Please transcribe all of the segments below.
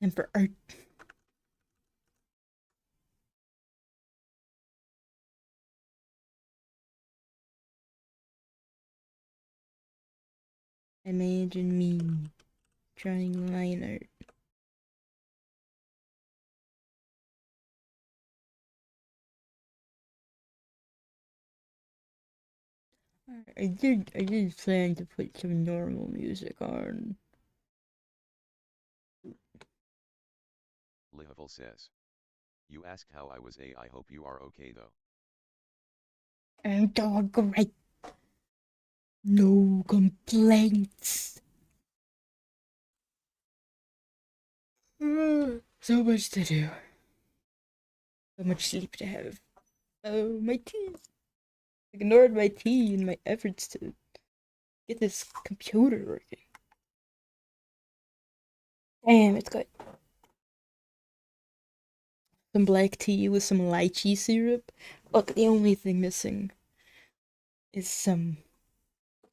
And for art. Imagine me trying line art. I did plan to put some normal music on. Lihavel says. You asked how I was. I hope you are okay though. I'm doing great. No complaints. So much to do. So much sleep to have. Oh, my tea. Ignored my tea in my efforts to get this computer working. Damn, it's good. Some black tea with some lychee syrup. Look, the only thing missing is some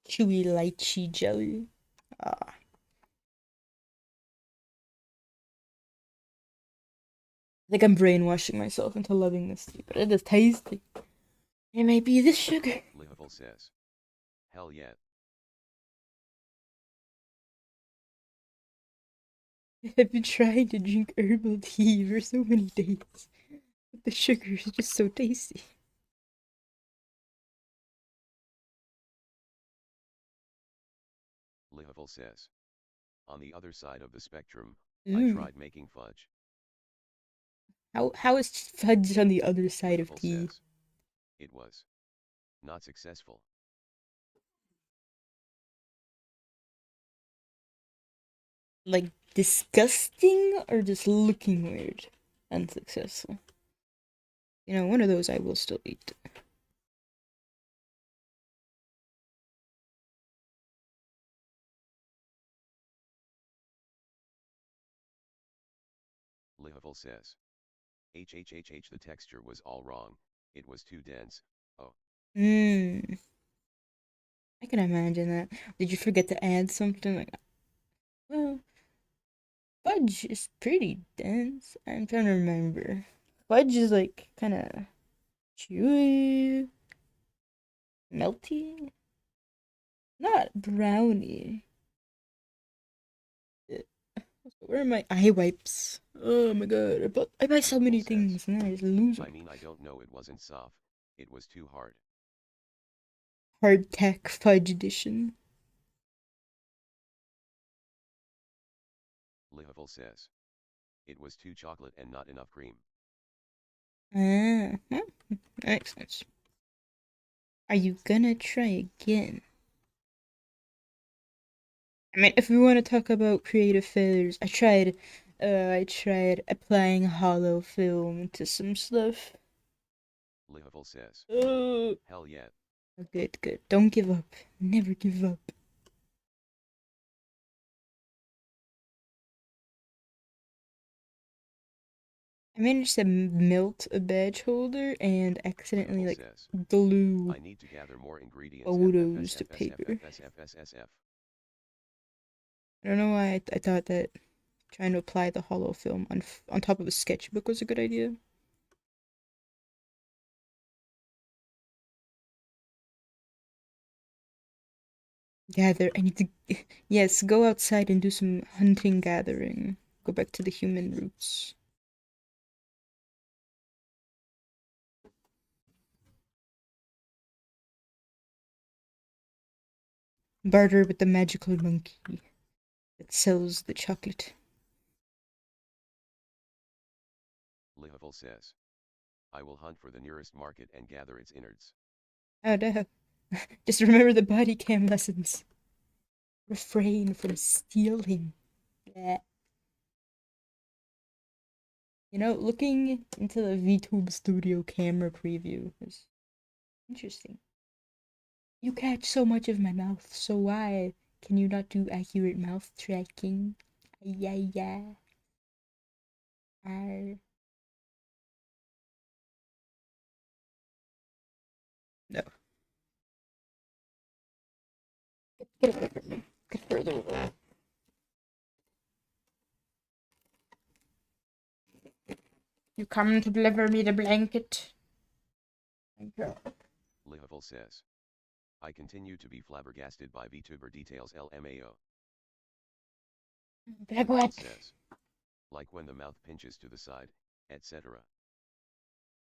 chewy lychee jelly. Ah. I think I'm brainwashing myself into loving this tea, but it is tasty. It may be the sugar. Lihavel says. Hell yeah. I've been trying to drink herbal tea for so many days, but the sugar is just so tasty. Lihavel says. On the other side of the spectrum, I Mm. tried making fudge. How is fudge on the other side of Lihavel tea? says. It was not successful. Like disgusting or just looking weird? Unsuccessful. You know, one of those I will still eat. Lihavel says. The texture was all wrong. It was too dense. Oh. Mmm. I can imagine that. Did you forget to add something? Like, well, fudge is pretty dense. I'm trying to remember. Fudge is like kind of chewy, melty, not brownie. Where are my eye wipes? Oh my god, I buy so Lihavel many says. things and then I just lose them. I mean, I don't know, it wasn't soft. It was too hard. Hardtack fudge edition. Lihavel says. It was too chocolate and not enough cream. Ah, well, that makes sense. Are you gonna try again? I mean, if we want to talk about creative failures, I tried applying hollow film to some stuff. Lihavel says. Oh, Hell yeah. good, good. Don't give up. Never give up. I managed to melt a badge holder and accidentally Lihavel like says. glue I need to gather more ingredients. photos to paper. FFSFFSFFSF. I don't know why I thought that trying to apply the hollow film on top of a sketchbook was a good idea. Gather. I need to. Yes, go outside and do some hunting gathering. Go back to the human roots. Barter with the magical monkey that sells the chocolate. Lihavel says. I will hunt for the nearest market and gather its innards. Oh no. Just remember the body cam lessons. Refrain from stealing. Yeah. You know, looking into the VTube Studio camera preview is interesting. You catch so much of my mouth, so why can you not do accurate mouth tracking? Yeah, yeah. I no. Get away from me. Get further away. You come to deliver me the blanket? Thank you. Lihavel says. I continue to be flabbergasted by vtuber details LMAO. Like what? Says. Like when the mouth pinches to the side, etc.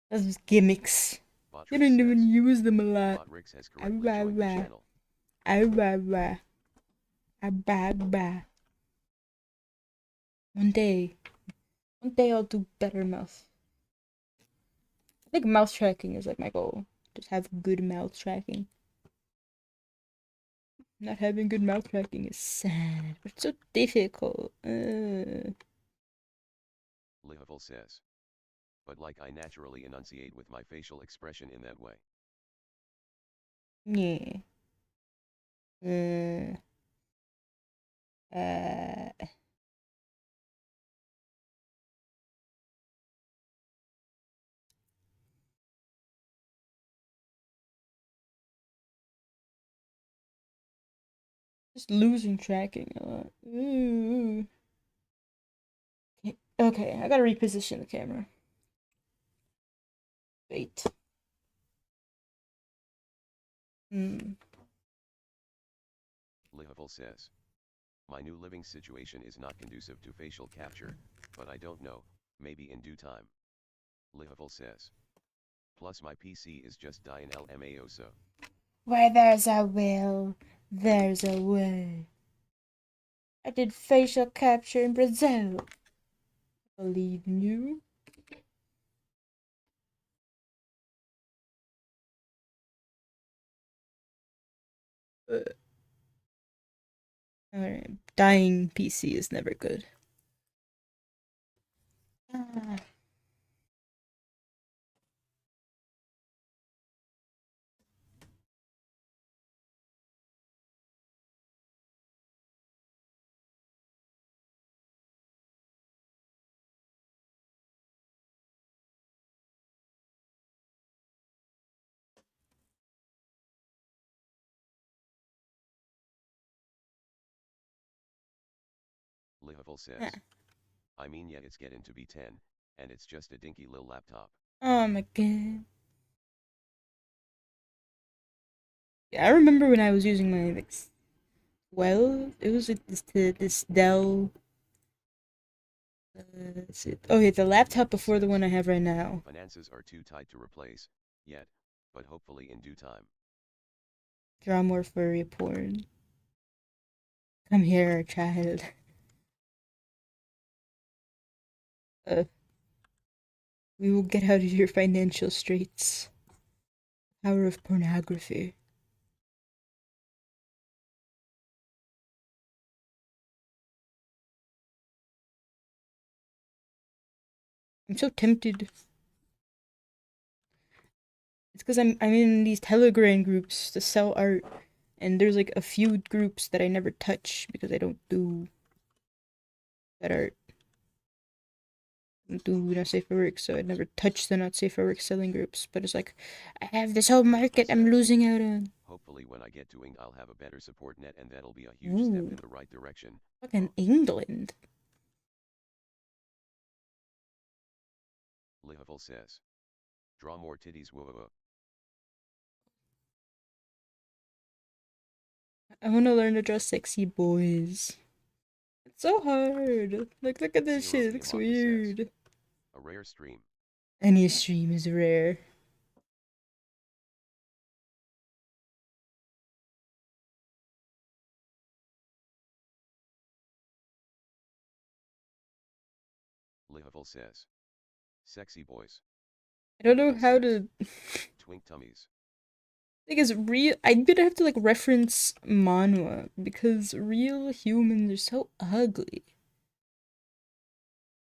Those just gimmicks. You Botrix don't even says. use them a lot. Botrix has correctly joined the channel. One day I'll do better mouth. I think mouth tracking is like my goal. Just have good mouth tracking. Not having good mouth tracking is sad, but it's so difficult. Lihavel says. But like I naturally enunciate with my facial expression in that way. Yeah. Uh, just losing tracking a lot. Ooh. Okay, I gotta reposition the camera. Wait. Lihavel says. My new living situation is not conducive to facial capture, but I don't know, maybe in due time. Lihavel says. Plus my PC is just dying LMAO so. Where there's a will, there's a way. I did facial capture in Brazil. Believe in you. Alright, dying PC is never good. Lihavel says. I mean yeah it's getting to be 10, and it's just a dinky little laptop. Oh my god. Yeah, I remember when I was using my like, well, it was like this Dell. Oh yeah, the laptop before the one I have right now. Finances are too tight to replace, yet, but hopefully in due time. Draw more furry porn. Come here, child. We will get out of your financial straits. Power of pornography. I'm so tempted. It's because I'm in these Telegram groups to sell art, and there's like a few groups that I never touch because I don't do that art. I don't do not safe for work, so I never touch the not safe for work selling groups. But it's like I have this whole market I'm losing out on. Hopefully when I get to Ing I'll have a better support net and that'll be a huge step in the right direction. Fucking England. Lihavel says. Draw more titties whoa. I want to learn to draw sexy boys. It's so hard. Look at this shit. It looks weird. Says, a rare stream. Any stream is rare. Lihavel says. Sexy boys. I don't know how to. Twink tummies. Thing is, I'm gonna have to like reference manhwa because real humans are so ugly,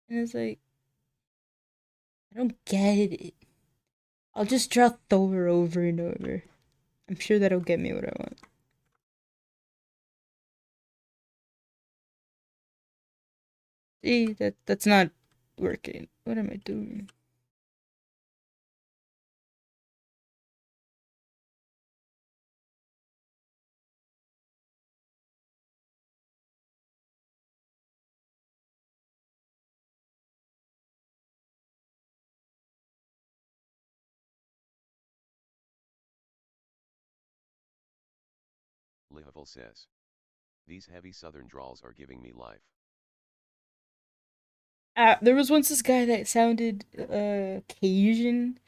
and it's like I don't get it. I'll just draw Thor over and over. I'm sure that'll get me what I want. See, that's not working. What am I doing? Lihavul says. These heavy southern drawls are giving me life. There was once this guy that sounded Cajun.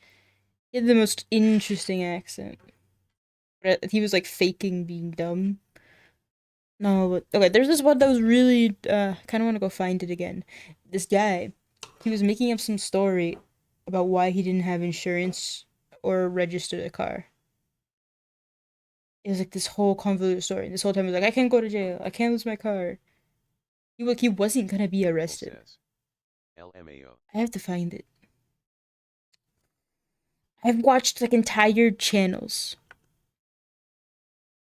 He had the most interesting accent. But he was like faking being dumb. No, but okay, there's this one that was really kind of want to go find it again. This guy, he was making up some story about why he didn't have insurance or register a car. It was like this whole convoluted story. This whole time he was like, I can't go to jail. I can't lose my car. He wasn't gonna be Lihavul arrested. says. LMAO. I have to find it. I've watched like entire channels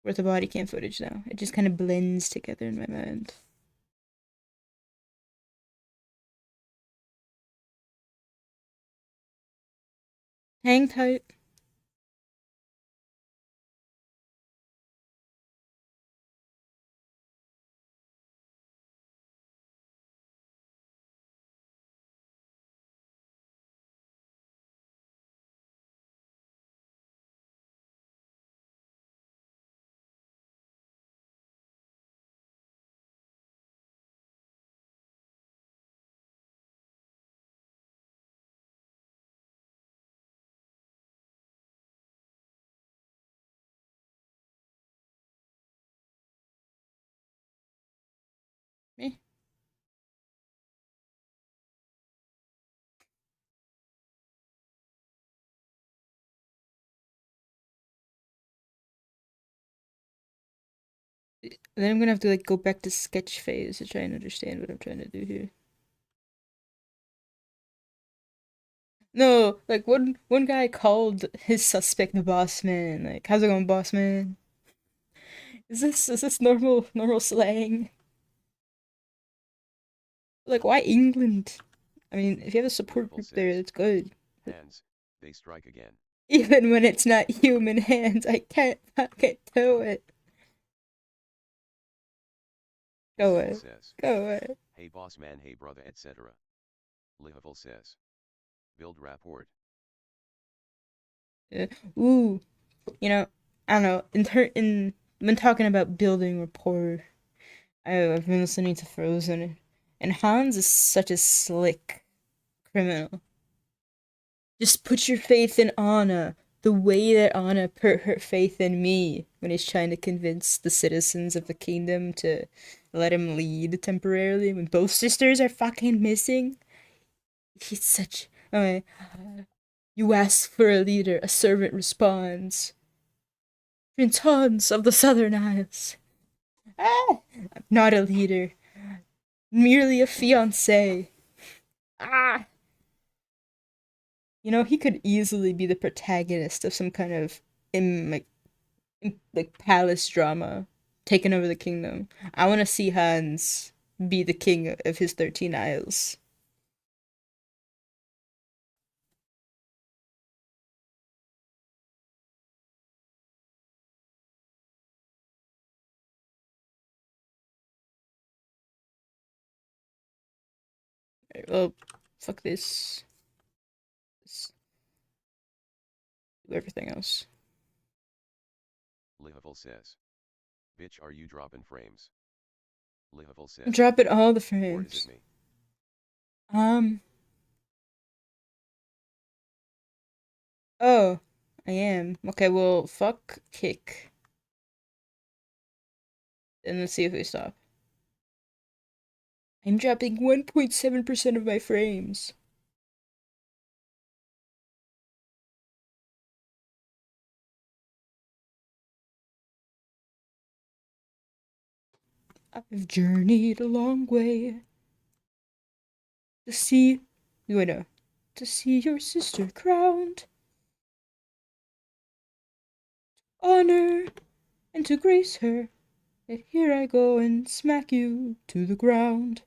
worth of body cam footage now. It just kind of blends together in my mind. Hang tight. Me. Then I'm gonna have to like go back to sketch phase to try and understand what I'm trying to do here. No, like one guy called his suspect the boss man. Like, how's it going, boss man? Is this normal slang? Like, why England? I mean, if you have a support Lihavul group there, says. that's good. Hands, they strike again. Even when it's not human hands, I can't fucking do it. Go Lihavul away. says. Go away. Hey boss man, hey brother, etc. Lihavul says. Build rapport. Uh, Ooh, you know, I don't know. In when talking about building rapport, I've been listening to Frozen, and Hans is such a slick criminal. Just put your faith in Anna, the way that Anna put her faith in me when he's trying to convince the citizens of the kingdom to let him lead temporarily when both sisters are fucking missing. He's such. Okay. You ask for a leader, a servant responds. Prince Hans of the Southern Isles. Ah! I'm not a leader, merely a fiance. Ah! You know, he could easily be the protagonist of some kind of like palace drama, taking over the kingdom. I want to see Hans be the king of his 13 Isles. Well, fuck this. Do everything else. Lihavul says. Bitch, are you dropping frames? Lihavul says. Drop it all the Or is it frames. me? Um. Oh, I am. Okay, well, fuck kick. And let's see if we stop. I'm dropping 1.7% of my frames. I've journeyed a long way to see. Wait, no. To see your sister crowned. Honor and to grace her. Yet here I go and smack you to the ground.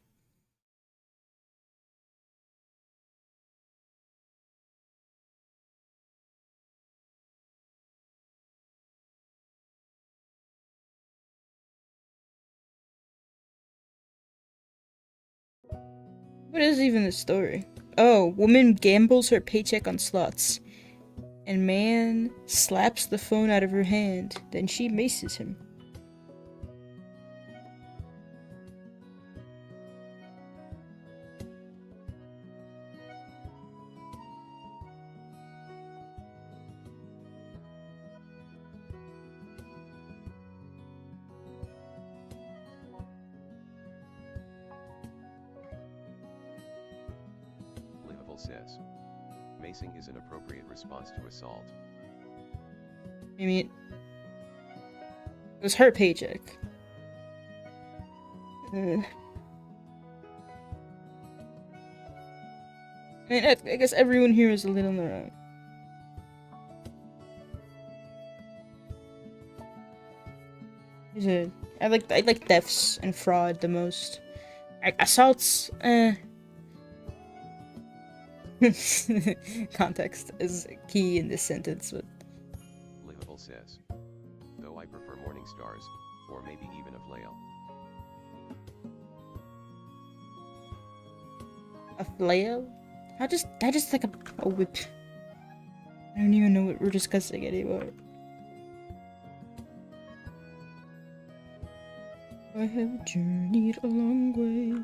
What is even the story? Oh, woman gambles her paycheck on slots, and man slaps the phone out of her hand. Then she maces him. says. Macing is an appropriate response to assault. I mean, it was her paycheck. I mean, I guess everyone here is a little in the wrong. I like thefts and fraud the most. Assaults, context is key in this sentence, but Livable says. Though I prefer morning stars, or maybe even a flail. a flail? That just like a whip. I don't even know what we're discussing anymore. I have journeyed a long way.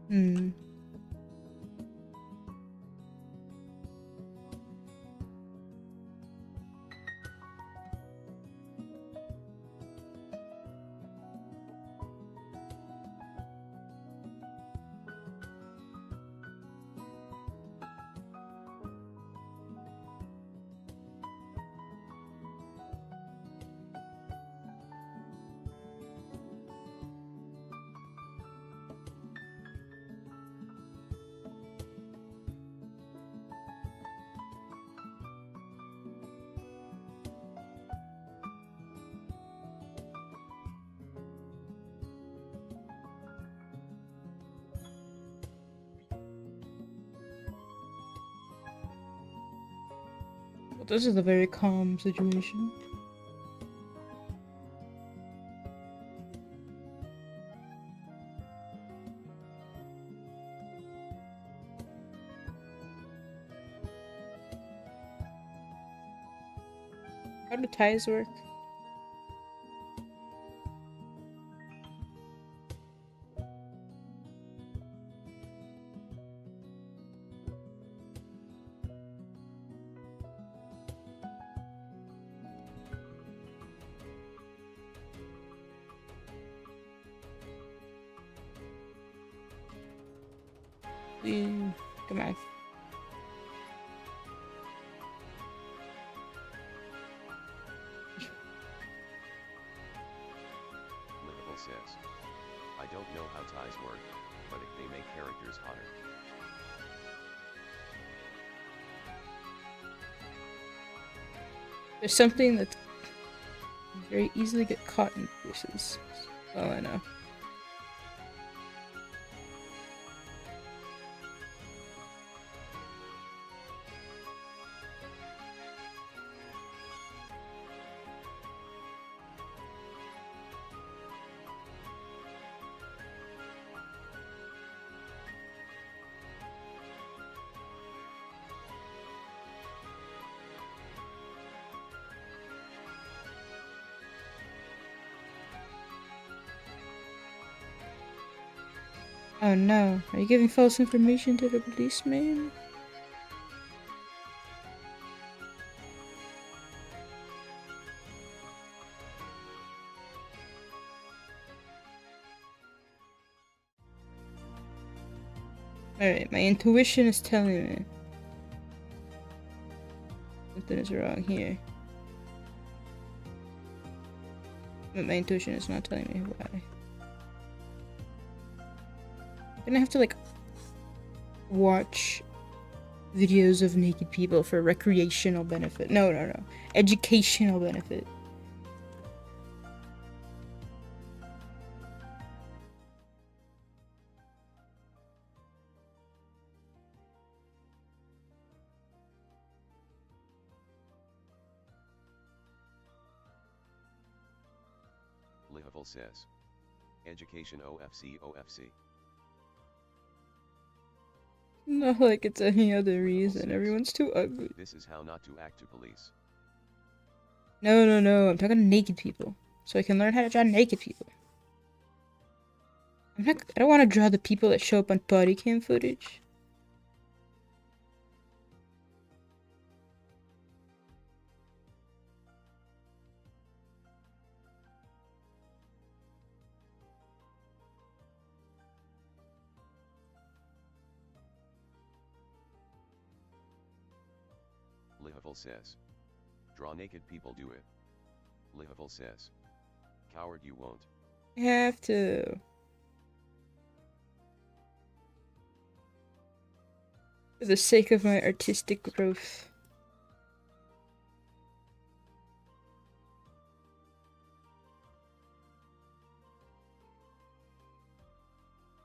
Hmm. Well, this is a very calm situation. How do ties work? Come on. Livable says. I don't know how ties work, but if they make characters hotter. There's something that very easily get caught in bushes. Oh, I know. Oh no, are you giving false information to the policeman? Alright, my intuition is telling me something is wrong here. But my intuition is not telling me why. I'm gonna have to, like, watch videos of naked people for recreational benefit. No. Educational benefit. Livable says. Education OFC. Not like it's any other Level reason. 6. Everyone's too ugly. This is how not to act to police. No, no, no. I'm talking to naked people. So I can learn how to draw naked people. I don't want to draw the people that show up on body cam footage. Level says. Draw naked people do it. Level says. Coward you won't. I have to. For the sake of my artistic growth.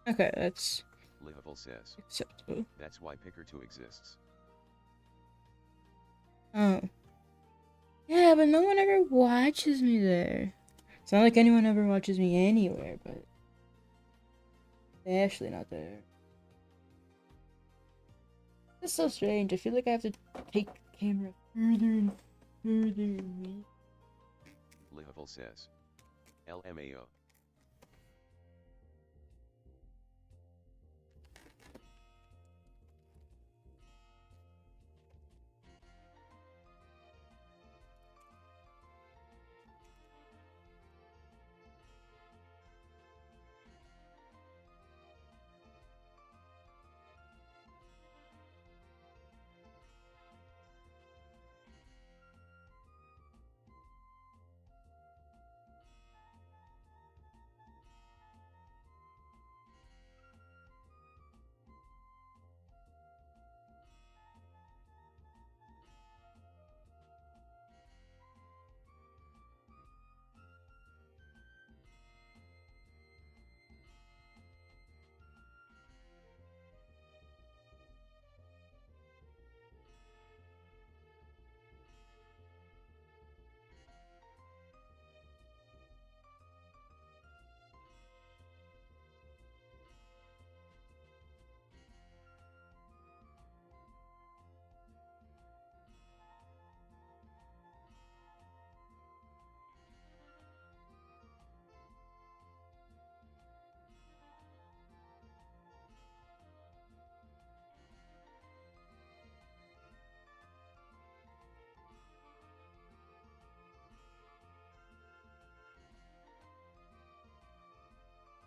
Okay, that's Level says. acceptable. That's why Picker 2 exists. Oh. Yeah, but no one ever watches me there. It's not like anyone ever watches me anywhere, but they're actually not there. It's so strange. I feel like I have to take the camera further and further away. Level says. LMAO.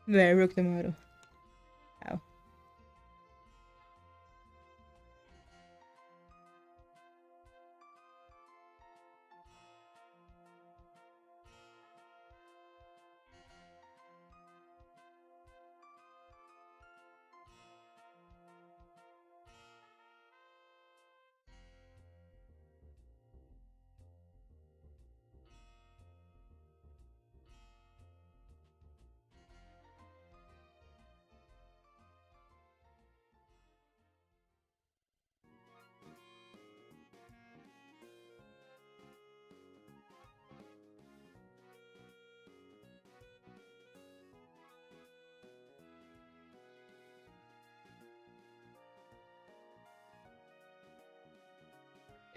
There, I broke the model. Ow.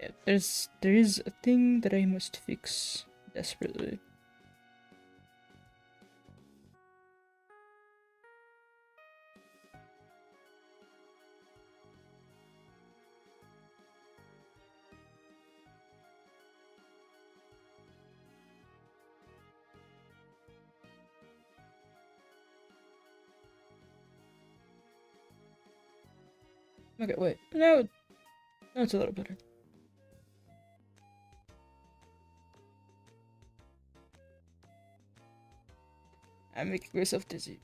Yeah, there is a thing that I must fix desperately. Okay, wait. Now it's a little better. I'm making myself dizzy.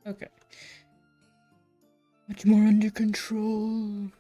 Okay. Much more under control.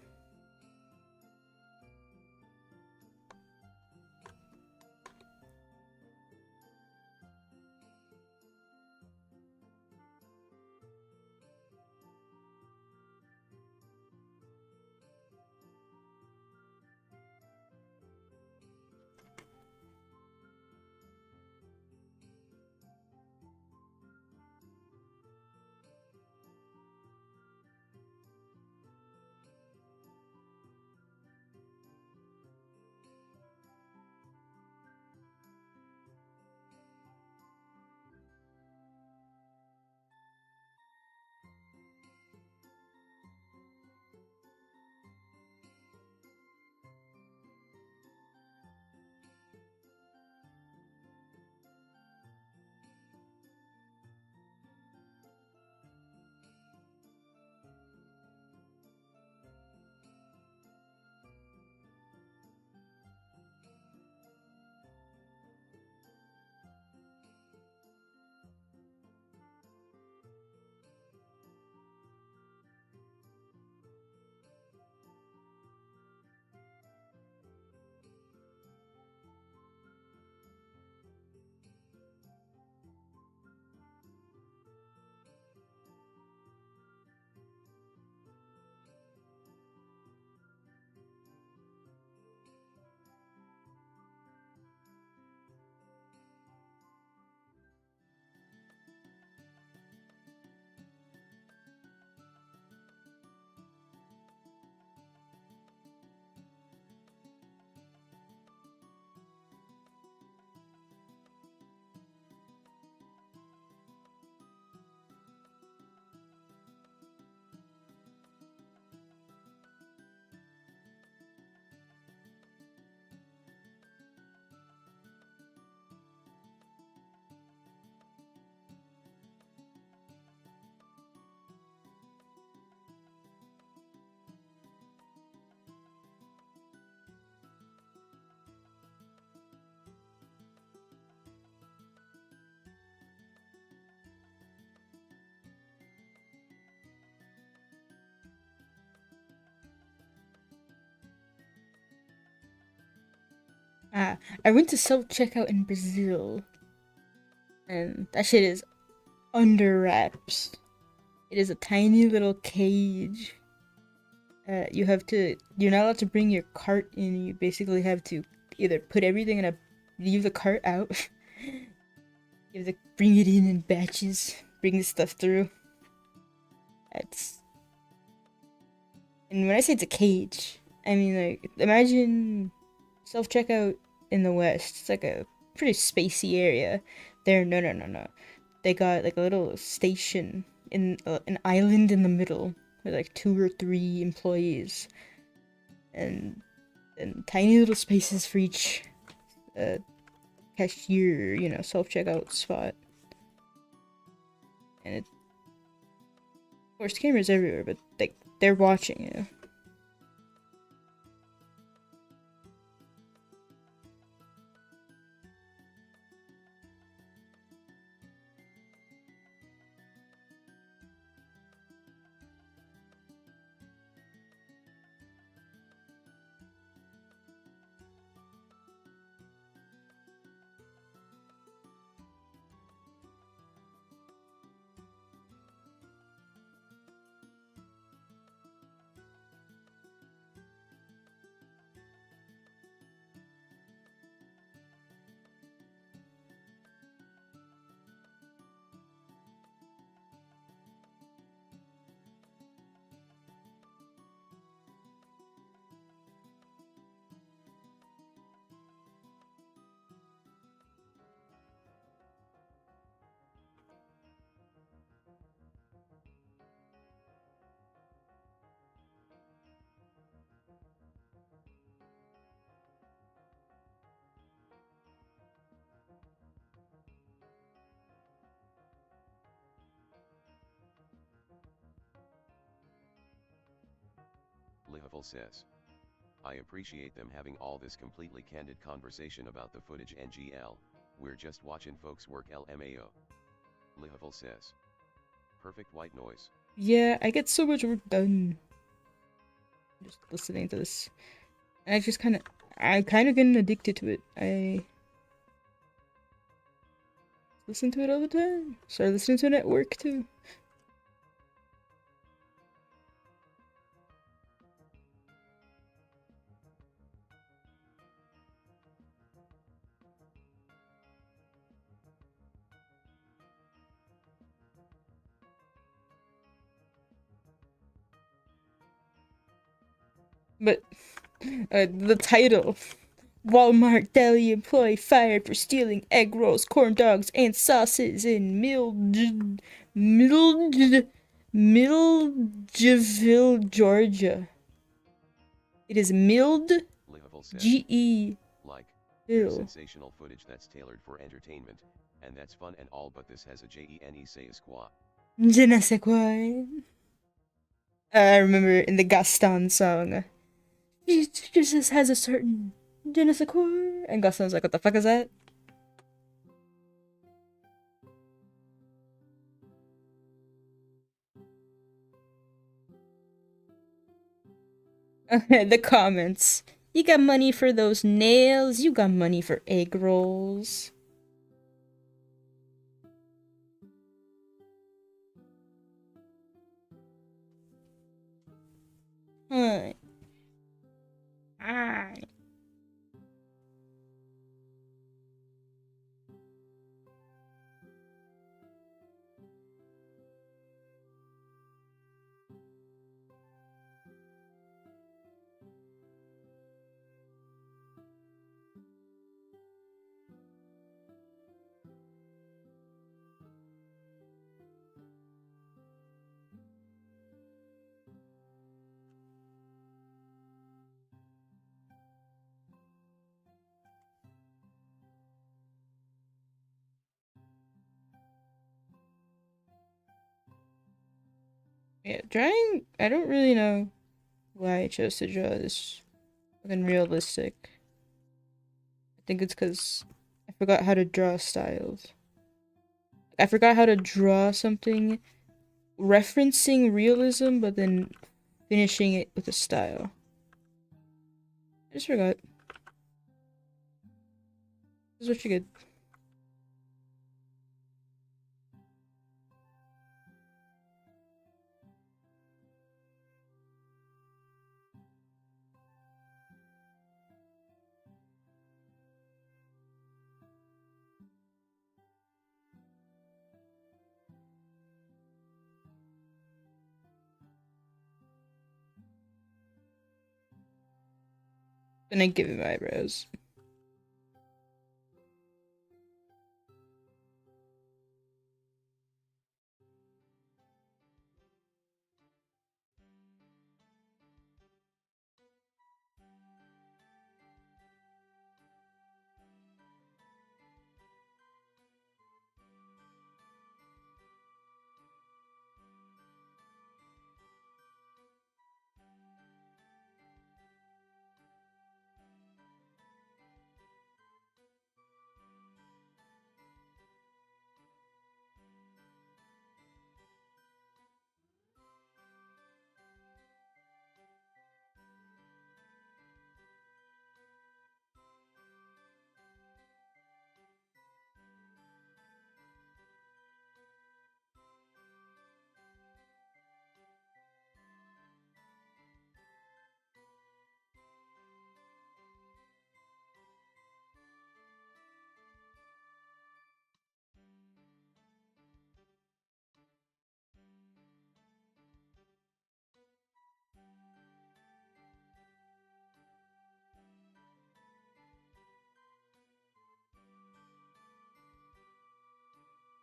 I went to self checkout in Brazil, and that shit is under wraps. It is a tiny little cage. You're not allowed to bring your cart in. You basically have to either put everything in a, leave the cart out. You have to bring it in batches, bring the stuff through. It's, and when I say it's a cage, I mean like imagine self checkout in the West. It's like a pretty spacey area. There, no, no, no, no. They got like a little station in an island in the middle with like 2 or 3 employees, and tiny little spaces for each uh, cashier, self checkout spot. And it, of course, cameras everywhere, but like they're watching you. Lihavul says. I appreciate them having all this completely candid conversation about the footage NGL, we're just watching folks work LMAO. Lihavul says. Perfect white noise. Yeah, I get so much work done just listening to this. And I'm kind of getting addicted to it. I listen to it all the time. Started listening to it at work too. But the title, Walmart deli employee fired for stealing egg rolls, corn dogs, and sauces in Milledgeville, Georgia. It is Livable says, G-E like, here's Hill. sensational footage that's tailored for entertainment, and that's fun and all, but this has a Gene say quoi. Je ne sais quoi. I remember in the Gaston song, it just has a certain je ne sais quoi. And Gaston's like, what the fuck is that? The comments. You got money for those nails, you got money for egg rolls. Hi. Hi. Yeah, drawing, I don't really know why I chose to draw this fucking realistic. I think it's because I forgot how to draw styles. I forgot how to draw something referencing realism, but then finishing it with a style. I just forgot. This is what you get. Then I give him eyebrows.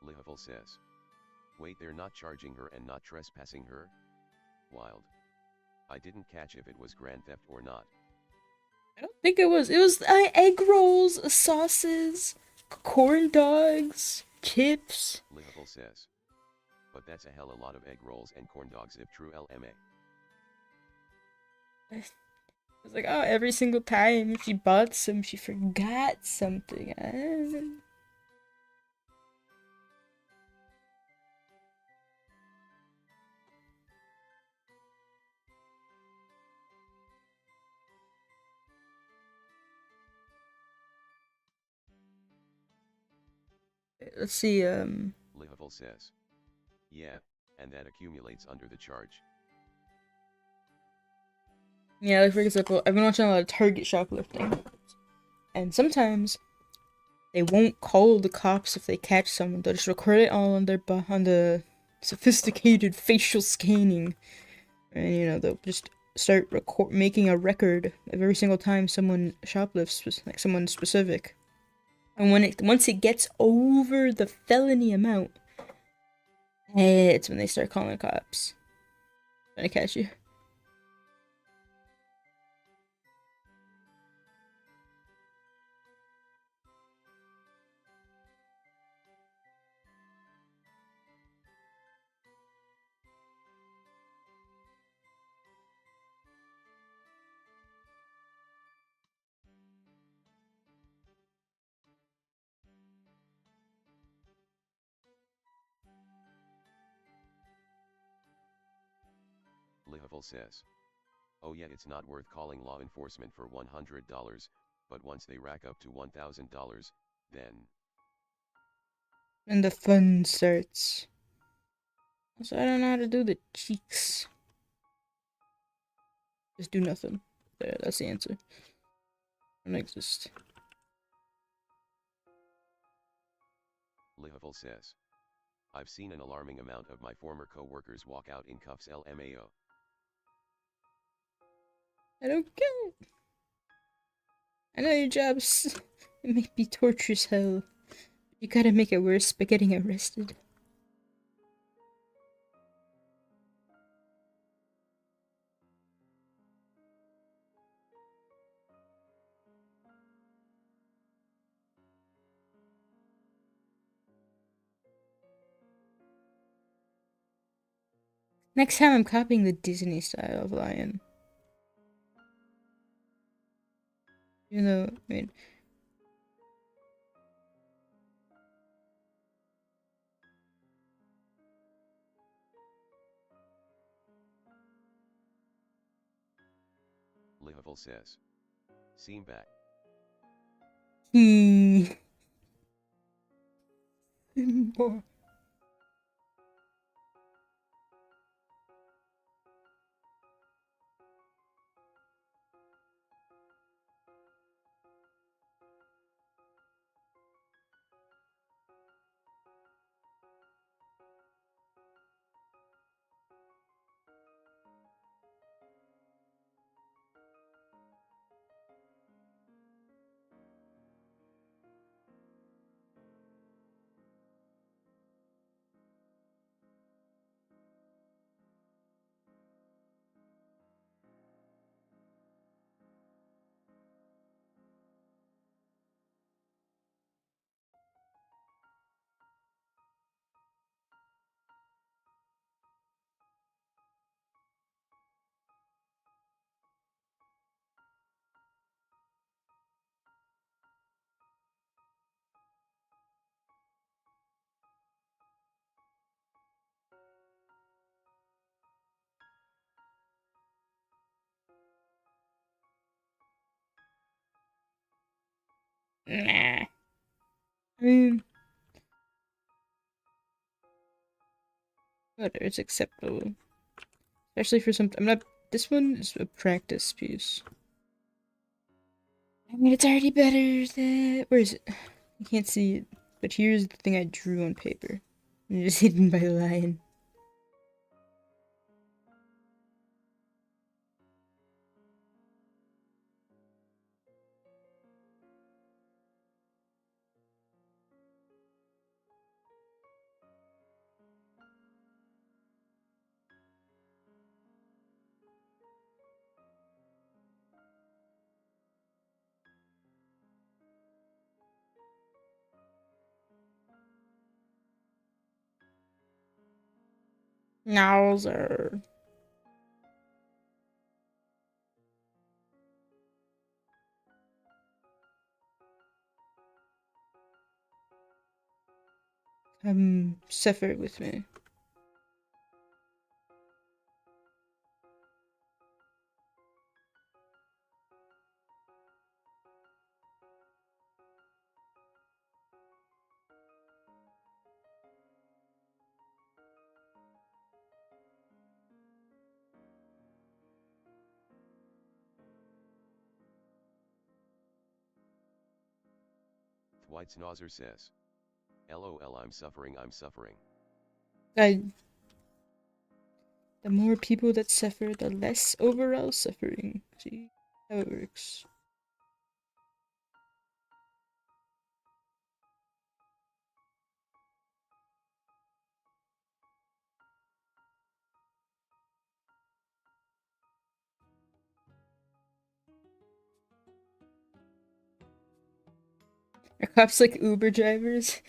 Livable says. Wait, they're not charging her and not trespassing her? Wild. I didn't catch if it was grand theft or not. I don't think it was. It was egg rolls, sauces, corn dogs, chips. Livable says. But that's a hell a lot of egg rolls and corn dogs if true LMA. It was like, oh, every single time she bought some, she forgot something. let's see. Lihavul says. Yeah, and that accumulates under the charge. Yeah, like for example, I've been watching a lot of Target shoplifting, and sometimes they won't call the cops if they catch someone. They'll just record it all on on the sophisticated facial scanning, and they'll just start making a record of every single time someone shoplifts, like someone specific. And once it gets over the felony amount, it's when they start calling the cops trying to catch you. Lihavul says. Oh yeah, it's not worth calling law enforcement for $100, but once they rack up to $1,000, then. And the fun starts. So I don't know how to do the cheeks. Just do nothing. There, that's the answer. Don't exist. Lihavul says. I've seen an alarming amount of my former co-workers walk out in cuffs LMAO. I don't get it. I know your job's it might be torturous hell. You gotta make it worse by getting arrested. Next time I'm copying the Disney style of lion. I mean, Lihavul says. Seem back. Simba. Nah. I mean, whatever, it's acceptable. Especially for some. I'm not. This one is a practice piece. I mean, it's already better than. Where is it? You can't see it. But here's the thing I drew on paper. And it's hidden by the line. Nowser. Come suffer with me. White Snozzer says. LOL, I'm suffering. I, the more people that suffer, the less overall suffering. See how it works. Are cops like Uber drivers?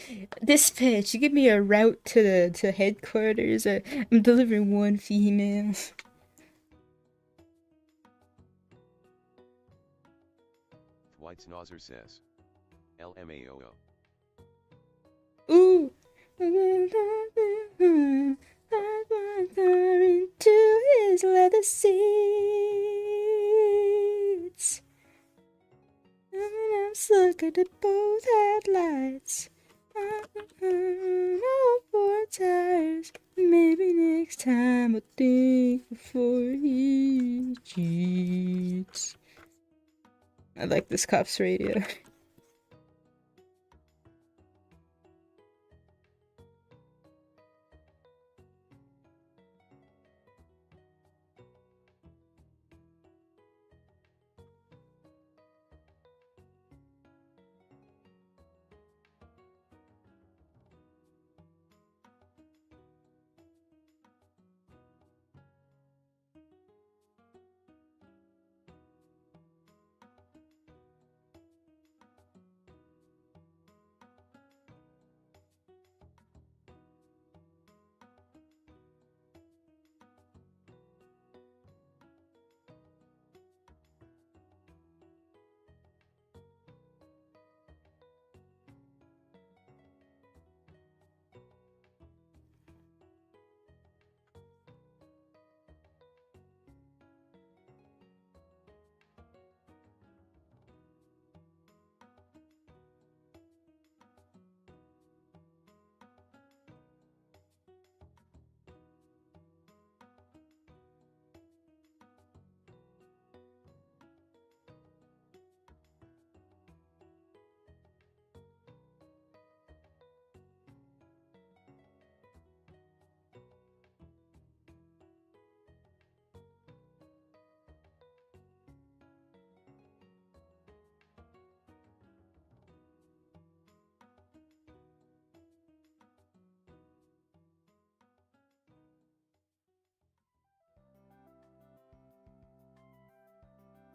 Dispatch, you give me a route to the headquarters. I'm delivering one female. White Snozzer says. LMAOO. Ooh. Into his leather seats. I'm stuck at both headlights. No four tires. Maybe next time I'll think before he cheats. I like this cop's radio.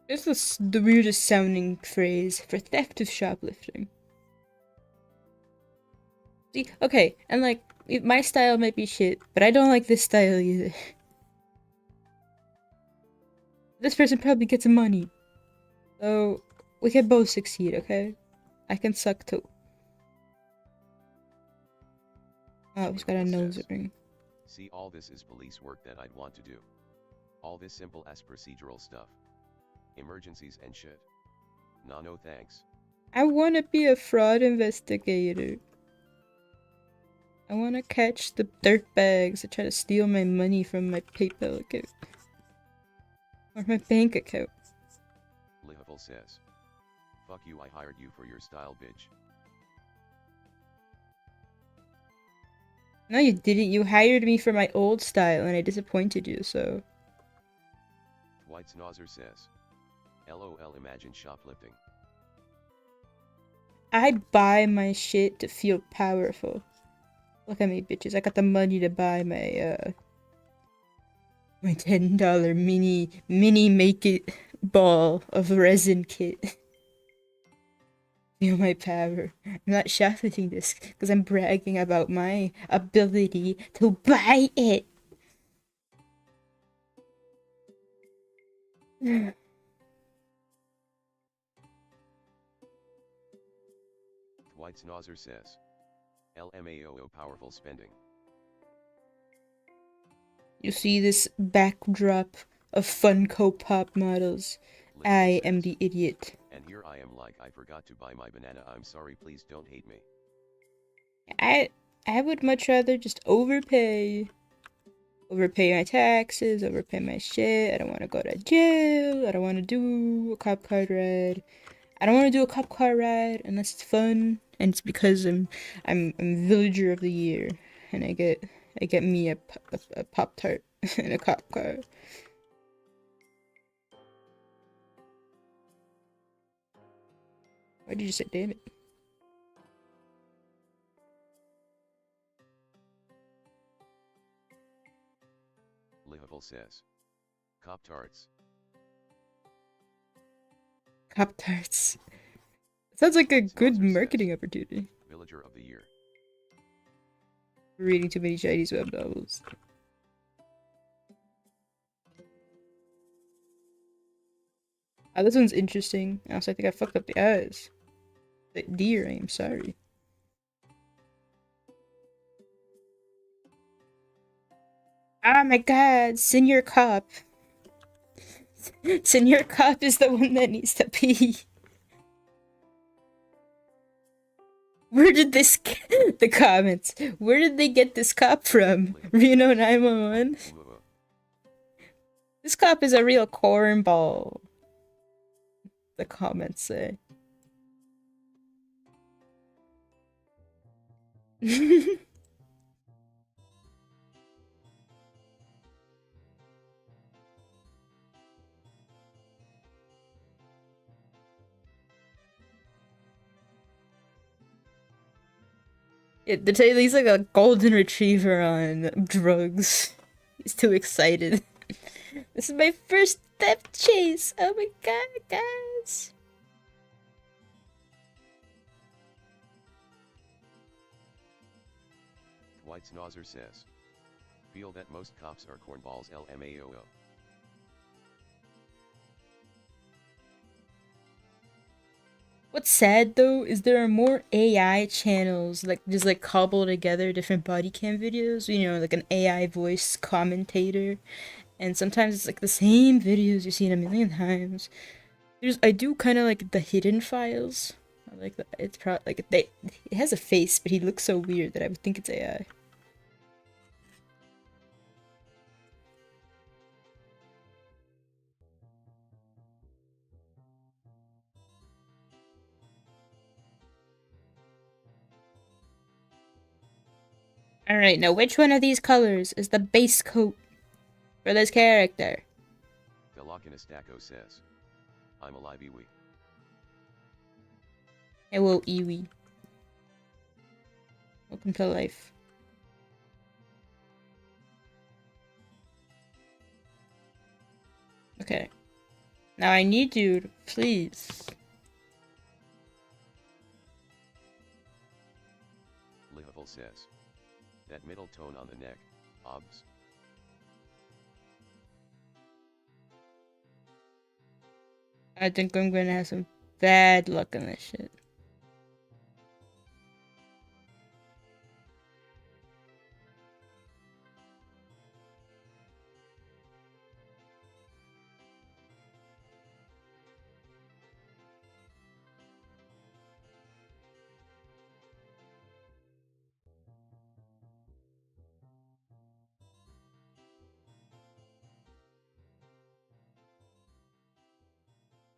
This is the weirdest sounding phrase for theft of shoplifting. See, okay, and like, my style might be shit, but I don't like this style either. This person probably gets money. So, we can both succeed, okay? I can suck too. Oh, he's got a nose ring. See, all this is police work that I'd want to do. All this simple as procedural stuff. Emergencies and shit. Nah, no thanks. I wanna be a fraud investigator. I wanna catch the dirtbags that try to steal my money from my PayPal account. Or my bank account. Lihavil says. Fuck you, I hired you for your style, bitch. No, you didn't. You hired me for my old style and I disappointed you, so. White Snozzer says. LOL, imagine shoplifting. I buy my shit to feel powerful. Look at me, bitches. I got the money to buy my $10 mini make it ball of resin kit. Feel my power. I'm not shoplifting this because I'm bragging about my ability to buy it. White Snozzer says. LMAOO, powerful spending. You see this backdrop of Funko Pop models. I am the idiot. And here I am like I forgot to buy my banana. I'm sorry, please don't hate me. I would much rather just overpay. Overpay my taxes, overpay my shit. I don't want to go to jail. I don't want to do a cop car ride. I don't want to do a cop car ride unless it's fun and it's because I'm villager of the year, and I get me a Pop Tart and a cop car. Why did you say damn it? Livable says. Cop tarts. Pop Tarts. Sounds like a White good Schnauzer marketing says. opportunity. Villager of the year. Reading too many Chinese web novels. Oh, this one's interesting. Also, I think I fucked up the eyes. The deer, I'm sorry. Oh my god, Senior Cop. Senior Cop is the one that needs to pee. Where did this the comments? Where did they get this cop from? Reno 911. This cop is a real cornball. The comments say. The he's like a golden retriever on drugs. He's too excited. This is my first theft chase. Oh my god, guys. White Schnauzer says. Feel that most cops are cornballs LMAOO. What's sad though is there are more AI channels like just like cobble together different body cam videos, like an AI voice commentator, and sometimes it's like the same videos you've seen a million times. I do kind of like the hidden files. I like that. It's probably like it has a face, but he looks so weird that I would think it's AI. Alright, now which one of these colors is the base coat for this character? Delocinastaco says. I'm alive Iwi. Hello, Iwi. Welcome to life. Okay. Now I need you to please. Livable says. That middle tone on the neck, obs. I think I'm gonna have some bad luck on this shit.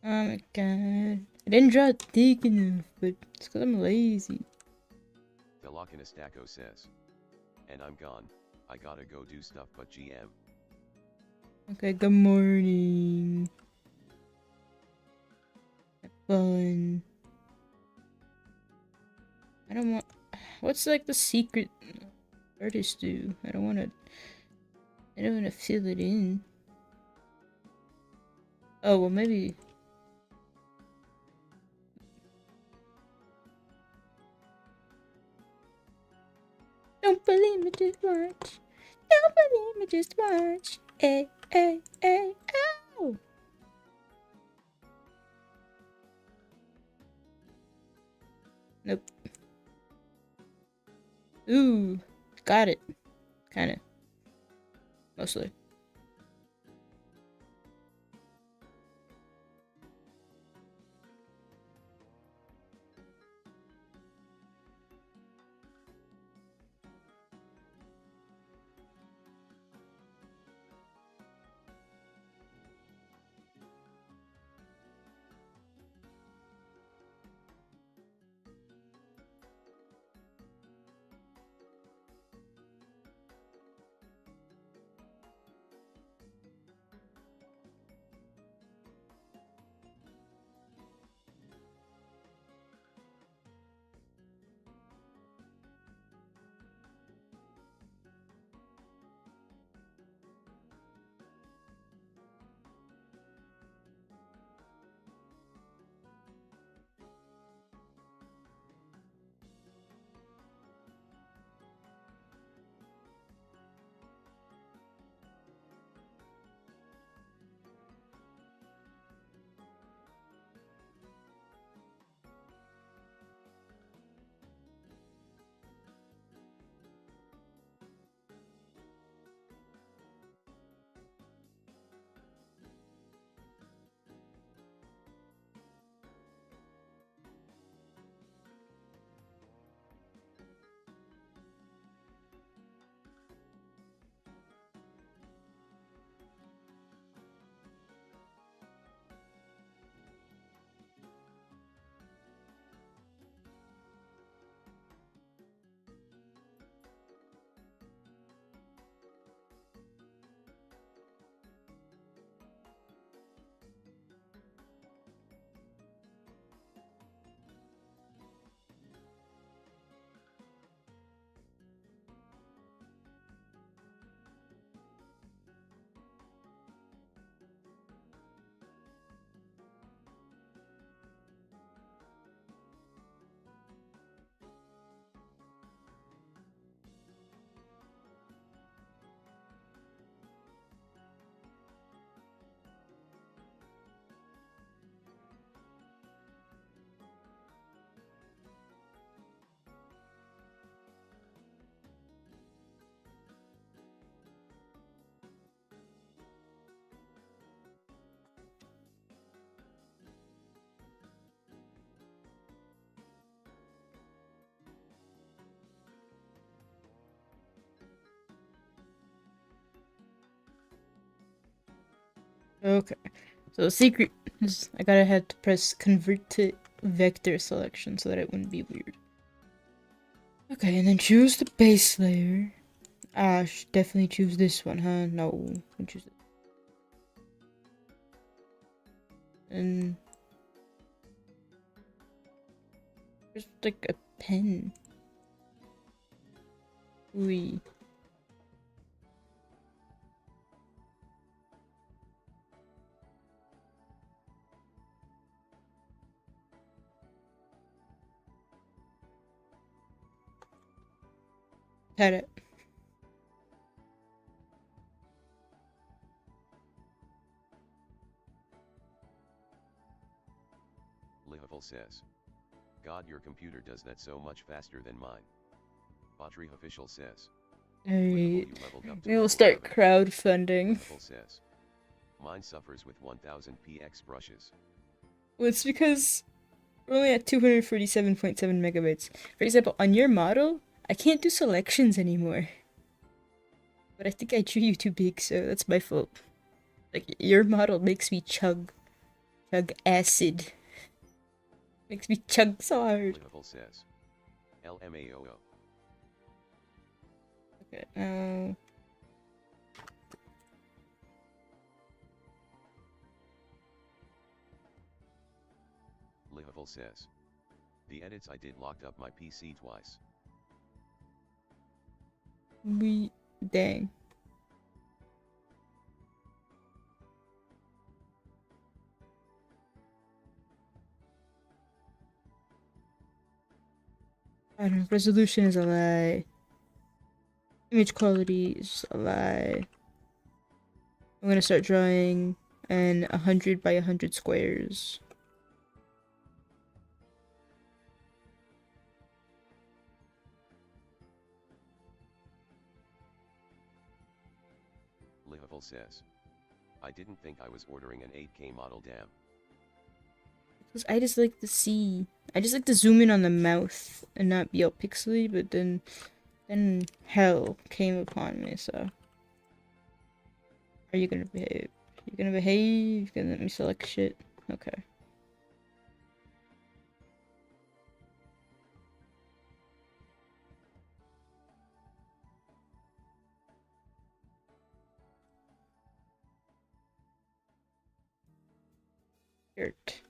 Oh my god. I didn't draw it thick enough, but it's because I'm lazy. Delocinastaco says. And I'm gone. I gotta go do stuff but GM. Okay, good morning. Have fun. I don't want... What's like the secret artist do? I don't wanna fill it in. Oh, well maybe... Don't believe me, just watch. Don't believe me, just watch. Hey, hey, hey, ow! Nope. Ooh, got it. Kinda. Mostly. Okay. So the secret is I gotta have to press convert to vector selection so that it wouldn't be weird. Okay, and then choose the base layer. Ah, I should definitely choose this one, huh? No, I choose it. And there's like a pen. We had it. Lihavel says. God, your computer does that so much faster than mine. Battery official says. Lihavel, you leveled up to We will level start 11. crowdfunding. Lihavel says. Mine suffers with 1000 px brushes. Well, it's because we're only at 247.7 megabytes. For example, on your model, I can't do selections anymore. But I think I drew you too big, so that's my fault. Like, your model makes me chug acid. Makes me chug so hard. Lihavel says. LMAOO. Okay, now... Lihavel says. The edits I did locked up my PC twice. Dang. I don't know, resolution is a lie. Image quality is a lie. I'm gonna start drawing and 100 by 100 squares. Lihavel says. I didn't think I was ordering an 8K model, damn. Because I just like to see. I just like to zoom in on the mouth and not be all pixely, but then hell came upon me, so. Are you gonna behave? You gonna behave? You gonna let me select shit? Okay. Dirt.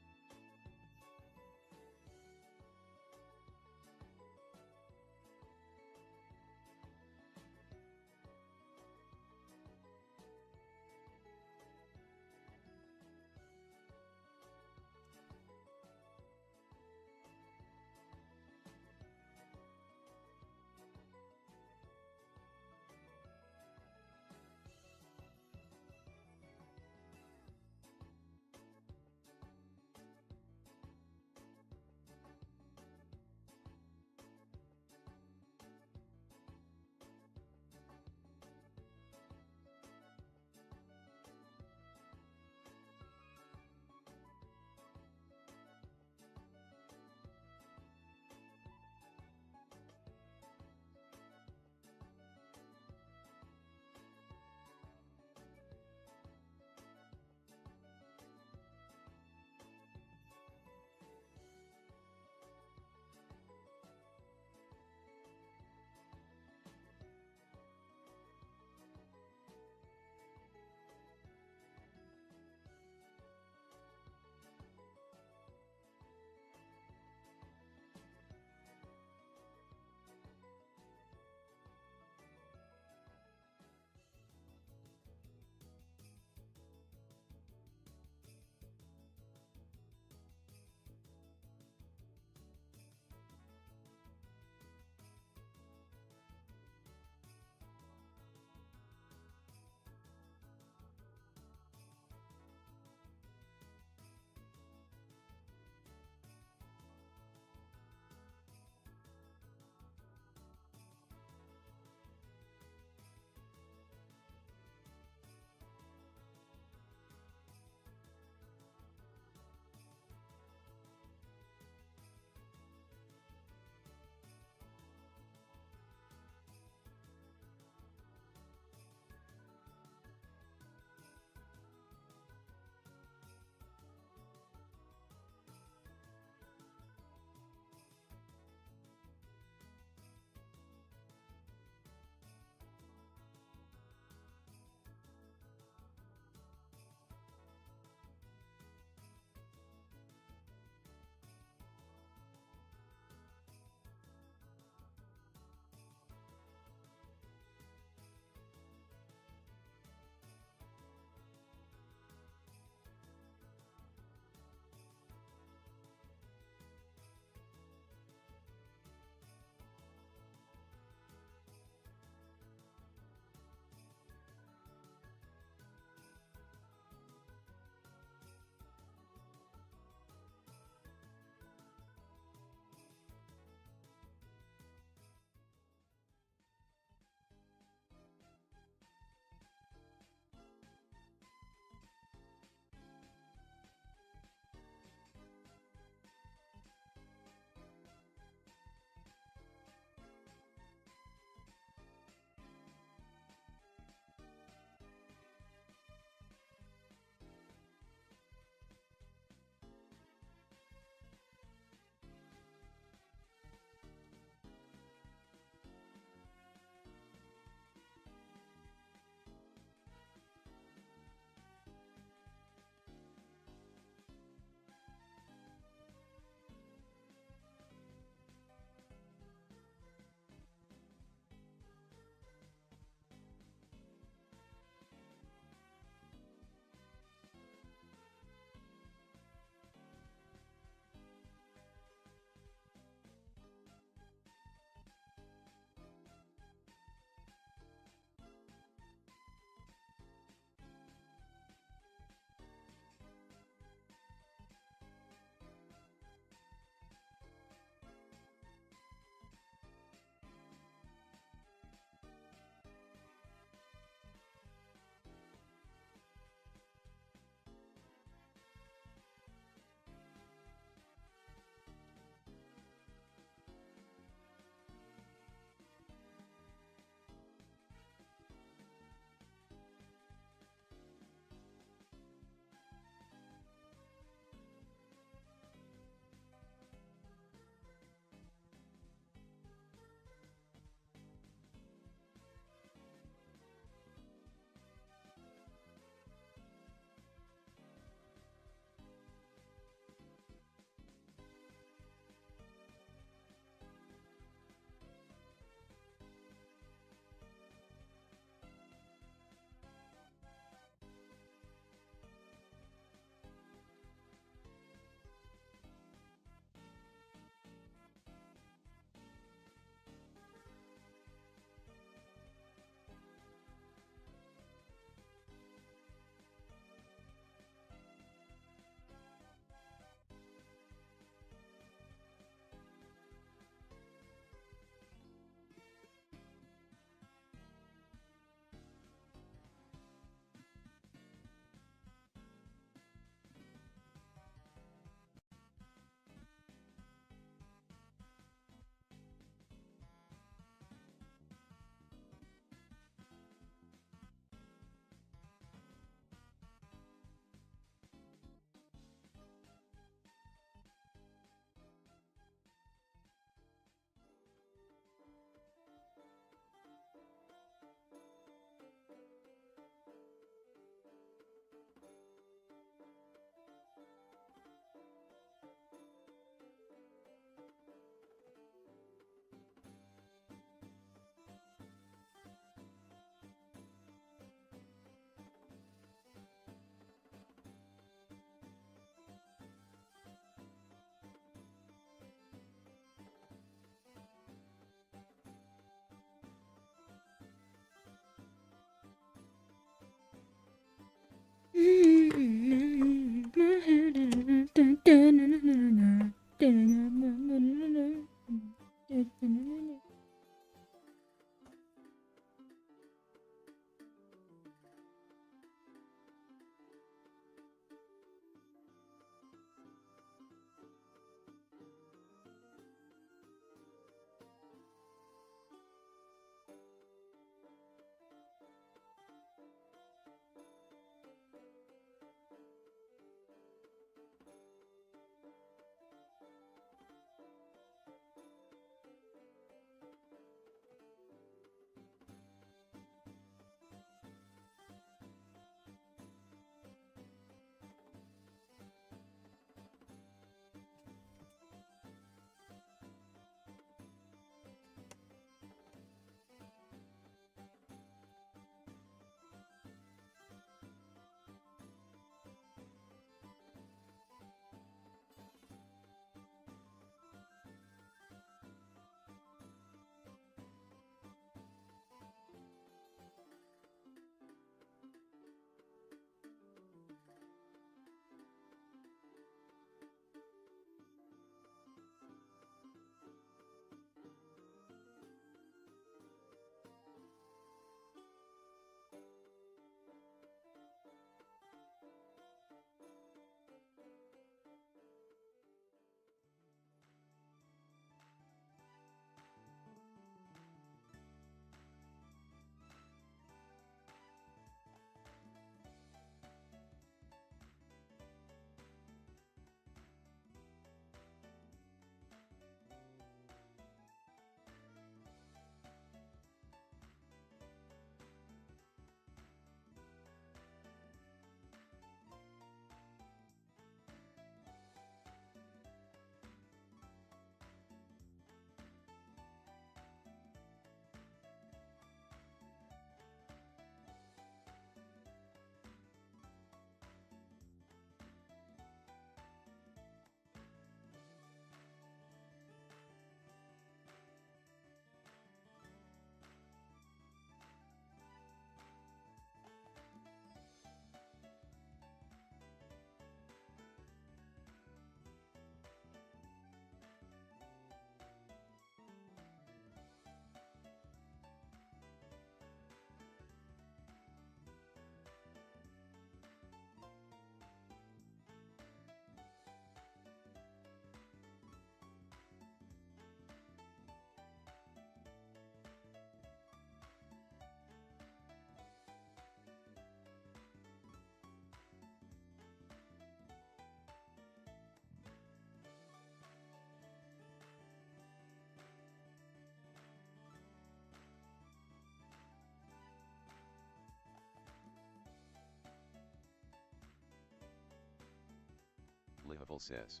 Liveable says.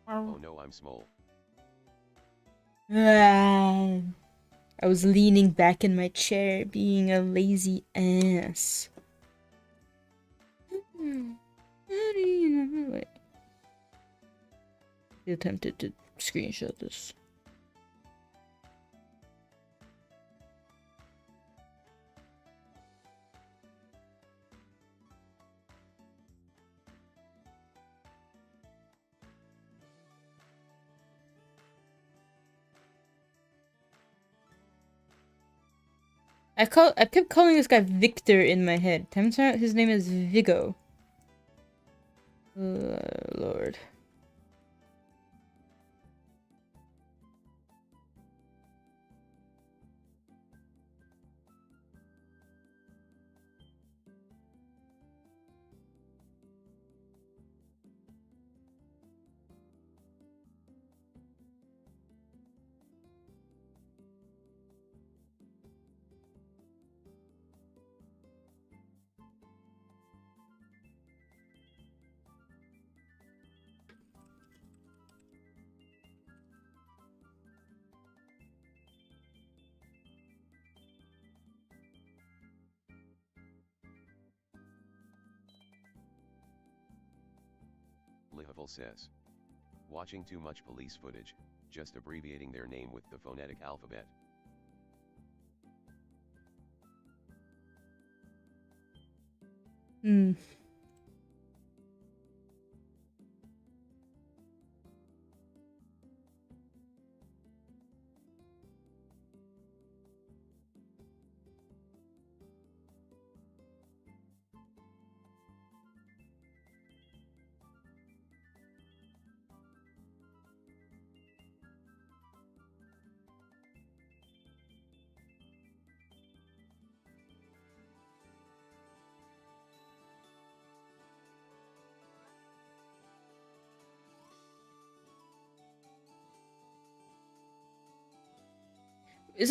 Oh no, I'm small. Ah, I was leaning back in my chair, being a lazy ass. Wait. I attempted to screenshot this. I kept calling this guy Victor in my head. Turns out his name is Viggo. Lord. Liveable says. Watching too much police footage, just abbreviating their name with the phonetic alphabet. Hmm.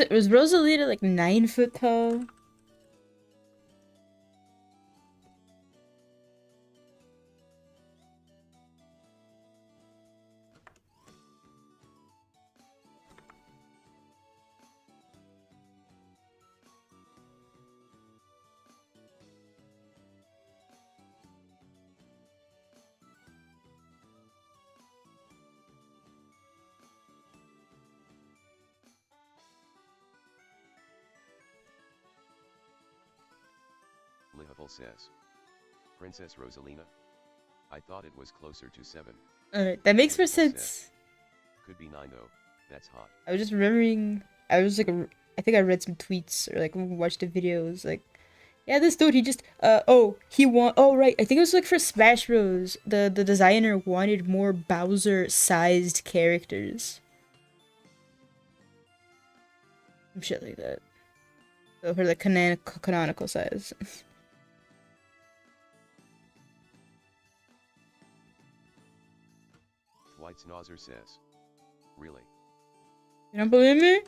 Was Rosalita like 9 foot tall? Liveable says. Princess Rosalina? I thought it was closer to 7. Alright, that makes more Liveable says. sense. Could be 9 though, that's hot. I was just remembering. I was like, I think I read some tweets or like watched the videos. Like, yeah, this dude, he just, he want. Oh, right. I think it was like for Smash Bros. The designer wanted more Bowser-sized characters. Some shit like that. So for the canonical size. White Snozzer says. Really? You don't believe me?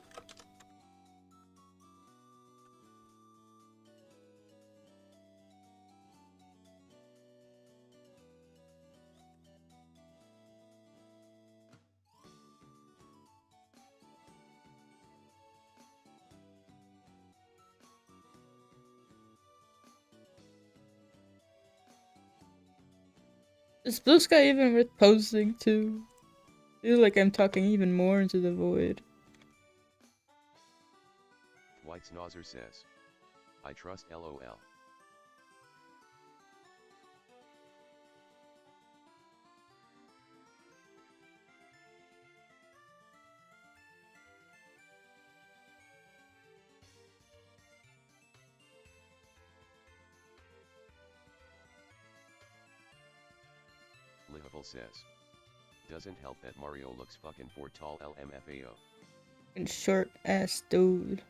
Is Blue Sky even worth posting to? I feel like I'm talking even more into the void. White Snozzer says. I trust LOL. Liveable says. Doesn't help that Mario looks fucking for tall LMFAO. And short ass dude.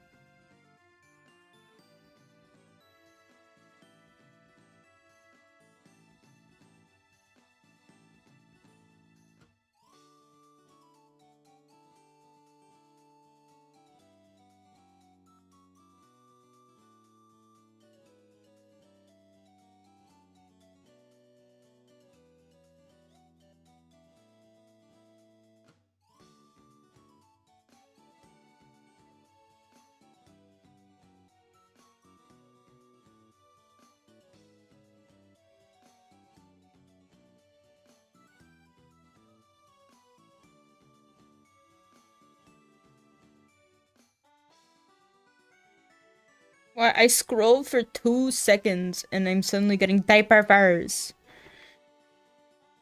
Why I scrolled for 2 seconds and I'm suddenly getting diaper fires.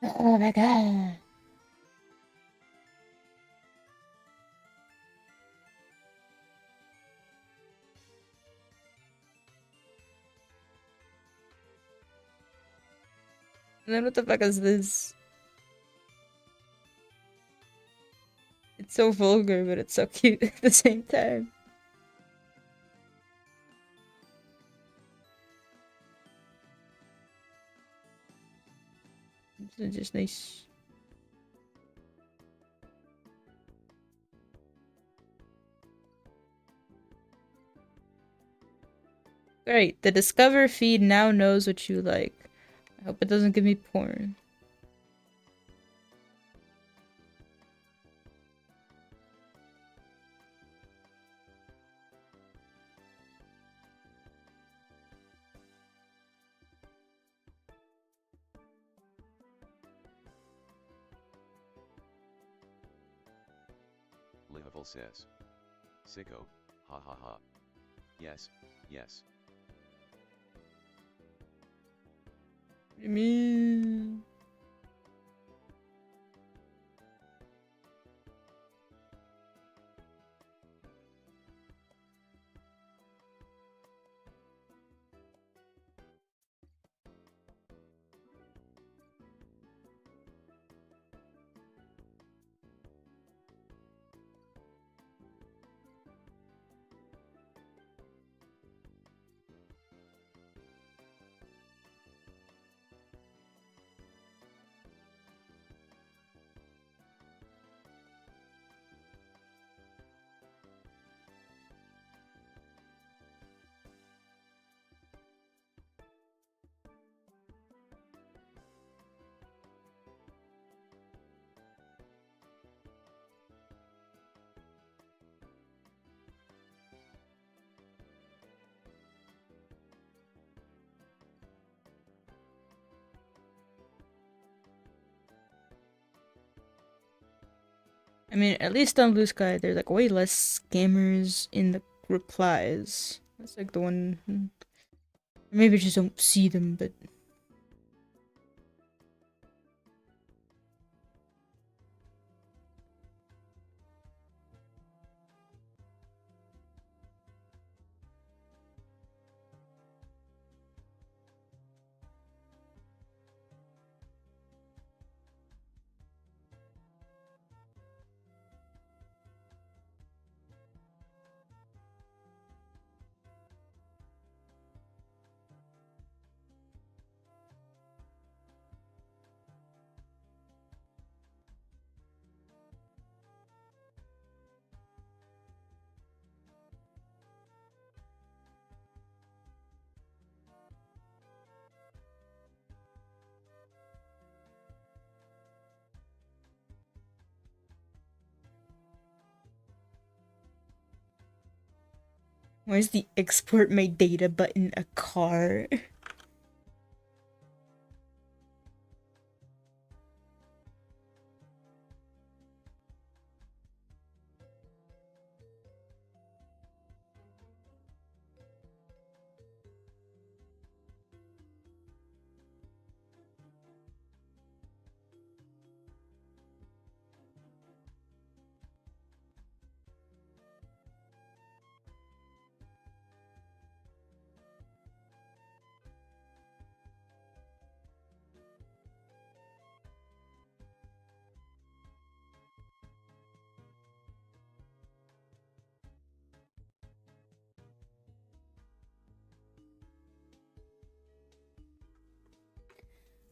Oh my god. And then what the fuck is this? It's so vulgar, but it's so cute at the same time. It's just nice. Great. The Discover feed now knows what you like. I hope it doesn't give me porn. Lihavul says. Sicko, ha ha ha. Yes, yes. Me. I mean, at least on Blue Sky, there's like way less scammers in the replies. That's like the one. Maybe I just don't see them, but. Where's the export my data button a car?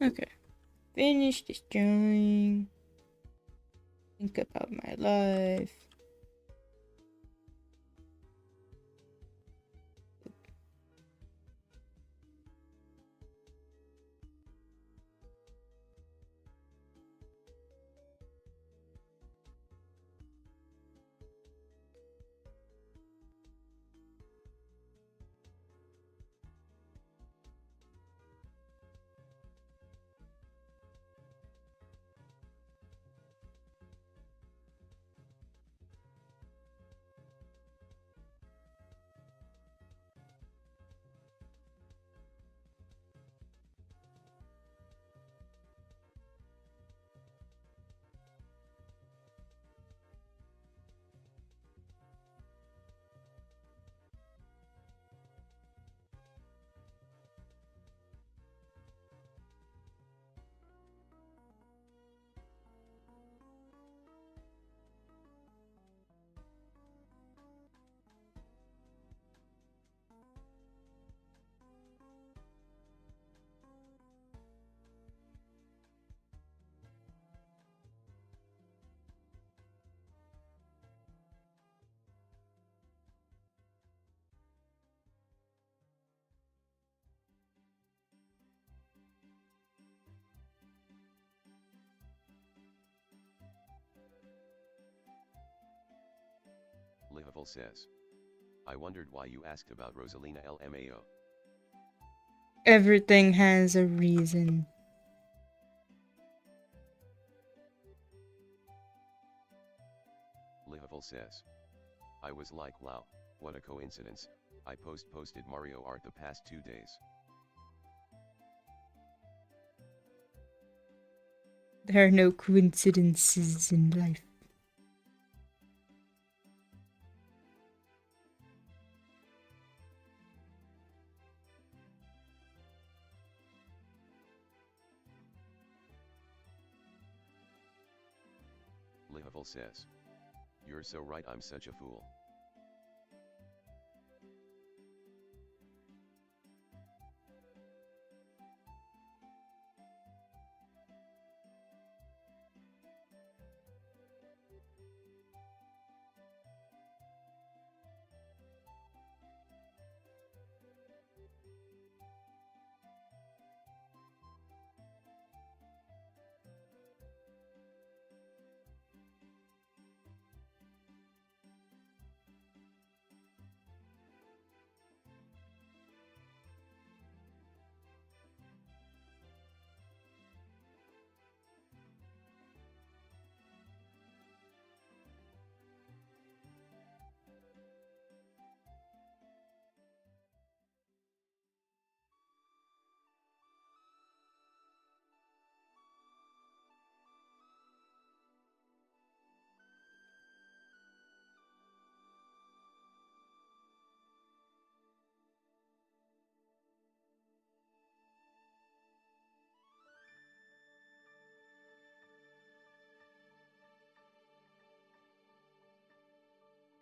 Okay. Finish this drawing. Think about my life. Livable says. I wondered why you asked about Rosalina LMAO. Everything has a reason. Livable says. I was like, wow, what a coincidence, I posted Mario art the past 2 days. There are no coincidences in life. Livable says. You're so right, I'm such a fool.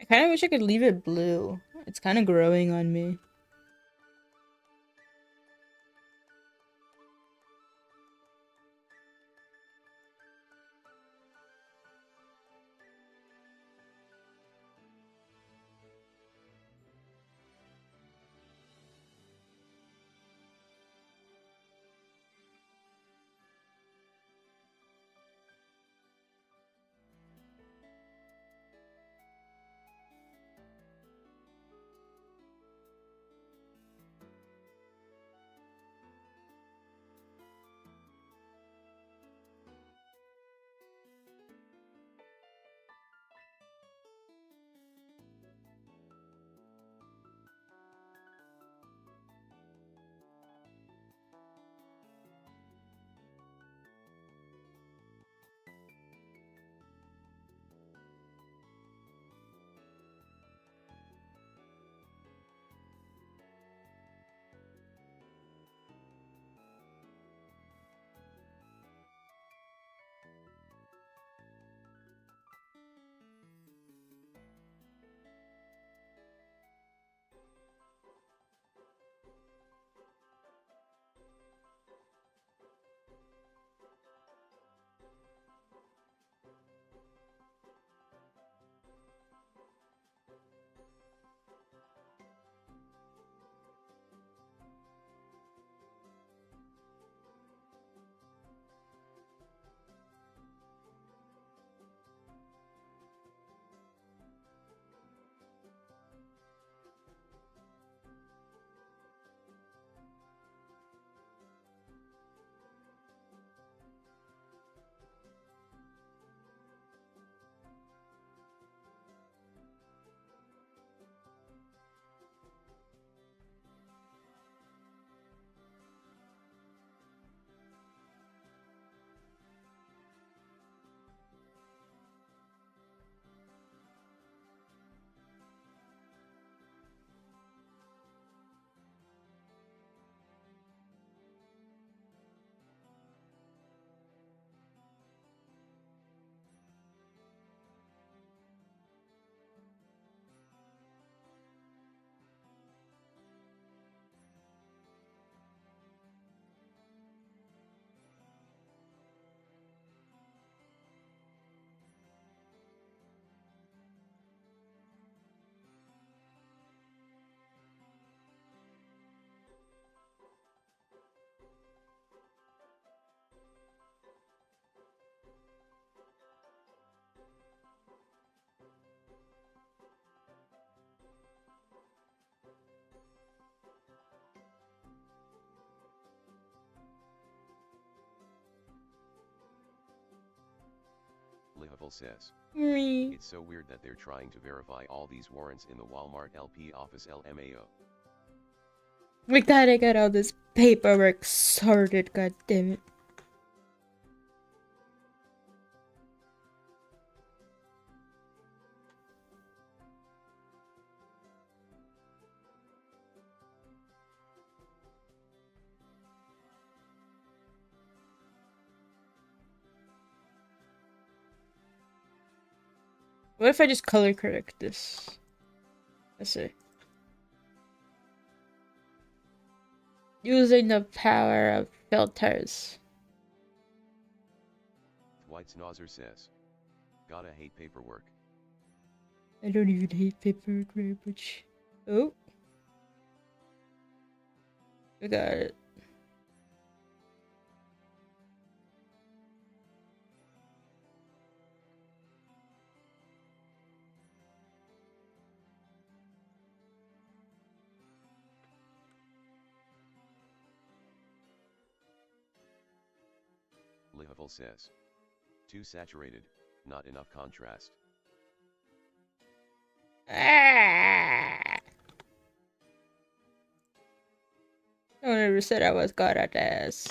I kind of wish I could leave it blue. It's kind of growing on me. Lihaful says. Me. It's so weird that they're trying to verify all these warrants in the Walmart LP office LMAO. We gotta get all this paperwork sorted, god damn it. What if I just color correct this? Let's see. Using the power of filters. White Snozzer says. Gotta hate paperwork. I don't even hate paperwork very much. Oh. We got it. Lihaful says. Too saturated, not enough contrast. Ah! No one ever said I was good at this.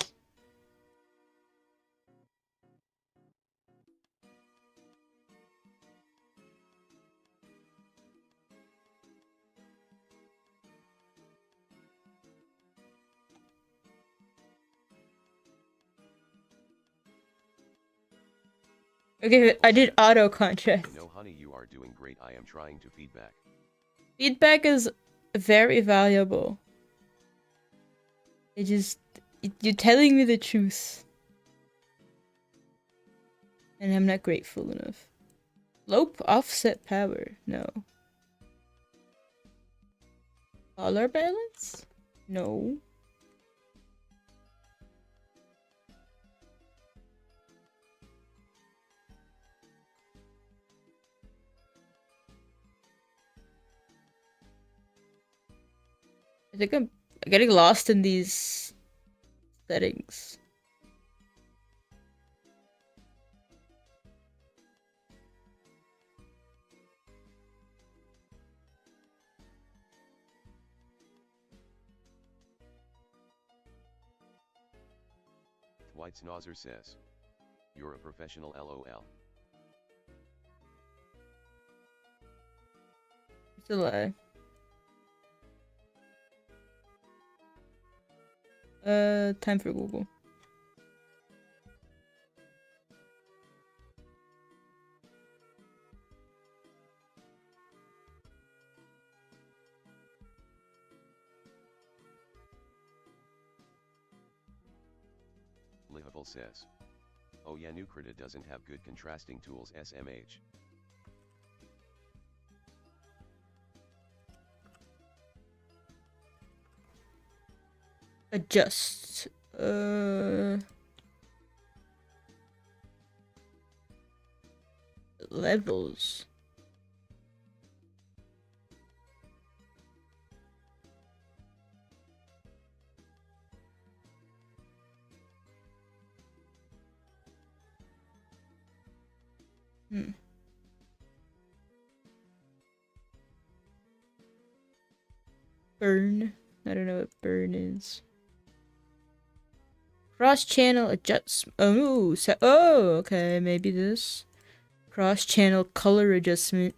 Okay, I did auto contrast. No honey, you are doing great. I am trying to feedback. Feedback is very valuable. It just... You're telling me the truth. And I'm not grateful enough. Low offset power? No. Color balance? No. I think I'm getting lost in these settings. White Snozzer says. You're a professional LOL. It's a lie. Time for Google. Lihaful says. Oh yeah, Nucrita doesn't have good contrasting tools SMH. Adjust. Levels. Burn. I don't know what burn is. Cross-channel adjustment. Oh, okay, maybe this. Cross-channel color adjustment.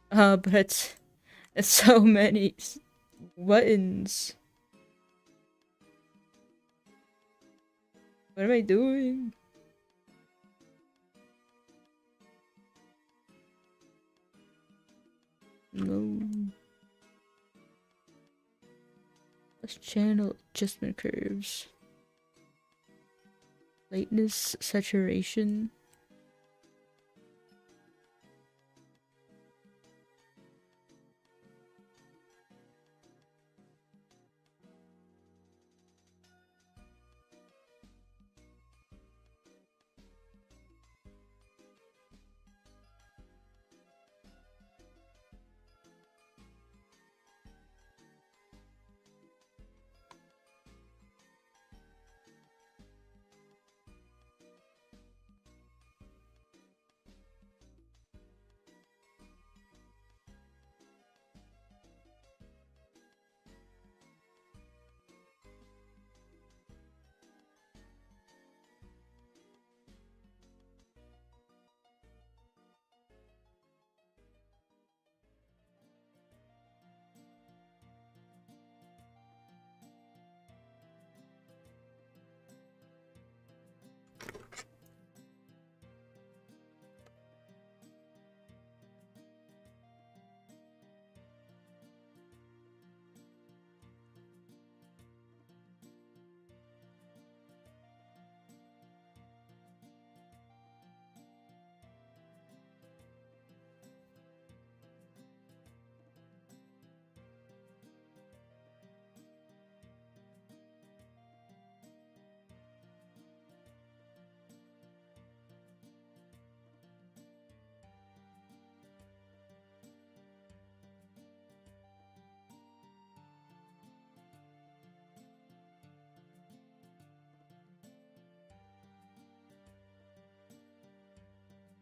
But it's so many buttons. What am I doing? No. Cross-channel adjustment curves. Lightness, saturation.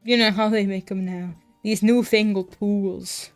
You know how they make them now. These newfangled tools.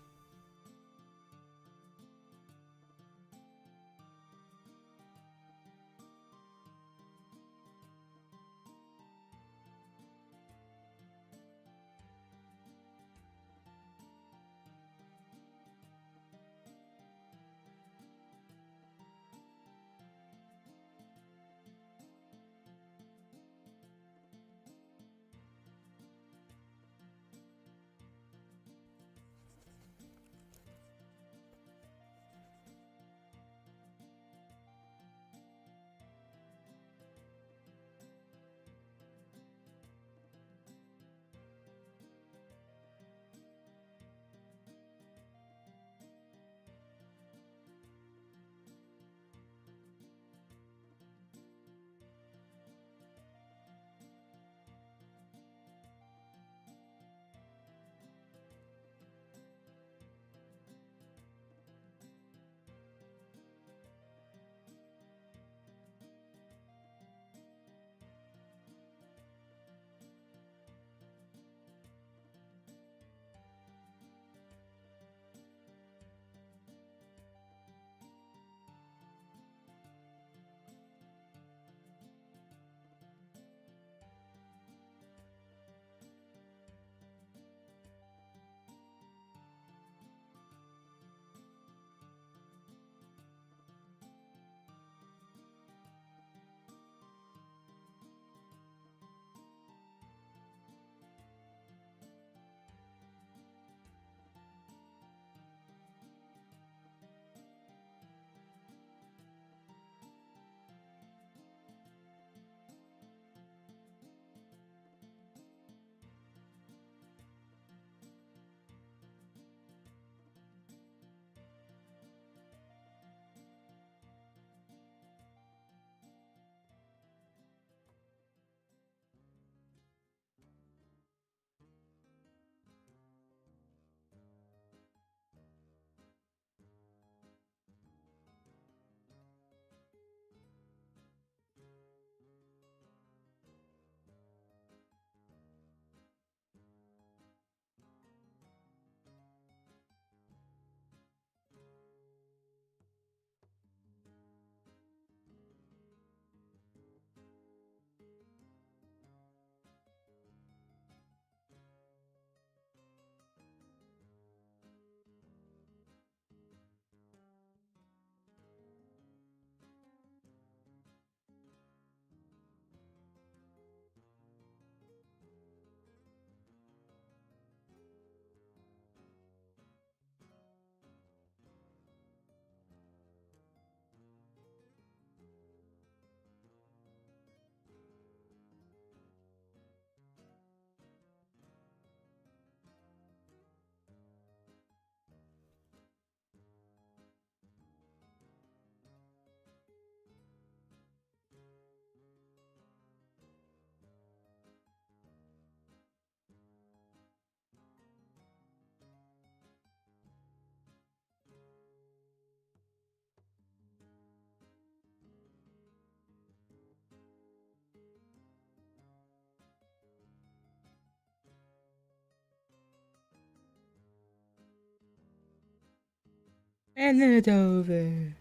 And then it's over.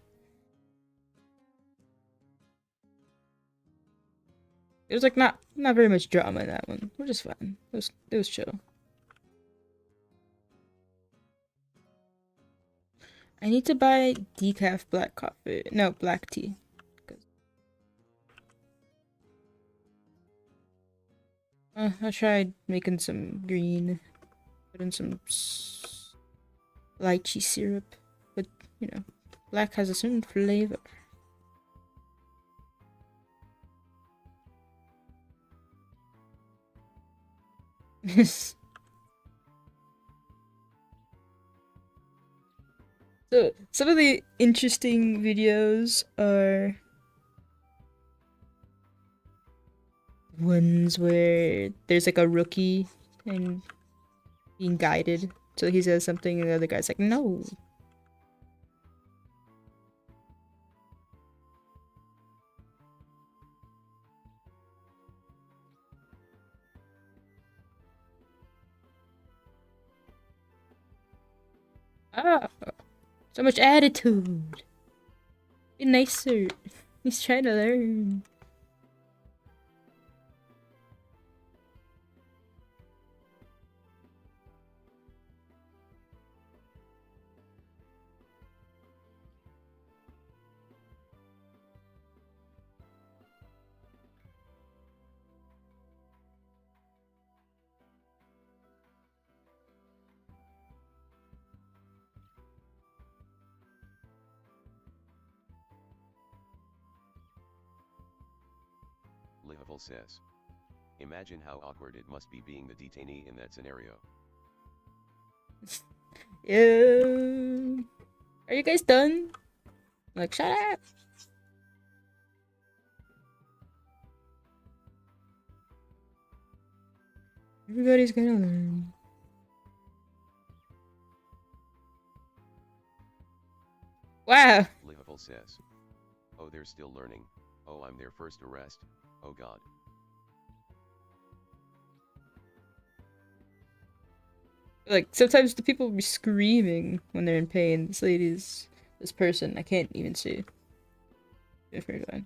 There's like not very much drama in that one, which is fine. It was chill. I need to buy decaf black coffee. No, black tea. I tried making some green, put in some lychee syrup, but you know, black has a certain flavor. So some of the interesting videos are ones where there's like a rookie and being guided. So he says something and the other guy's like, no. Ah, so much attitude. Be nicer. He's trying to learn. Lihavul says. Imagine how awkward it must be being the detainee in that scenario. Yeah. Are you guys done? Like, shut up. Everybody's gonna learn. Wow. Lihavul says. Oh, they're still learning. Oh, I'm their first arrest. Oh god. Like, sometimes the people be screaming when they're in pain. This person, I can't even see. If we're going.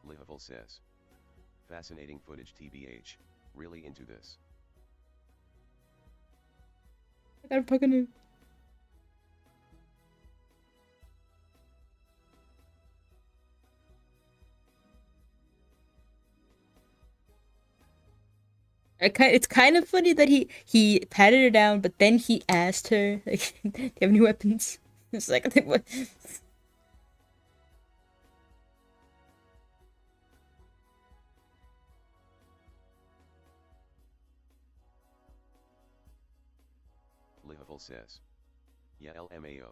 Lihavul says. Fascinating footage TBH, really into this. I gotta fucking know. It's kind of funny that he patted her down, but then he asked her, like, "Do you have any weapons?" It's like, I think what? Lihavul says. Yeah, LMAO.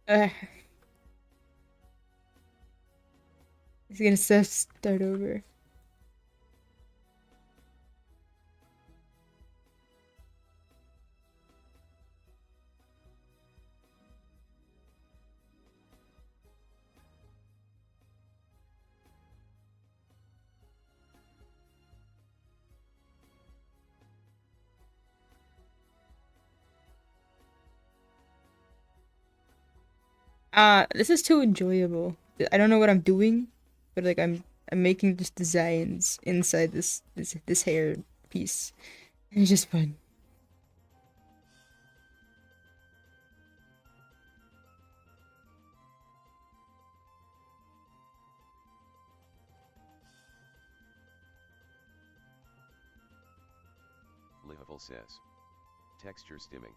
Uh, he's gonna start over. This is too enjoyable. I don't know what I'm doing, but like I'm making just designs inside this hair piece. And it's just fun. Lihavul says. Texture stimming.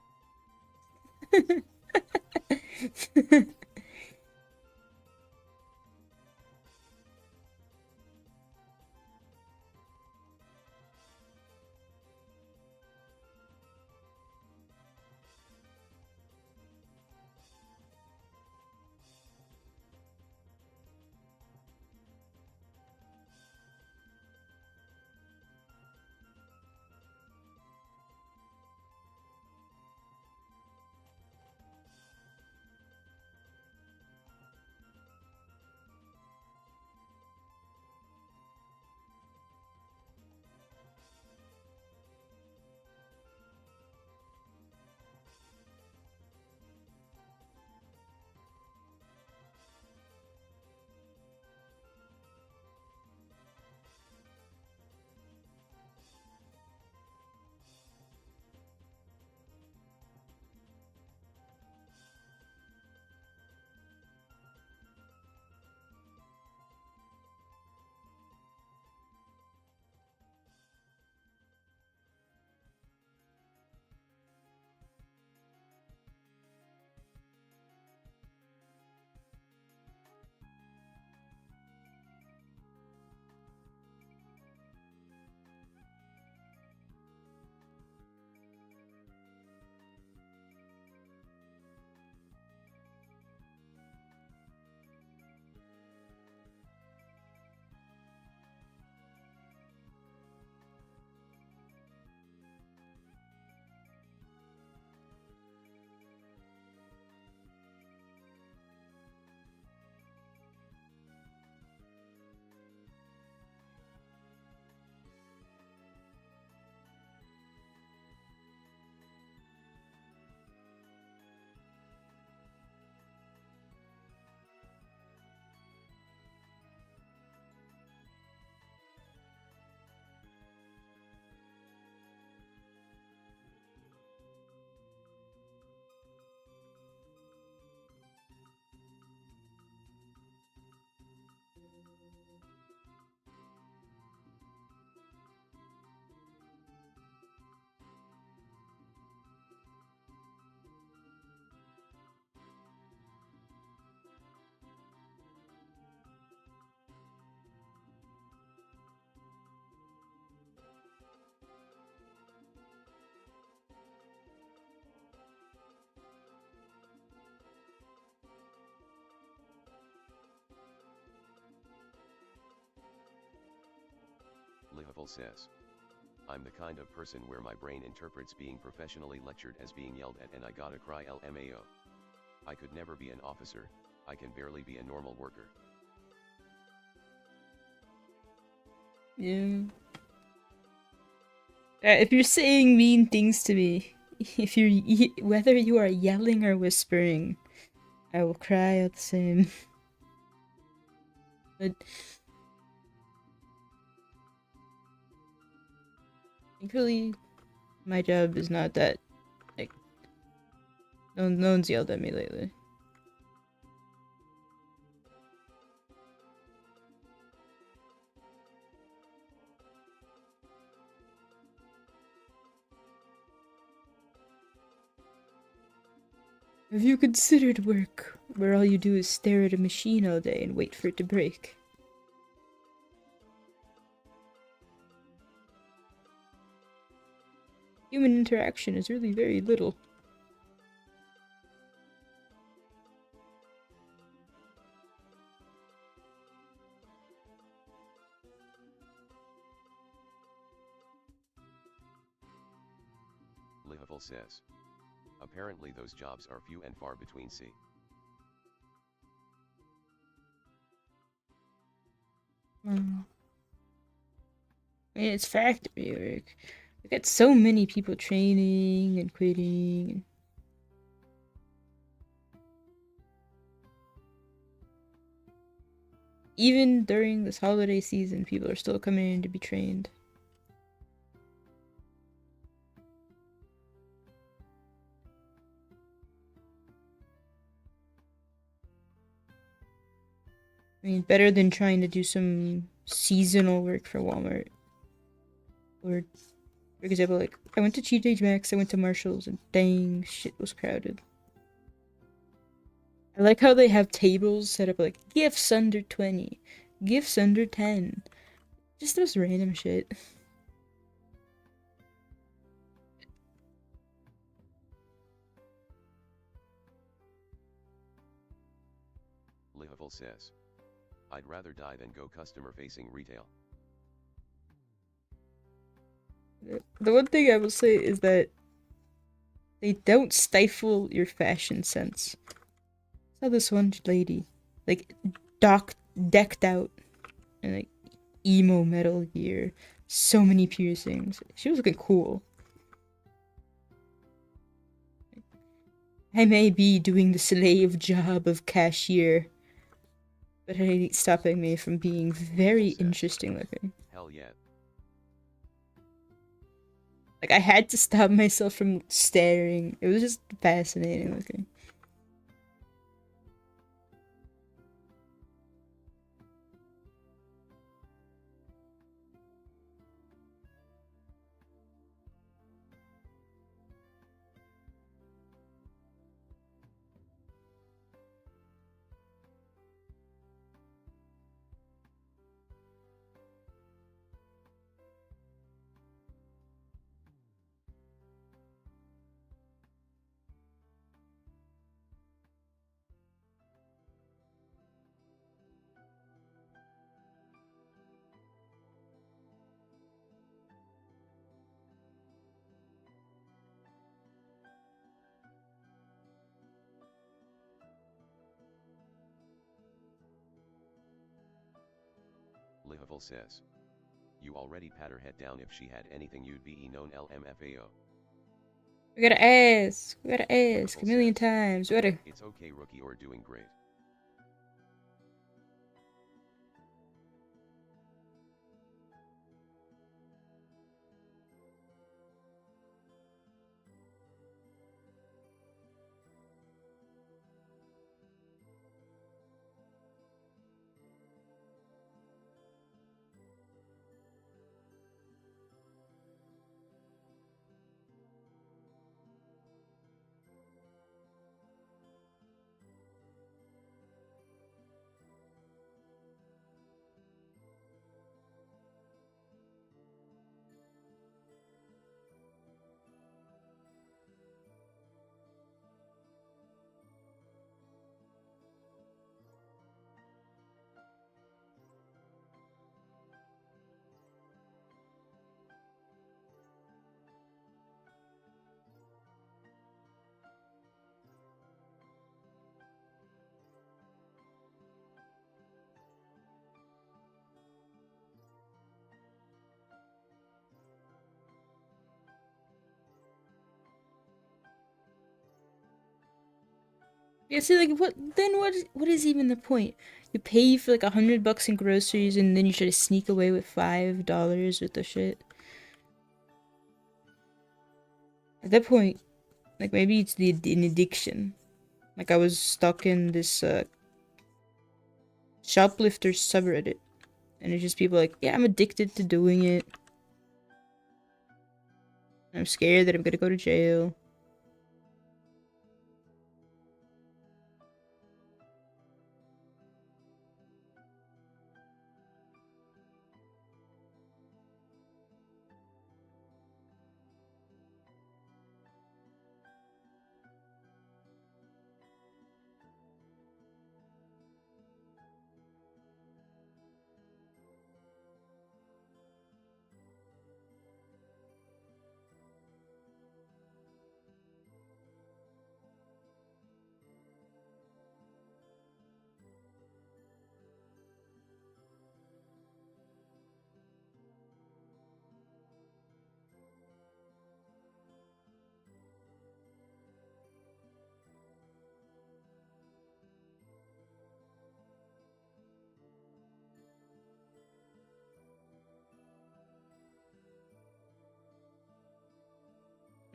Lihavul says. I'm the kind of person where my brain interprets being professionally lectured as being yelled at and I gotta cry LMAO. I could never be an officer, I can barely be a normal worker. Yeah. If you're saying mean things to me, if you're whether you are yelling or whispering, I will cry out the same. But thankfully, my job is not that, like, no one's yelled at me lately. Have you considered work where all you do is stare at a machine all day and wait for it to break? Human interaction is really very little. Lihavul says. Apparently those jobs are few and far between. See. I mean, it's factory work. We got so many people training and quitting. Even during this holiday season, people are still coming in to be trained. I mean, better than trying to do some seasonal work for Walmart. Or, for example, like, I went to TJ Maxx, I went to Marshall's, and dang, shit was crowded. I like how they have tables set up like, gifts under 20, gifts under 10. Just those random shit. Lihavul says. I'd rather die than go customer-facing retail. The one thing I will say is that they don't stifle your fashion sense. I saw this one lady, like, decked out in, like, emo metal gear. So many piercings. She was looking cool. I may be doing the slave job of cashier, but it ain't stopping me from being very interesting looking. Hell yeah. Like, I had to stop myself from staring. It was just fascinating looking. Lihavul says. You already pat her head down. If she had anything you'd be known LMFAO. We gotta ask. We gotta ask a million times. We gotta. It's okay, rookie, or doing great. Yeah, see, like, what is even the point? You pay for like $100 in groceries, and then you try to sneak away with $5 worth of shit. At that point, like, maybe it's an addiction. Like, I was stuck in this shoplifter subreddit, and it's just people like, yeah, I'm addicted to doing it. I'm scared that I'm gonna go to jail.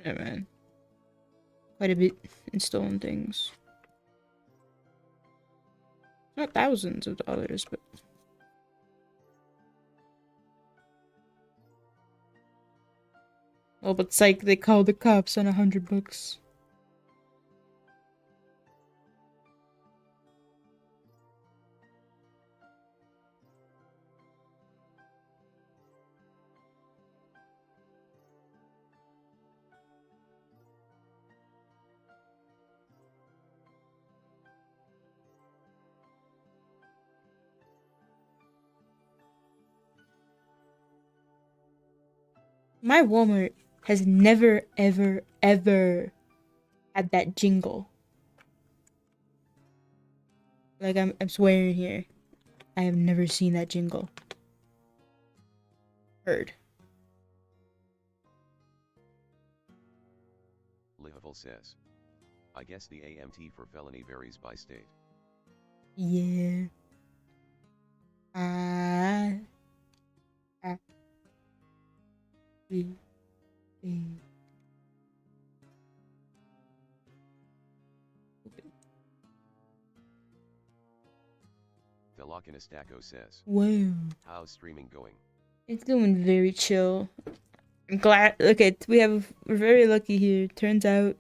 Yeah, man. Quite a bit in stolen things. Not thousands of dollars, but oh, but psych, they called the cops on $100. My Walmart has never, ever, ever had that jingle. Like, I'm swearing here. I have never seen that jingle. Heard. Lihavul says. I guess the AMT for felony varies by state. Yeah. Ah. Ah. We. Delakinastaco says. Whoa. How's streaming going? It's going very chill. I'm glad. Okay, we're very lucky here. Turns out,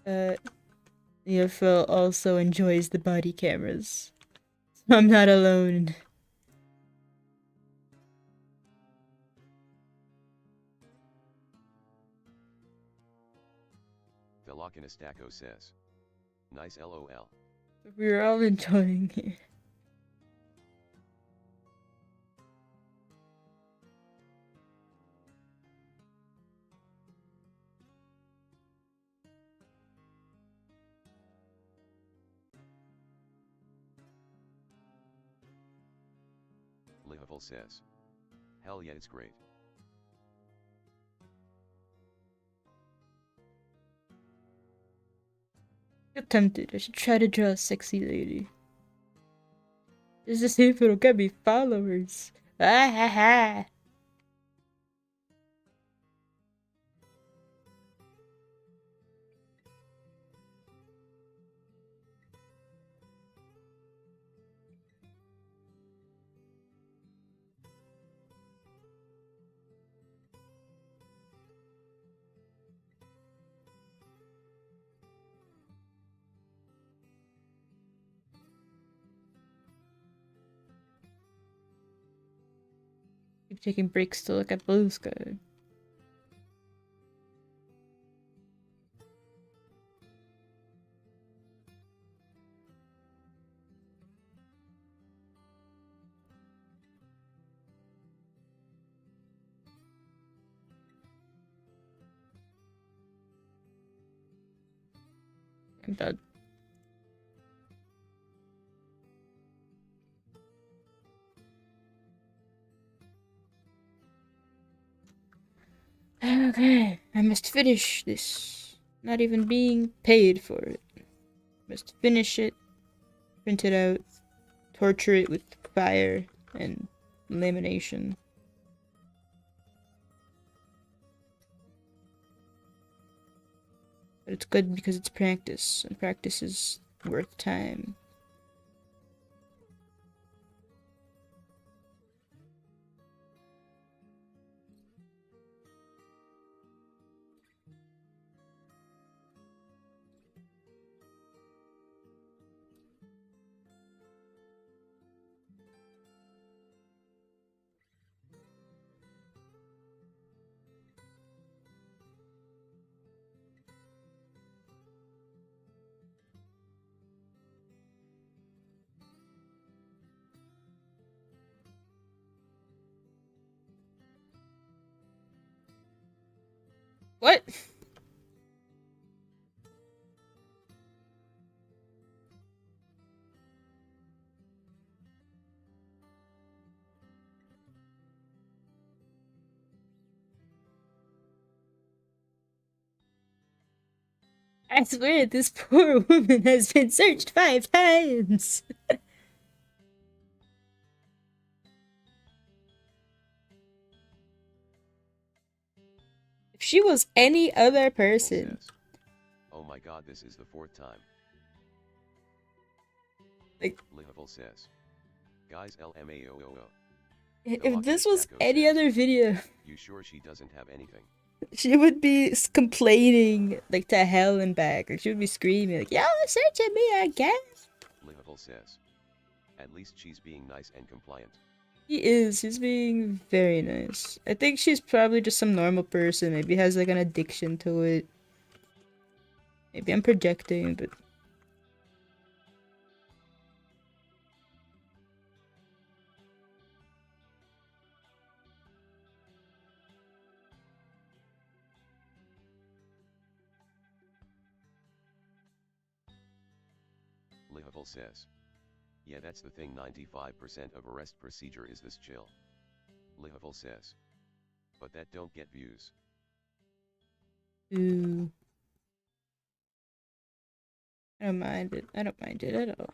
Phil also enjoys the body cameras. I'm not alone. Delakinastaco says. Nice LOL. We're all enjoying it. Lihavul says. Hell yeah, it's great. I'm tempted. I should try to draw a sexy lady. Just to see if it'll get me followers. Ah ha ha. Keep taking breaks to look at blue sky. I'm done. Okay, I must finish this. Not even being paid for it. Must finish it, print it out, torture it with fire and lamination. But it's good because it's practice, and practice is worth time. What? I swear this poor woman has been searched 5 times. If she was any other person, Says, oh my god, this is the 4th time. like, Lihavul says, guys LMAOO. If this was any other video, You sure she doesn't have anything? she would be complaining like to hell and back. Like she would be screaming like, "Y'all are searching me again." Lihavul says, at least she's being nice and compliant. He is. He's being very nice. I think she's probably just some normal person. Maybe has like an addiction to it. Maybe I'm projecting, but Lihavul says, yeah, that's the thing, 95% of arrest procedure is this chill. Lihavul says, but that don't get views. ooh. I don't mind it. I don't mind it at all.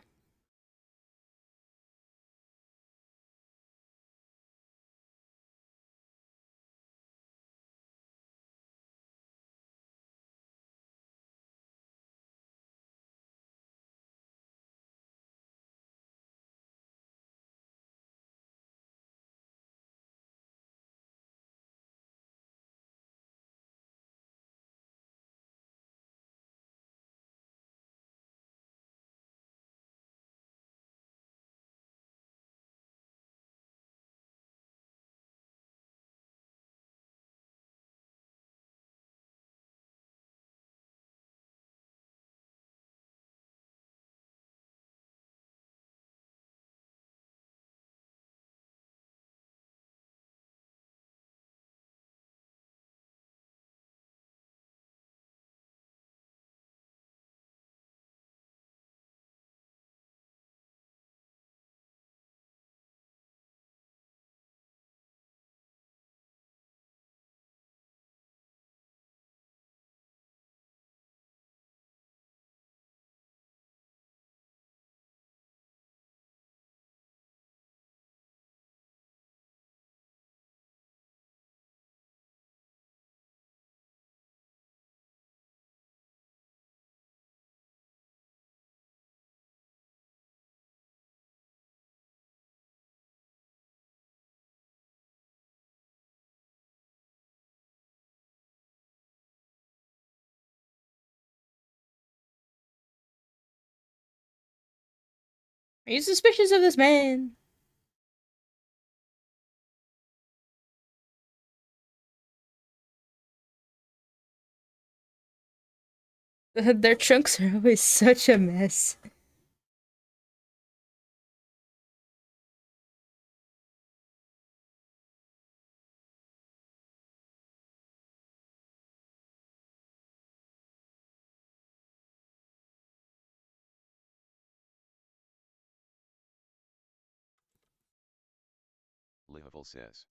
Are you suspicious of this man? Their trunks are always such a mess. Lihavul says,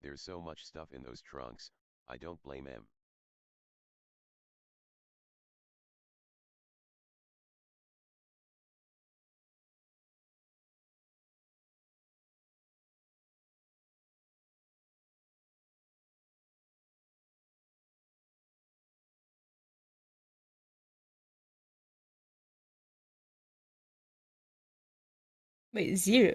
there's so much stuff in those trunks, I don't blame him. Wait, 0.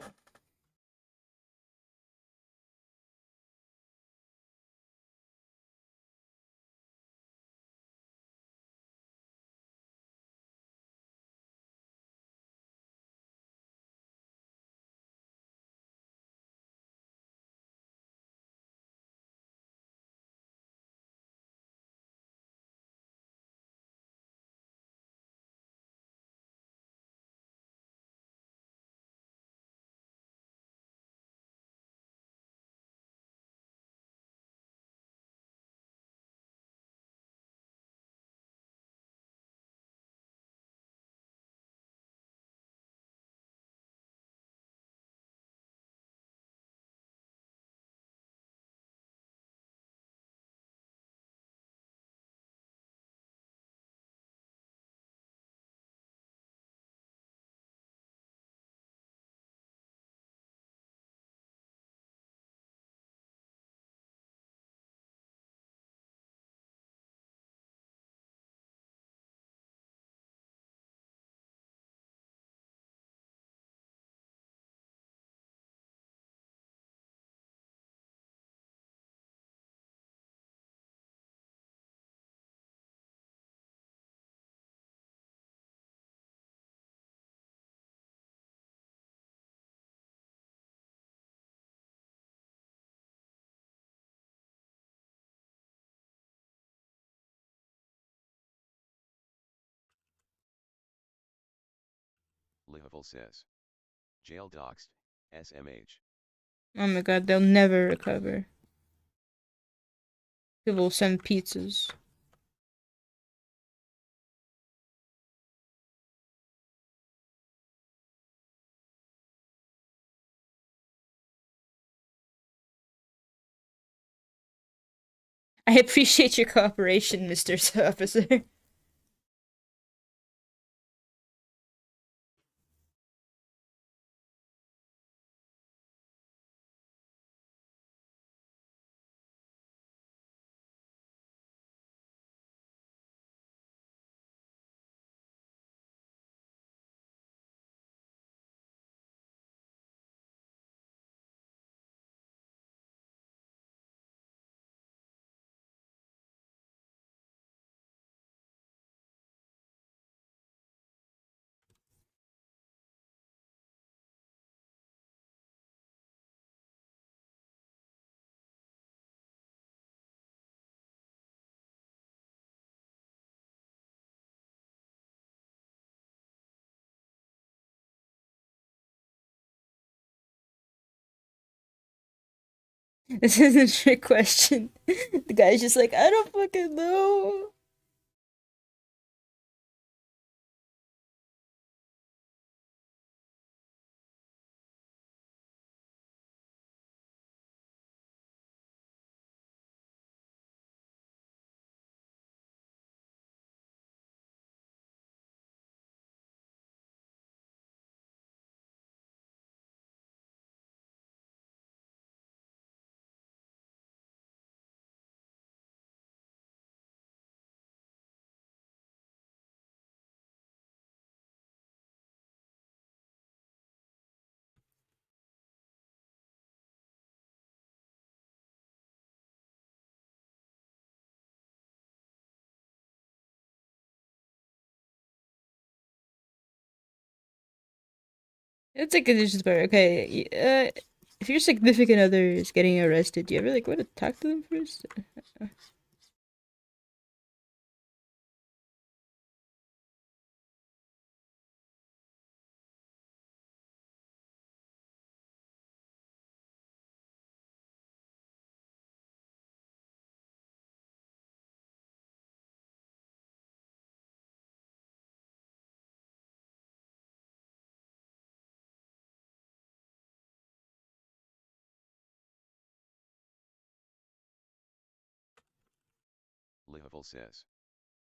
Lihavul says. Jail doxed, SMH. Oh my god, they'll never recover. People will send pizzas. I appreciate your cooperation, Mr. Officer. This isn't a trick question. The guy's just like, I don't fucking know. It's like a disrespect. Okay, if your significant other is getting arrested, do you ever like want to talk to them first? Lihavul says.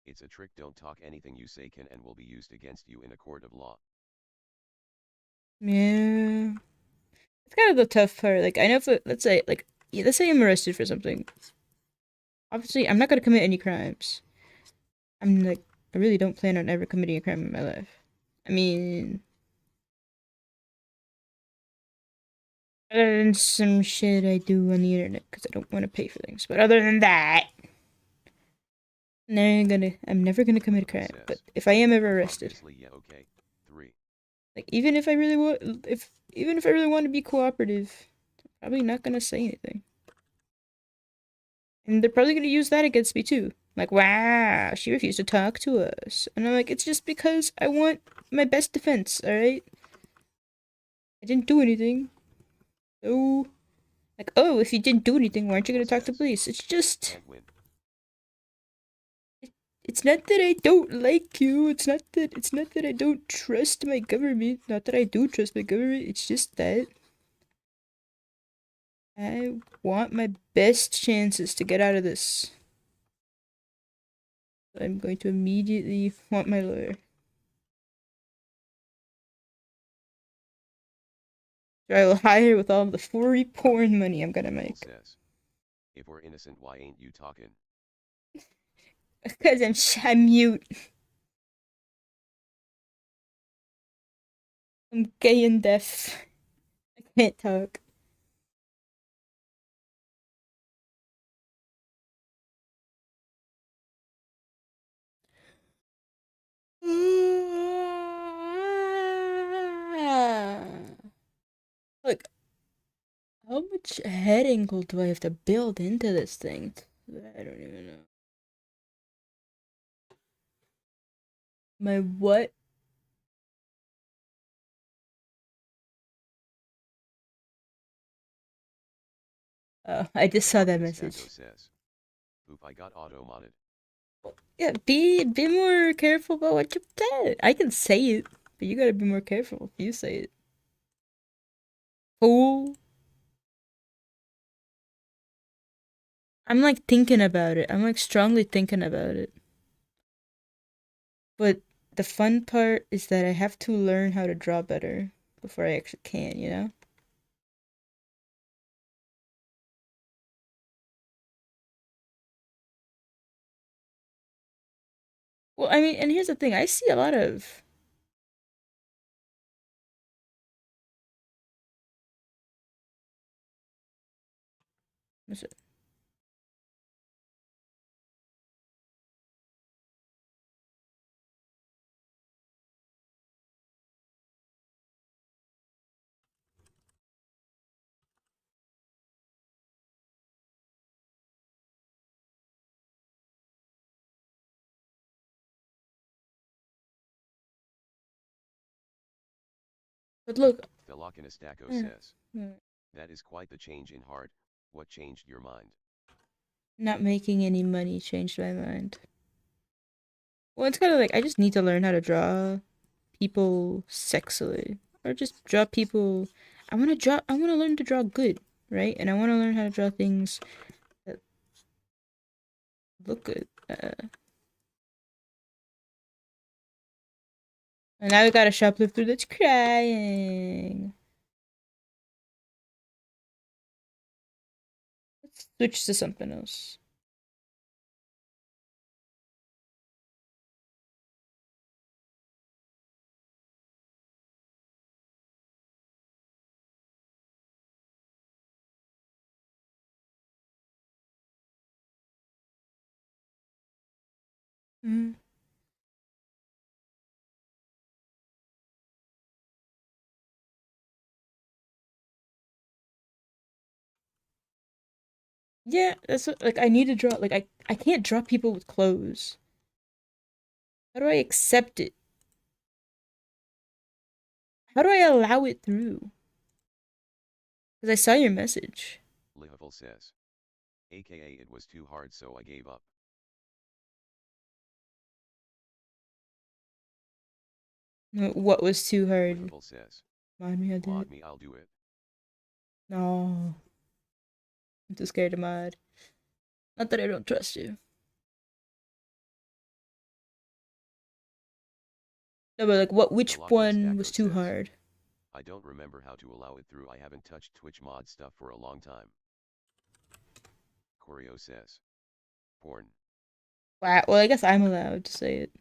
It's a trick, don't talk, anything you say can and will be used against you in a court of law. Yeah, it's kind of the tough part. Like, I know if let's say like let's say I'm arrested for something. Obviously, I'm not gonna commit any crimes. I'm like, I really don't plan on ever committing a crime in my life. I mean, Other than some shit I do on the internet because I don't want to pay for things. But other than that, I'm never gonna commit a crime. But if I am ever arrested, Obviously, yeah, okay. 3. like even if I really want to be cooperative, I'm probably not gonna say anything. And they're probably gonna use that against me too. Like, wow, she refused to talk to us. And I'm like, it's just because I want my best defense, alright? I didn't do anything. So, like, oh, if you didn't do anything, why aren't you gonna talk to police? It's just, Can't win. it's not that I don't like you. It's not that I don't trust my government. Not that I do trust my government. It's just that I want my best chances to get out of this. I'm going to immediately want my lawyer. So I will hire with all the furry porn money I'm gonna make. Says, if we're innocent, why ain't you talking? Because I'm mute. I'm gay and deaf. I can't talk. Like, how much head angle do I have to build into this thing? I don't even know. My what? Oh, I just saw that message. Says, oop, I got auto-modded. Yeah, be more careful about what you say. I can say it, but you gotta be more careful if you say it. Fool. I'm like thinking about it. I'm like strongly thinking about it. But the fun part is that I have to learn how to draw better before I actually can, you know? Well, I mean, and here's the thing. I see a lot of what's it? But look, Says, that is quite the change in heart. What changed your mind? not making any money changed my mind. Well, it's kind of like I just need to learn how to draw people sexily, or just draw people. I want to draw. I want to learn to draw good, right? And I want to learn how to draw things that look good. And now we got a shoplifter that's crying. Let's switch to something else. Mm. Yeah, that's what, like I need to draw. Like I can't draw people with clothes. How do I accept it? How do I allow it through? Because I saw your message. Lihavil says, aka it was too hard so I gave up. What was too hard? Lihavil says, Mod me, I'll do mod it. me, I'll do it. No, I'm too scared to mod. Not that I don't trust you. No, but like, what? Which one was too hard? I don't remember how to allow it through. I haven't touched Twitch mod stuff for a long time. Choreo says, porn. Wow. Well, I guess I'm allowed to say it.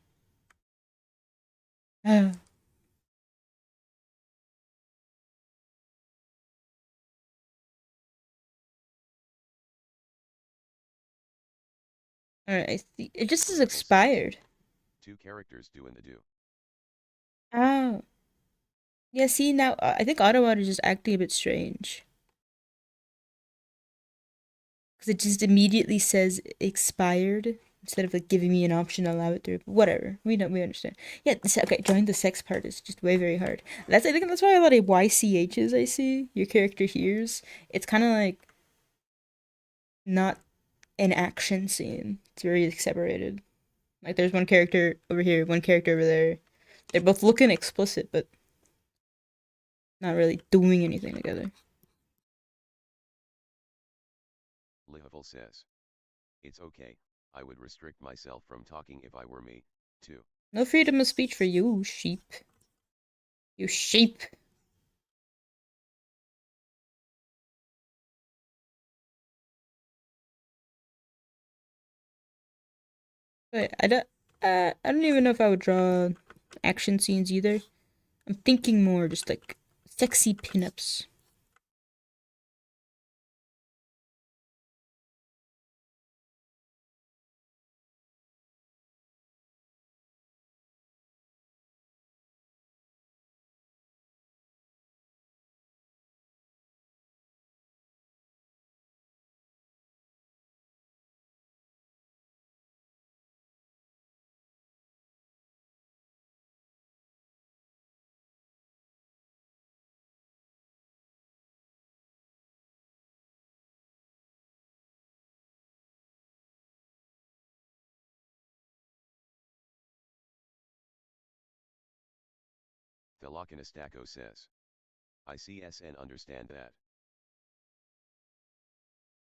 Alright, I see. It just is Livable says, expired. 2 characters do in the do. Oh. Yeah, see, now I think Autobot is just acting a bit strange. Because it just immediately says expired instead of like giving me an option to allow it through. But whatever. We understand. Yeah, okay, join the sex part is just way very hard. I think that's why a lot of YCHs I see your character hears. It's kind of like not an action scene. It's very separated. Like there's one character over here, one character over there. They're both looking explicit, but not really doing anything together. Livable says, it's okay, I would restrict myself from talking if I were me, too. No freedom of speech for you, sheep. You sheep. But I don't even know if I would draw action scenes either. I'm thinking more just like sexy pinups. Thelokinestaco says, ICS and understand that.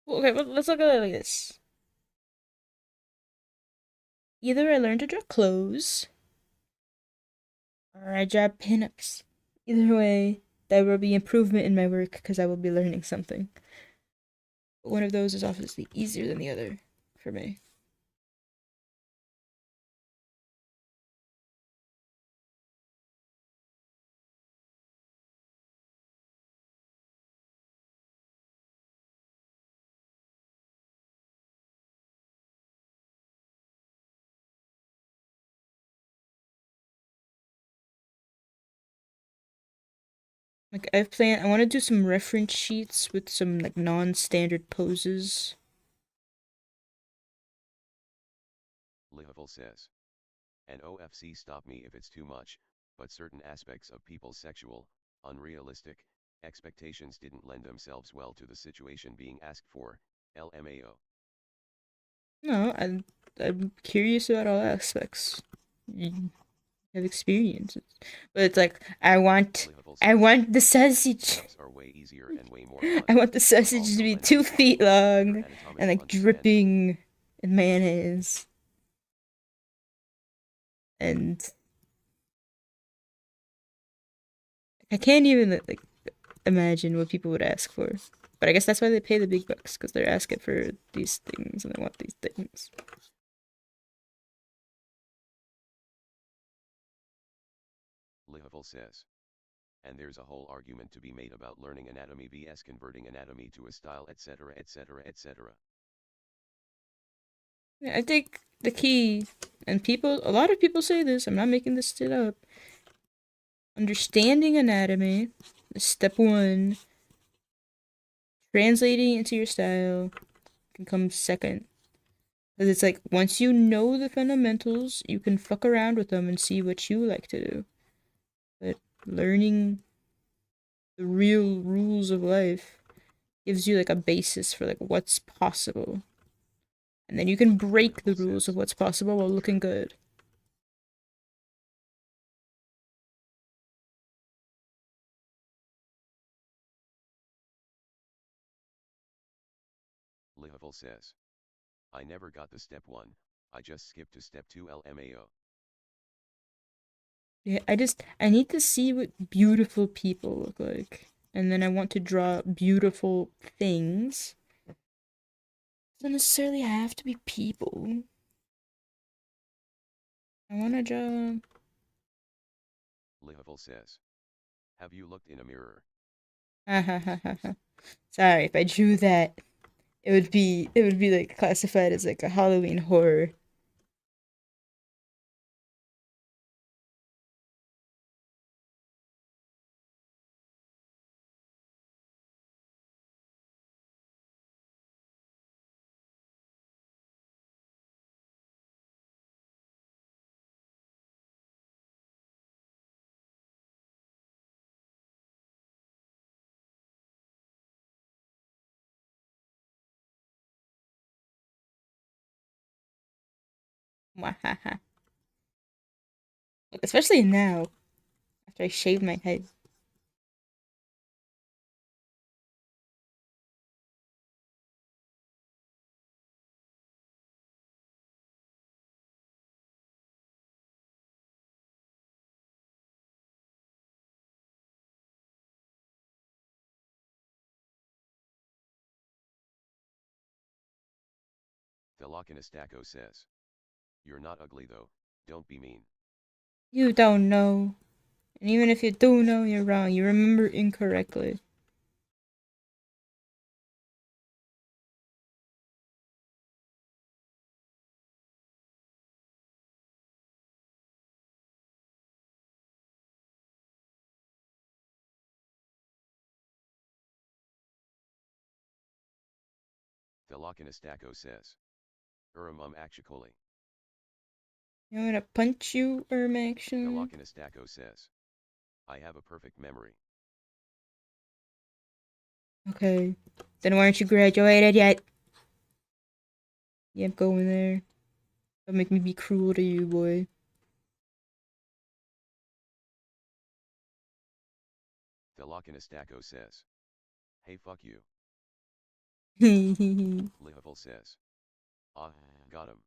Well, okay, well, let's look at it like this. Either I learn to draw clothes, or I draw pinups. Either way, there will be improvement in my work because I will be learning something. But one of those is obviously easier than the other for me. Like I want to do some reference sheets with some like non-standard poses. Livable says, an OFC stop me if it's too much, but certain aspects of people's sexual, unrealistic, expectations didn't lend themselves well to the situation being asked for, LMAO. No, I'm curious about all aspects. You have experience, but it's like Livable I says, want the sausage. pinups are way easier and way more fun, I want the but sausage to also be lend 2 feet themselves to better long and anatomical like understanding. dripping in mayonnaise. And I can't even like imagine what people would ask for. But I guess that's why they pay the big bucks because they're asking for these things and they want these things. Livable says, and there's a whole argument to be made about learning anatomy vs converting anatomy to a style, etc., etc., etc. Yeah, I think the key, and a lot of people say this, I'm not making this shit up. Understanding anatomy is step one. Translating into your style can come second. Because it's like, once you know the fundamentals, you can fuck around with them and see what you like to do. But learning the real rules of life gives you like a basis for like what's possible. And then you can break the Livable rules of says, what's possible while looking true. good. Livable says, I never got the step 1, I just skipped to step 2 LMAO. Yeah, I need to see what beautiful people look like. And then I want to draw beautiful things. Doesn't necessarily have to be people. I want to draw. Livable says, have you looked in a mirror? Sorry if I drew that it would be like classified as like a Halloween horror. Mwahaha. Especially now, after I shaved my head. Thelokinistako says. You're not ugly though, don't be mean. You don't know. And even if you do know, you're wrong. You remember incorrectly. Thelokinistako says. Actually. You want me to punch you, actually? Thelokinistako says. I have a perfect memory. Okay. Then why aren't you graduated yet? Yep, go in there. Don't make me be cruel to you, boy. Thelokinistako says. Hey fuck you. Lihavul says. Ah, got him.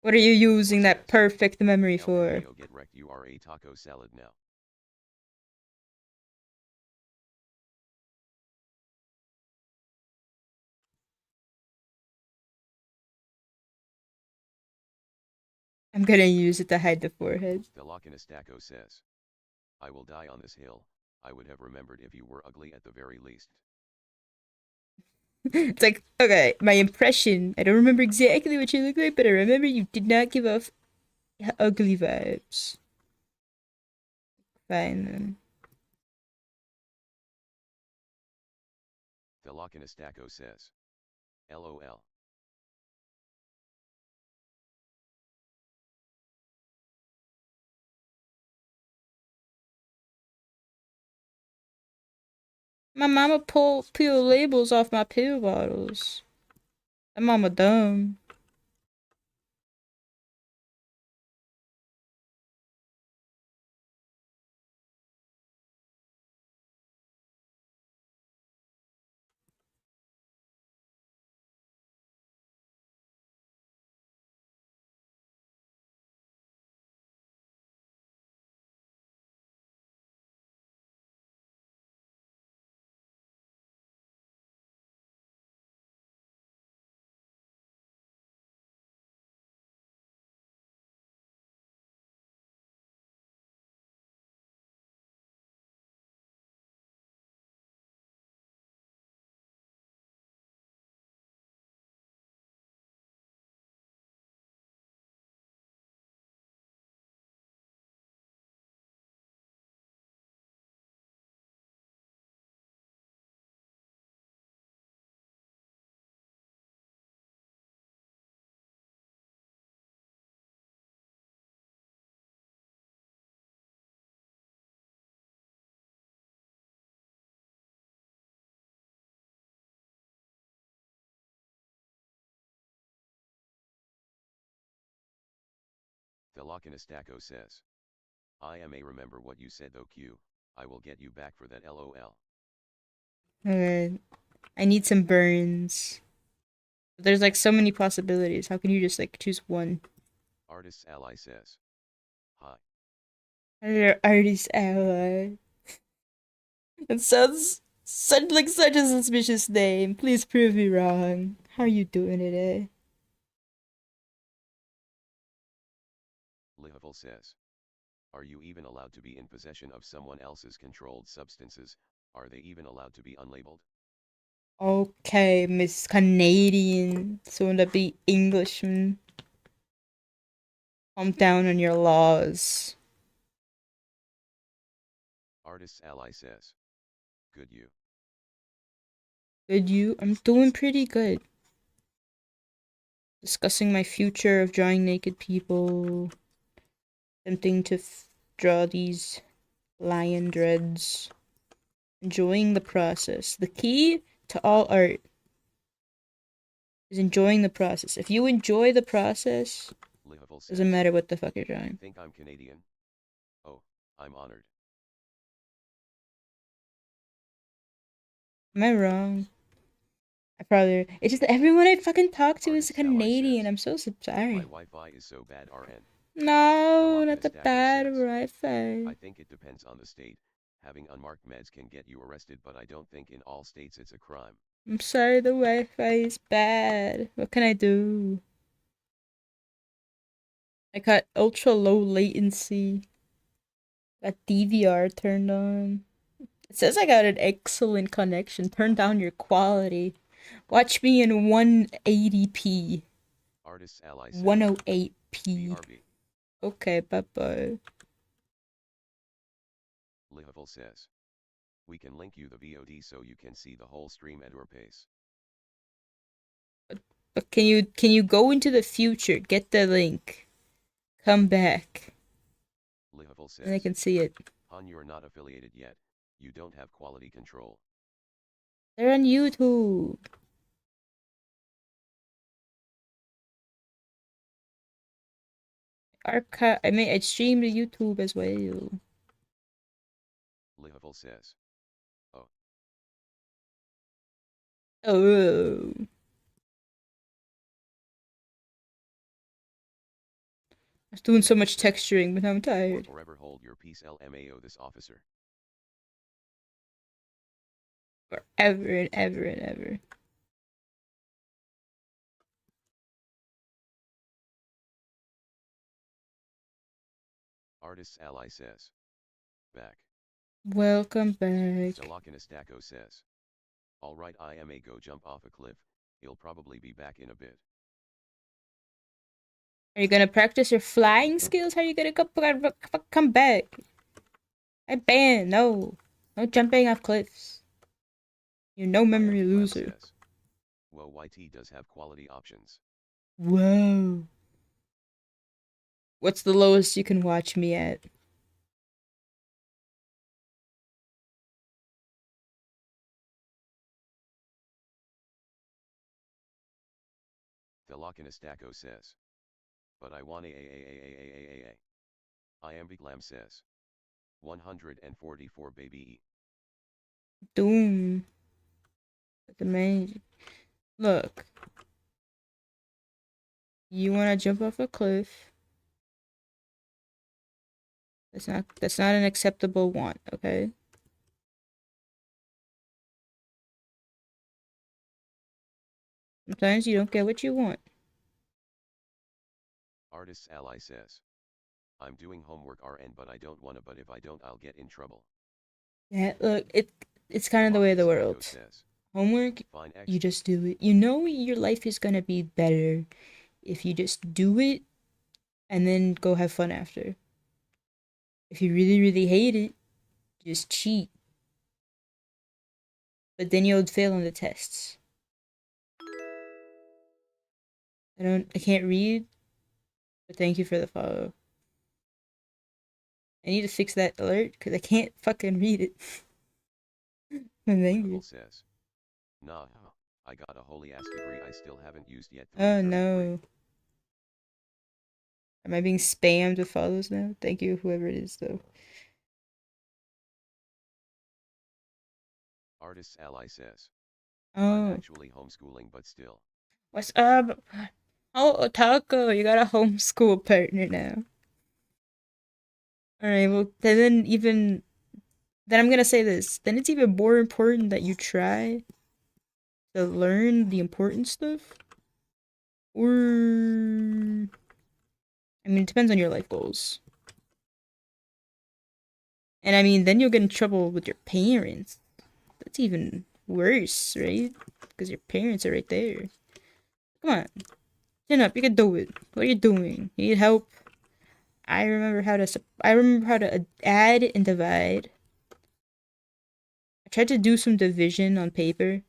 What are you using that Says, perfect memory for? LMAO get wrecked, you are a taco salad now. I'm gonna use it to hide the forehead. Thelokinistako says. I will die on this hill. I would have remembered if you were ugly at the very least. It's like, okay, my impression. I don't remember exactly what you look like, but I remember you did not give off ugly vibes. Fine then. Thelokinistako says. LOL. My mama peel labels off my pill bottles. That mama dumb. Thelokinistako says. I may remember what you said though Q. I will get you back for that LOL. Okay. I need some burns. There's like so many possibilities. How can you just like choose one? Artist's ally says. Hi. Artist ally. It sounds such a suspicious name. Please prove me wrong. How are you doing today? Lihavul says. Are you even allowed to be in possession of someone else's controlled substances? Are they even allowed to be unlabeled? Okay, Miss Canadian, soon to be Englishman. Calm down on your laws. Artists ally says. Good you. Good you? I'm doing pretty good. Discussing my future of drawing naked people. Attempting to draw these lion dreads. Enjoying the process. The key to all art is enjoying the process. If you enjoy the process, Lihaville says. doesn't matter what the fuck you're drawing. You think I'm Canadian? Oh, I'm honored. Am I wrong? I probably. It's just that everyone I fucking talk to is Artists ally Canadian. says. I'm so sorry. My Wi-Fi is so bad RN. No, not the Stacko bad says. Wi-Fi. I think it depends on the state. Having unmarked meds can get you arrested, but I don't think in all states it's a crime. I'm sorry, the Wi-Fi is bad. What can I do? I got ultra low latency. Got DVR turned on. It says I got an excellent connection. Turn down your quality. Watch me in 180p. Artists ally says. 108p. BRB. Okay, bye-bye. Lihaville says. We can link you the VOD so you can see the whole stream at your pace. But can you go into the future, get the link, come back, Lihaville says. and I can see it. Han, you're not affiliated yet. You don't have quality control. They're on YouTube. Archive. I stream to YouTube as well. Lihaville says. Oh. Oh. I was doing so much texturing, but I'm tired. Or forever hold your peace, LMAO this officer. Forever and ever and ever. Artists ally says. Back. Welcome back. Stacko says. Alright, I am a go jump off a cliff. He'll probably be back in a bit. Are you gonna practice your flying skills? How are you gonna come back? I ban. No jumping off cliffs. You're no memory loser. Says. Well, YT does have quality options. Whoa. What's the lowest you can watch me at? Stacko says. But I want a. I am Big Lamb says. 144 baby. Doom. The main. Look. You wanna jump off a cliff? That's not an acceptable want, okay? Sometimes you don't get what you want. Artists ally says. I'm doing homework RN, but I don't wanna, but if I don't I'll get in trouble. Yeah, look, it's kind of the way of the world. Homework, you just do it. You know your life is gonna be better if you just do it and then go have fun after. If you really, really hate it, just cheat. But then you'll fail on the tests. I can't read, but thank you for the follow. I need to fix that alert because I can't fucking read it. I'm angry. Says. Nah, I got a holy ass degree I still haven't used yet. Oh no. Am I being spammed with follows now? Thank you, whoever it is, though. Artists ally says. Oh. I'm actually homeschooling, but still. What's up? Oh, Taco, you got a homeschool partner now. Alright, well, then I'm gonna say this. Then it's even more important that you try to learn the important stuff. Or, I mean, it depends on your life goals. And I mean, then you'll get in trouble with your parents. That's even worse, right? Because your parents are right there. Come on, chin up. You can do it. What are you doing? You need help? I remember how to add and divide. I tried to do some division on paper,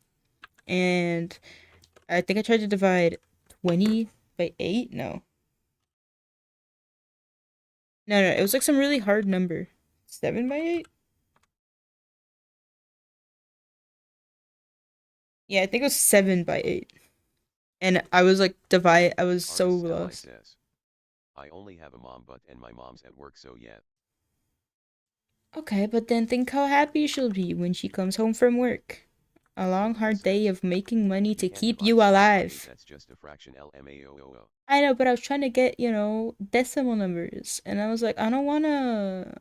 and I think I tried to divide 20 by 8. No, no. It was like some really hard number. 7 by 8. Yeah, I think it was 7 by 8. And I was like divide. I was so Artist ally lost. says. I only have a mom and my mom's at work so yet. Okay, but then think how happy she'll be when she comes home from work. A long Livable hard day says. of making money You to can't keep divide you 7 by 8, alive. that's just a fraction LMAOO. I know, but I was trying to get, decimal numbers. And I was like, I don't wanna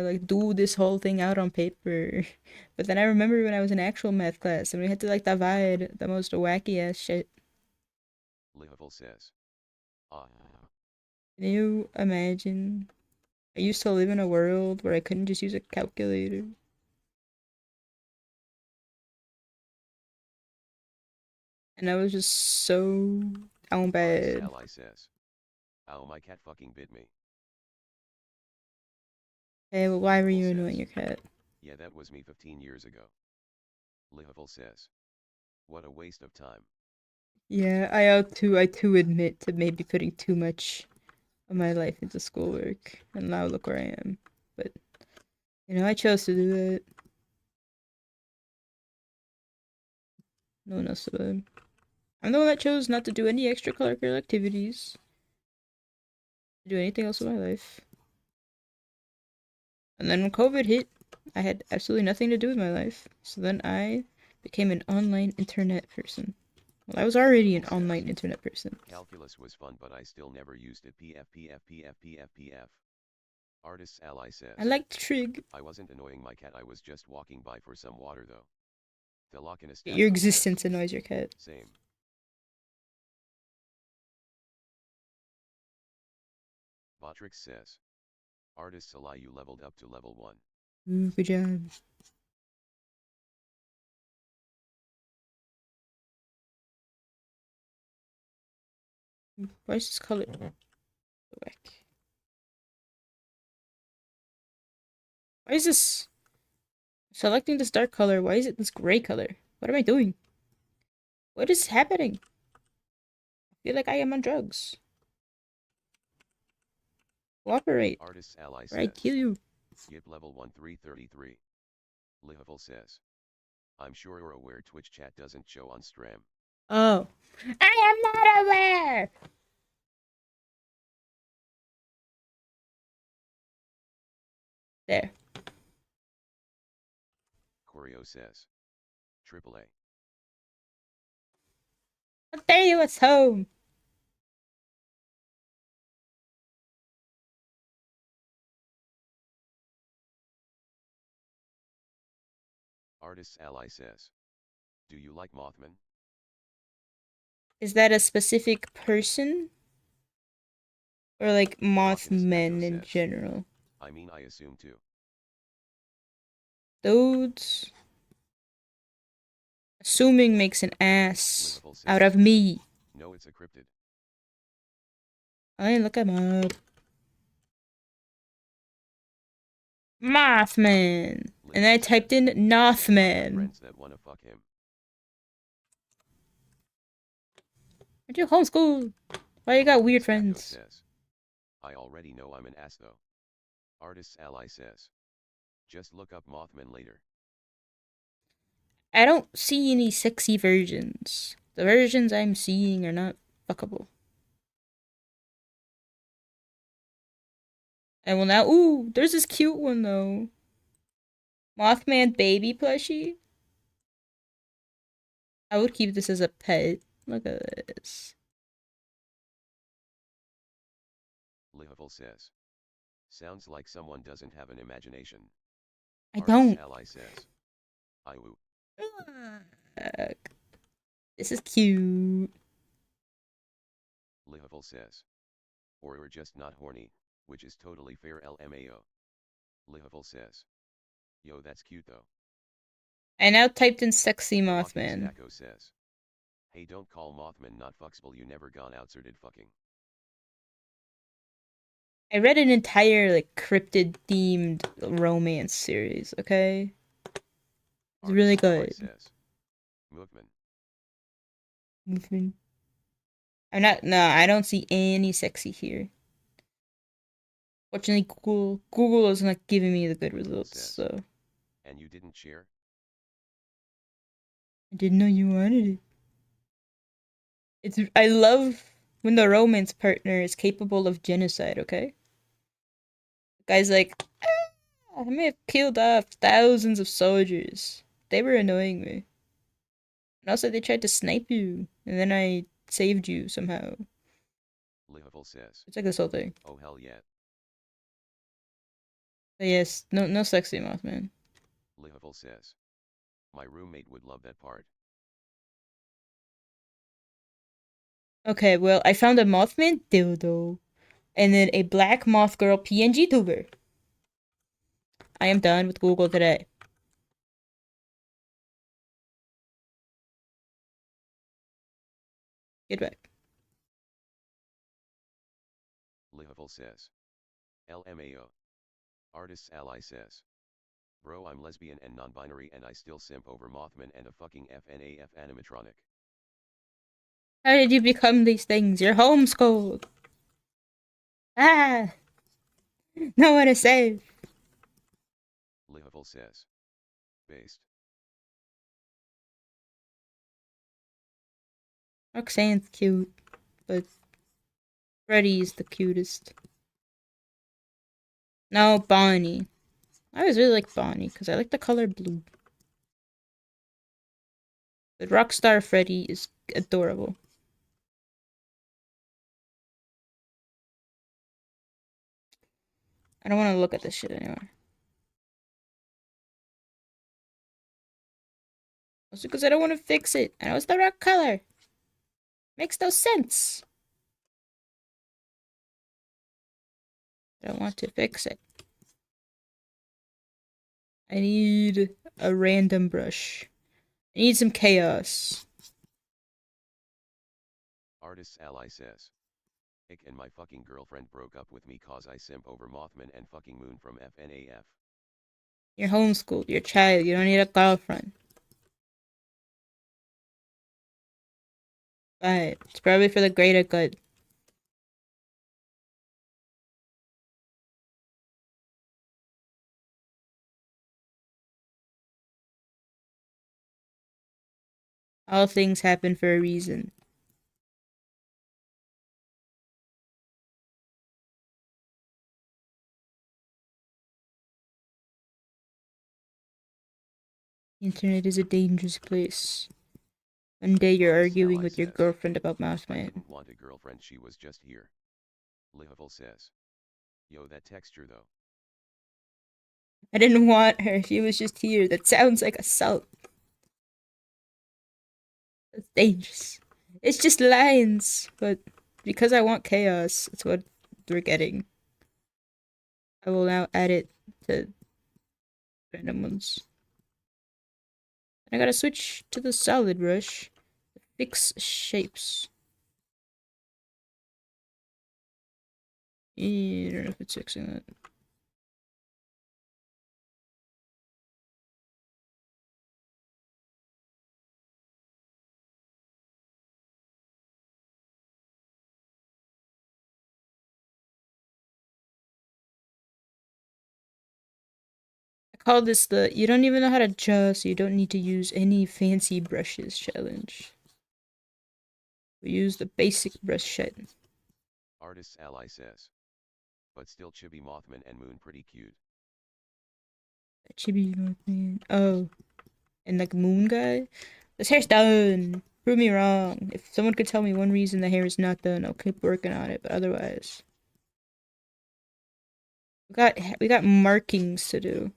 like do this whole thing out on paper. But then I remember when I was in actual math class and we had to like divide the most wacky ass shit. Livable says. Ah. Can you imagine? I used to live in a world where I couldn't just use a calculator. And I was just so down Artist bad. ally says. Ow, my cat fucking bit me. Hey, well, why were Livable you annoying says. your cat? Yeah, that was me 15 years ago. Livable says. What a waste of time. Yeah, I too admit to maybe putting too much of my life into schoolwork, and now look where I am. But I chose to do that. No one else did. I'm the one that chose not to do any extracurricular activities, to do anything else with my life. And then when COVID hit, I had absolutely nothing to do with my life. So then I became an online internet person. Well, I was already an Livable online says. internet person. Calculus was fun, but I still never used it. PF. Artist's ally I says. liked trig. I wasn't annoying my cat, I was just walking by for some water though. Your Thelokinistastro says. existence annoys your cat. Same. Botrix says. Artist's ally, you leveled up to level 1. Ooh, good job. Why is this color whack? Why is this selecting this dark color? Why is it this gray color? What am I doing? What is happening? I feel like I am on drugs. Cooperate, Artist's ally or I says. kill you. Yip level 1333. Livable says. I'm sure you're aware Twitch chat doesn't show on stream. Oh. I am not aware! There. Corio says. AAA. How dare you, it's home! Artist's ally says. Do you like Mothman? Is that a specific person? Or like Thelokinistastro Mothmen in says. general? I mean, I assume too. Dudes. Assuming makes an ass Livable says. out of me. No, it's a cryptid. I look him up. Mothman. And I typed in Nothman. Friends that wanna fuck him. Aren't you homeschooled? Why you got weird friends? Says. I already know I'm an ass though. Artist's ally says. Just look up Mothman later. I don't see any sexy versions. The versions I'm seeing are not fuckable. And well now, ooh, there's this cute one though. Mothman baby plushie. I would keep this as a pet. Look at this. Livable says. Sounds like someone doesn't have an imagination. I Artist's don't. ally says. I woo. This is cute. Livable says. Or you're just not horny, which is totally fair LMAO. Livable says. Yo, that's cute though. I now typed in sexy Marcus Mothman. Echo says, hey, don't call Mothman not fucksable, you never gone outside fucking. I read an entire like cryptid themed romance series, okay? It's really Artist Ally good. says, Mookman. I don't see any sexy here. Fortunately, Google is not giving me the good results, Says, so and you didn't share? I didn't know you wanted it. I love when the romance partner is capable of genocide, okay? The guy's like, I may have killed off thousands of soldiers. They were annoying me. And also they tried to snipe you, and then I saved you somehow. Lihavil says, It's like this whole thing. oh hell yeah. But yes, no sexy Mothman. Lihavil says, my roommate would love that part. Okay, well, I found a Mothman dildo, and then a black moth girl PNG tuber. I am done with Google today. Goodbye. Lihavil says, LMAO. Artist's Ally says, bro, I'm lesbian and non-binary and I still simp over Mothman and a fucking FNAF animatronic. How did you become these things? You're homeschooled. Ah! No one is safe. Lihavil says, based. Roxanne's cute, but Freddy's the cutest. No, Bonnie. I always really like Bonnie because I like the color blue. But Rockstar Freddy is adorable. I don't want to look at this shit anymore. Also because I don't want to fix it. I know it's the wrong color. Makes no sense. I don't want to fix it. I need a random brush. I need some chaos. Artist's Ally says, Ick and my fucking girlfriend broke up with me cause I simp over Mothman and fucking Moon from FNAF. You're homeschooled. You're a child. You don't need a girlfriend. But it's probably for the greater good. All things happen for a reason. The internet is a dangerous place. One day you're Artist's arguing Ally with your says, girlfriend about I Mothman. didn't want a girlfriend, she was just here. Lihavil says, yo, that texture though. I didn't want her. She was just here. That sounds like assault. That's dangerous. It's just lines. But because I want chaos, it's what we're getting. I will now add it to random ones. I gotta switch to the solid brush. Fix shapes. I don't know if it's fixing that. I call this the you don't even know how to draw, so you don't need to use any fancy brushes challenge. We use the basic brush set. Artist's Ally says, but still Chibi Mothman and Moon pretty cute. Chibi Mothman. Oh, and like Moon Guy. This hair's done. Prove me wrong. If someone could tell me one reason the hair is not done, I'll keep working on it. But otherwise, we got markings to do.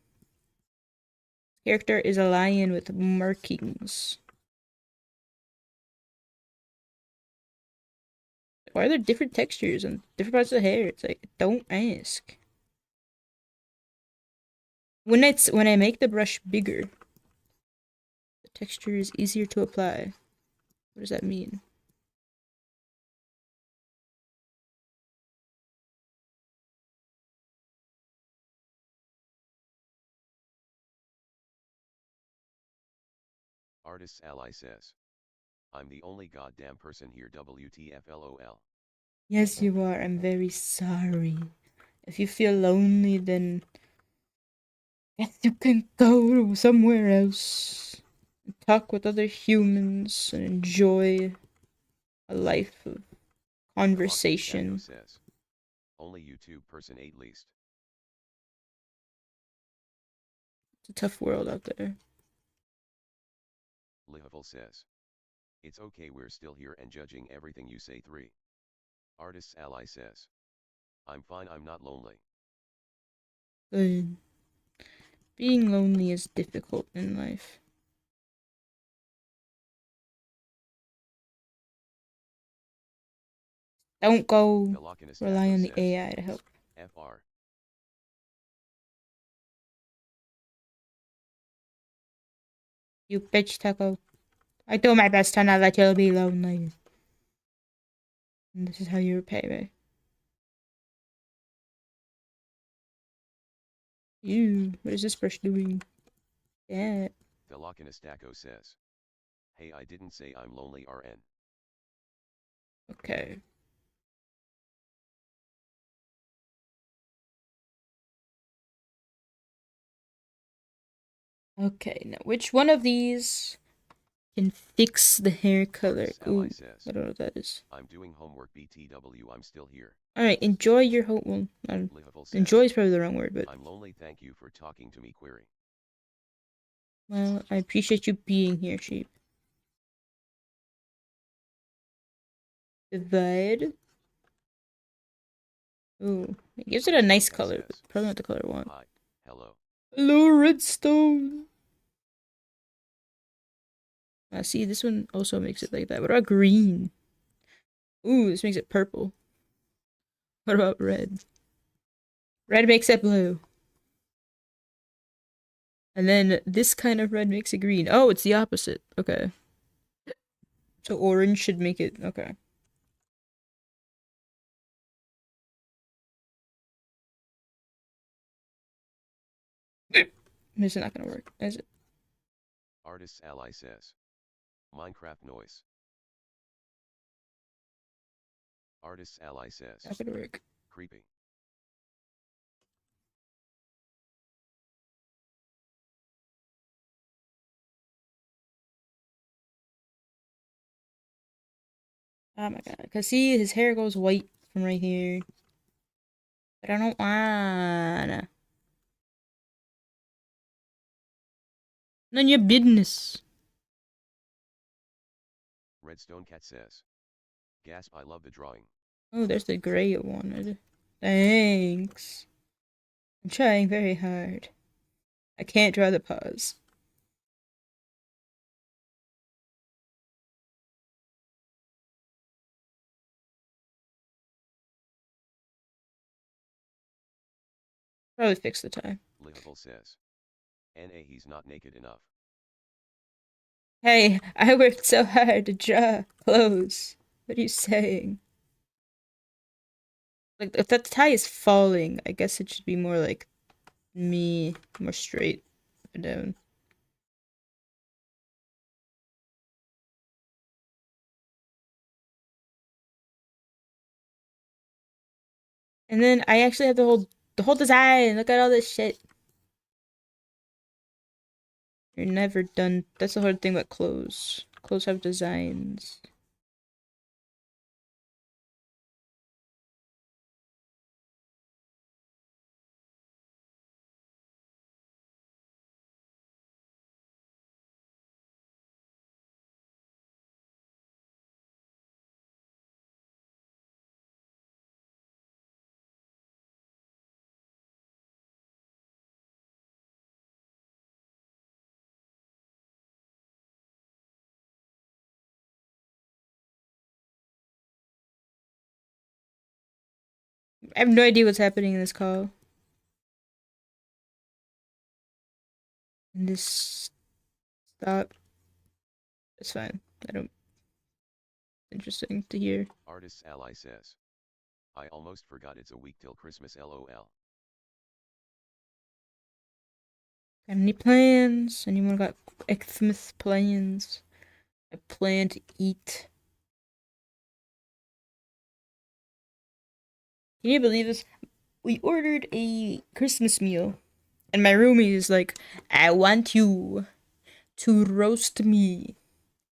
Character is a lion with markings. Why are there different textures on different parts of the hair? It's like, don't ask. When I make the brush bigger, Texture is easier to apply. What does that mean? Artist's ally says. I'm the only goddamn person here, WTFLOL. Yes, you are. I'm very sorry. If you feel lonely, then guess you can go somewhere else. Talk with other humans and enjoy a life of conversation. Says. Only YouTube person 8 least. It's a tough world out there. Lihavul says. It's okay, we're still here and judging everything you say. 3. Artist's ally says. I'm fine, I'm not lonely. Good. Being lonely is difficult in life. Don't go rely on the AI to help. FR. You bitch, Taco. I do my best to not let you be lonely. And this is how you repay me. You, what is this brush doing? Yeah. The Lockinestaco says. Hey, I didn't say I'm lonely, RN. Okay. Okay, now which one of these can fix the hair color? Ooh, I don't know what that is. I'm doing homework, BTW, I'm still here. Alright, enjoy your well, enjoy is probably the wrong word, but I'm lonely, thank you for talking to me, query. Well, I appreciate you being here, sheep. Divide. Ooh, it gives it a nice color, but probably not the color I want. Hi, hello. Hello, redstone. See, this one also makes it like that. What about green? Ooh, this makes it purple. What about red? Red makes it blue. And then this kind of red makes it green. Oh, it's the opposite. Okay. So orange should make it... Okay. This is not gonna work, is it? Artist's ally says. Minecraft noise. Artist's ally says. Not gonna work. Creepy. Oh my god. Cause see, his hair goes white from right here. But I don't wanna. None of your business. Redstone Cat says. Gasp, I love the drawing. Oh, there's the gray one. Thanks. I'm trying very hard. I can't draw the paws. Probably fix the tie. Lihavul says. NA, he's not naked enough. Hey, I worked so hard to draw clothes. What are you saying? Like, if that tie is falling, I guess it should be more like me, more straight up and down. And then I actually have the whole design. Look at all this shit. You're never done. That's the hard thing about clothes. Clothes have designs. I have no idea what's happening in this call. In this stop. It's fine. I don't. Interesting to hear. Artist's ally says. I almost forgot it's a week till Christmas lol. Got any plans? Anyone got Xmas plans? I plan to eat. Can you believe this? We ordered a Christmas meal, and my roomie is like, I want you to roast me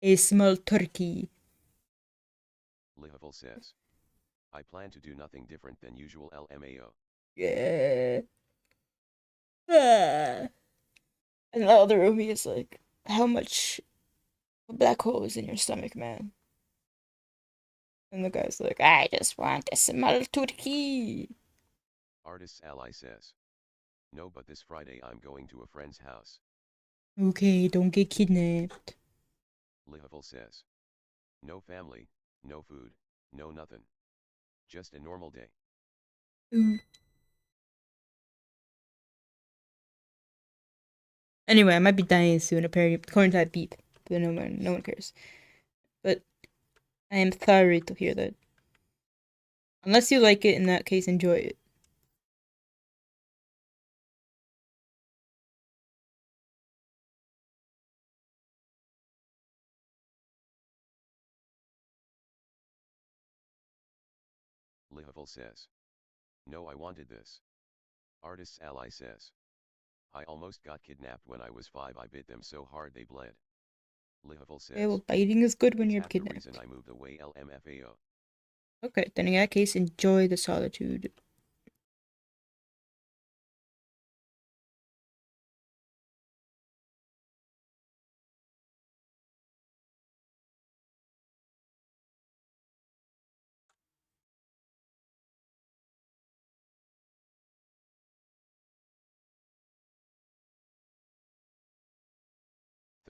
a small turkey. Lihavul says. I plan to do nothing different than usual LMAO. Yeah. Ah. And the other roomie is like, how much black hole is in your stomach, man? And the guy's like, I just want a small turkey. Artist's ally says. No, but this Friday I'm going to a friend's house. Okay, don't get kidnapped. Lihavul says. No family, no food, no nothing. Just a normal day. Ooh. Anyway, I might be dying soon, apparently, according to that beep. But no one cares. But I am sorry to hear that. Unless you like it, in that case, enjoy it. Lihavul says. No, I wanted this. Artist's ally says. I almost got kidnapped when I was 5. I bit them so hard they bled. Lihavul says. Okay, well, biting is good when it's you're half the kidnapped. reason I moved away LMFAO. Okay, then in that case, enjoy the solitude.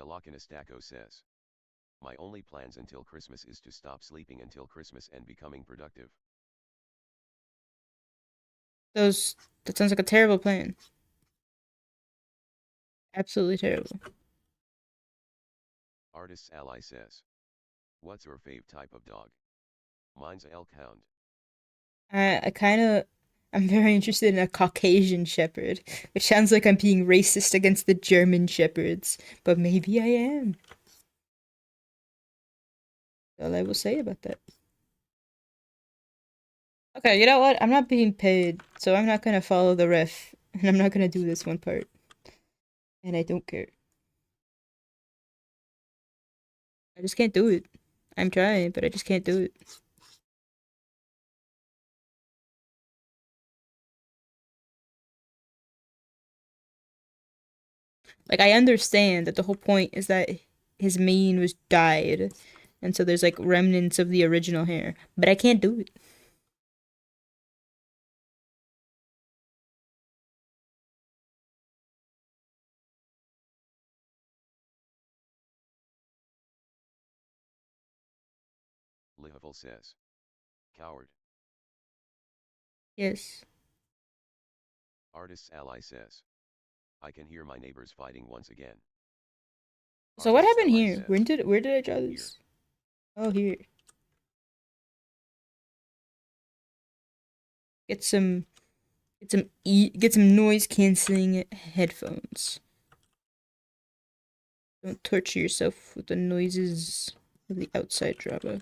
Thelakanastaco says. My only plans until Christmas is to stop sleeping until Christmas and becoming productive. That sounds like a terrible plan. Absolutely terrible. Artist's ally says. What's your fave type of dog? Mine's a elk hound. I'm very interested in a Caucasian Shepherd, which sounds like I'm being racist against the German Shepherds, but maybe I am. All I will say about that. Okay, you know what? I'm not being paid, so I'm not gonna follow the ref, and I'm not gonna do this one part. And I don't care. I just can't do it. I'm trying, but I just can't do it. Like, I understand that the whole point is that his mane was dyed, and so there's like remnants of the original hair, but I can't do it. Lihavul says. Coward. Yes. Artist's ally says. I can hear my neighbors fighting once again. So what Artist's happened ally here? says, Where did I draw Here. this? Oh, here. Get some get some noise canceling headphones. Don't torture yourself with the noises of the outside drama.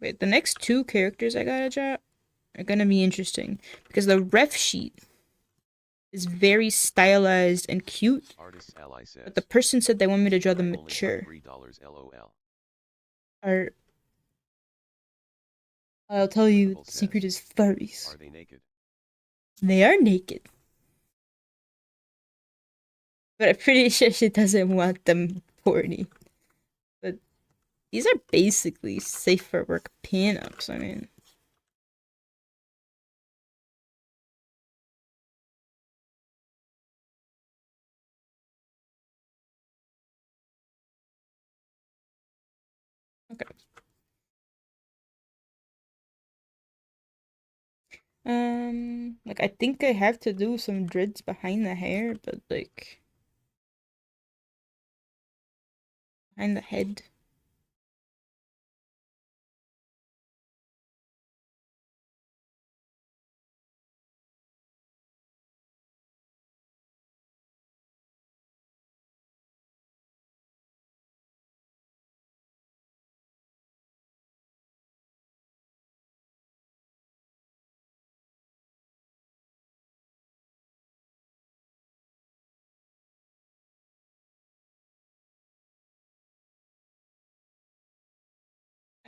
Wait, the next two characters I gotta draw are gonna be interesting because the ref sheet is very stylized and cute, Artist's ally says. but the person said they want me to draw them I only mature. got $3 LOL. Are I'll tell you, Lihavul the secret says, is furries. Are they naked? They are naked. But I'm pretty sure she doesn't want them porny. But these are basically safe for work pinups. I mean, Like I think I have to do some dreads behind the hair, but like behind the head.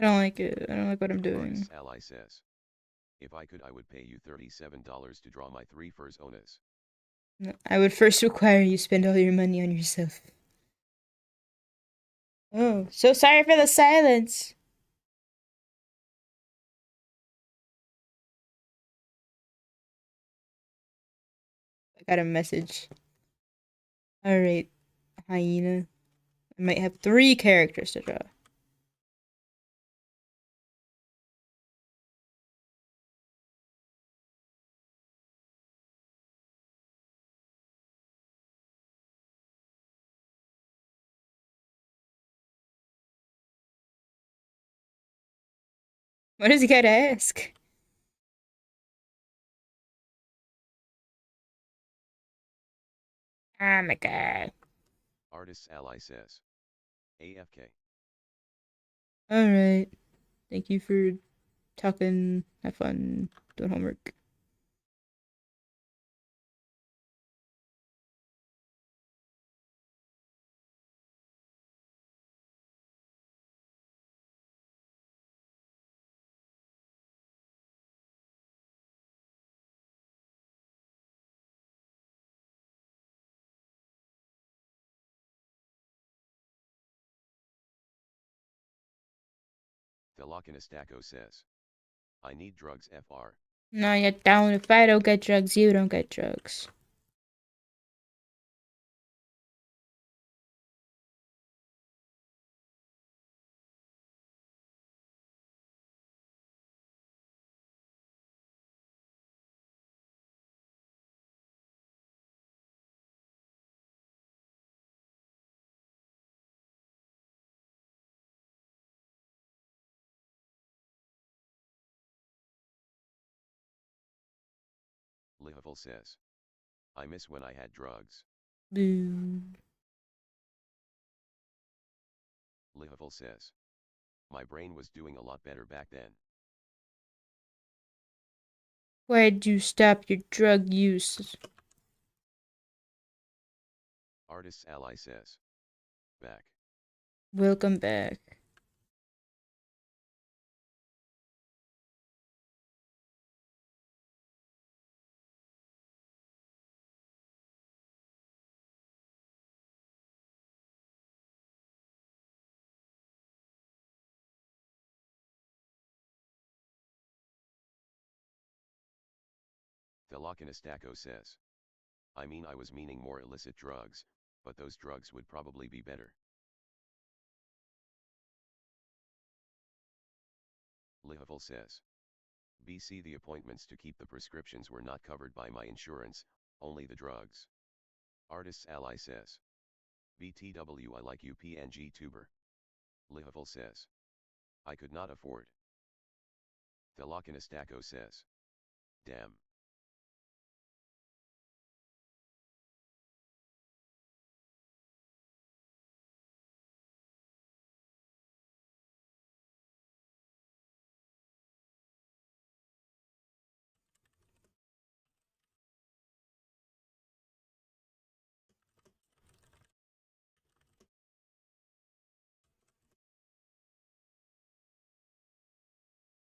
I don't like it. I don't like what I'm doing. Artist's ally says. If I could, I would pay you $37 to draw my 3 furs onus. No, I would first require you spend all your money on yourself. Oh, so sorry for the silence. I got a message. Alright, hyena. I might have 3 characters to draw. What does he gotta ask? Oh my god. Artist's ally says. AFK. Alright. Thank you for talking. Have fun doing homework. Thelochinistako says. I need drugs FR. No, you don't. If I don't get drugs, you don't get drugs. Lihavul says. I miss when I had drugs. Boo. Lihavul says. My brain was doing a lot better back then. Why'd you stop your drug use? Artist's ally says. Back. Welcome back. Thelochinistako says. I mean, I was meaning more illicit drugs, but those drugs would probably be better. Lihavul says. BC the appointments to keep the prescriptions were not covered by my insurance, only the drugs. Artist's ally says. BTW I like you PNG tuber. Lihavul says. I could not afford. Thelochinistako says. Damn.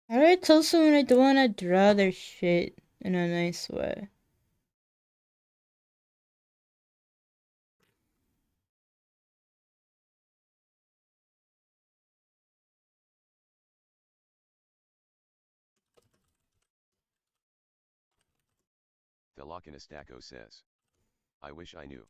How do I tell someone I don't want to draw their shit in a nice way? Thelochinistako says. I wish I knew.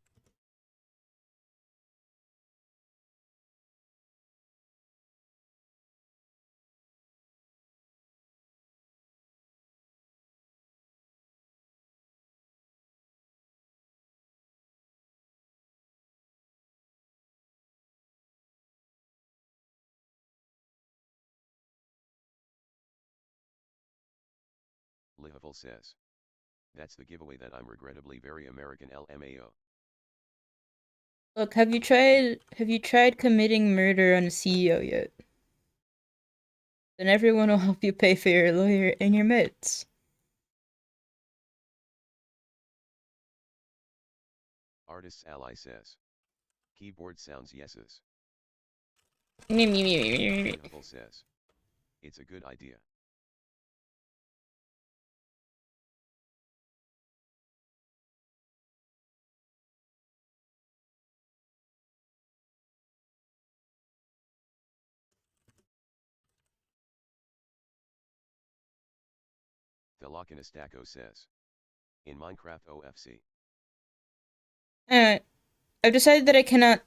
Lihaful says. That's the giveaway that I'm regrettably very American LMAO. Look, have you tried committing murder on a CEO yet? Then everyone will help you pay for your lawyer and your meds. Artist's ally says. Keyboard sounds yeses. Lihaful says. It's a good idea. Thelockinistako says. In Minecraft OFC. I've decided that I cannot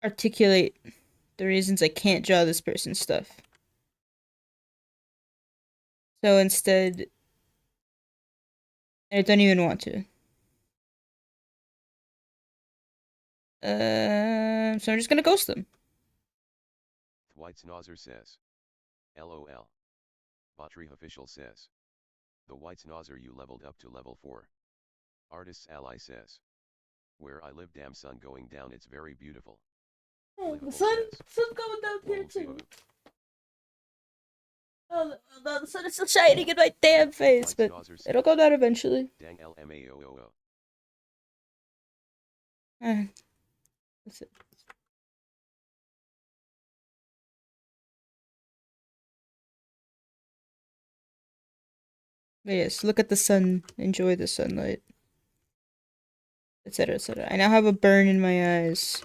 articulate the reasons I can't draw this person's stuff. So instead, I don't even want to. So I'm just gonna ghost them. White Snozzer says. LOL. Battery official says. The White Snozzer you leveled up to level 4. Artist's ally says. Where I live, damn sun going down, it's very beautiful. Oh, Lihaful sun's going down here Lol too. too. Oh, the sun is still shining in my damn face, White but Snozzer it'll says. go down eventually. Dang LMAOO. That's it. But yes, look at the sun, enjoy the sunlight, etc., etc. I now have a burn in my eyes.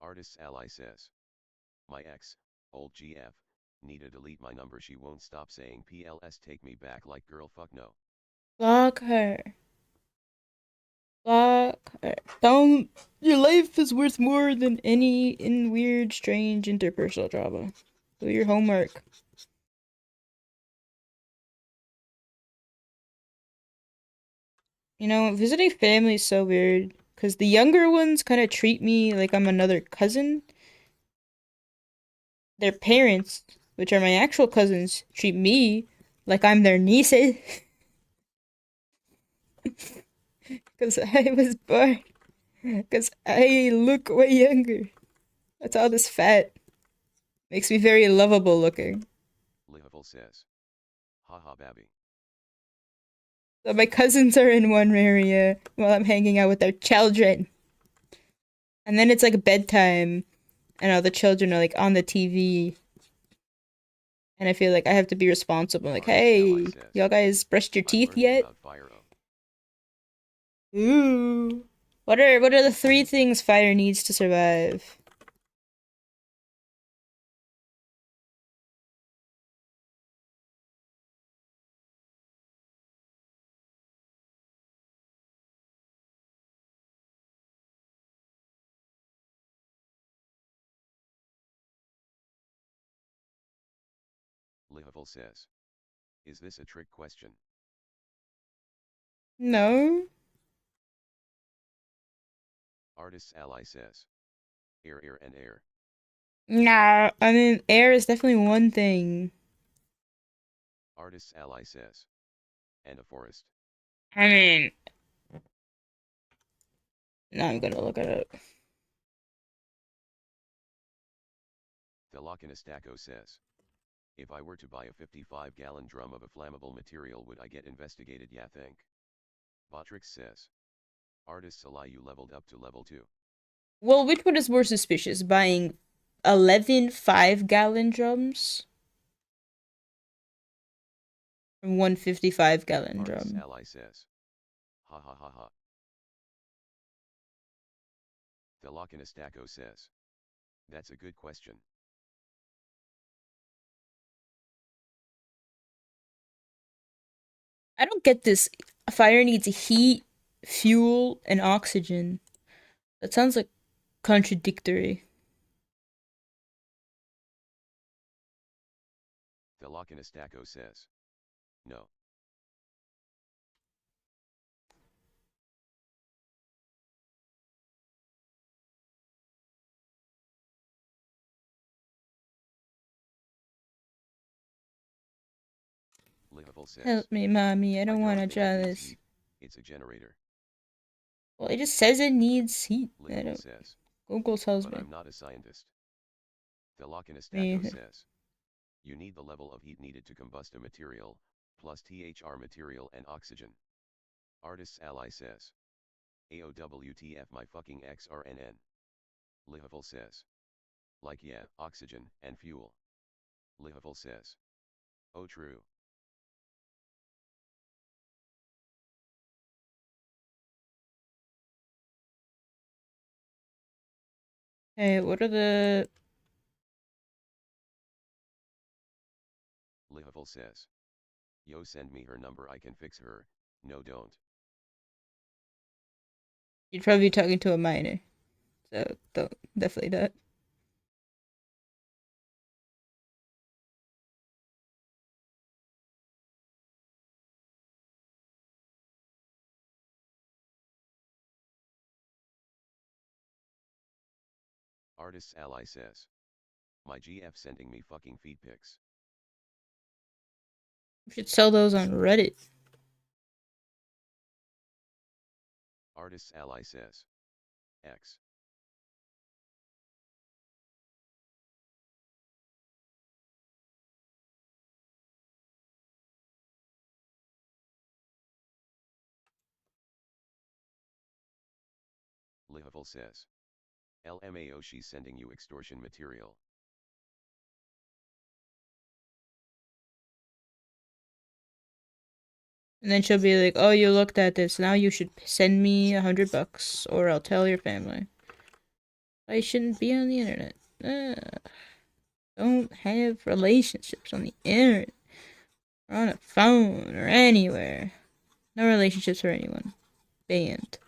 Artist's ally says. My ex, old GF, need to delete my number, she won't stop saying PLS take me back like girl fuck no. Block her. Block her. Don't. Your life is worth more than any weird, strange interpersonal drama. Do your homework. You know, visiting family is so weird because the younger ones kind of treat me like I'm another cousin. Their parents, which are my actual cousins, treat me like I'm their nieces. Because I was born. Because I look way younger. That's all this fat. Makes me very lovable looking. Lihaful says. Haha babby. So my cousins are in one area while I'm hanging out with their children. And then it's like bedtime, and all the children are like on the TV. And I feel like I have to be responsible. Like, Artist's ally hey, says. y'all guys brushed your I'm teeth learning yet? about fire. Ooh. What are the 3 things fire needs to survive? Lihaful says. Is this a trick question? No. Artist's ally says. Air and air. Nah, I mean, air is definitely one thing. Artist's ally says. And a forest. I mean, now I'm gonna look at it. Thelockinistako says. If I were to buy a 55-gallon drum of a flammable material, would I get investigated? Yeah, think. Botrix says. Artist's ally, you leveled up to level 2. Well, which one is more suspicious? Buying 11 5-gallon drums? 155-gallon Artist's drum. ally says. Ha ha ha ha. Thelochinostacco says. That's a good question. I don't get this. A fire needs heat, fuel, and oxygen. That sounds like contradictory. Thelochinostacco says. No. Lihavil says. Help me, mommy. I don't want to think it draw needs this. heat. It's a generator. Well, it just says it needs heat. I Lihavil don't. says. Google tells But me. I'm not a scientist. Me. Thelochinostacco says. You need the level of heat needed to combust a material, plus THR material and oxygen. Artist's ally says. AOWTF my fucking XRNN. Lihavil says. Like yeah, oxygen, and fuel. Lihavil says. Oh true. Hey, what are the... Lihavil says. Yo send me her number I can fix her, no don't. You'd probably be talking to a minor. So, don't. Definitely not. Artist's ally says. My GF sending me fucking feed pics. You should sell those on Reddit. Artist's ally says. X. Lihavil says. LMAO she's sending you extortion material. And then she'll be like, oh, you looked at this. Now you should send me $100 or I'll tell your family. I shouldn't be on the internet. Don't have relationships on the internet or on a phone or anywhere. No relationships for anyone. Banned.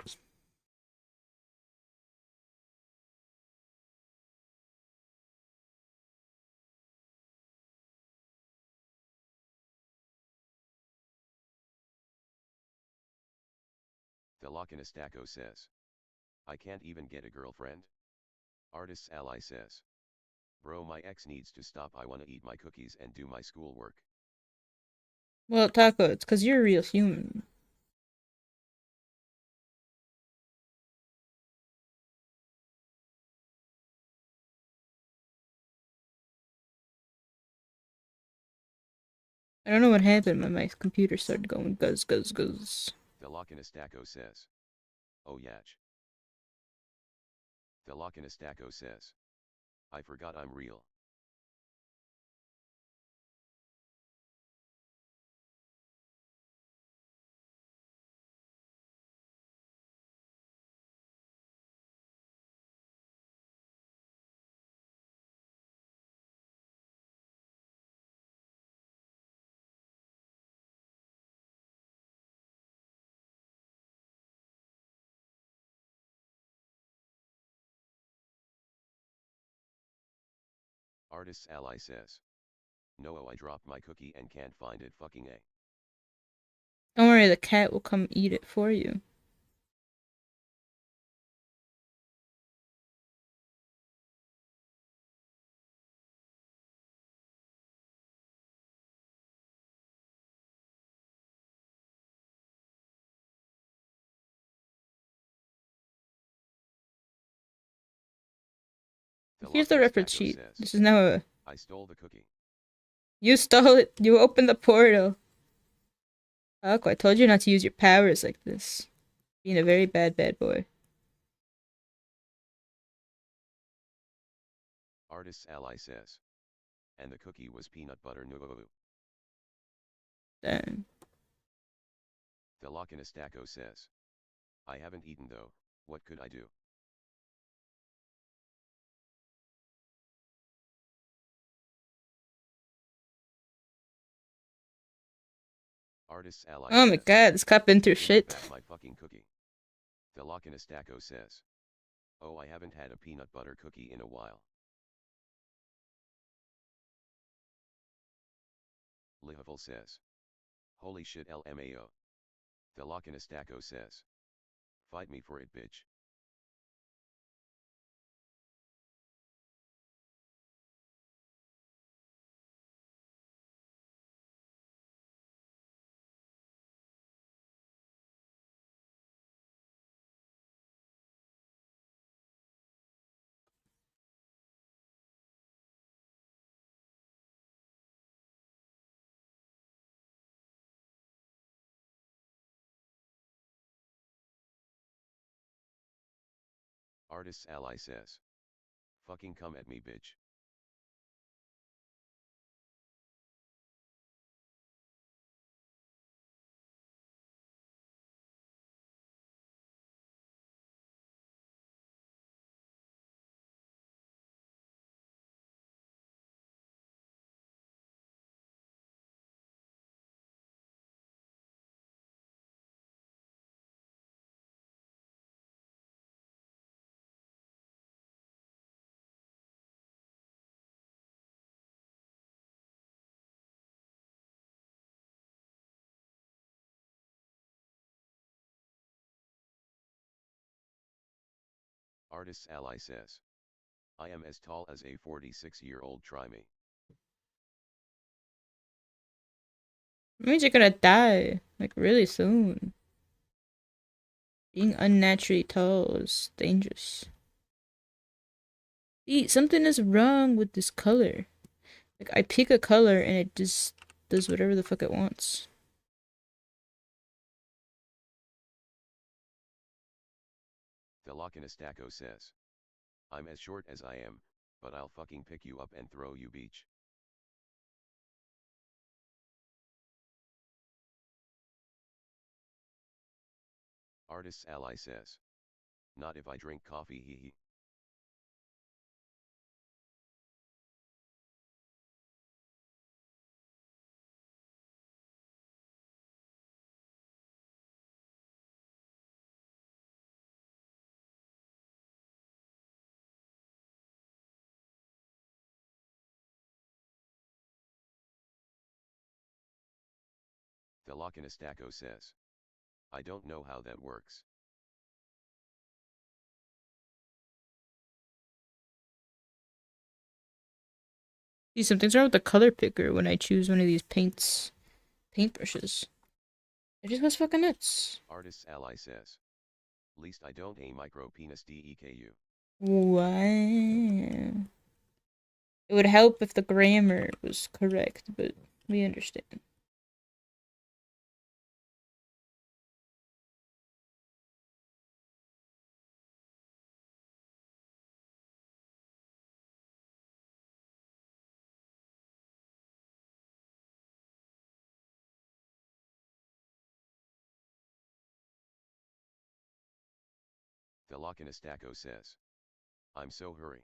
Thelochinostacco says. I can't even get a girlfriend? Artist's ally says. Bro my ex needs to stop I wanna eat my cookies and do my schoolwork. Well, Taco, it's because you're a real human. I don't know what happened when my computer started going guzz, guzz, guzz. Thelochinostacco says. Oh yach. Thelochinostacco says. I forgot I'm real. Artist's ally says. No, I dropped my cookie and can't find it fucking A. Don't worry, the cat will come eat it for you. Here's the reference sheet. Says, This is now a... I stole the cookie. You stole it. You opened the portal. Taco, I told you not to use your powers like this. Being a very bad, bad boy. Artist's ally says. And the cookie was peanut butter no. Then Velocinastaco says. I haven't eaten though, what could I do? Artist's ally oh my says. god, this carpenter Give me shit. back my fucking cookie. Velocinastaco says. Oh, I haven't had a peanut butter cookie in a while. Lihavil says. Holy shit LMAO. Velocinastaco says. Fight me for it, bitch. Artist's ally says. Fucking come at me, bitch. Artist's ally says. I am as tall as a 46-year-old, try me. It means you're gonna die, like, really soon. Being unnaturally tall is dangerous. See, something is wrong with this color. Like, I pick a color and it just does whatever the fuck it wants. Velocinastaco says. I'm as short as I am, but I'll fucking pick you up and throw you beach. Artist's ally says. Not if I drink coffee, hee hee. Velocinastaco says. I don't know how that works. See, something's wrong with the color picker when I choose one of these paintbrushes. It just goes fucking nuts. Artist's ally says. Least I don't a micro penis DEKU. Wow. It would help if the grammar was correct, but we understand. Velocinastaco says. I'm so hurry.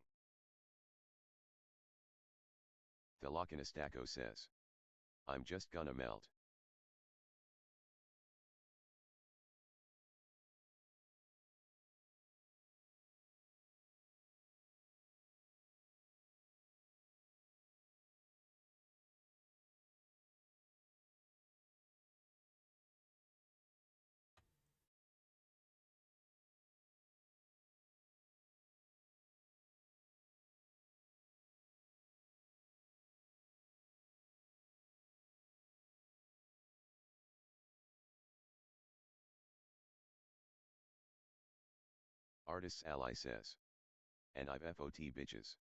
Velocinastaco says. I'm just gonna melt. Artist's ally says. And I've FOT bitches.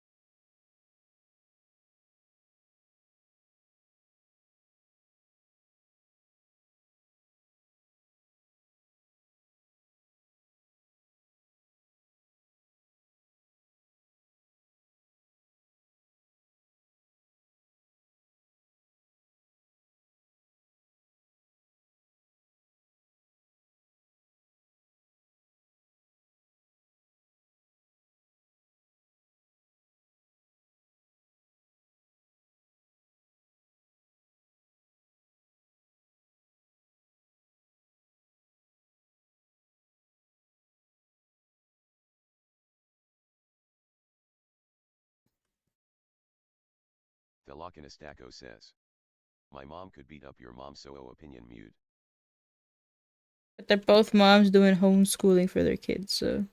Thelochinistako says. My mom could beat up your mom, so opinion mute. But they're both moms doing homeschooling for their kids, so.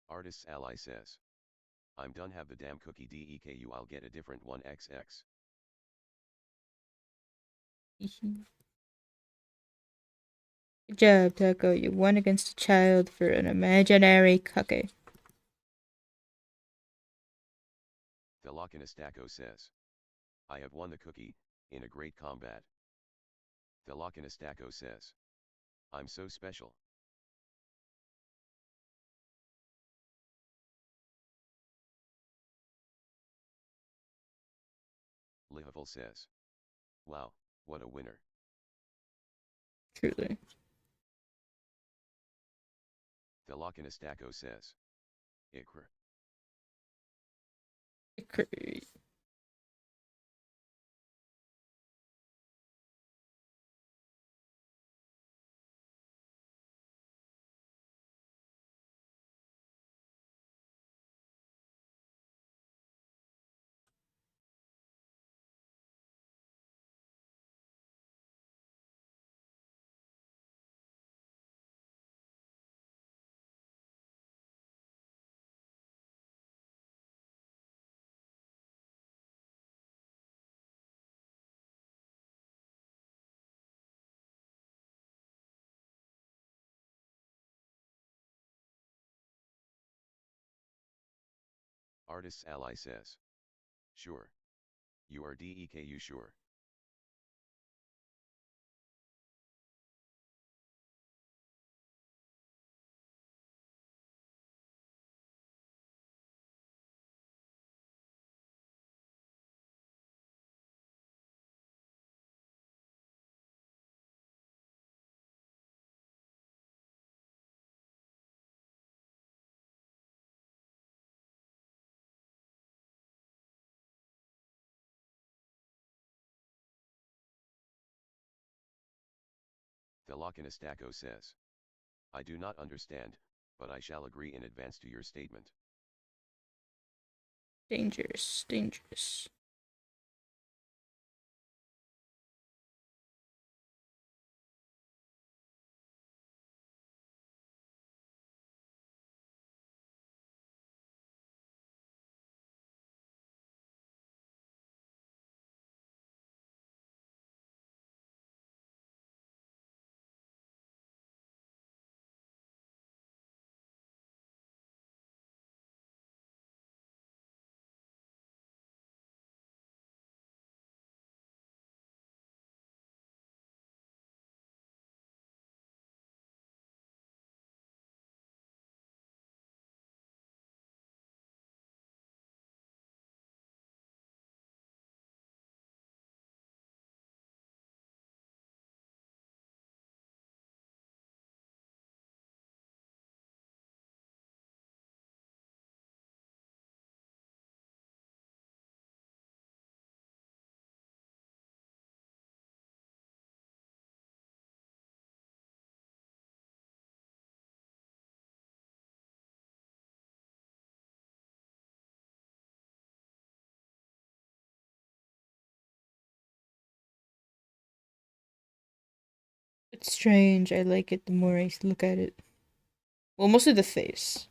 Artist's ally says. I'm done, have the damn cookie DEKU, I'll get a different one XX. Good job, Taco. You won against a child for an imaginary cookie. Thelochinistako says. I have won the cookie, in a great combat. Thelochinistako says. I'm so special. Lihavul says. Wow, what a winner. Truly. Thelochinistako says. Ikr. Artist's ally says. Sure. You are DEKU sure. Thelochinistako says. I do not understand, but I shall agree in advance to your statement. Dangerous, dangerous. It's strange. I like it the more I look at it. Well, mostly the face.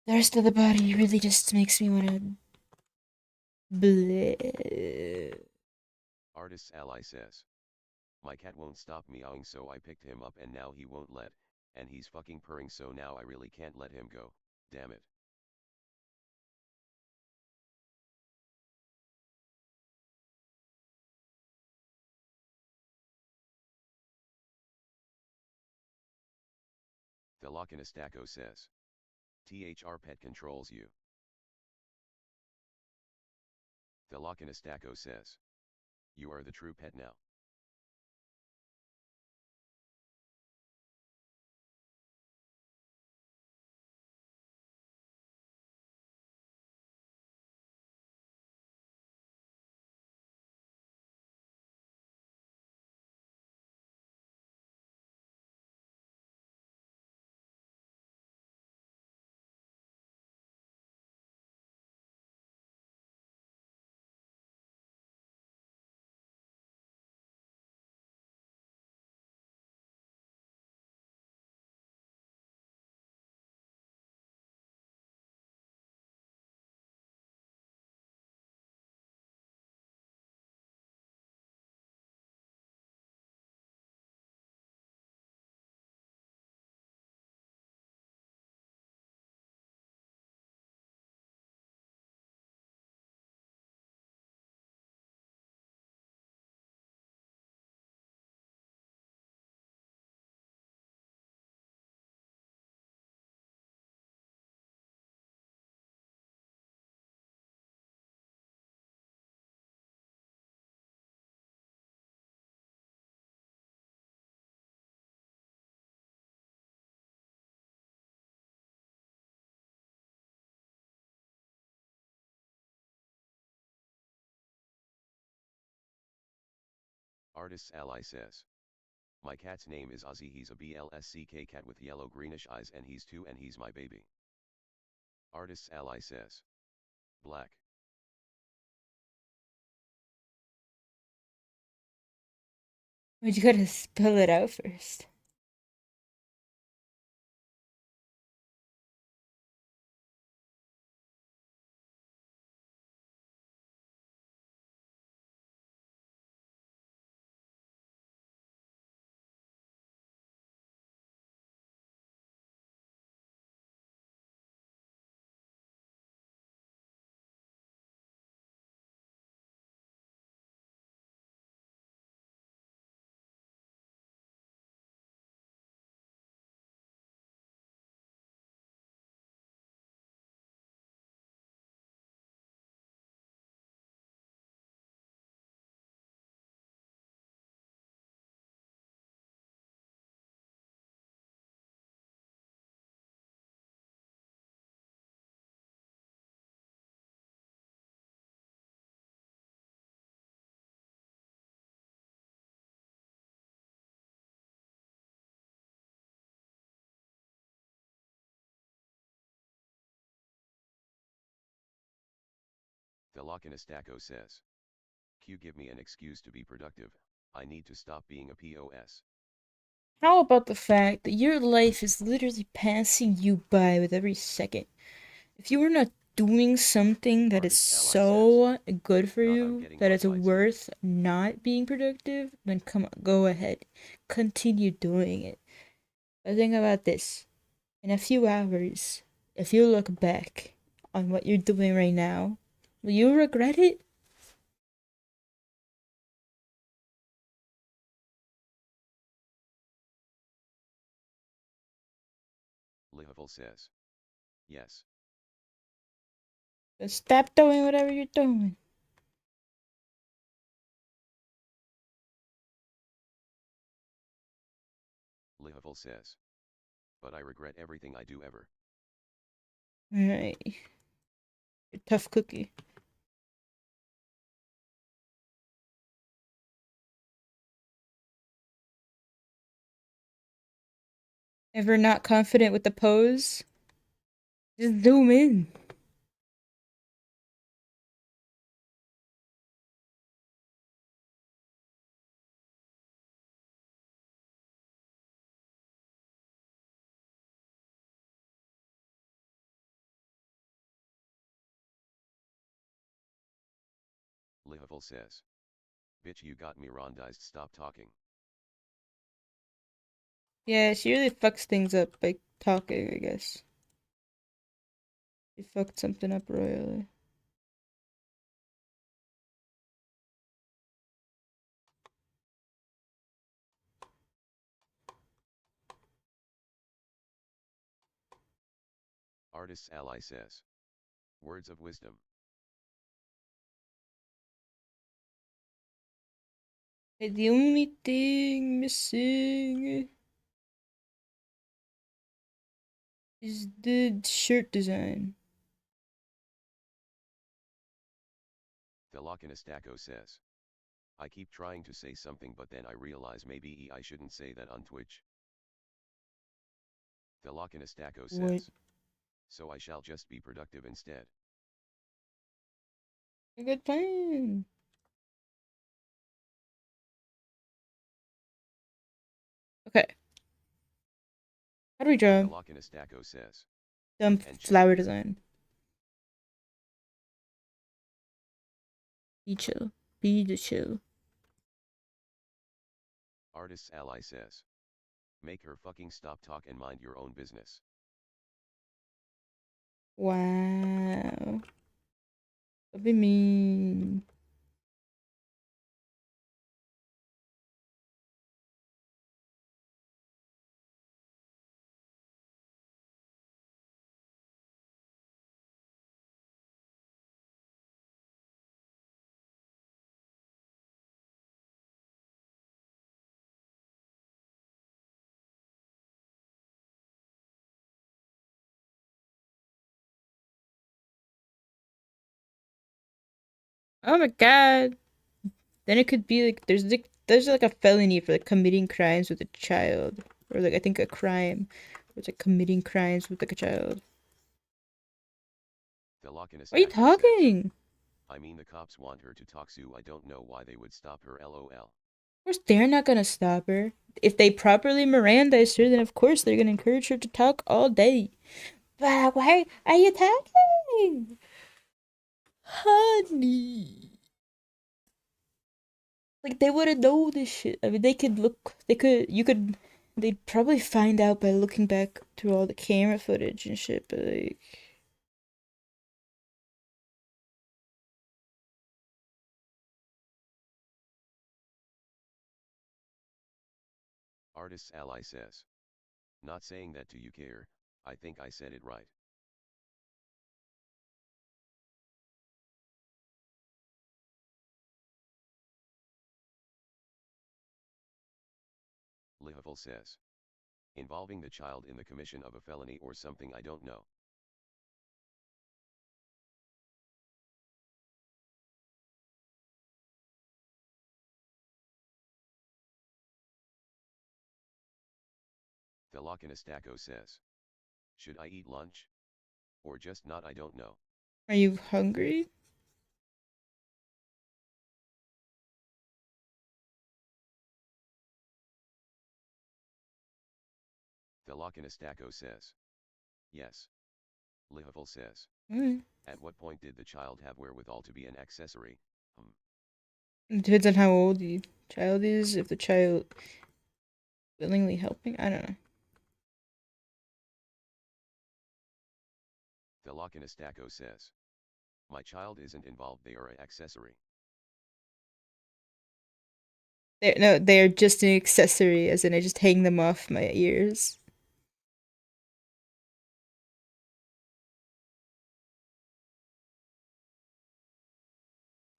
The rest of the body really just makes me want to. Bleh. Artist's ally says. My cat won't stop meowing, so I picked him up and now he won't let, and he's fucking purring, so now I really can't let him go, damn it. Thelochinistako says. THR pet controls you. Thelokinistako says. You are the true pet now. Artist's ally says. My cat's name is Ozzy, he's a BLSCK cat with yellow greenish eyes and he's 2 and he's my baby. Artist's ally says. Black. But you gotta spell it out first. Thelokinistako says. Q, give me an excuse to be productive, I need to stop being a POS. How about the fact that your life is literally passing you by with every second? If you were not doing something that is Artist's ally so good for I'm you, getting that bug it's bites. worth not being productive, then come on, go ahead. Continue doing it. But think about this. In a few hours, if you look back on what you're doing right now, will you regret it? Lihavul says. Yes. So stop doing whatever you're doing. Lihavul says. But I regret everything I do ever. Alright. You're a tough cookie. Ever not confident with the pose? Just zoom in. Lihavul says. Bitch, you got me rondized, stop talking. Yeah, she really fucks things up by talking, I guess. She fucked something up royally. Artist's ally says. Words of wisdom. The only thing missing is the shirt design. Thelochinostako says. I keep trying to say something but then I realize maybe I shouldn't say that on Twitch. Thelochinostako says. What? So I shall just be productive instead. A good plan. Okay. How do we draw Thelochinostako says. dumb flower design? Be chill. Be the chill. Artist's ally says. Make her fucking stop talk and mind your own business. Wow. That'd be mean. Oh my god. Then it could be like there's like a felony for like committing crimes with a child. Or like I think a crime. It's like committing crimes with like a child. Why are you talking? Says, I mean the cops want her to talk so I don't know why they would stop her lol. Of course they're not gonna stop her. If they properly Mirandized her, then of course they're gonna encourage her to talk all day. But why are you talking? Honey. Like they wouldn't know this shit. I mean they'd probably find out by looking back through all the camera footage and shit, but like Artist's ally says. Not saying that to you care, I think I said it right. Lihaful says. Involving the child in the commission of a felony or something I don't know. Thelochinostako says. Should I eat lunch? Or just not I don't know. are you hungry? Thelochinostako says. Yes. Lihaful says. Mm. At what point did the child have wherewithal to be an accessory? It depends on how old the child is, if the child willingly helping. I don't know. Thelochinostako says. My child isn't involved, they are an accessory. They're just an accessory, as in I just hang them off my ears.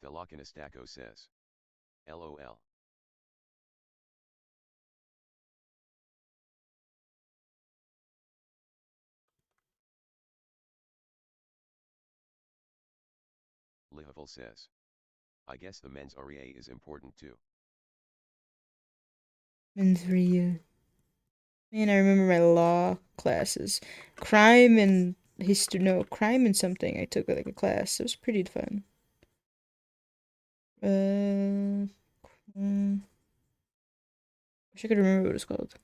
Thelochinostako says. LOL. Lihaful says. I guess the mens rea is important too. Mens rea. Man, I remember my law classes. Crime and history, no, crime and something I took like a class. It was pretty fun. Wish I could remember what it's called.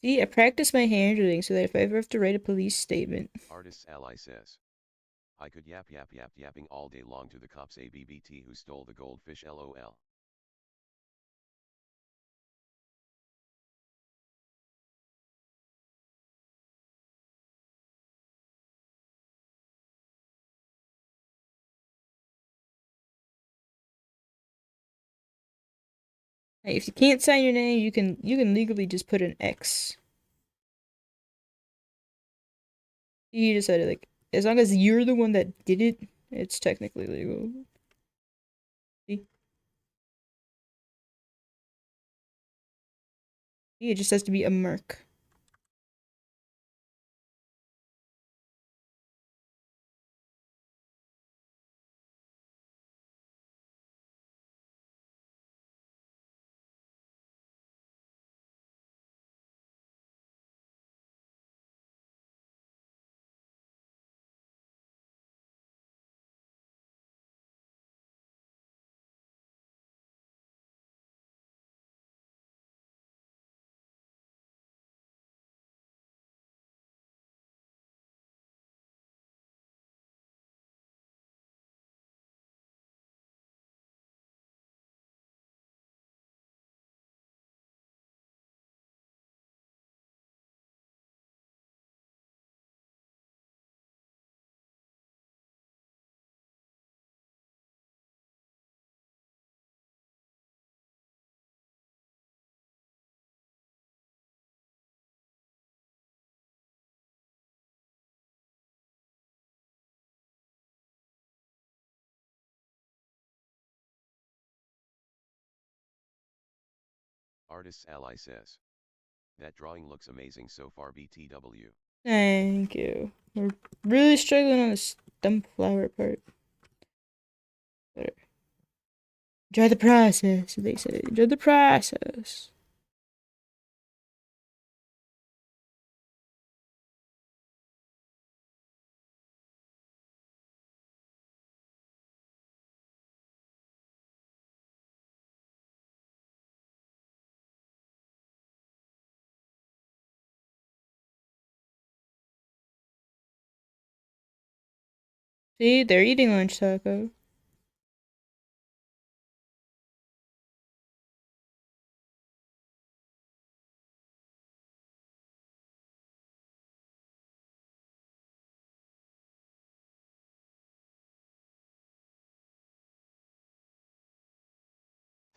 See, I practice my handwriting so that if I ever have to write a police statement. Artist's ally says. I could yapping all day long to the cops ABBT who stole the goldfish LOL. Hey, if you can't sign your name, you can legally just put an X. You decided like as long as you're the one that did it, it's technically legal. See? It just has to be a mark. Artist's ally says. That drawing looks amazing so far BTW. Thank you. We're really struggling on the stump flower part. But enjoy the process, they say. Enjoy the process. See, they're eating lunch taco.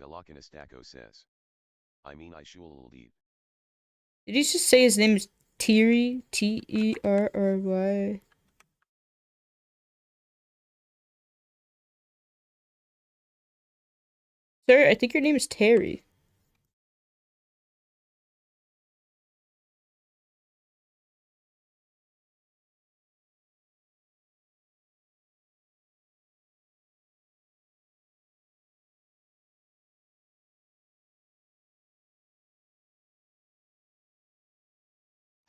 Thelokinastaco says. I mean I should eat. Did you just say his name is Terry? Terry? Sir, I think your name is Terry.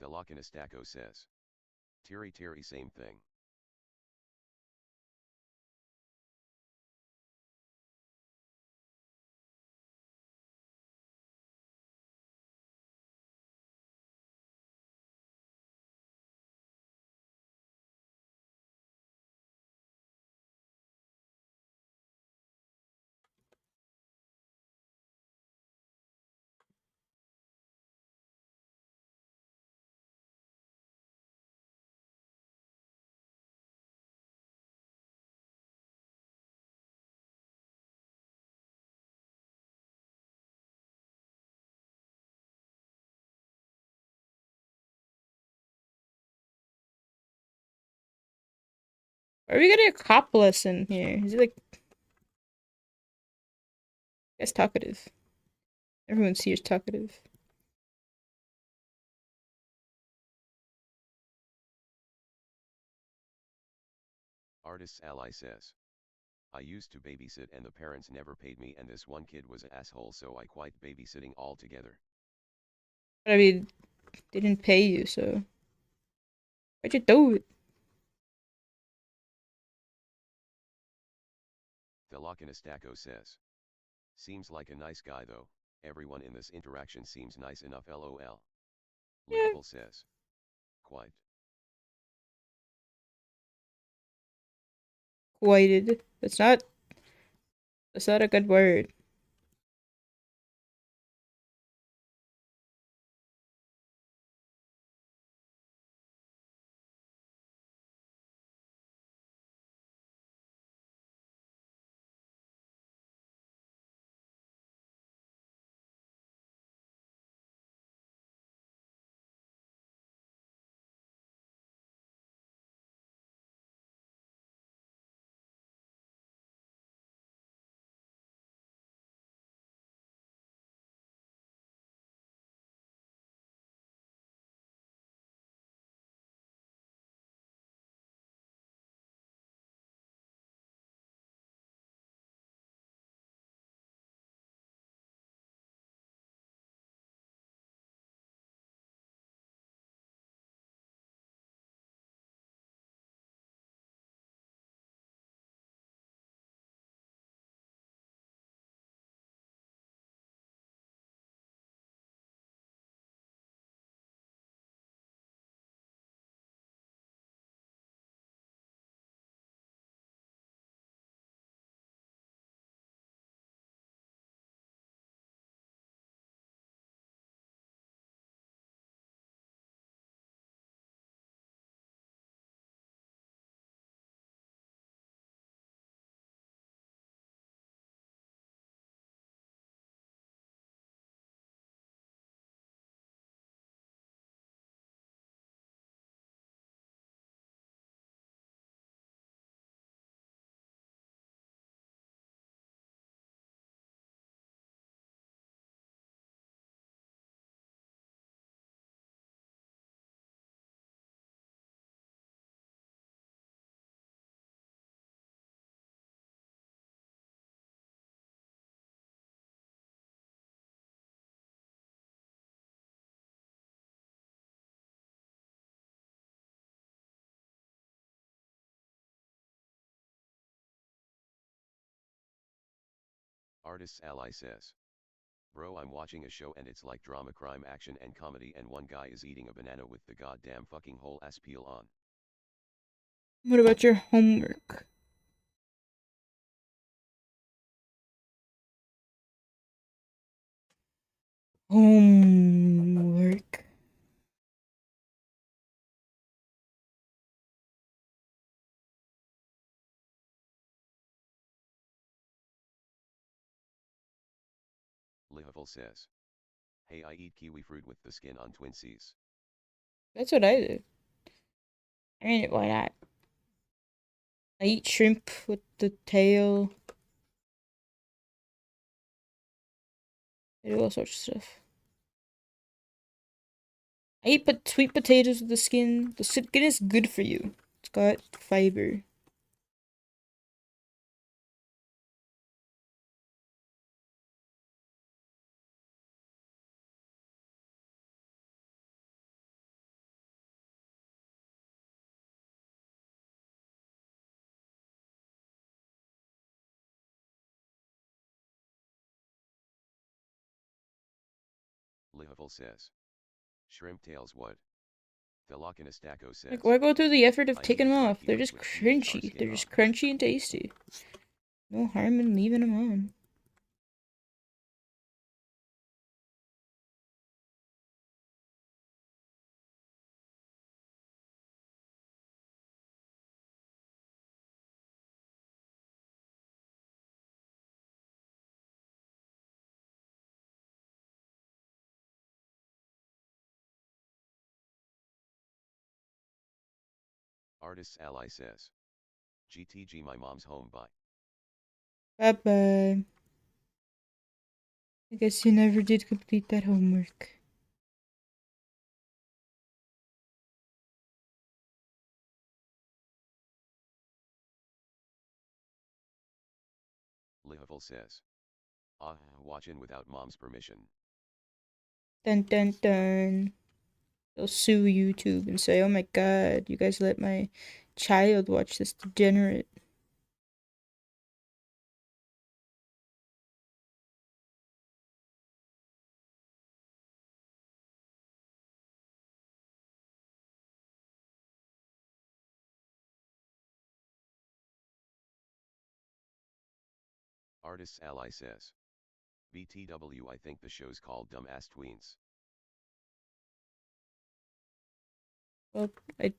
Thelokinastaco says. Terry same thing. Are we getting a cop lesson here? Is he like, that's talkative? Everyone's here is talkative. Artist's ally says. I used to babysit and the parents never paid me and this one kid was an asshole so I quit babysitting altogether. But I mean, they didn't pay you, so why'd you do it? Thelokinastaco says. Seems like a nice guy though, everyone in this interaction seems nice enough lol. Yeah, Livable says. Quite. quieted. That's not a good word. Artist's ally says. Bro, I'm watching a show and it's like drama, crime, action and comedy and one guy is eating a banana with the goddamn fucking whole ass peel on. What about your homework? Homework. Lihavul says. Hey, I eat kiwi fruit with the skin on twinsies. That's what I do. I mean, why not? I eat shrimp with the tail. I do all sorts of stuff. I eat sweet potatoes with the skin. The skin is good for you. It's got fiber. Lihavul says. Shrimp tails what? Thelochinistako says. Like, why go through the effort of I taking need them to try off? They're kiwis just with THR crunchy. skin They're just on. crunchy and tasty. No harm in leaving them on. Artist's ally says. GTG, my mom's home, bye. Bye bye. I guess you never did complete that homework. Lihavul says. Watchin' without mom's permission. Dun dun dun. They'll sue YouTube and say, oh my god, you guys let my child watch this degenerate. Artist's ally says. BTW, I think the show's called Dumbass Tweens. Well, I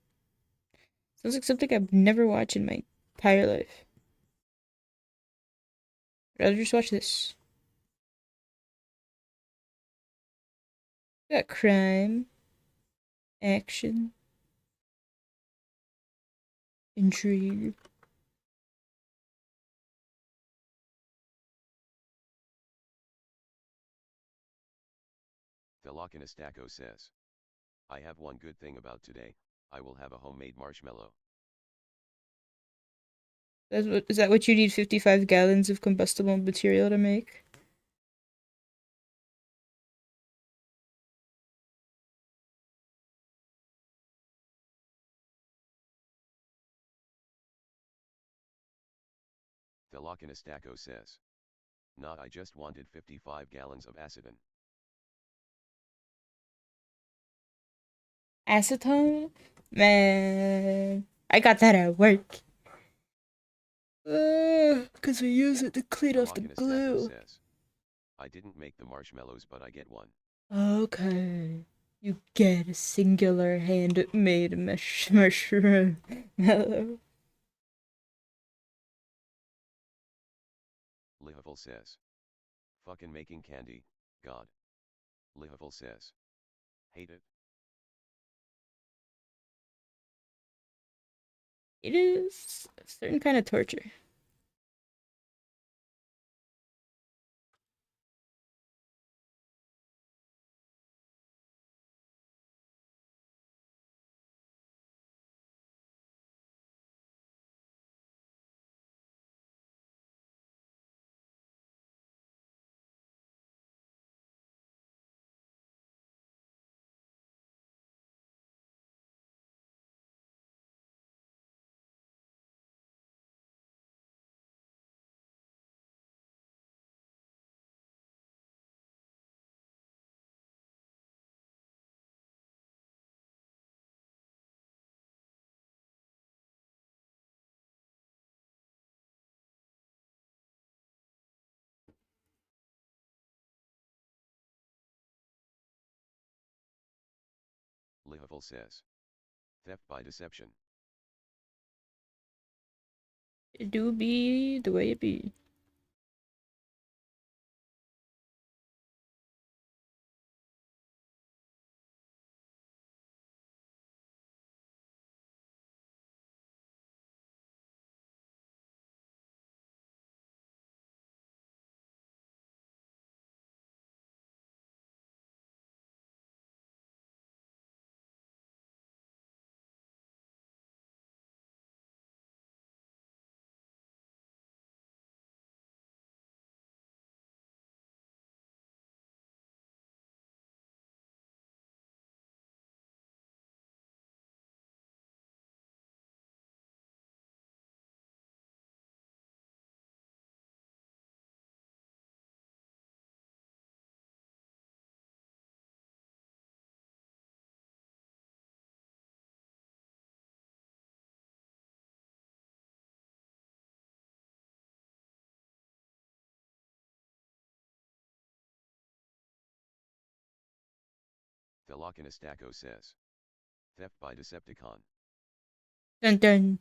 sounds like something I've never watched in my entire life. I'd rather just watch this. We got crime, action, intrigue. Thelochinistako says. I have one good thing about today, I will have a homemade marshmallow. Is that what you need 55 gallons of combustible material to make? Thelochinistako says. Nah, I just wanted 55 gallons of acetone. Acetone? Man, I got that at work. Because we use it to clean off the Thelochinistako glue. says. I didn't make the marshmallows, but I get one. Okay. You get a singular handmade mushroom mellow. Lihavul says. Fucking making candy, God. Lihavul says. Hate it. It is a certain kind of torture. Lihaful says. Theft by deception. It do be the way it be. Thelokinistako says. Theft by Decepticon. Dun dun.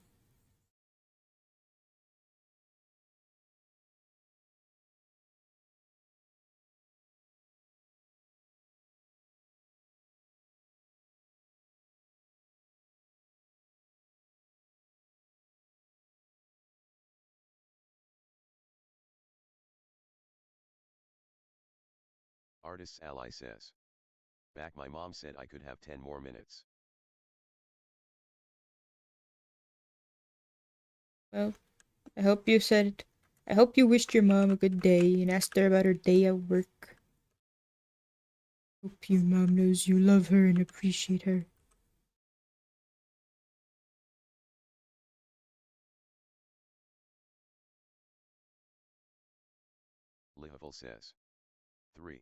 Artist's ally says. Back my mom said I could have 10 more minutes. Well, I hope you said. I hope you wished your mom a good day and asked her about her day at work. Hope your mom knows you love her and appreciate her. Lihaful says. 3.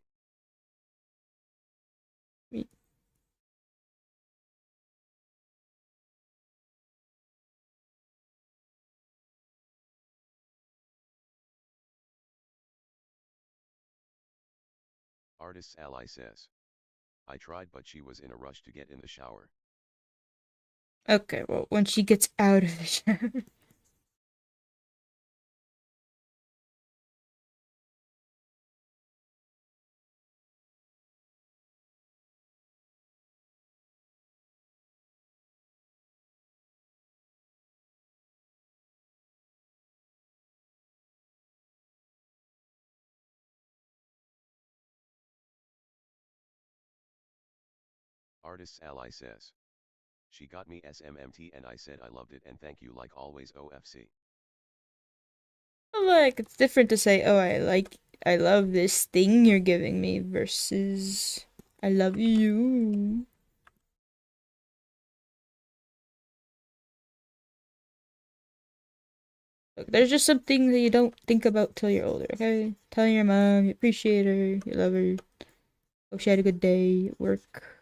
Me. Artist's ally says. I tried but she was in a rush to get in the shower. Okay, well, when she gets out of the shower. Artist's ally says. She got me SMMT and I said I loved it and thank you like always OFC. Like, it's different to say, oh, I love this thing you're giving me versus, I love you. Look, there's just some things that you don't think about till you're older, okay? Telling your mom you appreciate her, you love her, hope she had a good day at work.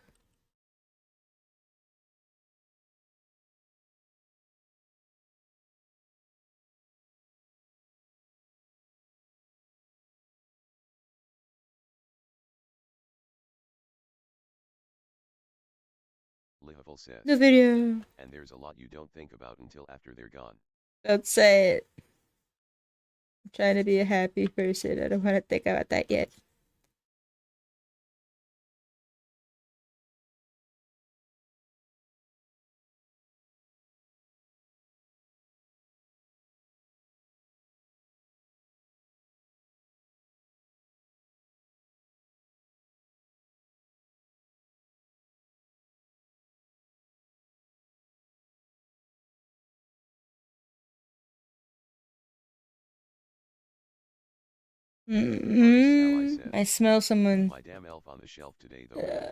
Lihaful says. The video. And there's a lot you don't think about until after they're gone. Don't say it. I'm trying to be a happy person. I don't want to think about that yet. I smell someone. My damn elf on the shelf today though.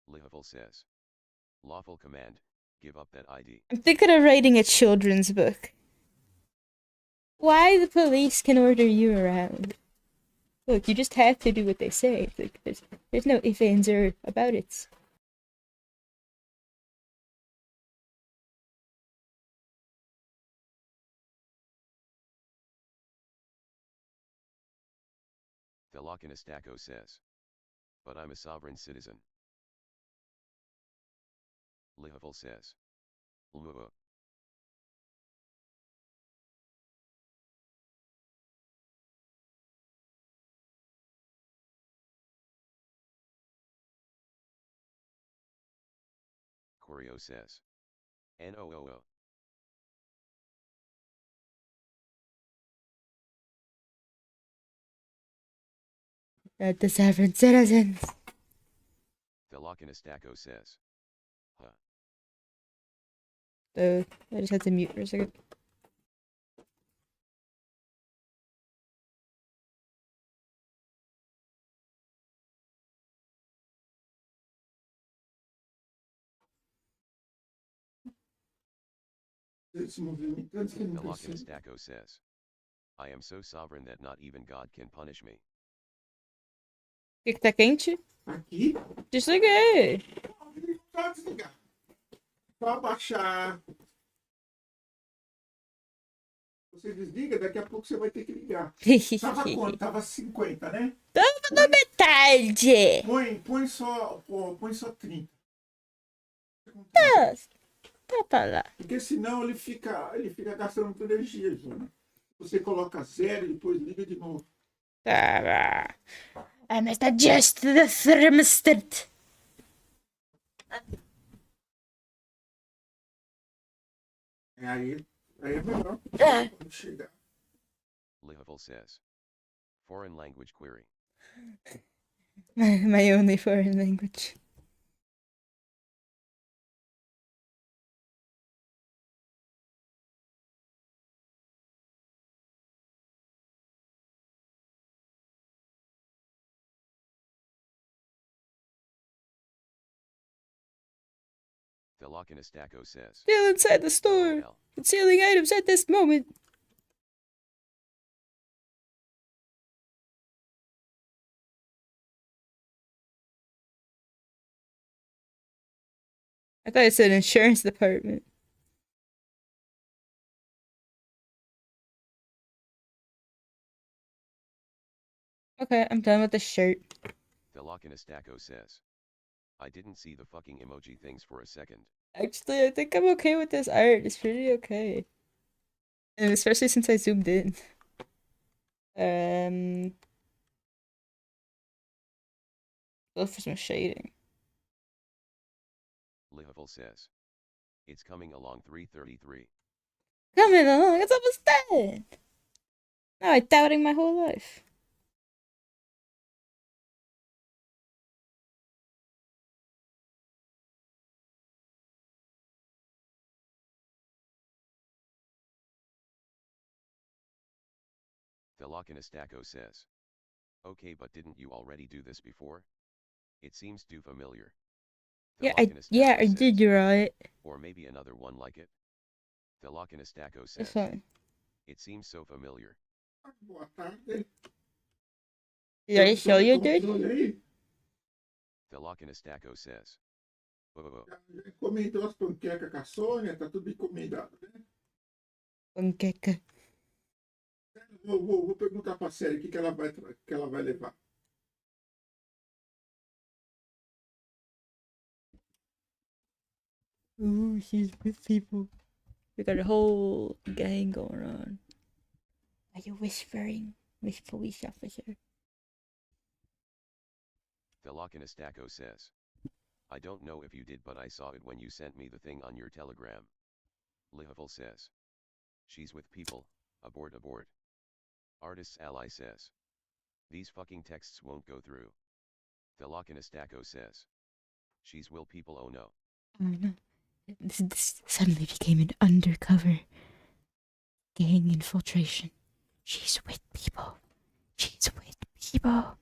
Lihaful says. Lawful command, give up that ID. I'm thinking of writing a children's book. Why the police can order you around. Look, you just have to do what they say. Like, there's no ifs, ands, or about it. Thelokinistako says. But I'm a sovereign citizen. Lihavul says. Luo. Choreo says. Noo. The sovereign citizens. Thelochinistako says. Huh. I just had to mute for a second. Thelochinistako says. I am so sovereign that not even God can punish me. O que tá quente? Aqui, Desliguei. só desligar. Só abaixar. Você desliga, daqui a pouco você vai ter que ligar. Tava quanto? Tava 50, né? Tava na metade. Põe só 30. Tá pra lá. Porque senão ele fica gastando muita energia, Júnior. Você coloca zero e depois liga de novo. Tá lá. I must adjust the thermostat. Aí é melhor quando chegar. Lihavul says. Foreign language query. My only foreign language. Thelochinistako says. Still inside the store. LOL. Concealing items at this moment. I thought it said insurance department. Okay, I'm done with the shirt. Thelochinistako says. I didn't see the fucking emoji things for a second. Actually, I think I'm okay with this art. It's pretty okay. And especially since I zoomed in. Go for some shading. Lihavul says. It's coming along 333. Coming along, it's almost done. Now I'm doubting my whole life. Thelochinistako says. Okay, but didn't you already do this before? It seems too familiar. Yeah, I Thelochinistako did. says. You're right. Or maybe another one like it. Thelochinistako It's says. fine. It seems so familiar. Boa tarde. Did I show you, dude? Controle aí. Thelochinistako says. Oh. Já encomendou as panquecas com a Sônia, tá tudo encomendado, né? Panqueca. Vou perguntar pra Série o que ela vai levar. Ooh, she's with people. We got a whole gang going on. Are you whispering, Miss Police Officer? Thelochinistako says. I don't know if you did, but I saw it when you sent me the thing on your telegram. Lihavul says. She's with people. Abort. Artists ally says. These fucking texts won't go through. Thelochinistako says. She's will people, oh no. Oh no. This suddenly became an undercover gang infiltration. She's with people. She's with people.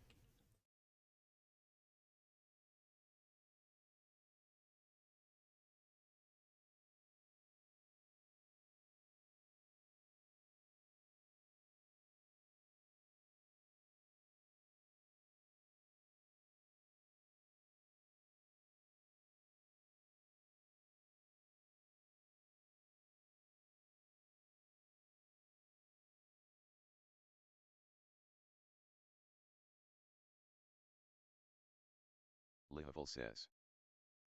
Lihaful says.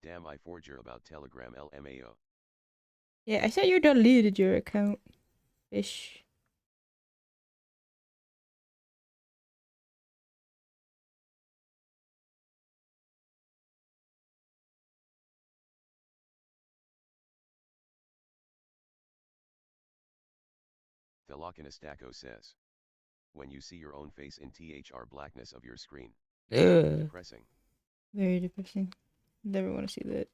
Damn, I forger about Telegram LMAO. Yeah, I said you deleted your account. Fish. Thelochinistako says. When you see your own face in THR blackness of your screen. Ugh. Depressing. Very depressing. Never want to see that.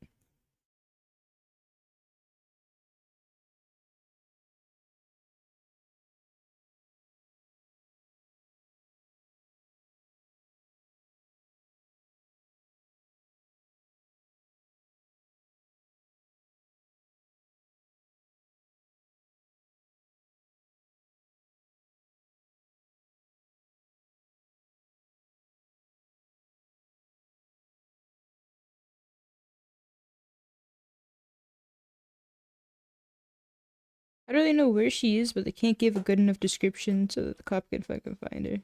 I don't really know where she is, but they can't give a good enough description so that the cop can fucking find her.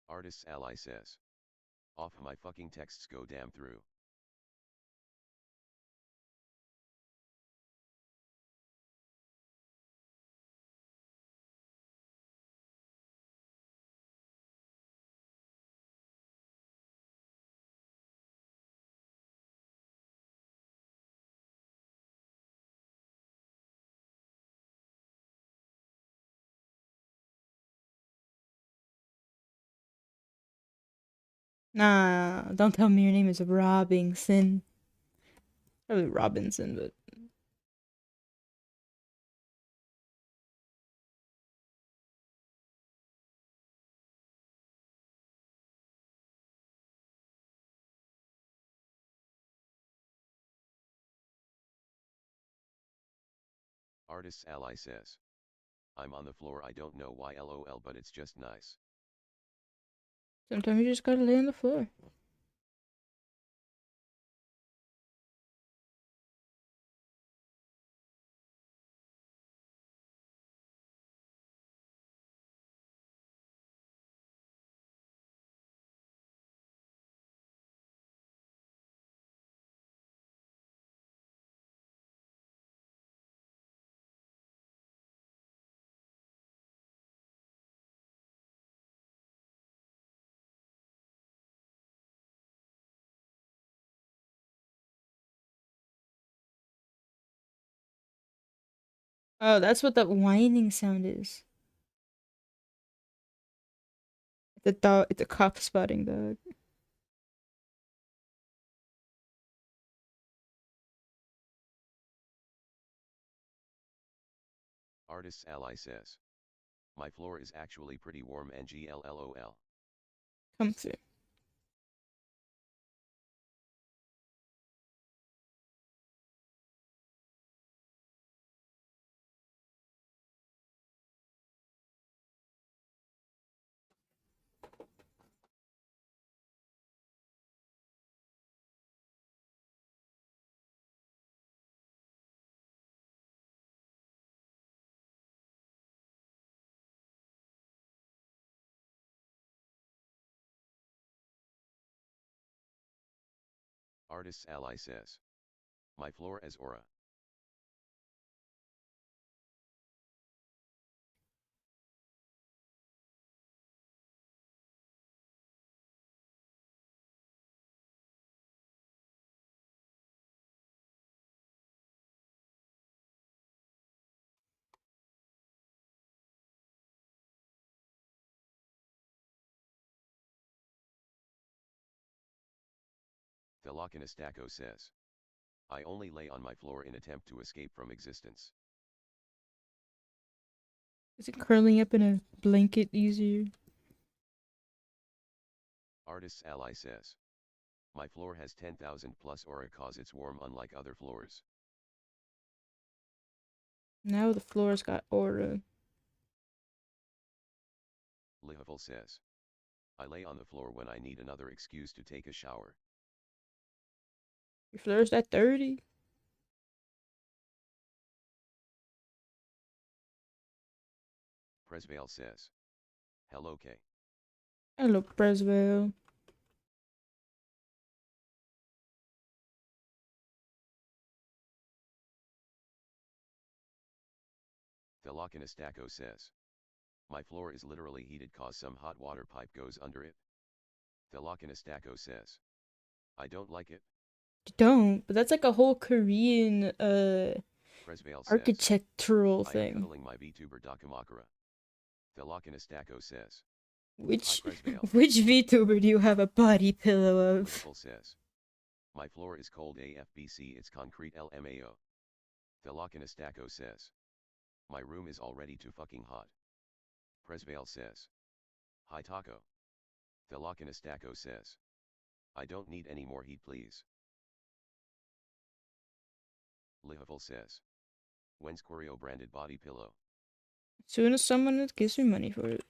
Artists ally says. Off my fucking texts go damn through. Nah, don't tell me your name is Robinson. Probably Robinson, but Artists ally says. I'm on the floor, I don't know why lol, but it's just nice. sometimes you just gotta lay on the floor. Oh, that's what that whining sound is. The dog, it's a cop spotting dog. Artists ally says. My floor is actually pretty warm NGLLOL. Comfy. Artists ally says. My floor as aura. Thelochinistako says. I only lay on my floor in attempt to escape from existence. Is it curling up in a blanket easier? Artists ally says. My floor has 10,000 plus aura cause it's warm unlike other floors. Now the floor's got aura. Lihavul says. I lay on the floor when I need another excuse to take a shower. Your floor's that dirty. Presvale says. Hello K. Hello, Presville. Thelokinistako says. My floor is literally heated cause some hot water pipe goes under it. Thelokinistako says. I don't like it. Don't, but that's like a whole Korean Presvale says. architectural I am thing. cuddling my vtuber Dakamakara. Thelokinistako says. Which Hi, Presvale. which VTuber do you have a body pillow of? Lihavul says. My floor is cold AFBC, it's concrete LMAO. Thelokinistako says. My room is already too fucking hot. Presvale says. Hi Taco. Thelokinistako says. I don't need any more heat please. Lihavul says. When's Querio branded body pillow? Soon as someone gives me money for it.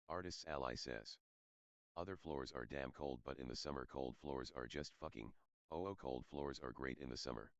Artists Ally says. Other floors are damn cold but in the summer cold floors are just fucking, oh cold floors are great in the summer.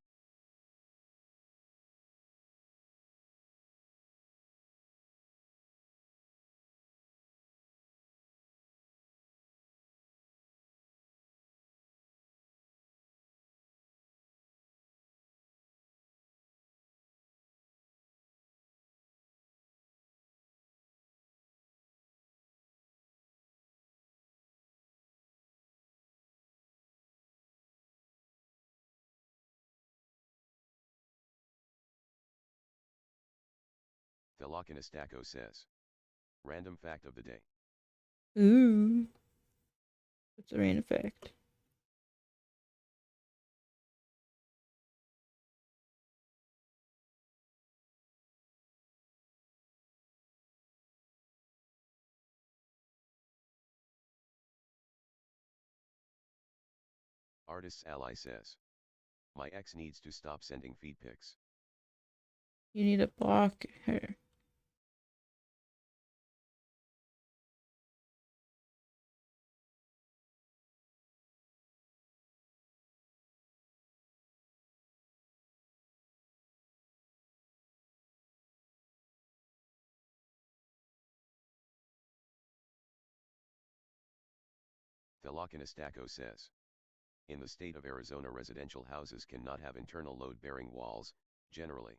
Thelokinistako says. Random fact of the day. Ooh. What's the rain effect? Artists Ally says. My ex needs to stop sending feed pics. You need to block her. Thelokinistako says. In the state of Arizona, residential houses cannot have internal load-bearing walls, generally.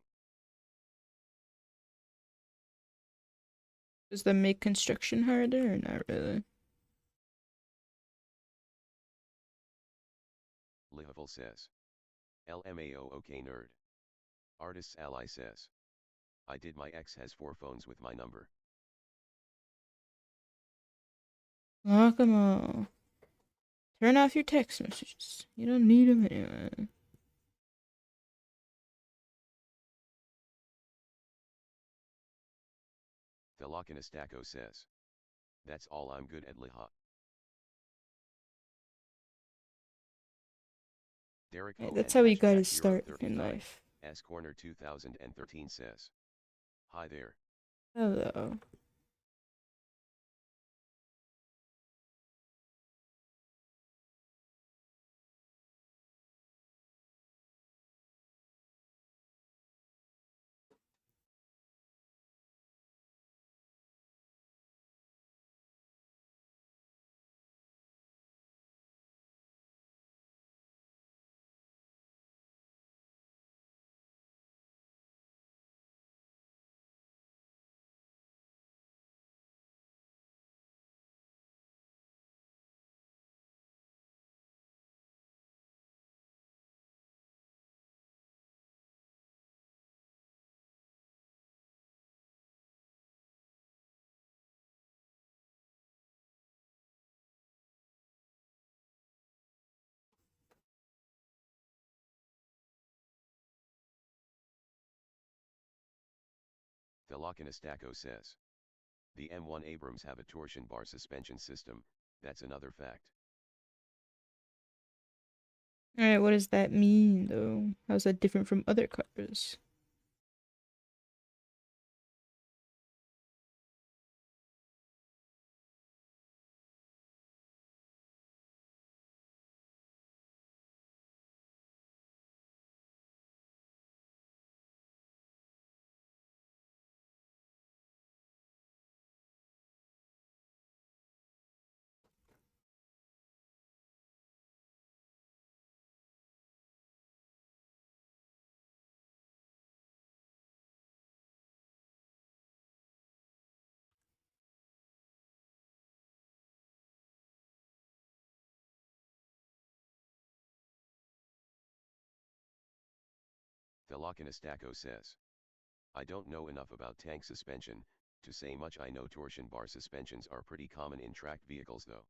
Does that make construction harder or not really? Lihavul says. LMAO okay nerd. Artists Ally says. I did, my ex has 4 phones with my number. Lock them all. Turn off your text messages. You don't need them anyway. Thelokinistako says. That's all, I'm good at Liha. Derek Yeah, Ho that's and how we gotta hashtag start Hero in 39, life. S Corner 2013 says. Hi there. Hello. Thelokinastaco says. The M1 Abrams have a torsion bar suspension system, that's another fact. Alright, what does that mean, though? How's that different from other cars? Thelokinastaco says. I don't know enough about tank suspension, to say much. I know torsion bar suspensions are pretty common in tracked vehicles though.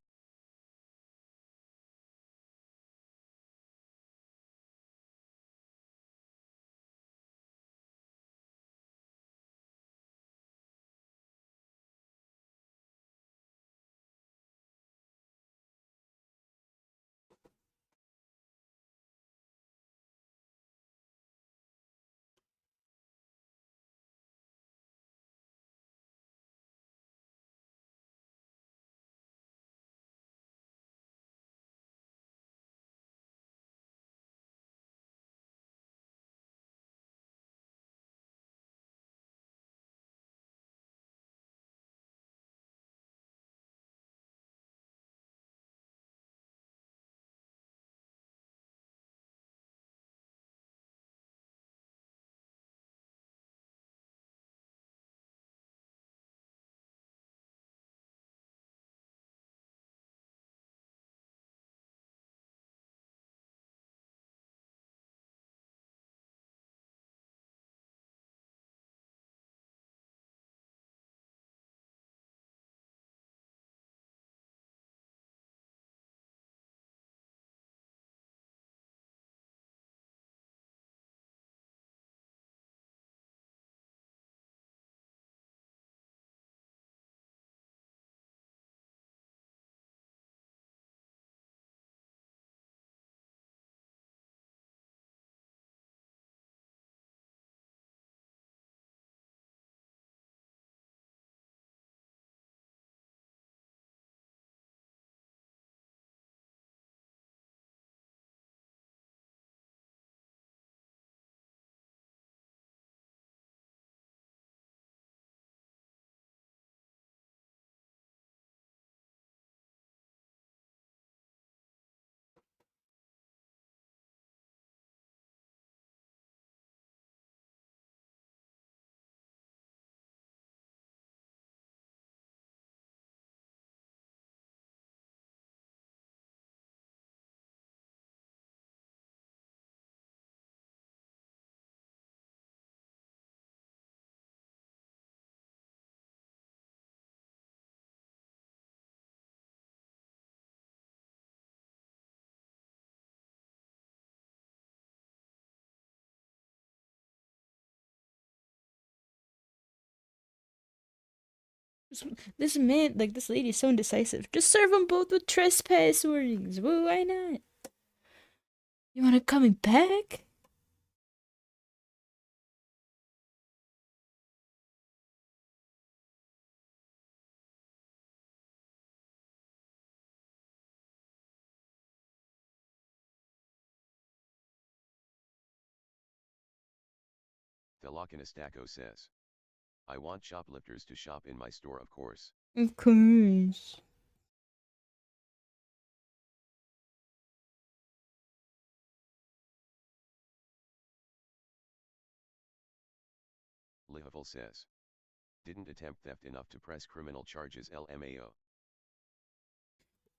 This man, like, this lady is so indecisive. Just serve them both with trespass warnings. Whoa, why not? You want it coming back? Thelokinastaco says. I want shoplifters to shop in my store, of course. Of course. Lihaful says. Didn't attempt theft enough to press criminal charges LMAO.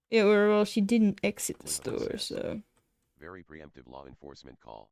Yeah, or well, she didn't exit the Lihaful store, says. so. Very preemptive law enforcement call.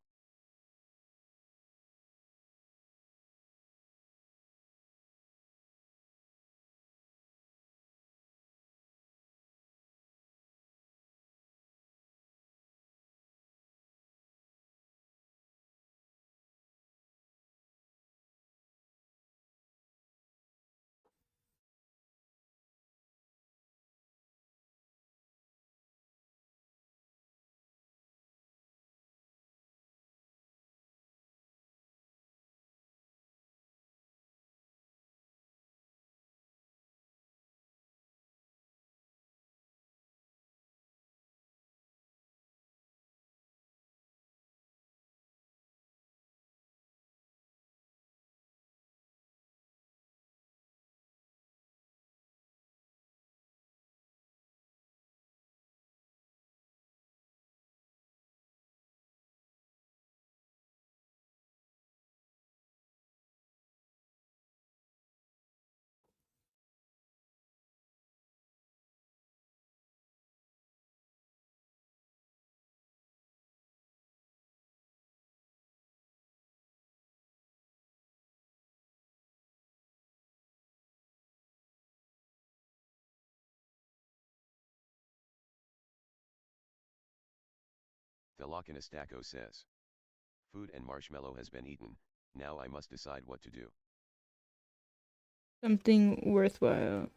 Thelokinastaco says. Food and marshmallow has been eaten, now I must decide what to do. Something worthwhile.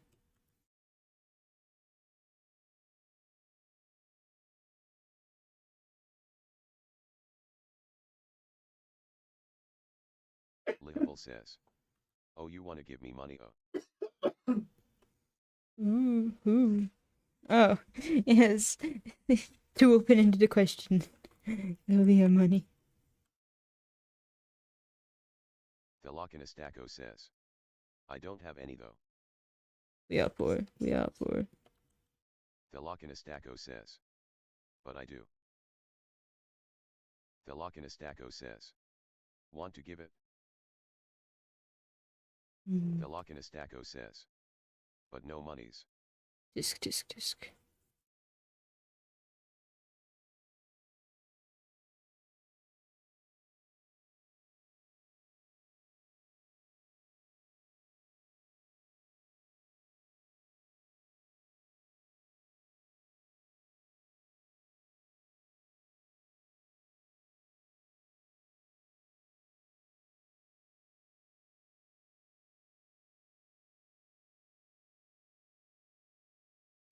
Livable says. Oh, you wanna give me money? Ooh. Oh, yes. Too open-ended a question. It'll be your money. Thelokinastaco says. I don't have any though. We out for. Thelokinastaco says. But I do. Thelokinastaco says. Want to give it? Thelokinastaco says. But no monies. Disc.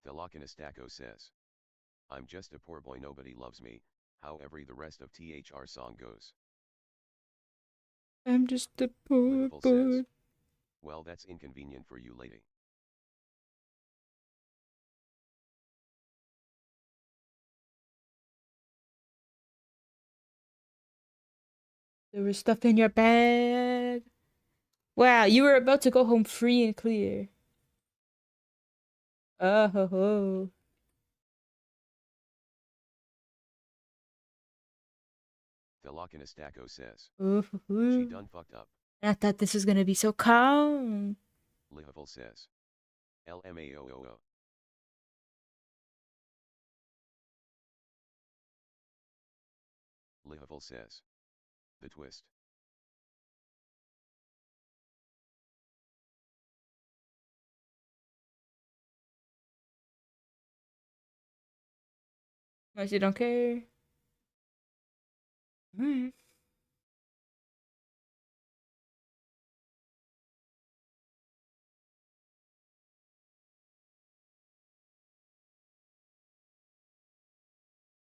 Thelokinastaco says. I'm just a poor boy, nobody loves me, however the rest of THR song goes. I'm just a poor Livable boy. says. Well, that's inconvenient for you, lady. There was stuff in your bag. Wow, you were about to go home free and clear. Oh ho ho. Thelokinastaco says. Oh ho ho. She done fucked up. I thought this was gonna be so calm. Livable says. LMAOO. Livable says. The twist. Unless you don't care. Alright.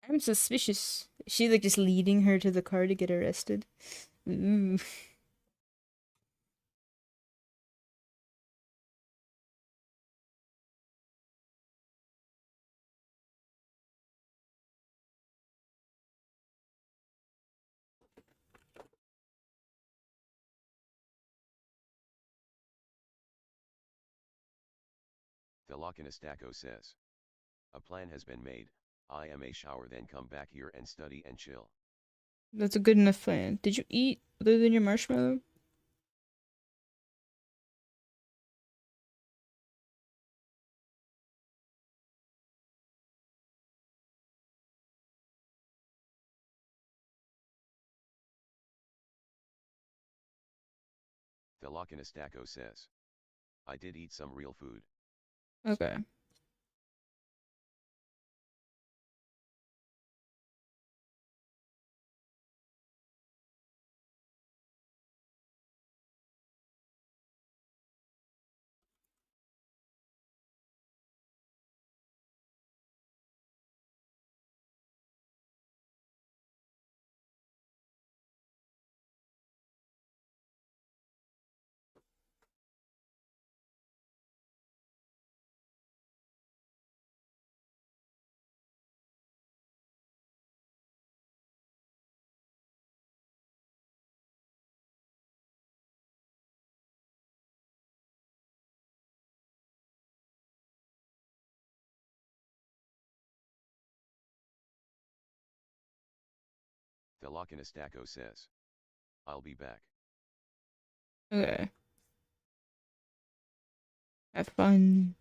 I'm suspicious. Is she like just leading her to the car to get arrested? Ooh. Thelokinastaco says. A plan has been made, I am a shower then come back here and study and chill. That's a good enough plan. Did you eat other than your marshmallow? Thelokinastaco says. I did eat some real food. Okay. Thelokinastaco says. I'll be back. Okay. Have fun.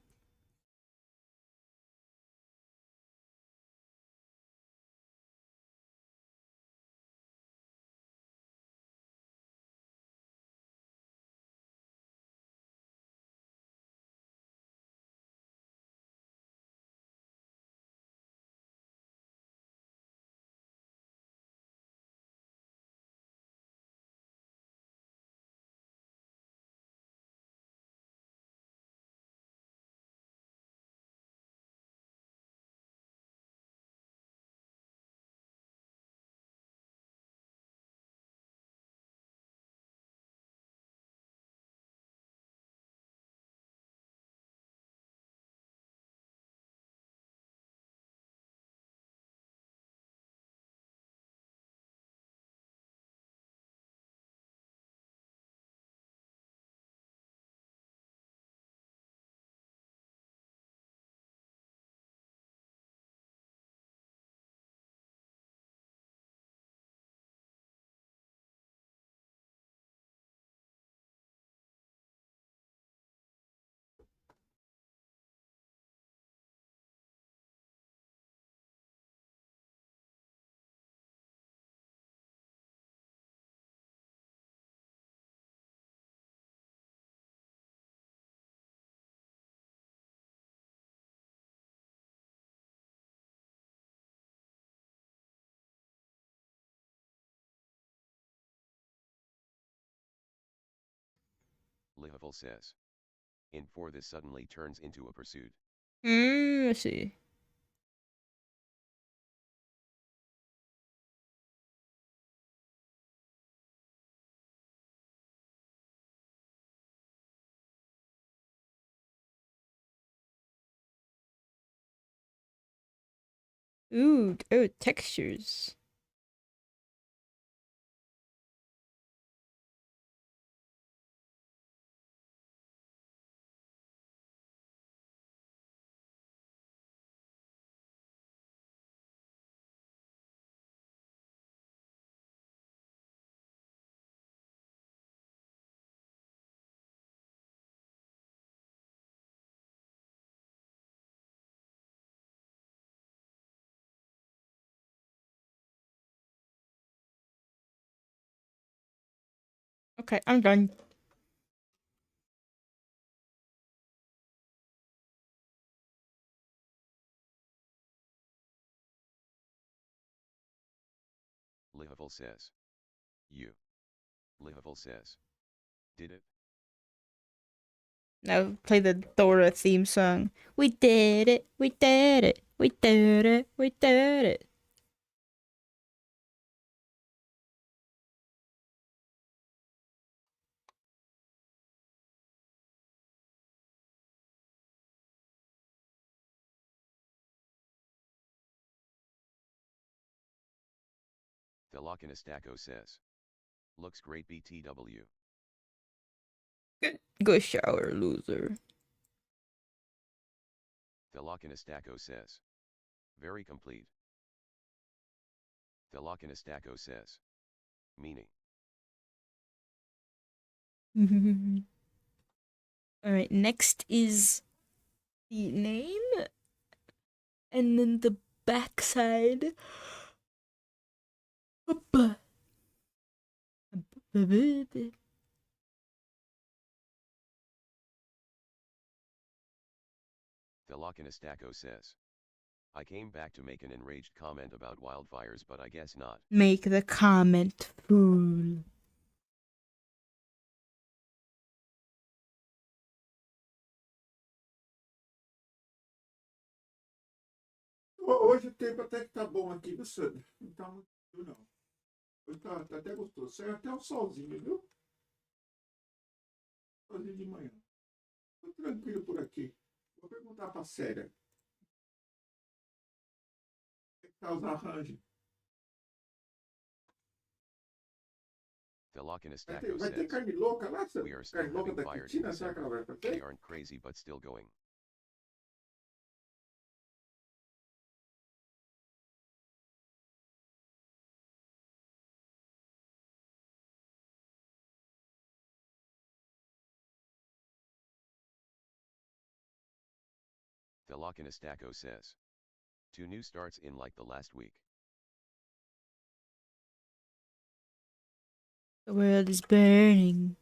Lihavul says. In 4 this suddenly turns into a pursuit. I see. Ooh, oh, textures. Okay, I'm done. Lihavul says. You. Lihavul says. Did it? Now play the Dora theme song. We did it. We did it. We did it. We did it. Thelochinistako says. Looks great BTW. Go shower, loser. Thelochinistako says. Very complete. Thelochinistako says. Meaning. Alright, next is the name. And then the backside. Thelochinistako says. I came back to make an enraged comment about wildfires, but I guess not. Make the comment, fool. Hoje o tempo até que tá bom aqui, viu, Sandra? Não tá muito frio, não. Hoje tá até gostoso. Saiu até o solzinho, viu? Solzinho de manhã. Tô tranquilo por aqui. Vou perguntar pra Séria. Como é que tá os arranjos? Thelochinistako Vai ter says. carne louca lá, We Sandra? are still Carne louca having da fires in Cristina? Será que ela December. vai They fazer? aren't crazy but still going. Thelochinistako says. 2 new starts in like the last week. The world is burning.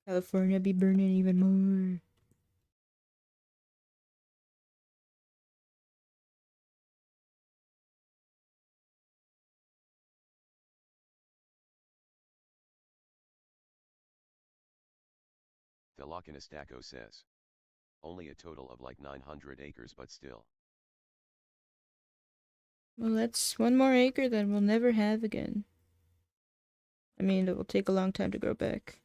California be burning even more. Thelochinistako says. Only a total of like 900 acres but still. Well, that's 1 more acre that we'll never have again. I mean, it will take a long time to grow back.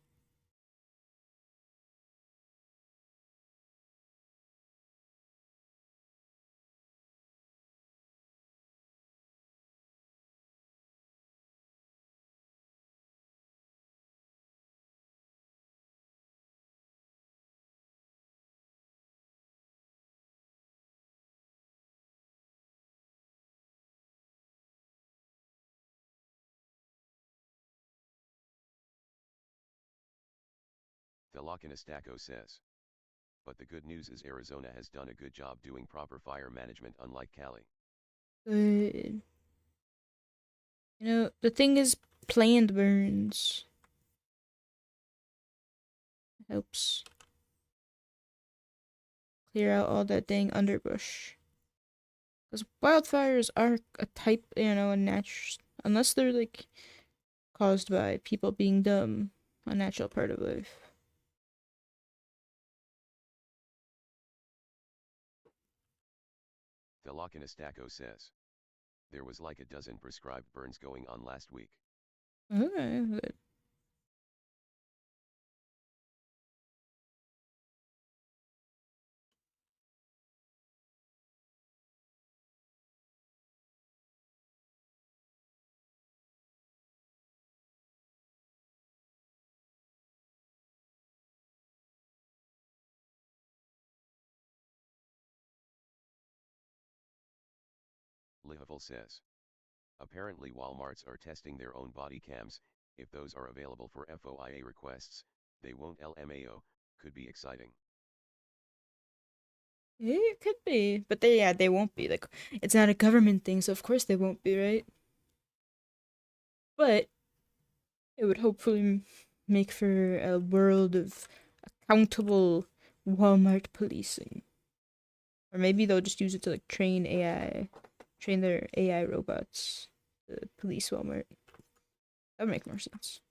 Thelochinistako says. But the good news is Arizona has done a good job doing proper fire management unlike Cali. Good. You know, the thing is, planned burns. Helps clear out all that dang underbrush. Because wildfires are a type, a natural, unless they're like caused by people being dumb, a natural part of life. Thelokinistako says. There was like a dozen prescribed burns going on last week. Okay, good. Lihavul says. Apparently Walmarts are testing their own body cams, if those are available for FOIA requests, they won't LMAO, could be exciting. It could be, but they won't be. Like, it's not a government thing, so of course they won't be, right? But it would hopefully make for a world of accountable Walmart policing. Or maybe they'll just use it to like train their AI robots to police Walmart. That would make more sense.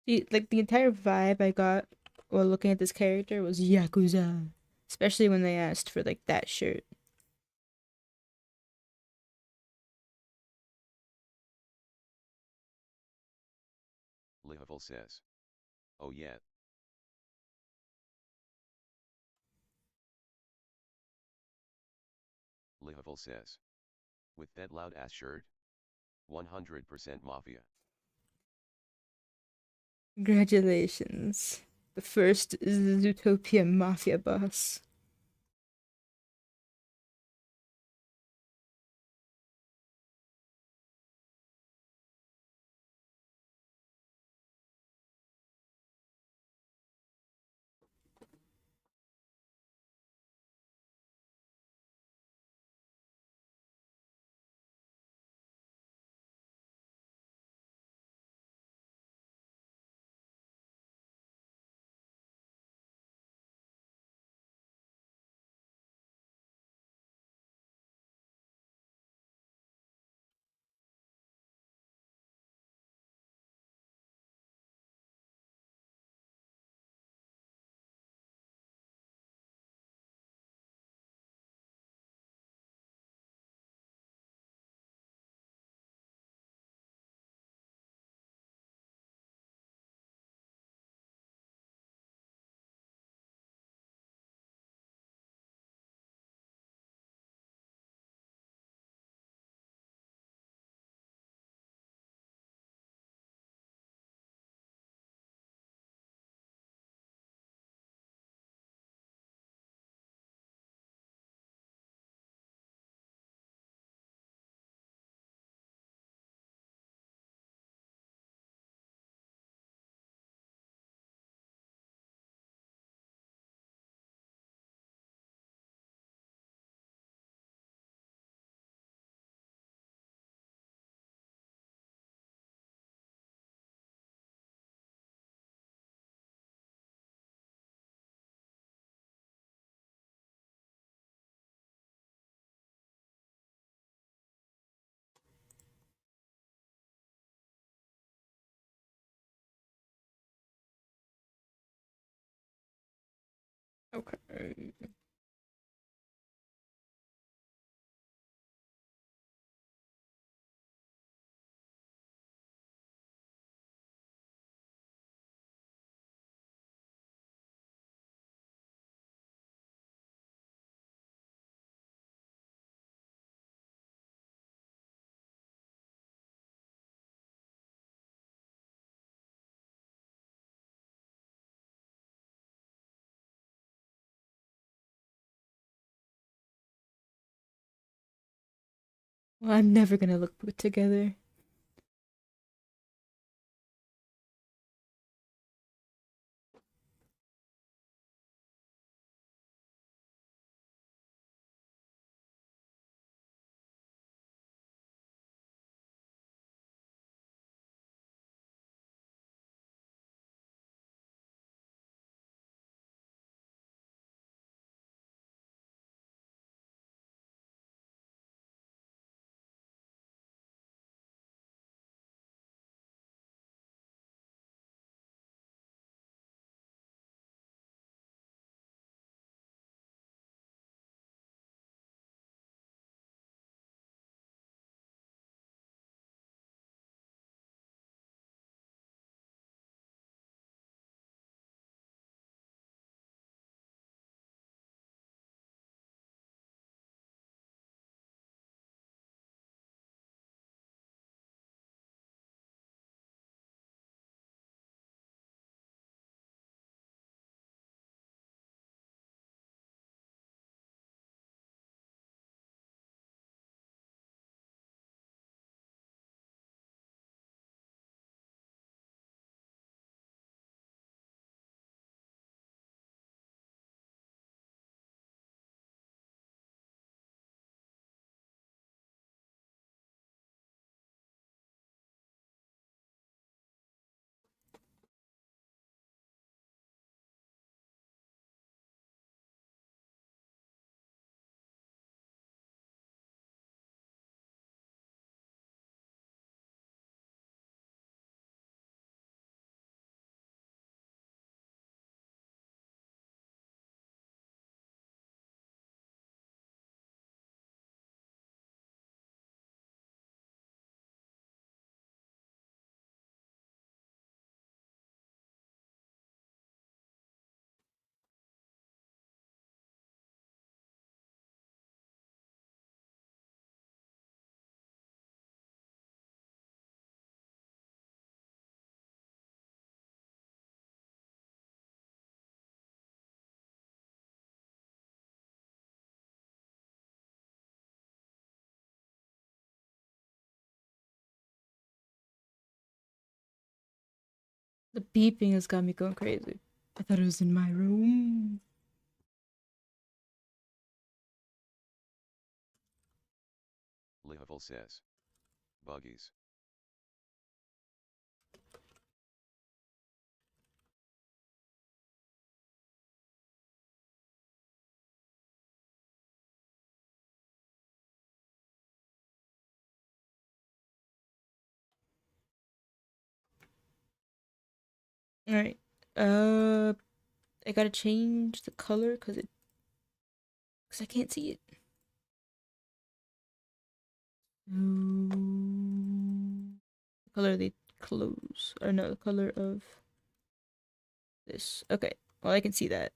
See, like the entire vibe I got while looking at this character was Yakuza. Especially when they asked for like that shirt. Lihavul says. Oh yeah. Lihavul says. With that loud ass shirt? 100% mafia. Congratulations. The first is the Zootopia Mafia boss. Okay. Well, I'm never gonna look put together. The beeping has got me going crazy. I thought it was in my room. Lihavil says. Buggies. Alright. I gotta change the color because I can't see it. The color of the clothes. Or no, the color of this. Okay. Well, I can see that.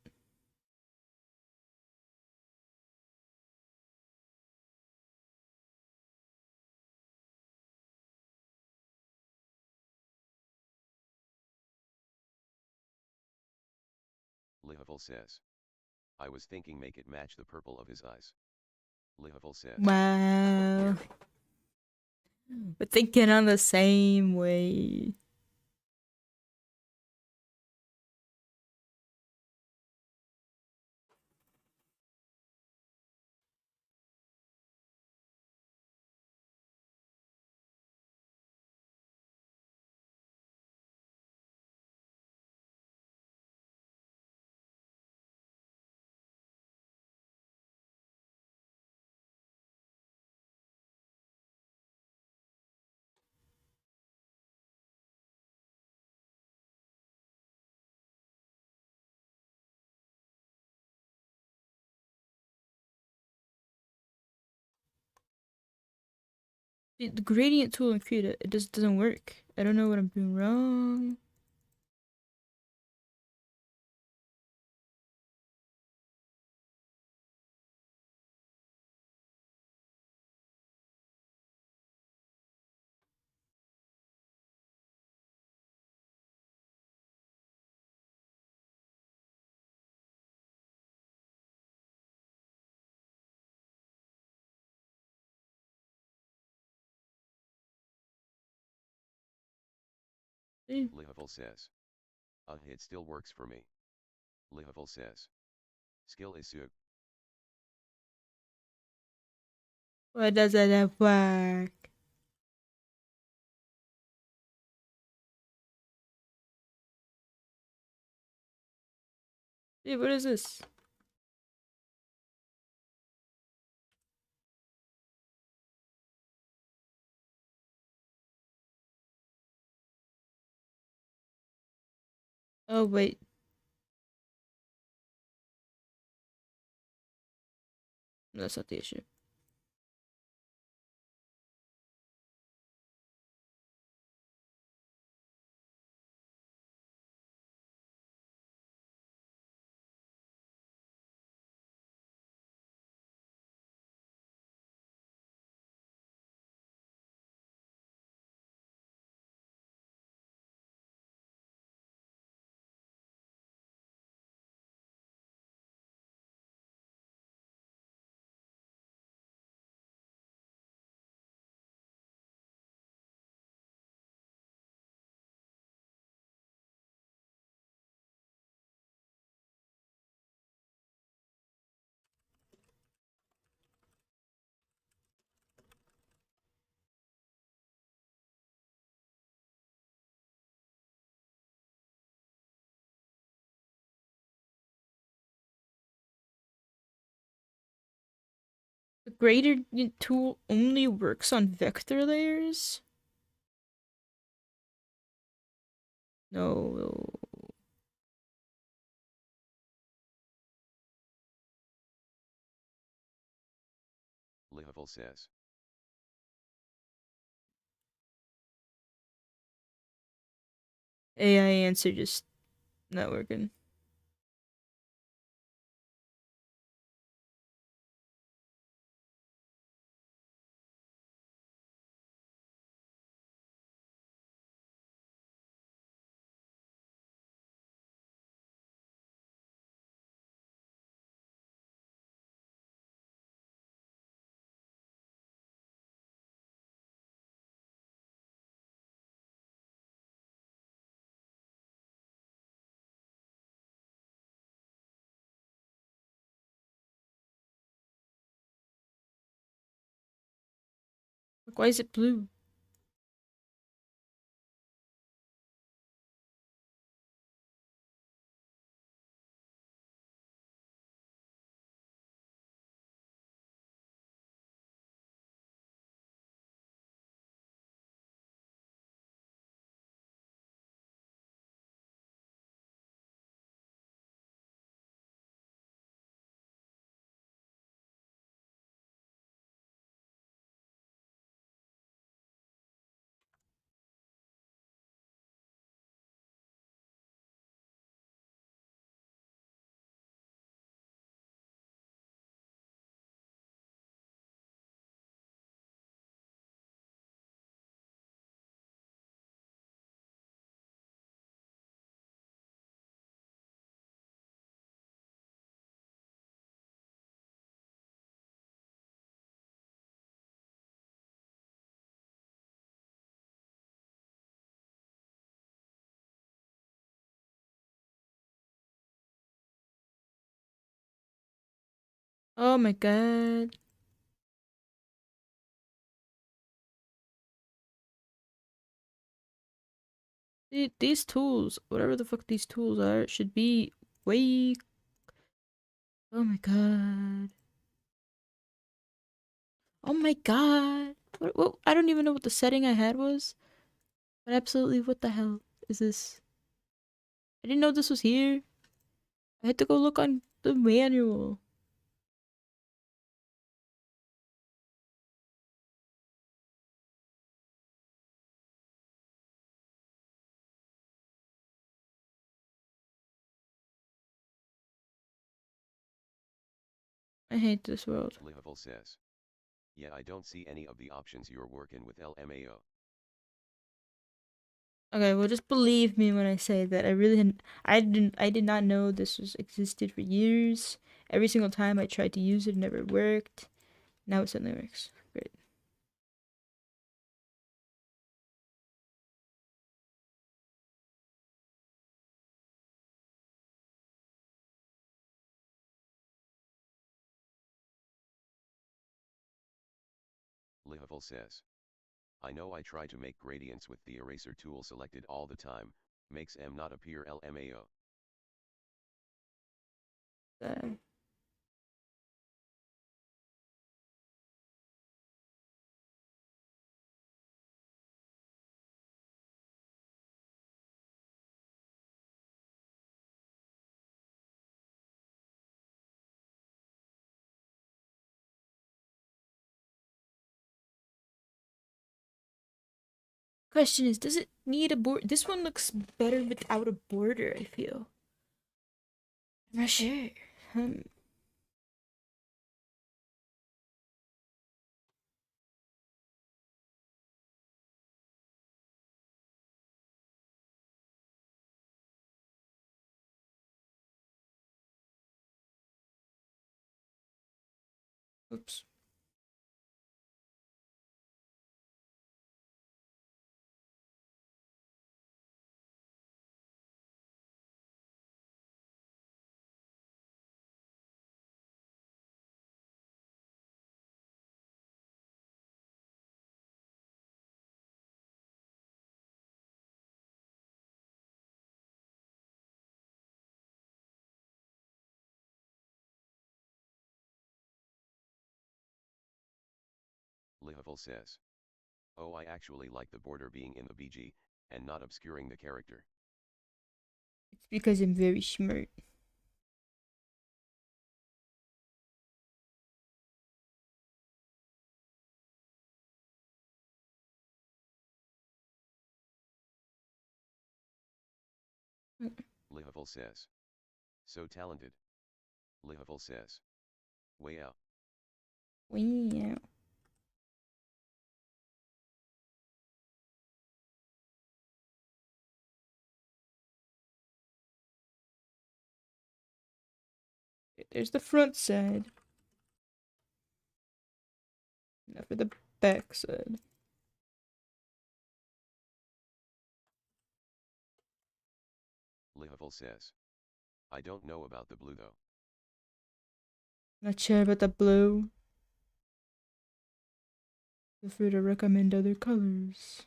Lihavil says. I was thinking make it match the purple of his eyes. Lihavil says. Wow. We're thinking on the same way. The gradient tool in Krita, it just doesn't work. I don't know what I'm doing wrong. Lihavel says. It still works for me. Lihavel says. Skill is sug. Why doesn't that work? Hey, what is this? Oh, wait. That's not the issue. The gradient tool only works on vector layers? No. Lihavel says. AI answer just not working. Why is it blue? Oh my god. These tools, whatever the fuck these tools are, should be way. Oh my god. Oh my god. What? I don't even know what the setting I had was. But absolutely, what the hell is this? I didn't know this was here. I had to go look on the manual. I hate this world. Lihavul says. Yeah, I don't see any of the options you're working with LMAO. Okay, well, just believe me when I say that I did not know this was existed for years. Every single time I tried to use it, it never worked. Now it suddenly works. Great. Lihavul says. I know I try to make gradients with the eraser tool selected all the time, makes M not appear LMAO. Uh, Question is, does it need a border? This one looks better without a border, I feel. I'm not sure. Oops. Lihavul says. Oh, I actually like the border being in the BG, and not obscuring the character. It's because I'm very smart. Lihavul says. So talented. Lihavul says. Wow. Wow. There's the front side. Now for the back side. Lihavul says. I don't know about the blue though. Not sure about the blue. Feel free to recommend other colors.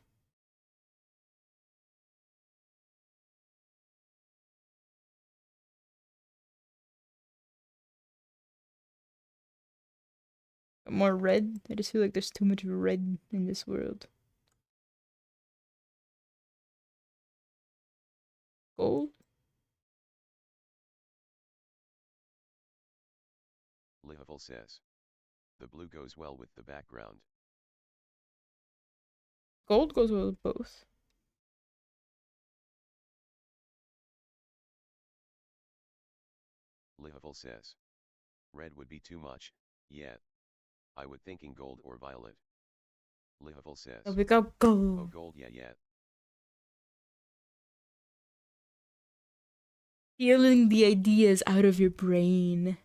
More red? I just feel like there's too much red in this world. Gold? Lihavul says. The blue goes well with the background. Gold goes well with both. Lihavul says. Red would be too much, yet. I would thinking gold or violet. Lihavul says. Oh, we got Oh, gold. gold, yeah. Stealing the ideas out of your brain.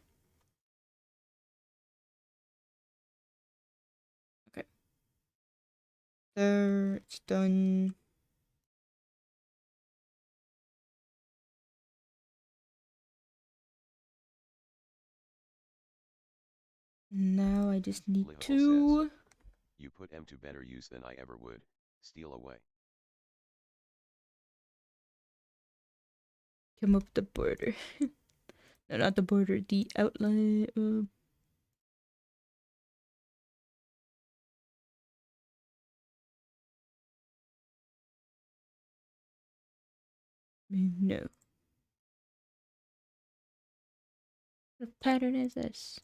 Okay. There, it's done. Now I just need Lihavul to... says. You put M to better use than I ever would. Steal away. come up the border. No, not the border, the outline. No. What pattern is this?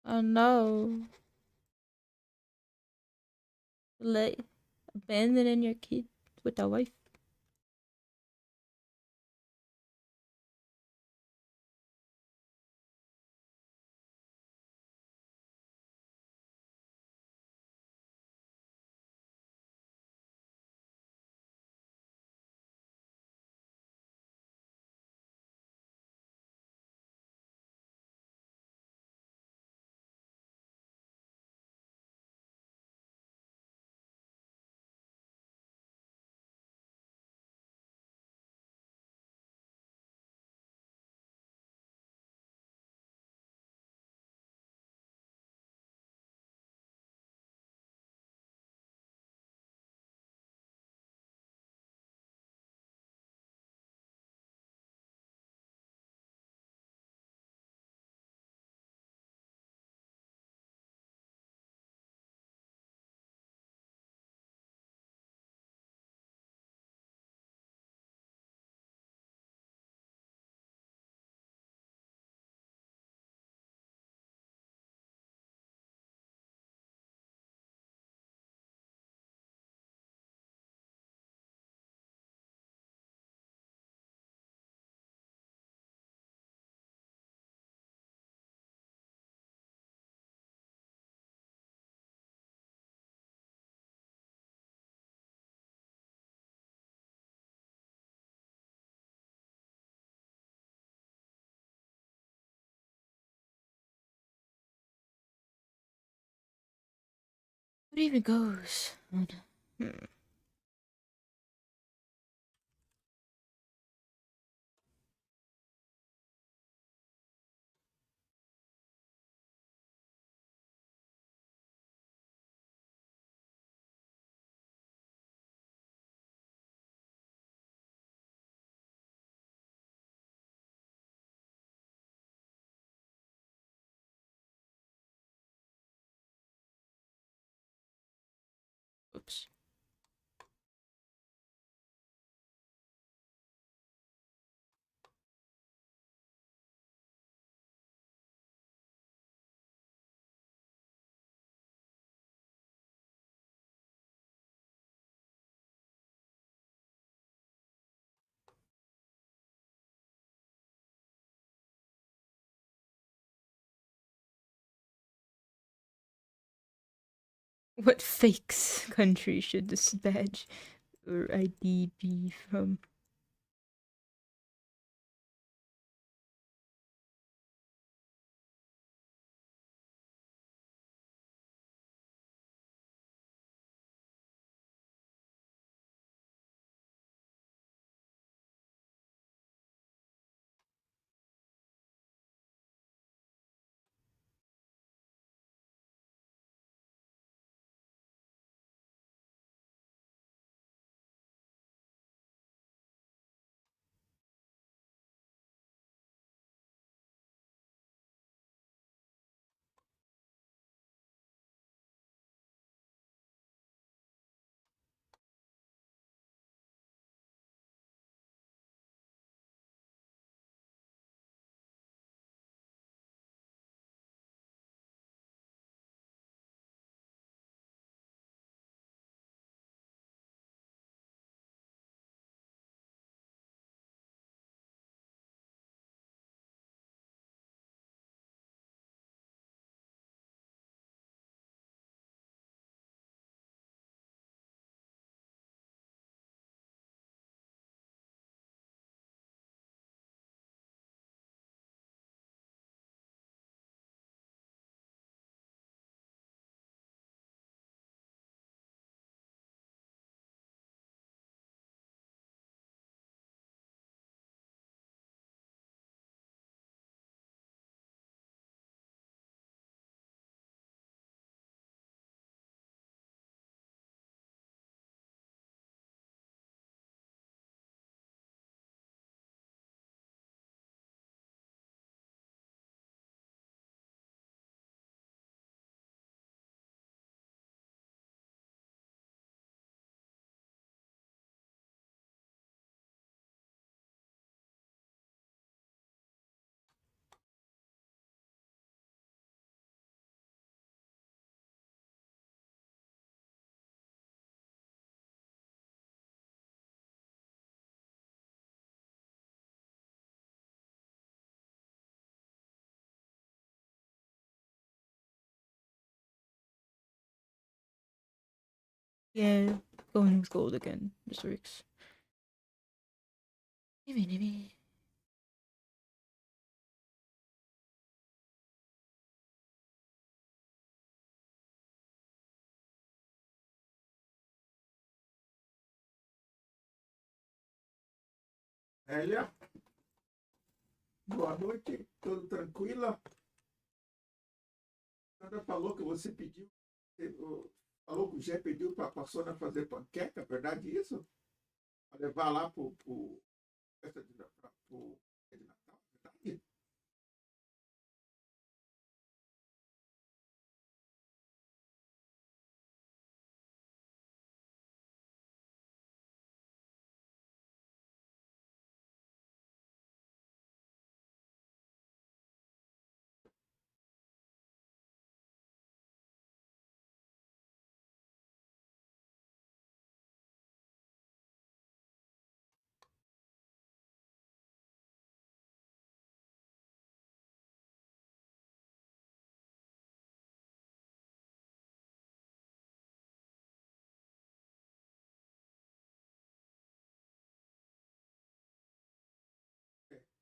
Oh no. Like abandoning your kid with a wife. What even goes on? Oops. What fakes country should this badge or ID be from? Yeah, going with gold again. This works. Maybe. Elia, boa noite, tudo tranquila? Sandra falou que você pediu, falou que o Gé pediu para a Sônia fazer panqueca, é verdade isso? Para levar lá para o festa de Natal, verdade?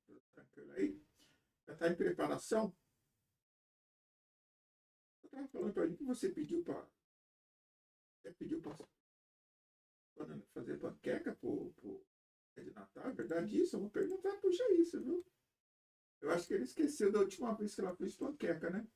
Tudo tranquilo aí? Já está em preparação? Eu estava falando para mim que você pediu para fazer panqueca de Natal, é verdade isso? Eu vou perguntar para o isso, viu? Eu acho que ele esqueceu da última vez que ela fez panqueca, né?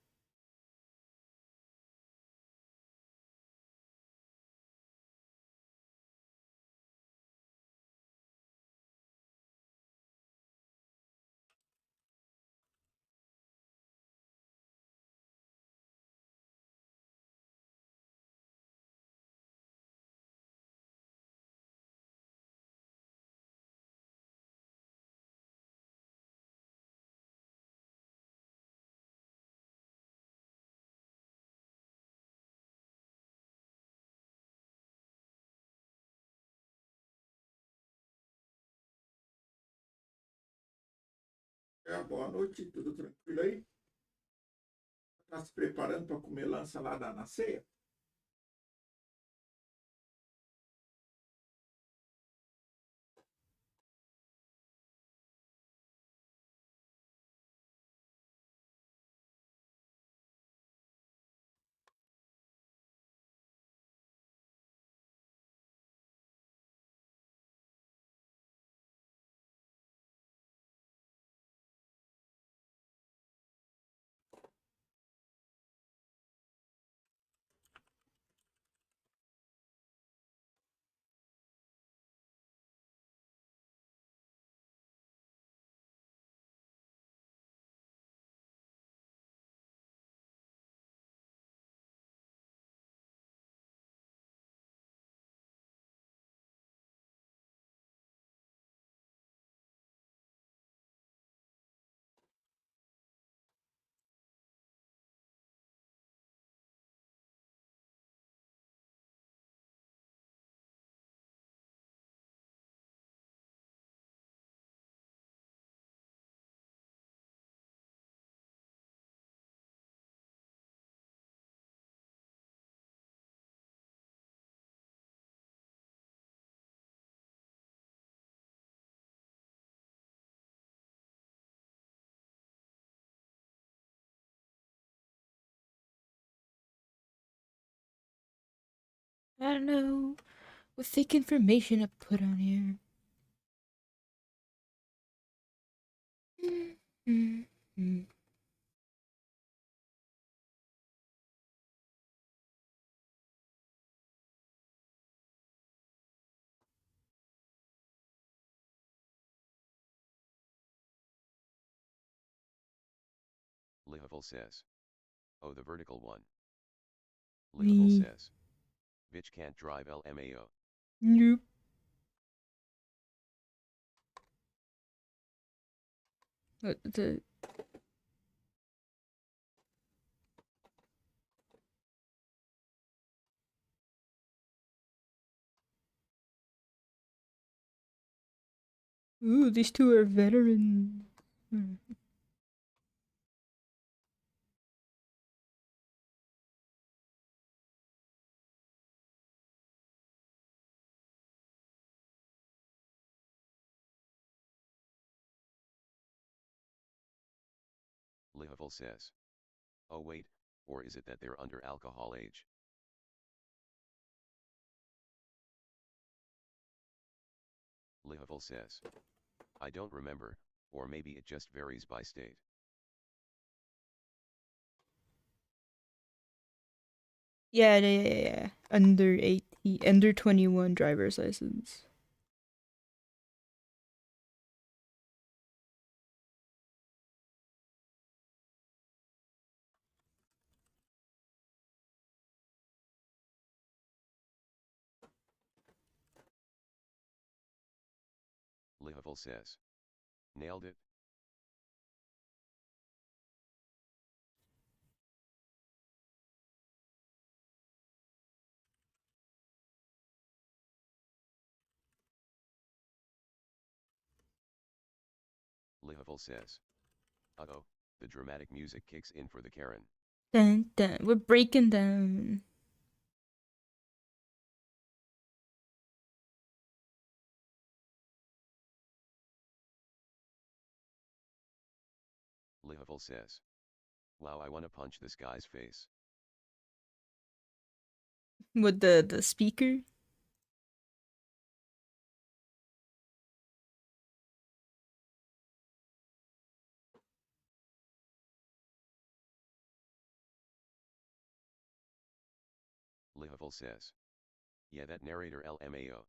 Boa noite, tudo tranquilo aí? Está se preparando para comer lança lá na ceia? I don't know what fake information I put on here. Lihavel says. Oh, the vertical one. Lihavel Me. says. Bitch can't drive LMAO. Nope. The Ooh, these two are veterans. Lihavel says. Oh wait, or is it that they're under alcohol age? Lihavel says. I don't remember, or maybe it just varies by state. Yeah. Under 18, under 21 driver's license. Lihavel says. Nailed it. Lihavel says. Uh-oh, the dramatic music kicks in for the Karen. Dun, dun. We're breaking down. Lihavel says. Wow, I wanna punch this guy's face. With the speaker. Lihavel says. Yeah, that narrator LMAO.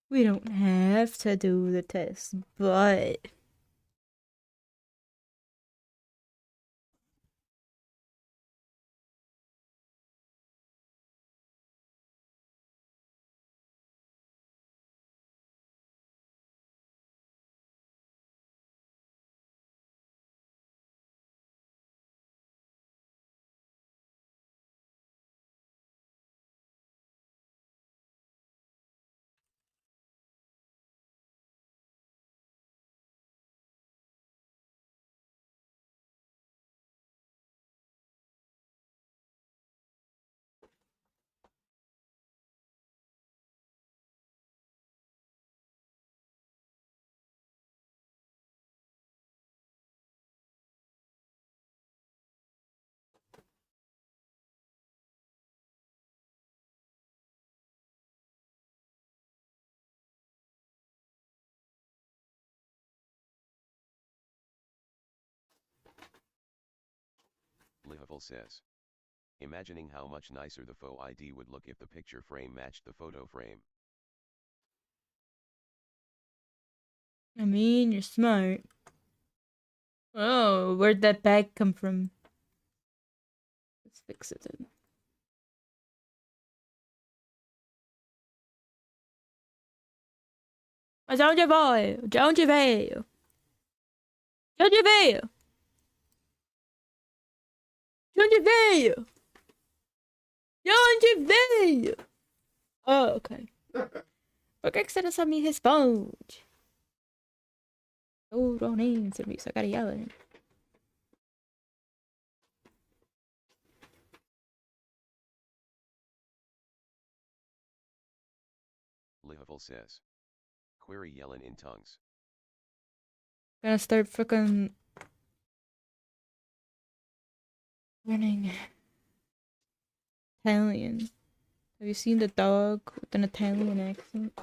We don't have to do the test, but Lihavul says. Imagining how much nicer the faux ID would look if the picture frame matched the photo frame. I mean, you're smart. Oh, where'd that bag come from? Let's fix it then. Mas aonde vai? De onde veio? De onde veio? De onde veio? De onde veio? Oh, ok. Por que você não só me responde? Oh, don't answer me, so I gotta yell at him. Lihavul says. Query yelling in tongues. Gonna start freaking learning Italian. Have you seen the dog with an Italian accent?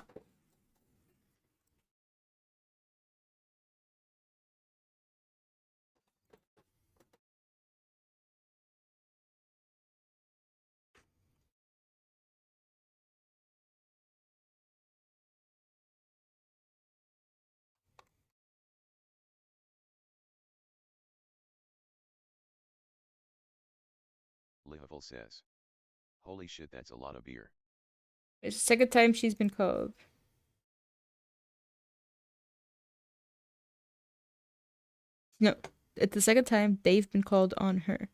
Lihavul says. Holy shit, that's a lot of beer. It's the second time she's been called. No, it's the second time they've been called on her.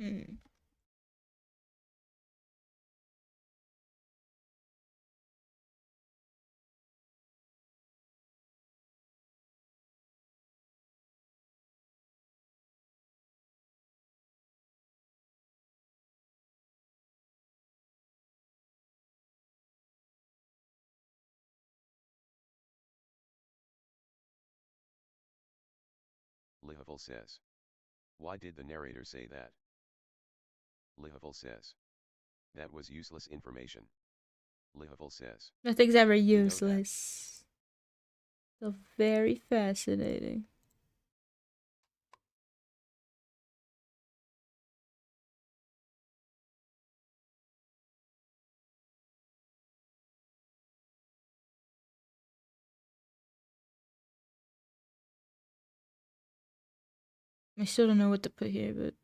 Hmm. Lihavul says. Why did the narrator say that? Lihavul says. That was useless information. Lihavul says. Nothing's ever know that. useless. So very fascinating. I still don't know what to put here, but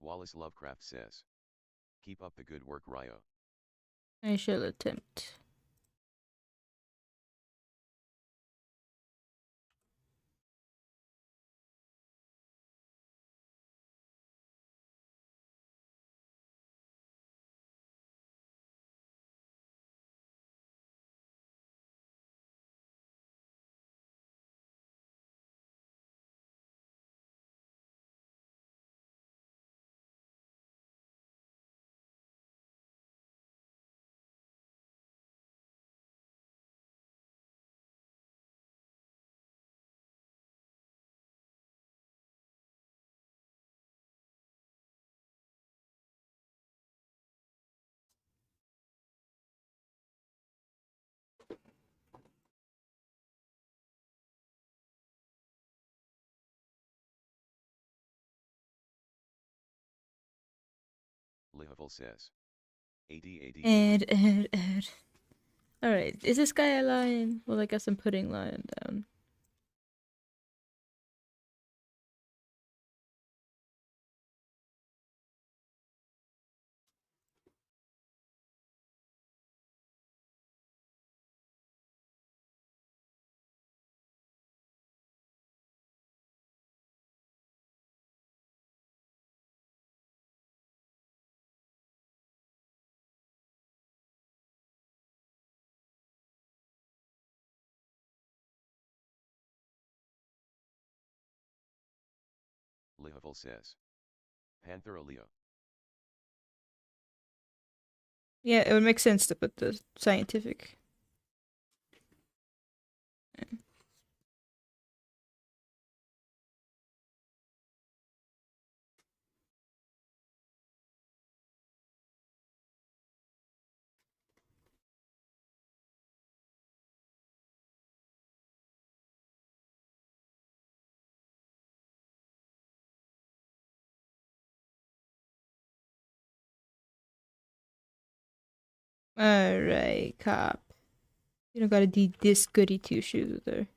Wallace Lovecraft says. Keep up the good work, Ryo. I shall attempt. Lihavul says. AD. Add. Alright, is this guy a lion? Well, I guess I'm putting lion down. Lihavul says. Panther Leo. Yeah, it would make sense to put the scientific. Alright, cop. You don't gotta do this goody two shoes with her.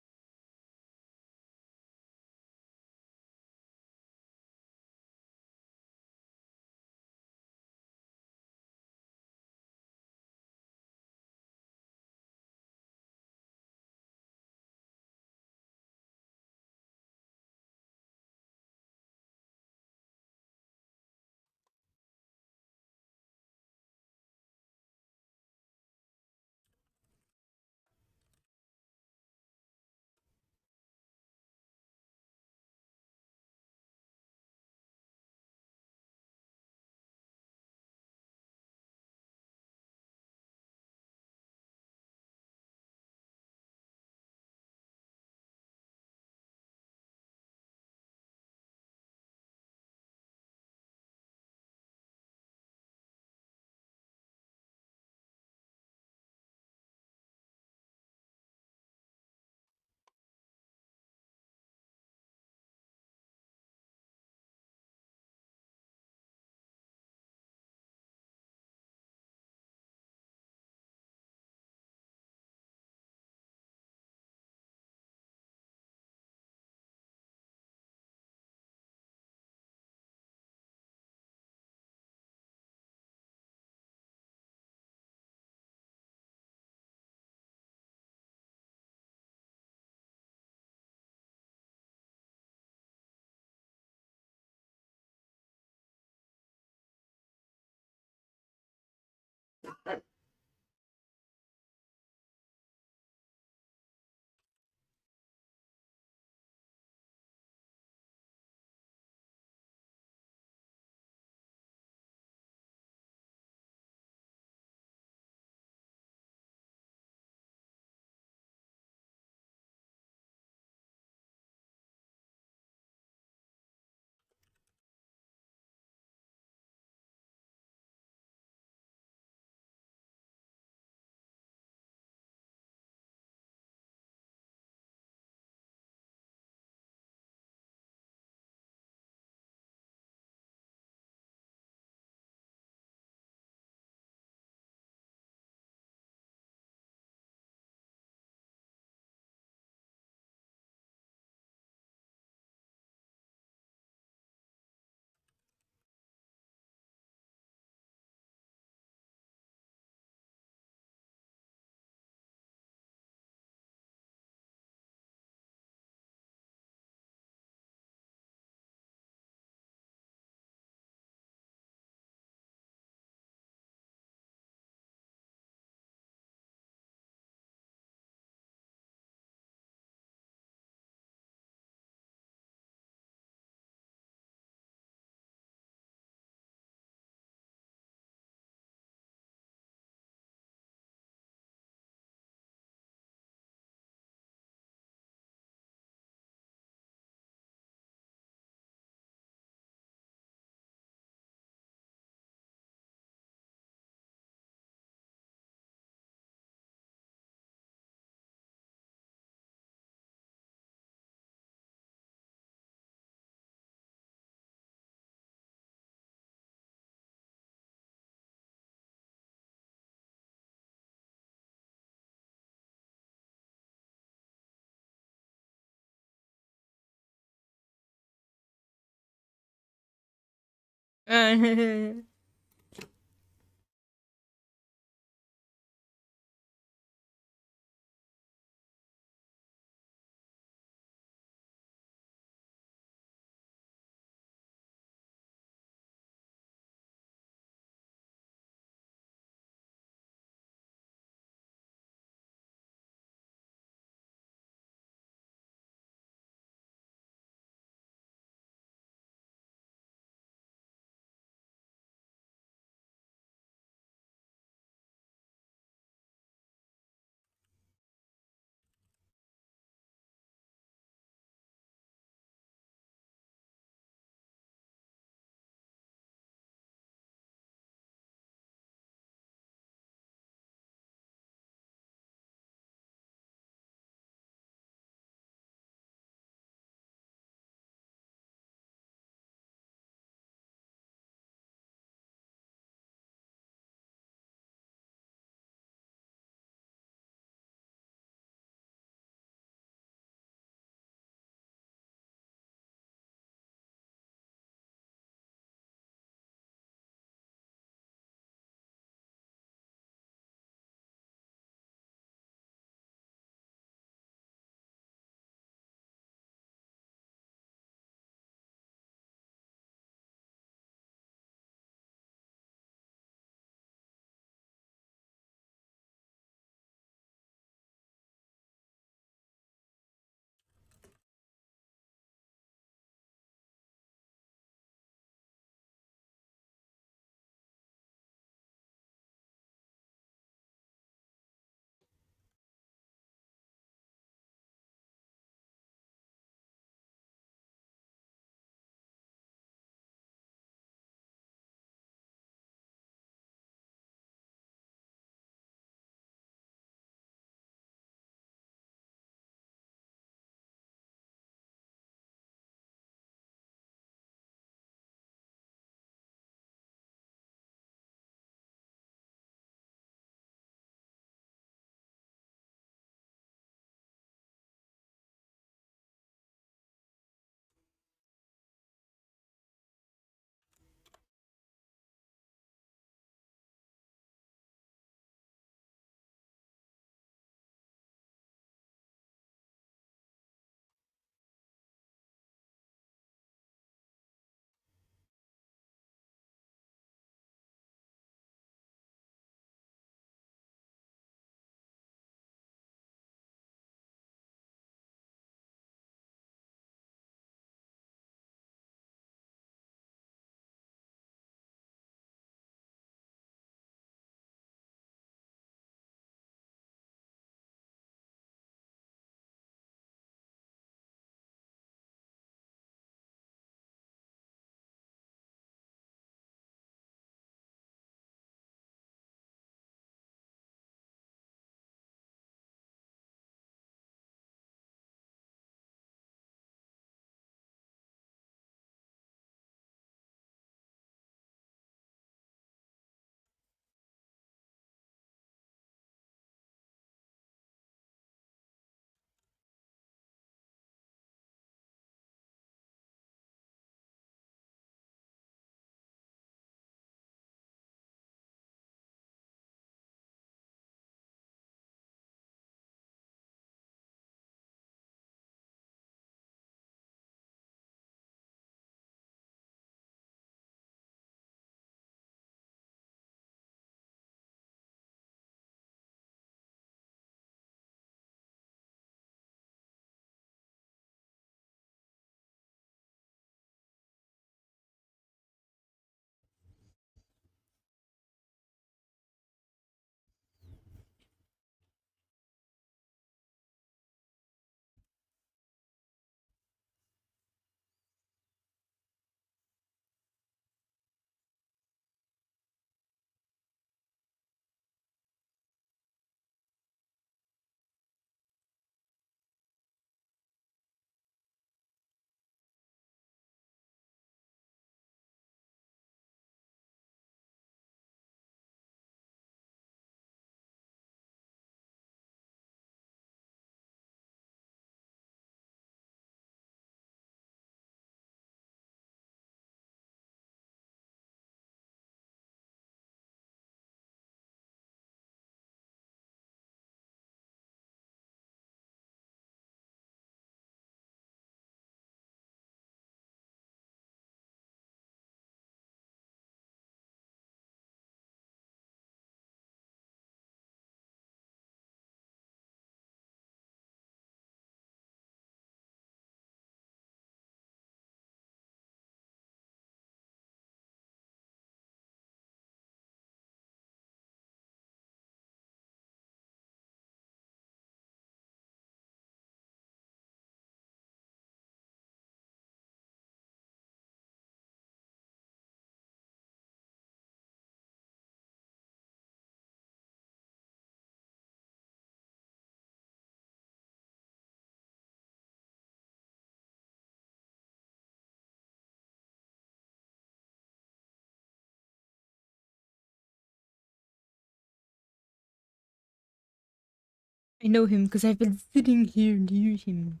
I know him because I've been sitting here near him.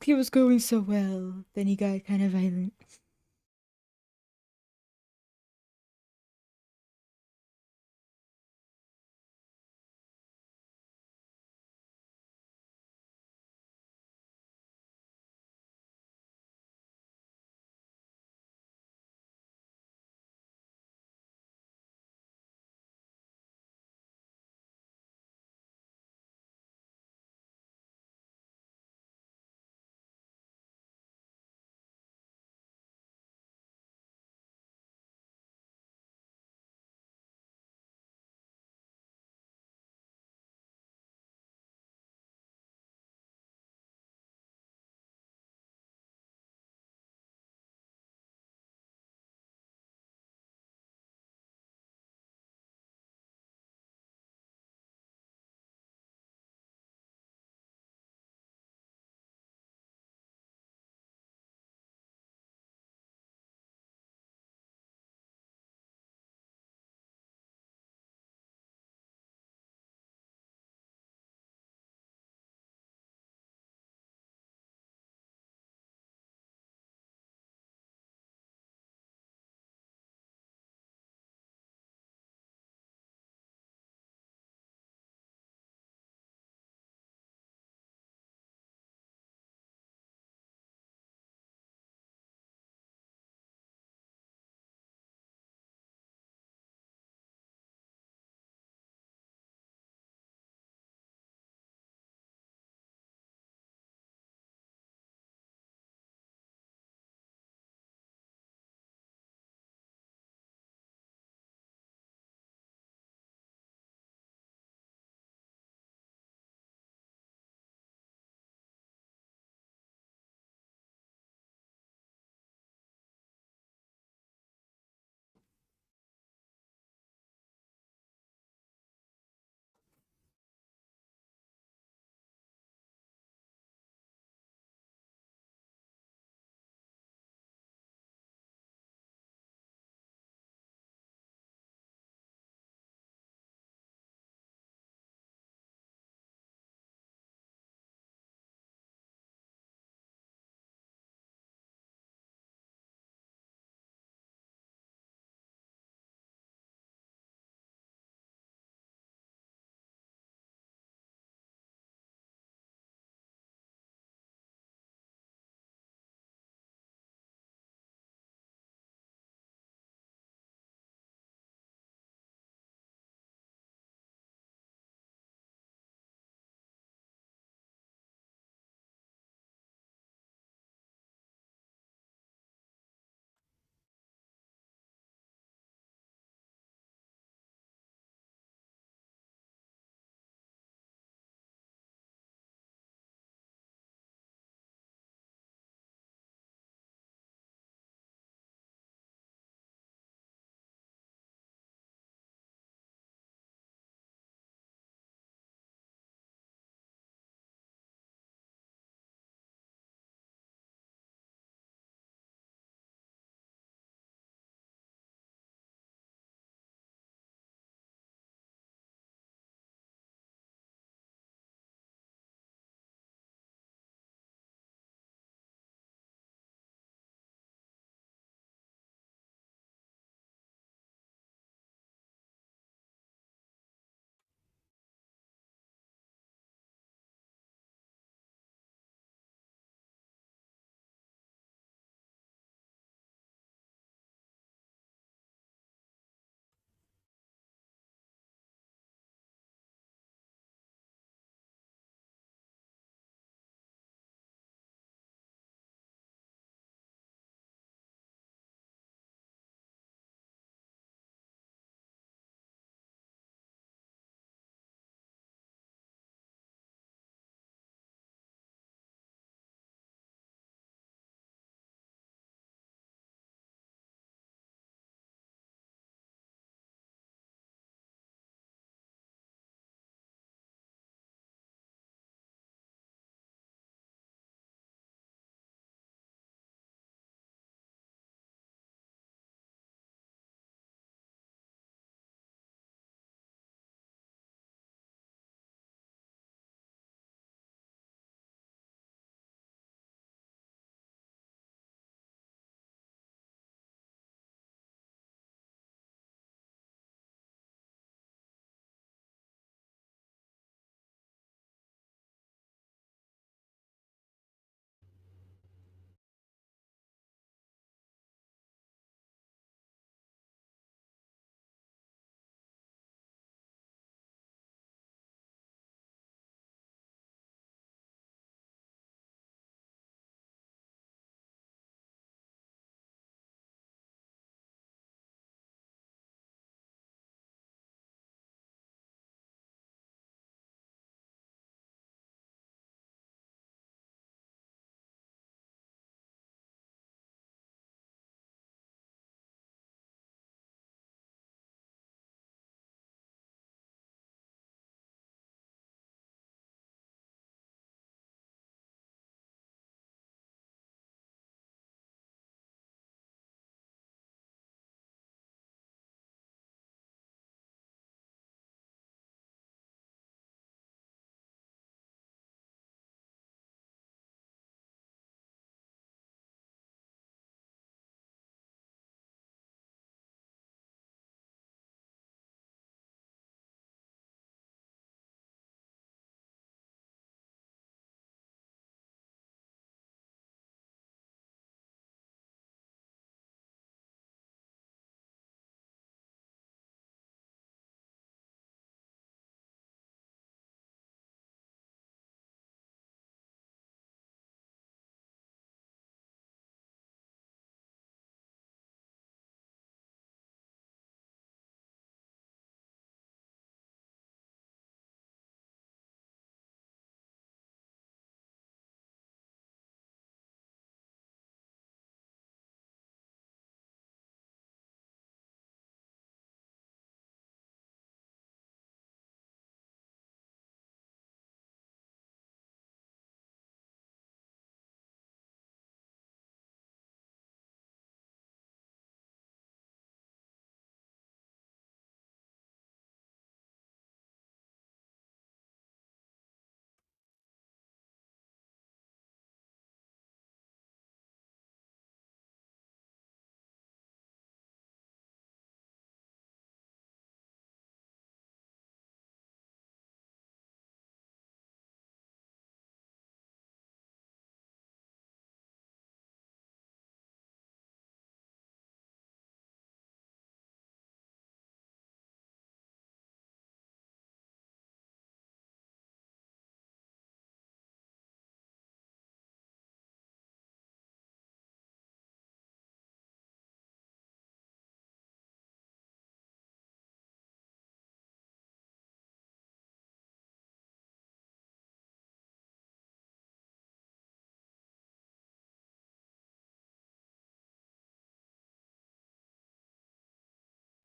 He was going so well. Then he got kind of violent.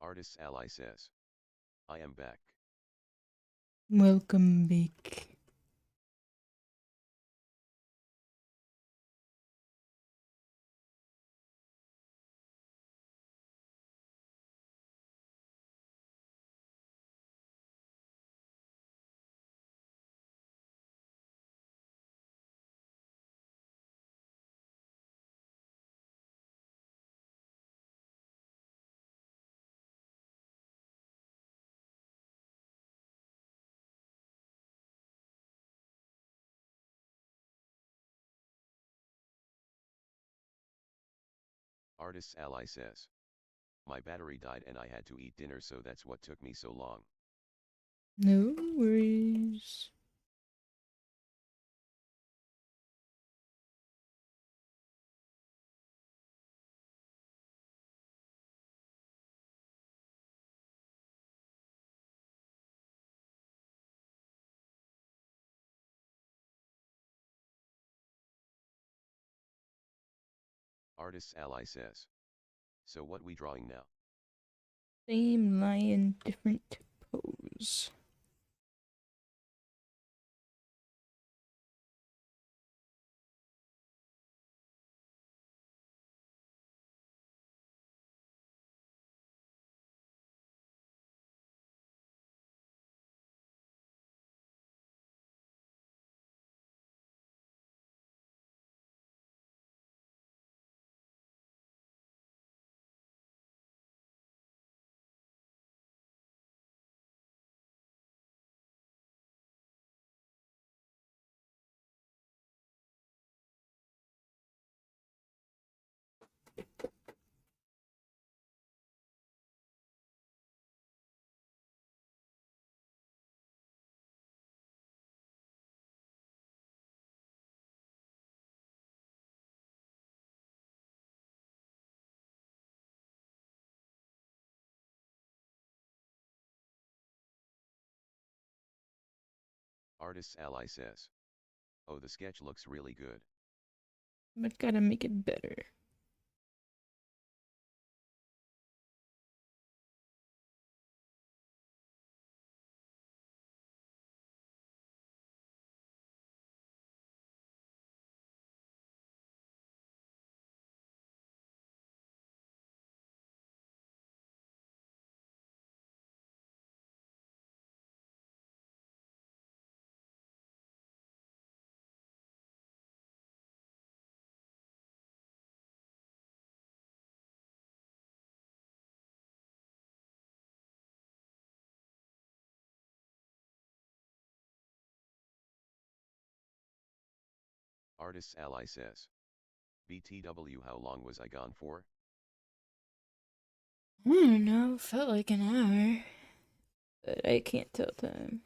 Artist's ally says. I am back. Welcome back. Artist's ally says. My battery died and I had to eat dinner, so that's what took me so long. No worries. Artist's ally says. So what we drawing now? Same lion, different pose. Artist's ally says. Oh, the sketch looks really good. But gotta make it better. Artist's ally says. BTW, how long was I gone for? I don't know, felt like an hour. But I can't tell time.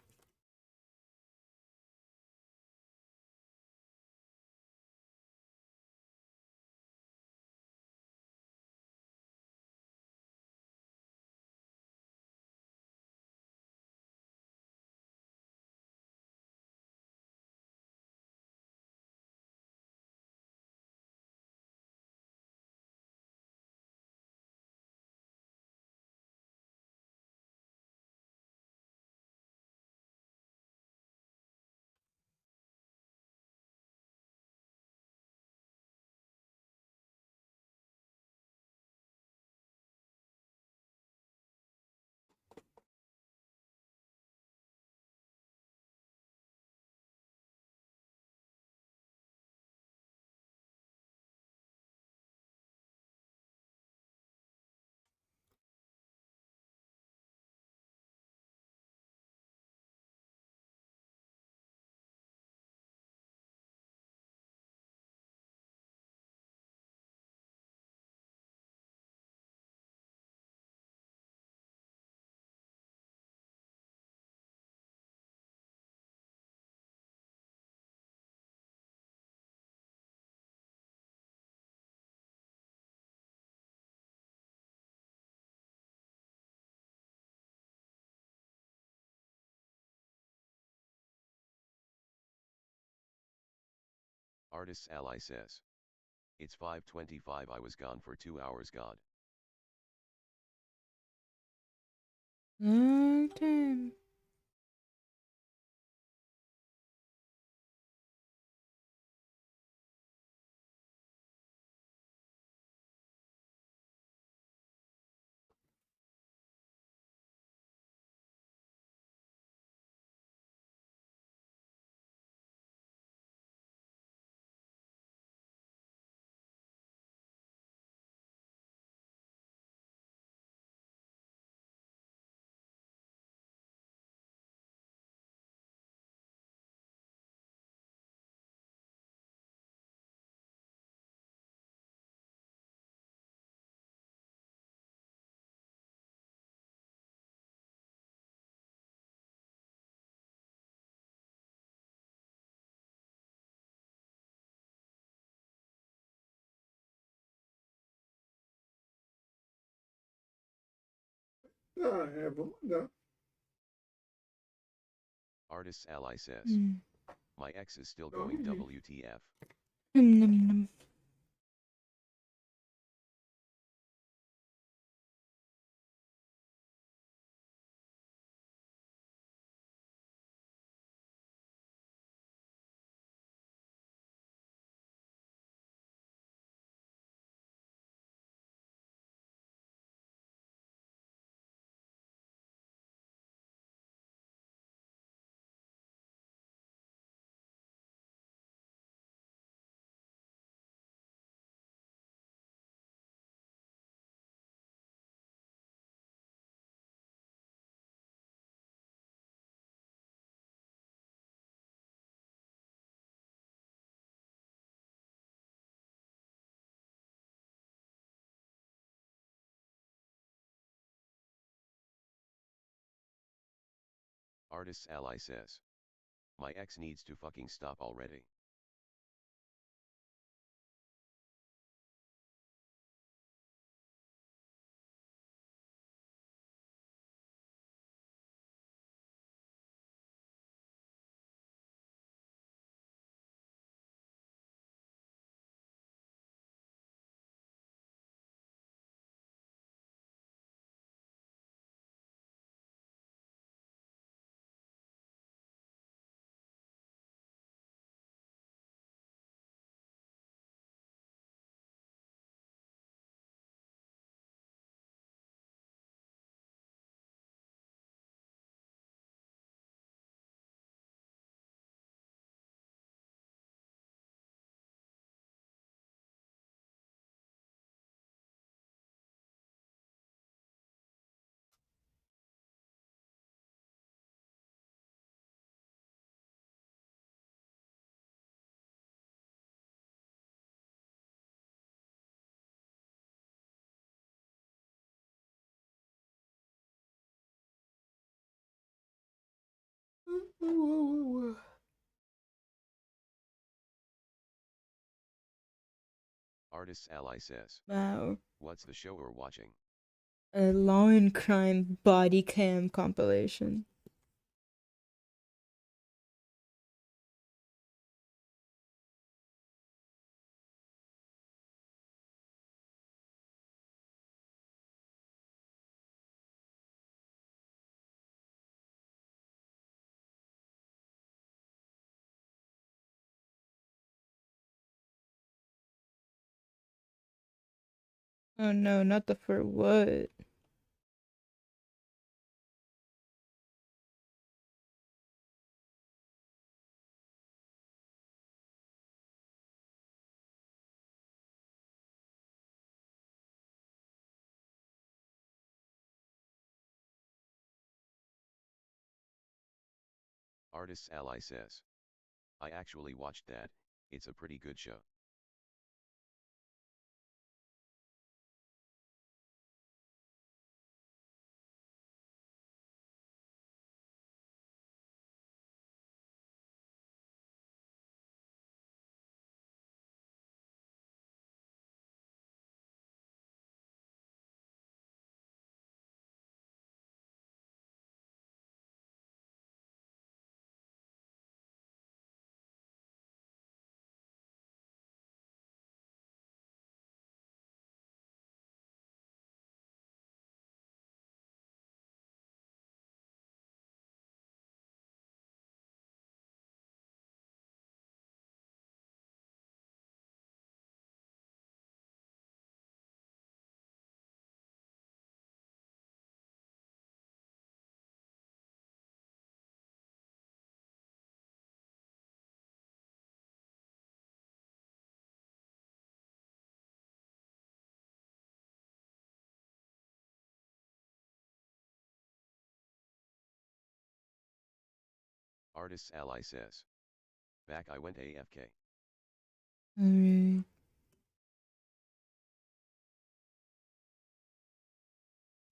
Artist's ally says. It's 5:25, I was gone for 2 hours, God. Long time. Ah, é, vamos mandar. Artist's ally says. Mm. My ex is still Oh, going yeah. WTF. Nom, nom, nom. Artist's ally says. My ex needs to fucking stop already. Artist's ally says. Wow. What's the show we're watching? A law and crime body cam compilation. Oh no, not the for what? Artist's ally says. I actually watched that, it's a pretty good show. Artist's ally says. Back I went AFK. Alright.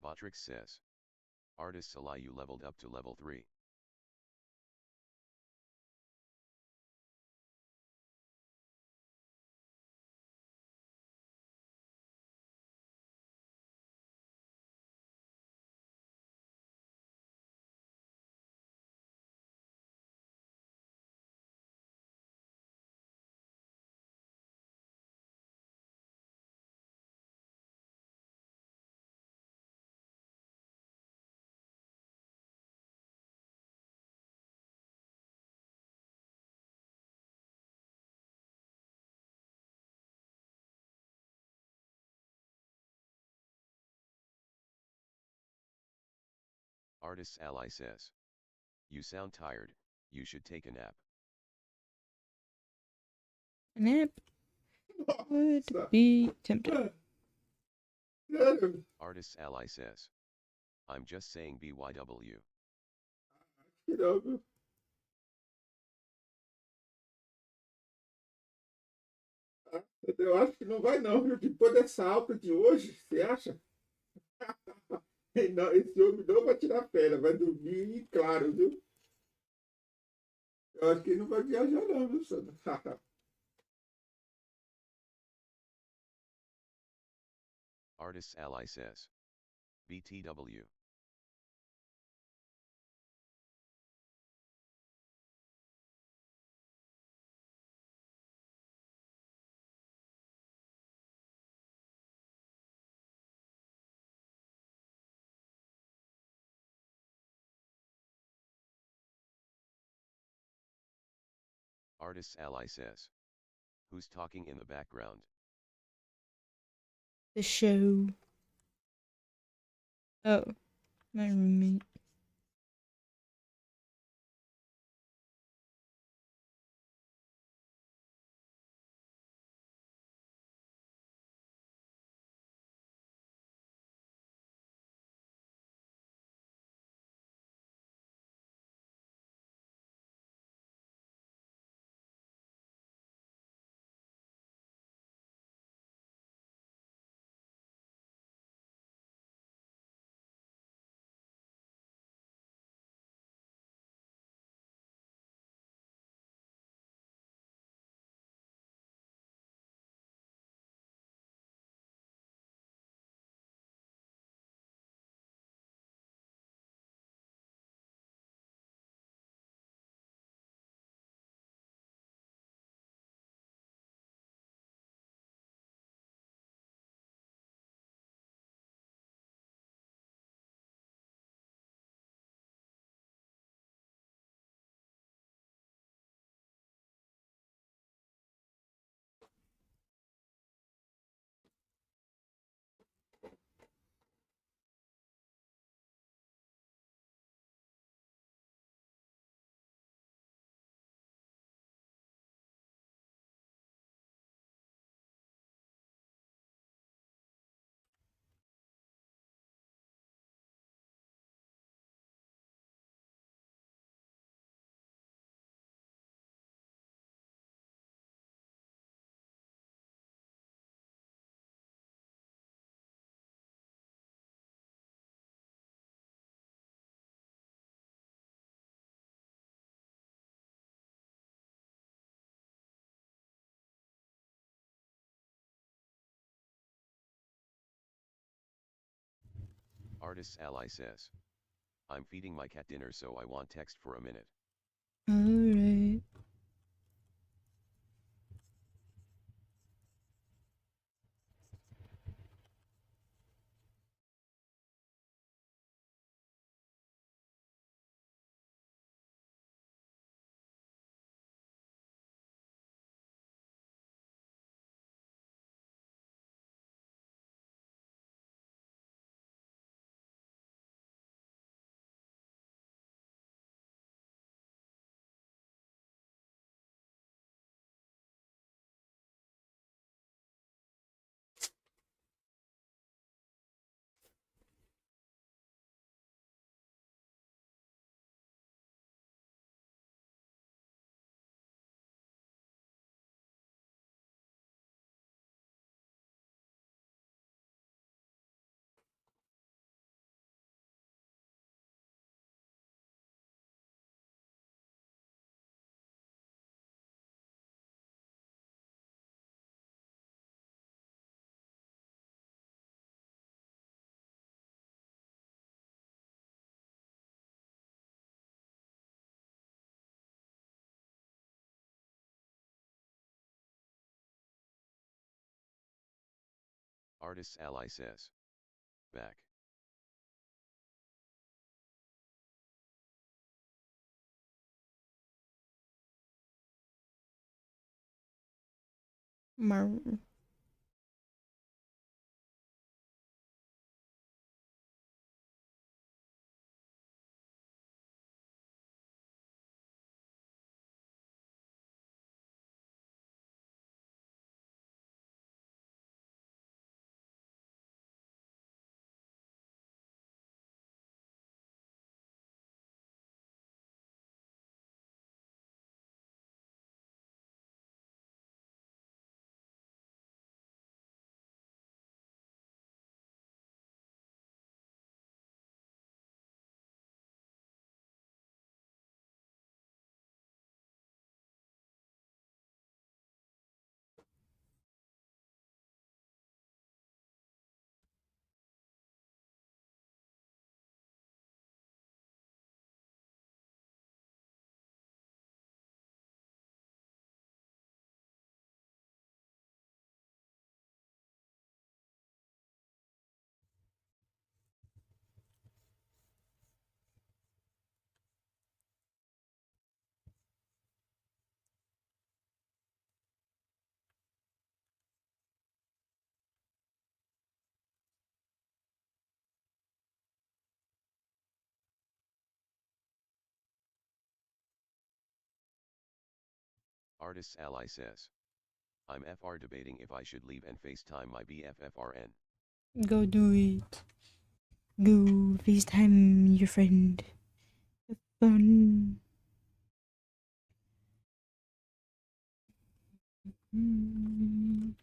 Botrix says. Artist's ally, you leveled up to level 3. Artist's ally says. You sound tired, you should take a nap. A nap would Nossa. be tempting. Sério? Artist's ally says. I'm just saying BYW. Que não, viu? Eu acho que não vai não, viu? Depois dessa alta de hoje, você acha? Não, esse homem não vai tirar férias, vai dormir, claro, viu? Eu acho que ele não vai viajar não, viu, Sandra? Artist's ally says. BTW. Artist's ally says. Who's talking in the background? The show. Oh, my roommate. Artist's ally says. I'm feeding my cat dinner, so I want text for a minute. Alright. Artist's ally says. Back. Mar Artist's ally says. I'm FR debating if I should leave and FaceTime my BFFRN. Go do it. Go FaceTime your friend. Have fun. Mm.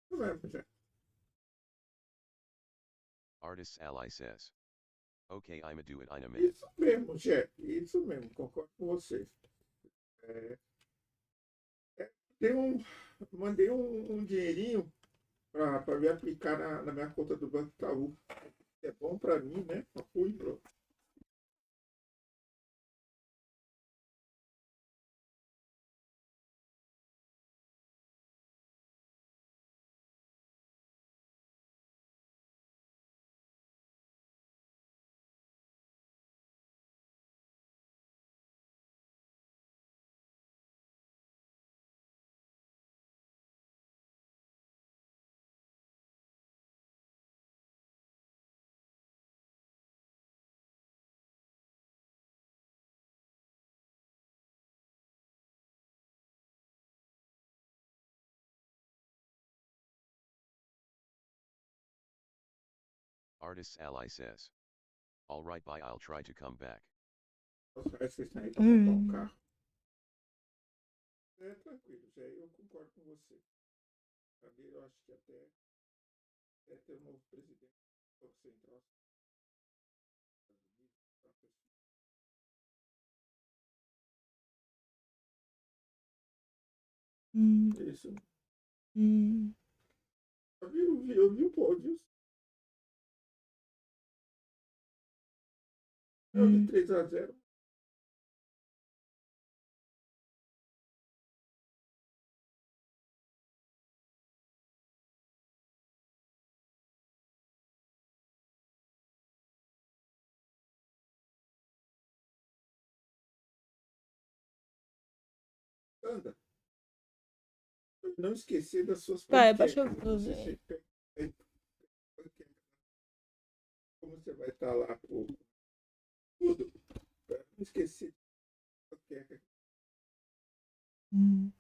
Isso mesmo, chefe. Artist's ally says. Okay, I'ma do it in a minute. Isso mesmo, chefe. Isso mesmo, concordo com você. É, tem mandei um dinheirinho para me aplicar na minha conta do Banco Itaú. É bom para mim, né? Fui, bro. Artist's ally says. Alright, bye, I'll try to come back. Nossa, parece que vocês estão aí para comprar um Mm. carro. É tranquilo, Zé. Eu concordo com você. Sabe, eu acho que até ter um novo presidente do Banco Central dos Estados Unidos, uma pessoa. Mm. Isso. Mm. Eu vi o pódio. É o de Mm. 3-0. Anda. Não esquecer das suas Vai, abaixa panquecas. o Você velho. tem panqueca. Como você vai estar lá por tudo? Pra não esquecer de panqueca. Mm.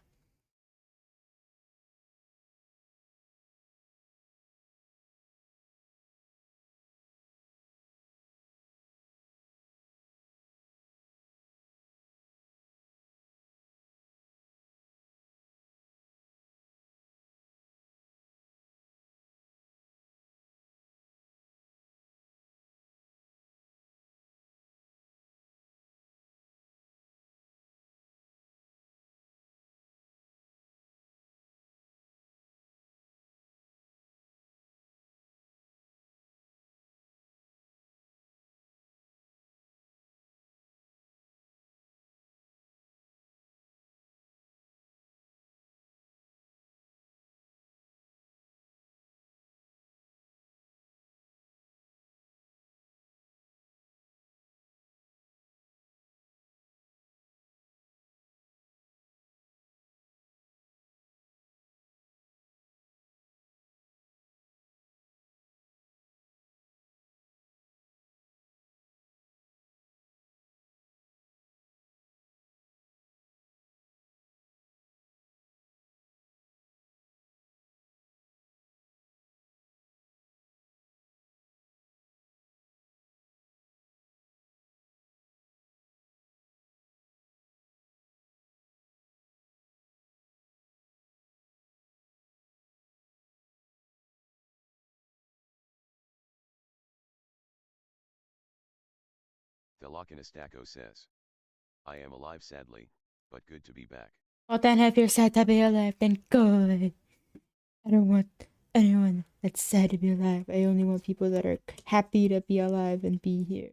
Thelochinostako says. I am alive sadly, but good to be back. Oh, then if you're sad to be alive, then good. I don't want anyone that's sad to be alive. I only want people that are happy to be alive and be here.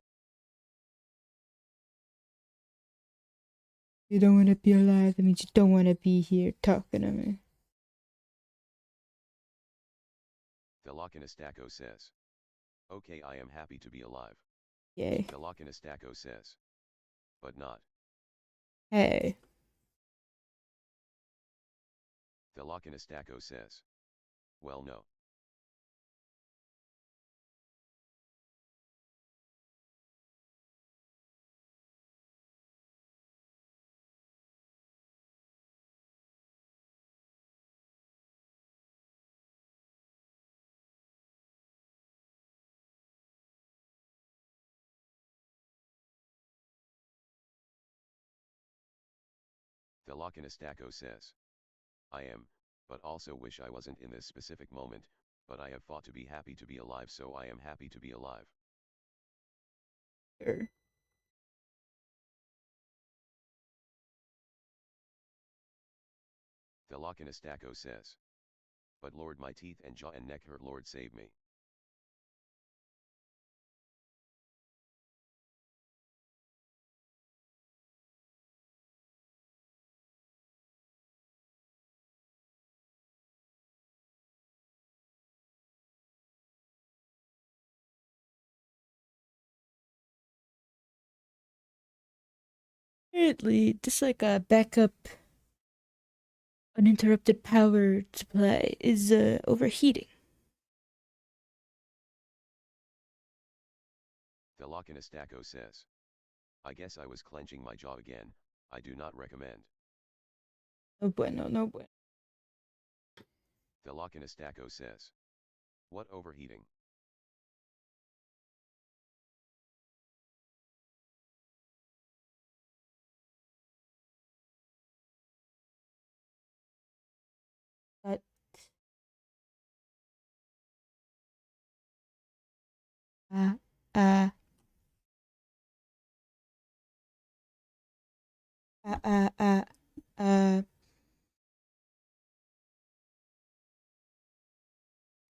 You don't want to be alive, that means you don't want to be here talking to me. Thelochinostako says. Okay, I am happy to be alive. Yay. Thelochinostako says. But not. Hey. Thelochinostako says. Well, no. Thelochinostako says. I am, but also wish I wasn't in this specific moment, but I have fought to be happy to be alive, so I am happy to be alive. Sure. Thelochinostako says. But Lord, my teeth and jaw and neck hurt, Lord save me. Apparently, just like a backup uninterrupted power supply is overheating. Thelochinostako says. I guess I was clenching my jaw again, I do not recommend. No bueno, no bueno. Thelochinostako says. What overheating? But uh uh uh uh uh uh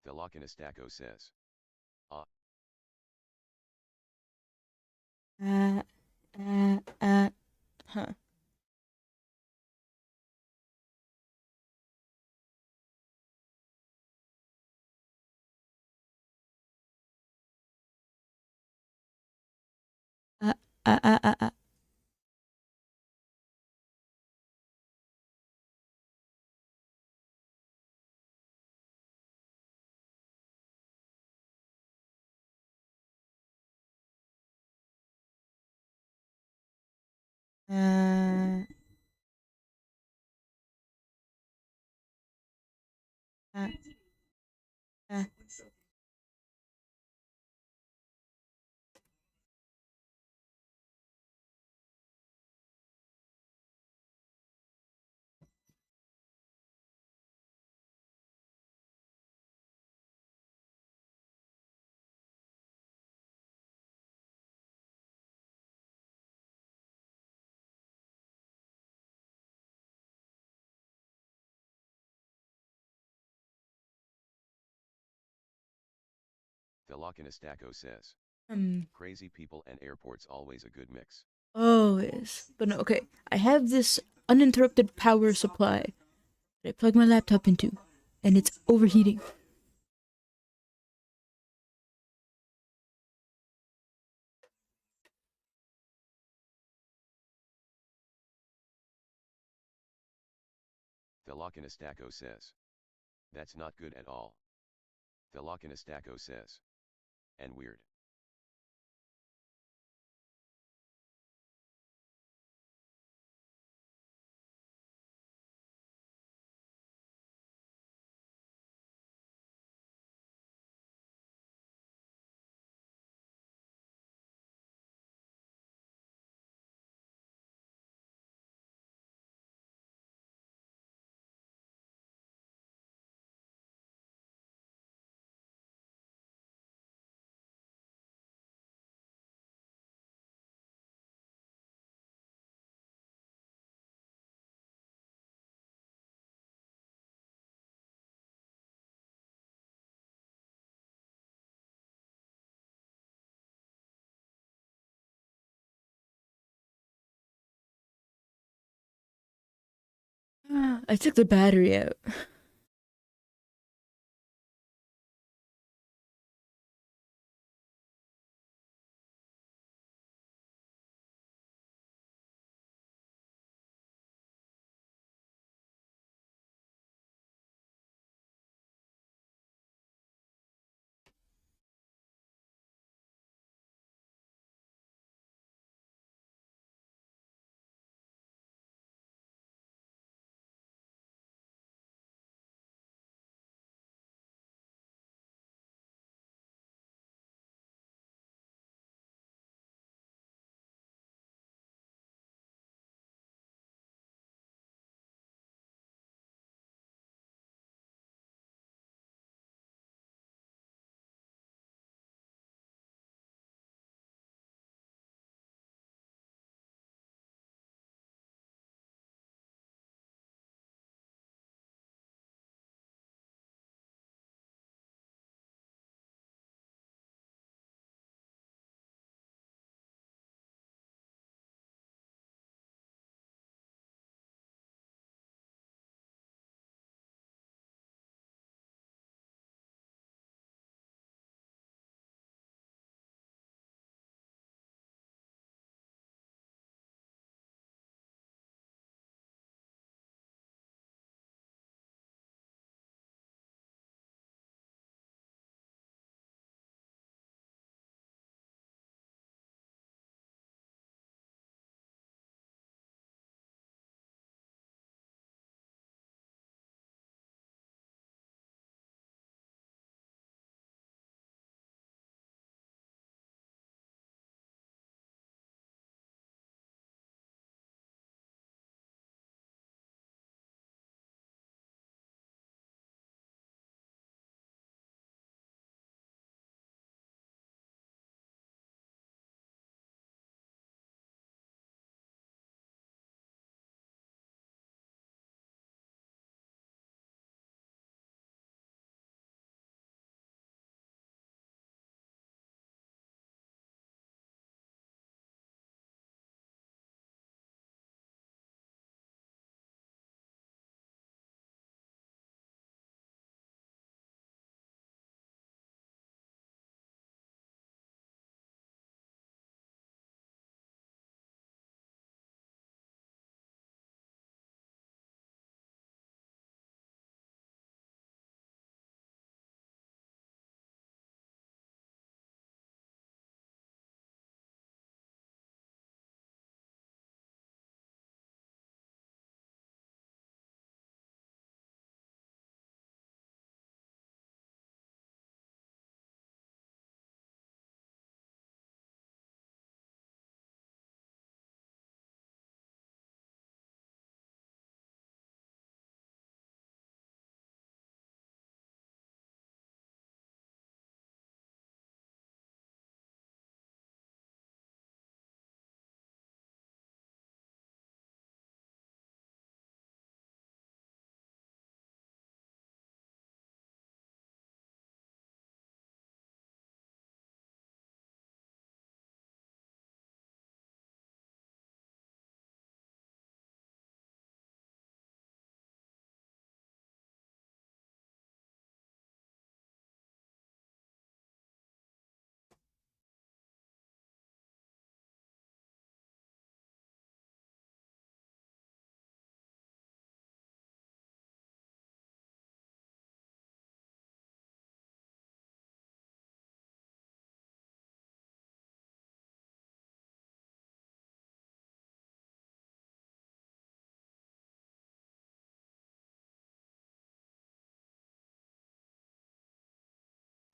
Thelochinostako says. uh uh huh. Uh uh uh uh uh uh uh uh Thelochinostako says. Crazy people and airports always a good mix. always. But no, okay. I have this uninterrupted power supply that I plug my laptop into, and it's overheating. Thelochinostako says. That's not good at all. Thelochinostako says. And weird. I took the battery out.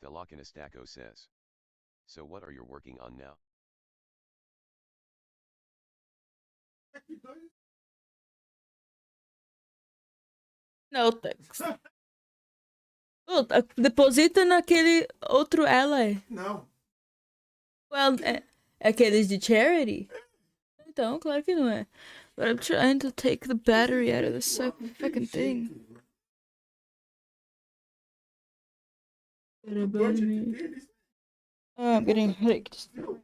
Thelakanastaco says. So what are you working on now? Não, thanks. Oh, deposita naquele outro ally. Não. Well, é aqueles de charity. Então, claro que não é. But I'm trying to take the battery out of the fucking thing. O budget deles. Oh, I'm getting a headache. Viu?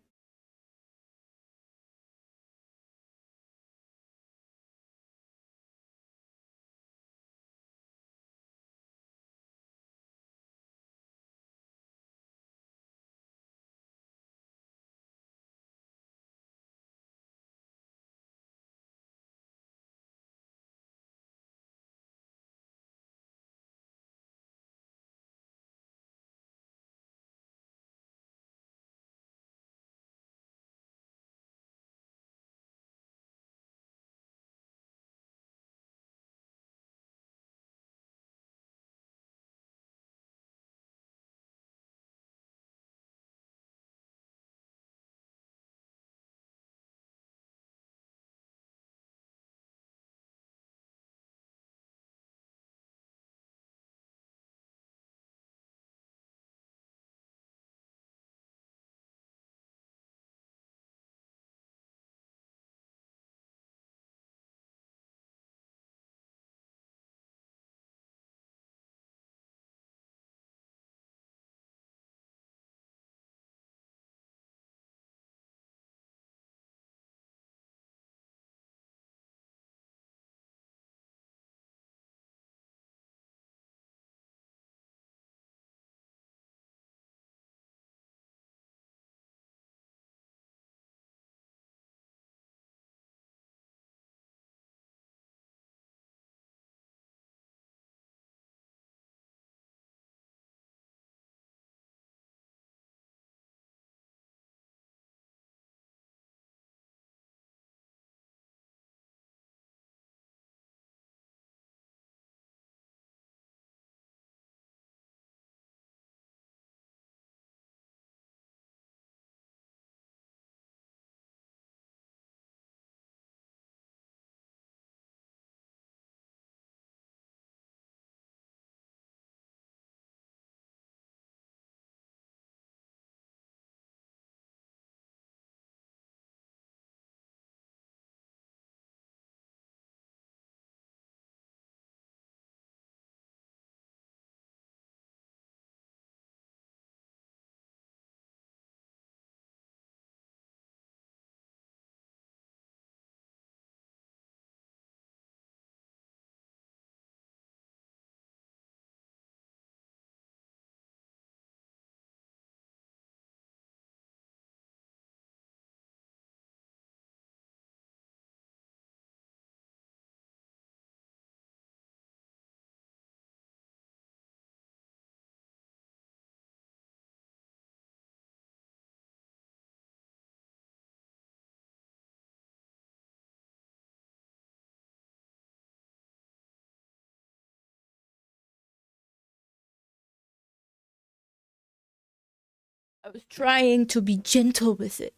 I was trying to be gentle with it.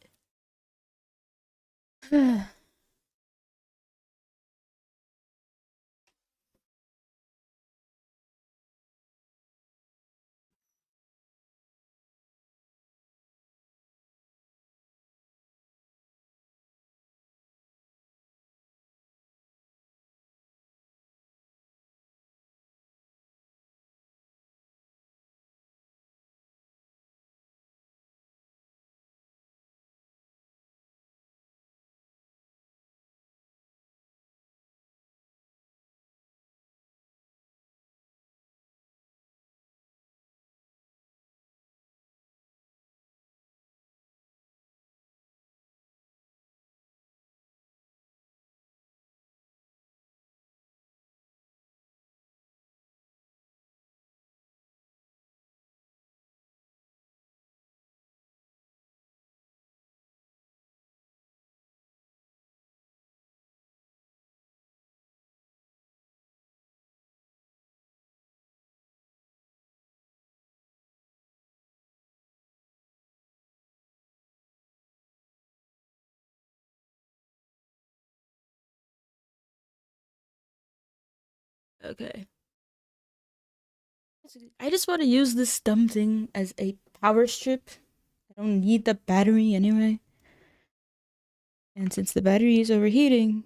Okay. I just want to use this dumb thing as a power strip. I don't need the battery anyway. And since the battery is overheating,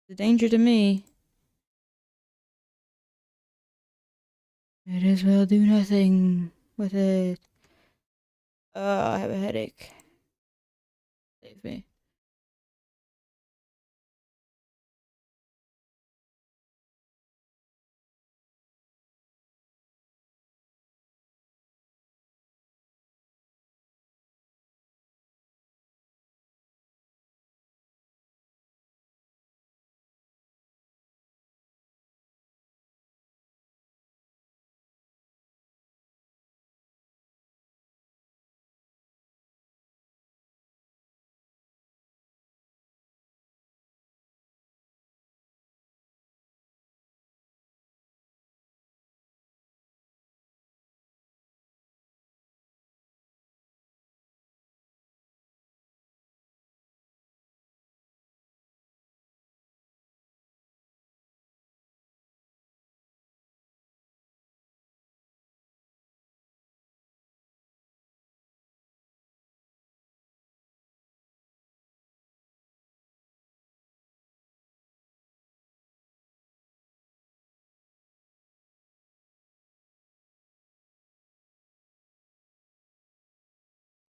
the danger to me, might as well do nothing with it. I have a headache. Save me.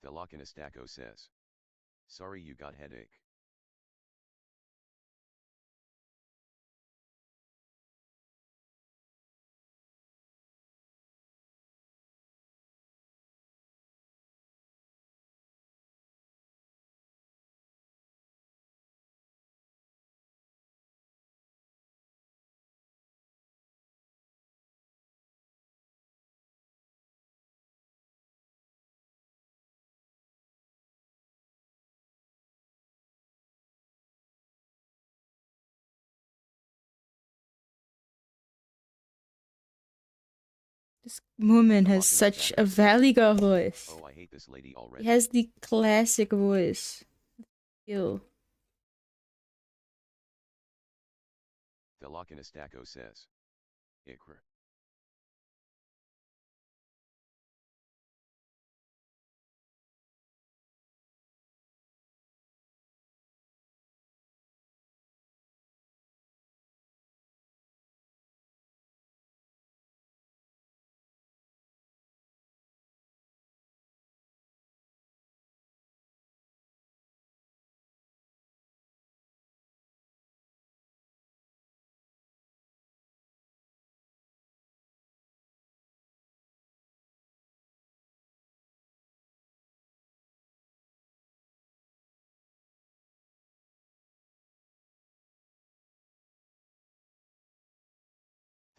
Thelokinistako says. Sorry you got headache. This woman has such a Valiga voice. Oh, I hate this lady He already. has the classic voice. Ew. Thelokinistako says. Ikra.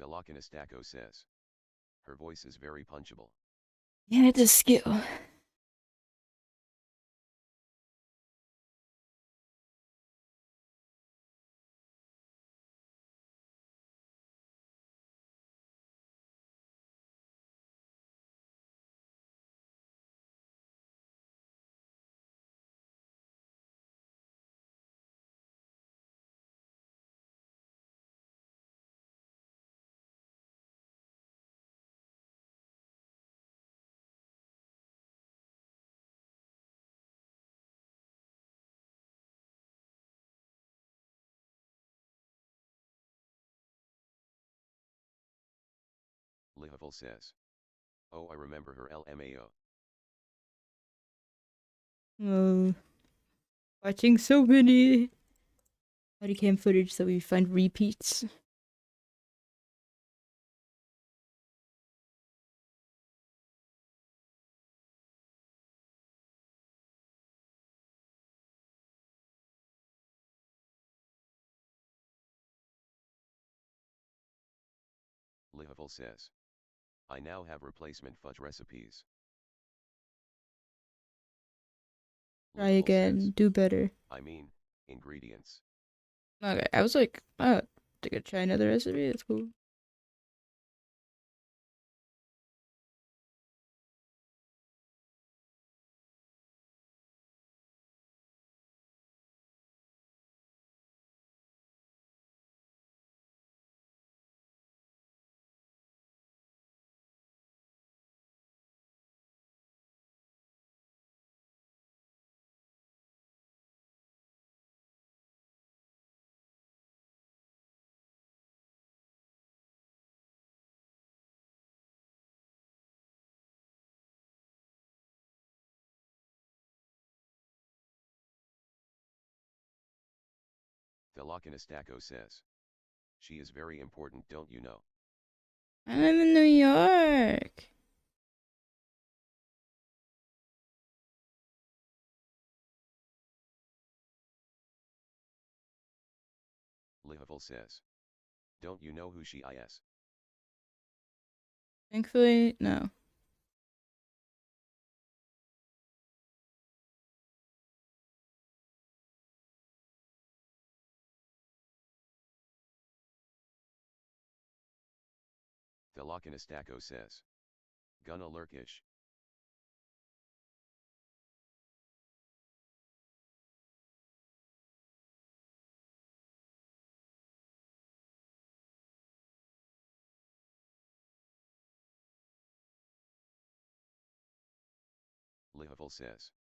Thelokinistako says. Her voice is very punchable. Yeah, it's a skill. Lihavul says. Oh, I remember her LMAO. Oh, watching so many body cam footage so we find repeats. Lihavul says. I now have replacement fudge recipes. Try Lihavul again. says. Do better. I mean, ingredients. Okay, I was like, oh, I could try another recipe. That's cool. Thelakanastaco says. She is very important, don't you know? I'm in New York. Lihavul says. Don't you know who she is? Thankfully, no. Thelakanastaco says. Gonna lurkish. Lihavul says.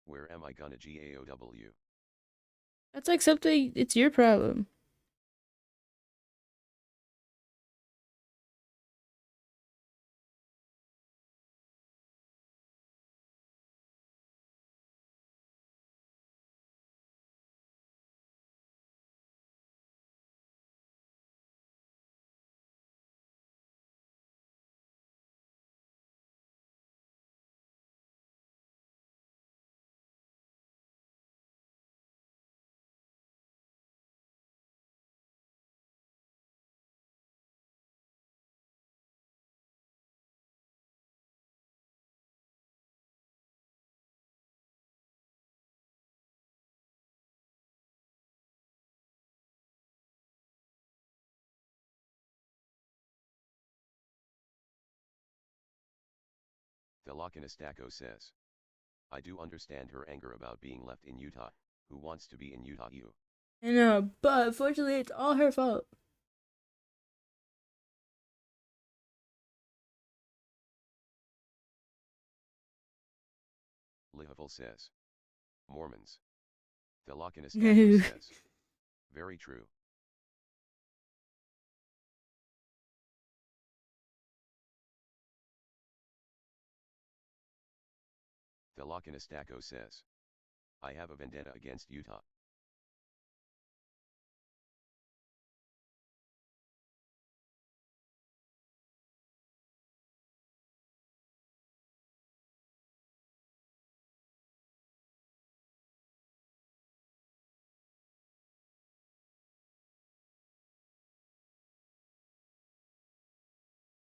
Where am I gonna GAOW? That's like something, it's your problem. Thelakanastaco says. I do understand her anger about being left in Utah. Who wants to be in Utah? You. I know, but unfortunately, it's all her fault. Lihavul says. Mormons. Thelakanastaco No. says. Very true. Thelakanastaco says. I have a vendetta against Utah.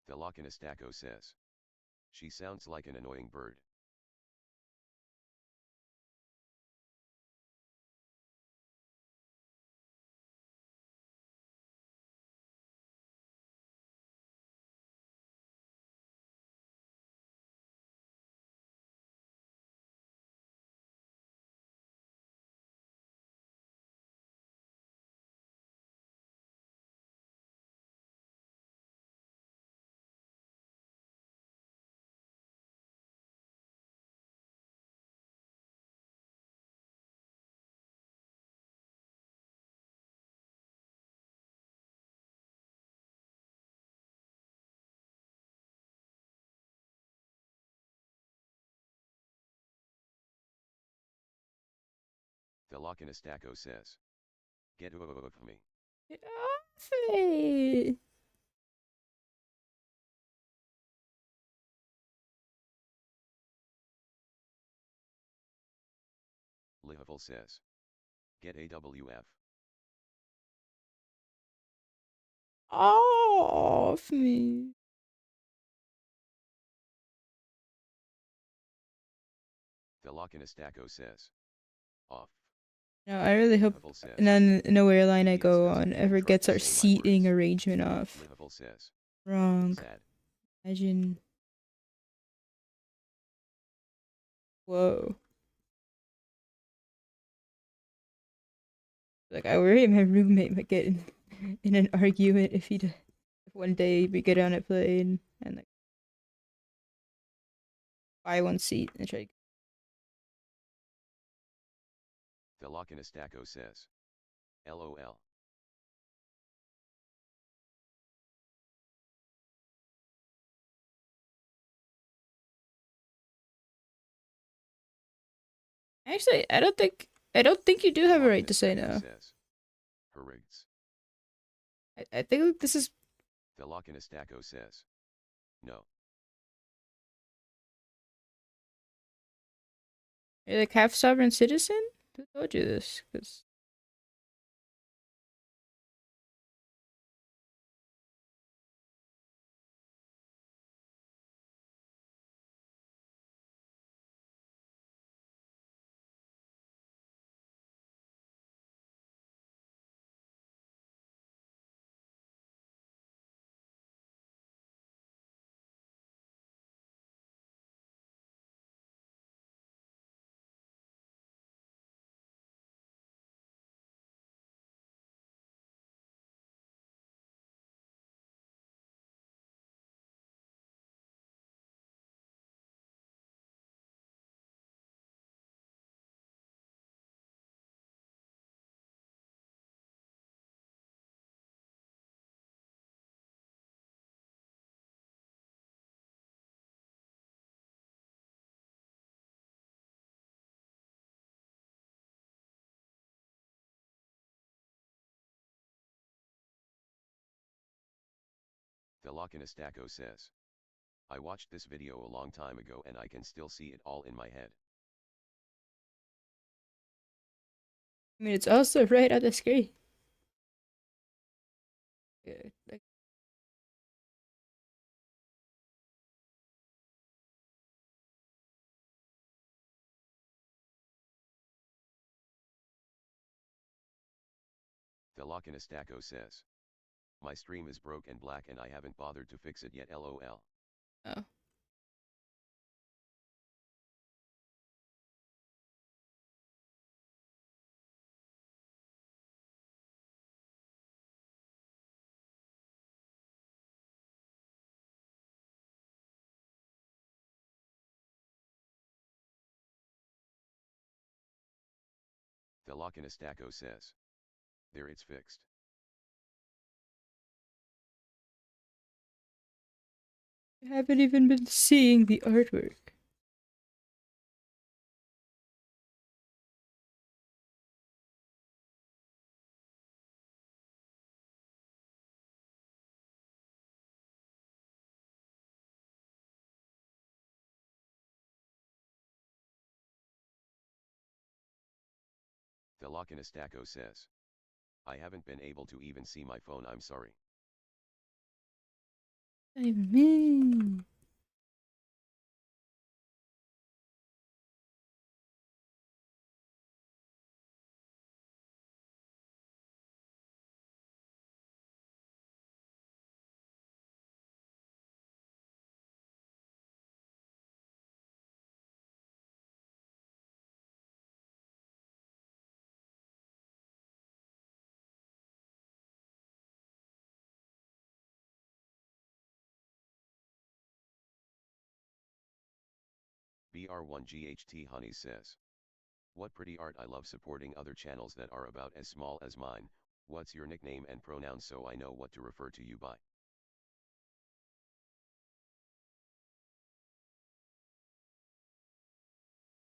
Thelakanastaco says. She sounds like an annoying bird. Thelochinestaco says. Get off me. Get off me! Lihavil says. Get AWF. Off me! Thelochinestaco says. Off. No, I really hope Lihavil says. no airline I TBS go doesn't on even ever try gets to our say my seating words. arrangement off. Lihavil says. Wrong. Sad. Imagine. Whoa. Like, I worry my roommate might get in an argument if if one day we get on a plane and like buy one seat and try. Thelochinestaco says. LOL. Actually, I don't think you do have a right to say no. Says. Herigs. I think this is. Thelochinestaco says. No. You're like half sovereign citizen? Who told you this? Because Thelochinestaco says. I watched this video a long time ago and I can still see it all in my head. I mean, it's also right on the screen. Yeah, like, Thelochinestaco says. My stream is broke and black and I haven't bothered to fix it yet LOL. oh. Thelochinestaco says. There it's fixed. I haven't even been seeing the artwork. Thelochinestaco says. I haven't been able to even see my phone, I'm sorry. Not even me. BR1GHT Honey says. What pretty art, I love supporting other channels that are about as small as mine. What's your nickname and pronouns so I know what to refer to you by?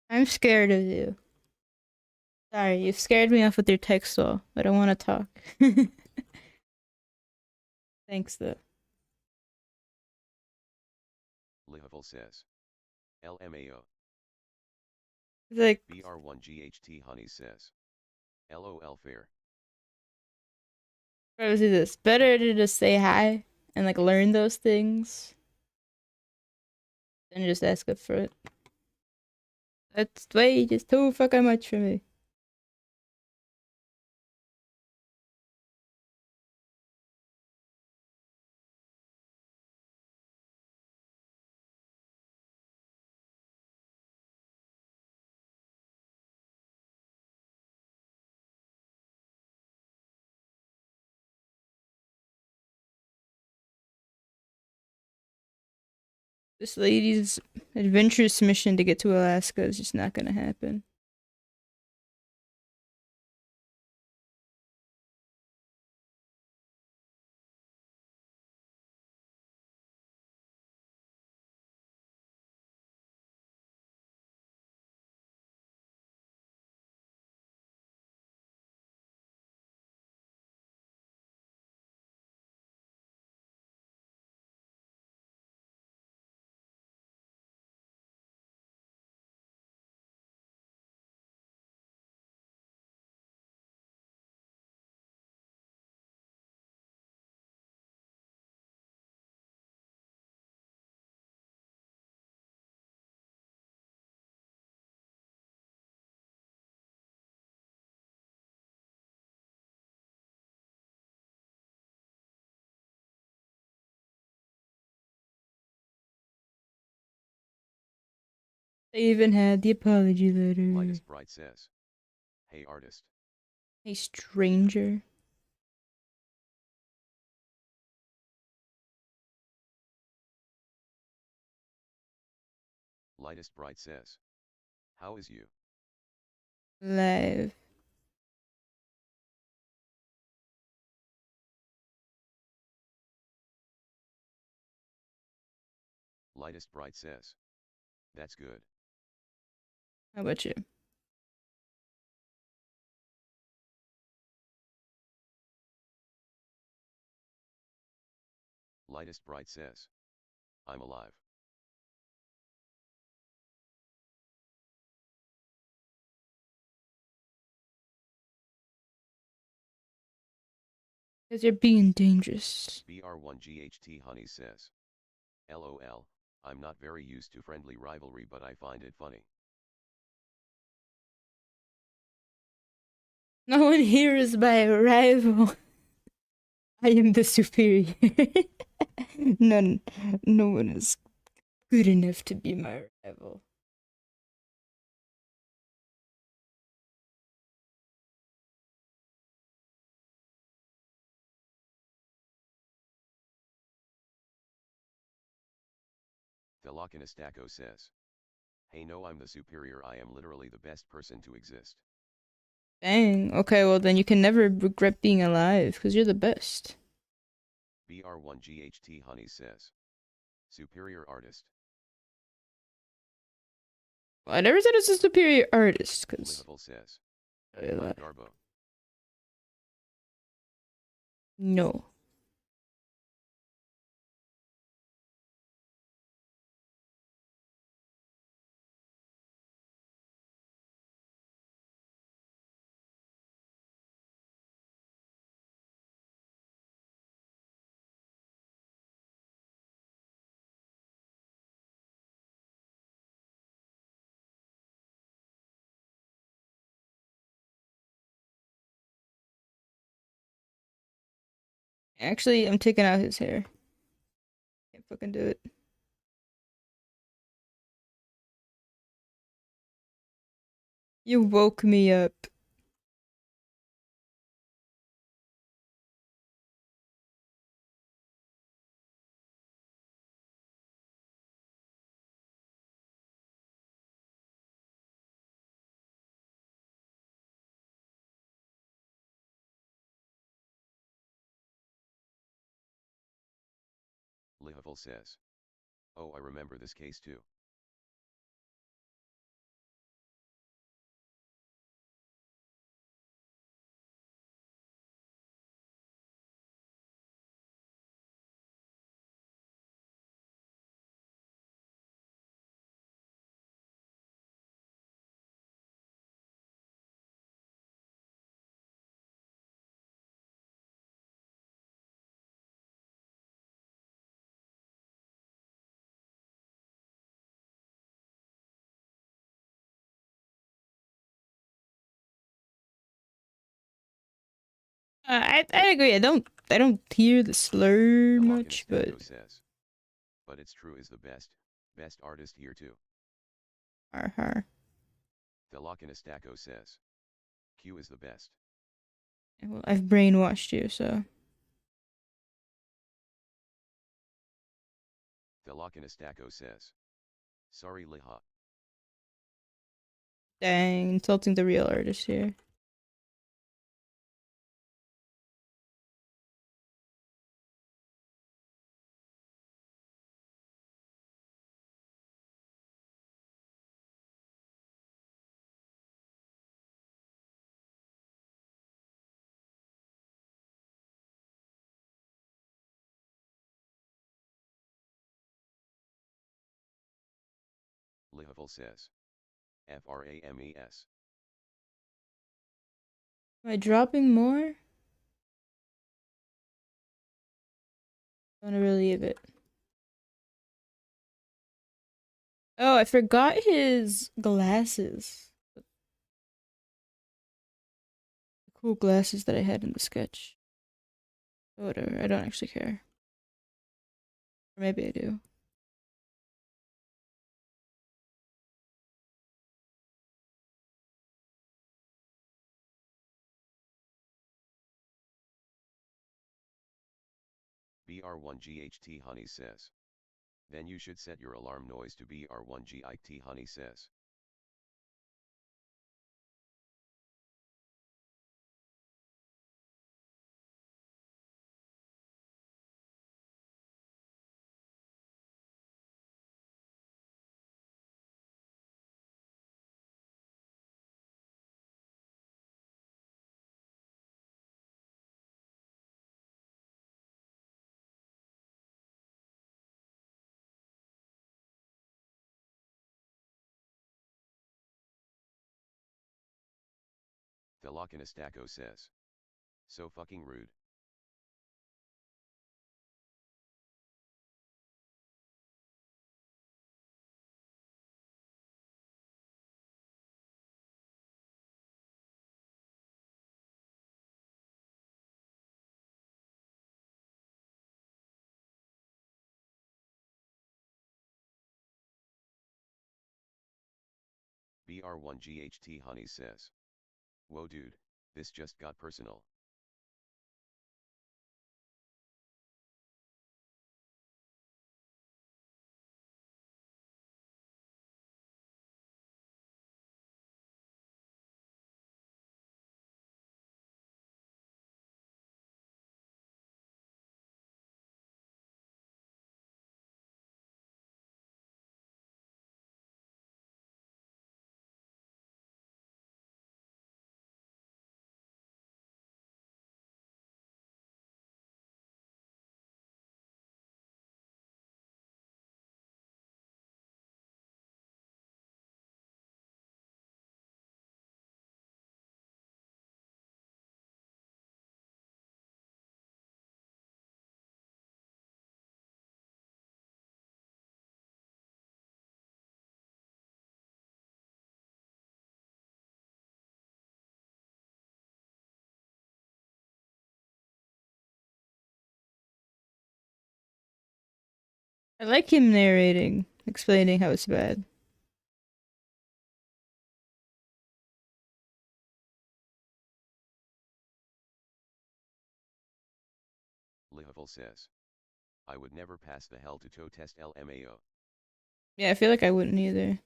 I'm scared of you. Sorry, you've scared me off with your text wall. I don't want to talk. Thanks, though. Lihavul says. LMAO. It's like, BR1GHT Honey says. LOL fair. let's do this. Better to just say hi and like learn those things than just ask up for it. That's way just too fucking much for me. This lady's adventurous mission to get to Alaska is just not gonna happen. They even had the apology letter. Lightest Bright says. Hey artist. Hey, stranger. Lightest Bright says. How is you? Live. Lightest Bright says. That's good. How about you? Lightest Bright says. I'm alive. Because you're being dangerous. BR1GHT Honey says. LOL, I'm not very used to friendly rivalry but I find it funny. No one here is my rival. I am the superior. No one is good enough to be my rival. Thelochinistako says. Hey no I'm the superior I am literally the best person to exist. Dang. Okay, well then you can never regret being alive because you're the best. BR1GHT Honey says. Superior artist. Well, I never said it's a superior artist because. Lihavul says. Hey my Garbo. No. Actually, I'm taking out his hair. Can't fucking do it. You woke me up. Lihavul says. Oh I remember this case too. I agree. I don't hear the slur much, but Delocanastaco says. But it's true is the best artist here too. har. Delocanastaco says. Q is the best. Well, I've brainwashed you, so Delocanastaco says. Sorry Liha. dang, insulting the real artist here. Lihavul says. FRAMES. Am I dropping more? I want to relieve it. Oh, I forgot his glasses. The cool glasses that I had in the sketch. Whatever, I don't actually care. Or maybe I do. BR1GHT Honey says. Then you should set your alarm noise to BR1GIT Honey says. Delocanastaco says. So fucking rude. BR1GHT Honey says. Whoa dude, this just got personal. I like him narrating, explaining how it's bad. Lihavul says. I would never pass the hell to toe test LMAO. Yeah, I feel like I wouldn't either.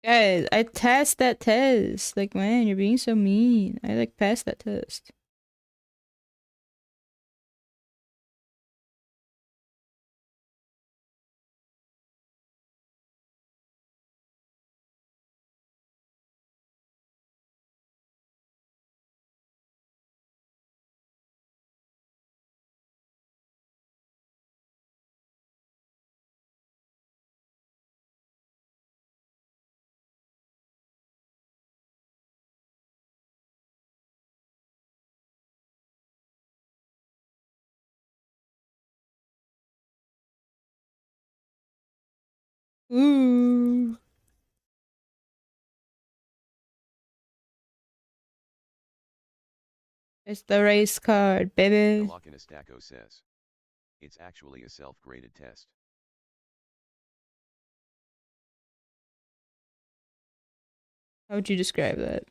Guys, I passed that test. Like, man, you're being so mean. I like passed that test. Ooh. It's the race card, baby. Velocinistaco says. It's actually a self-graded test. How would you describe that?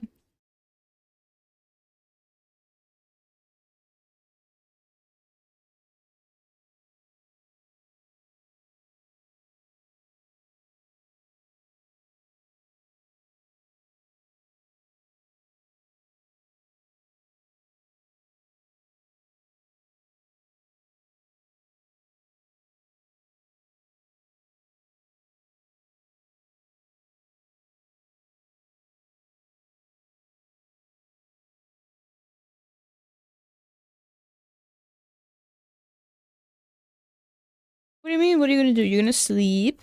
What do you mean? What are you gonna do? You're gonna sleep,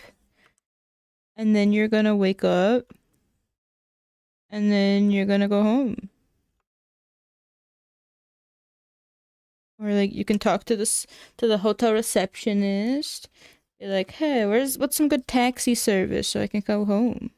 and then you're gonna wake up, and then you're gonna go home. Or like you can talk to the hotel receptionist. Be like, hey, what's some good taxi service so I can go home?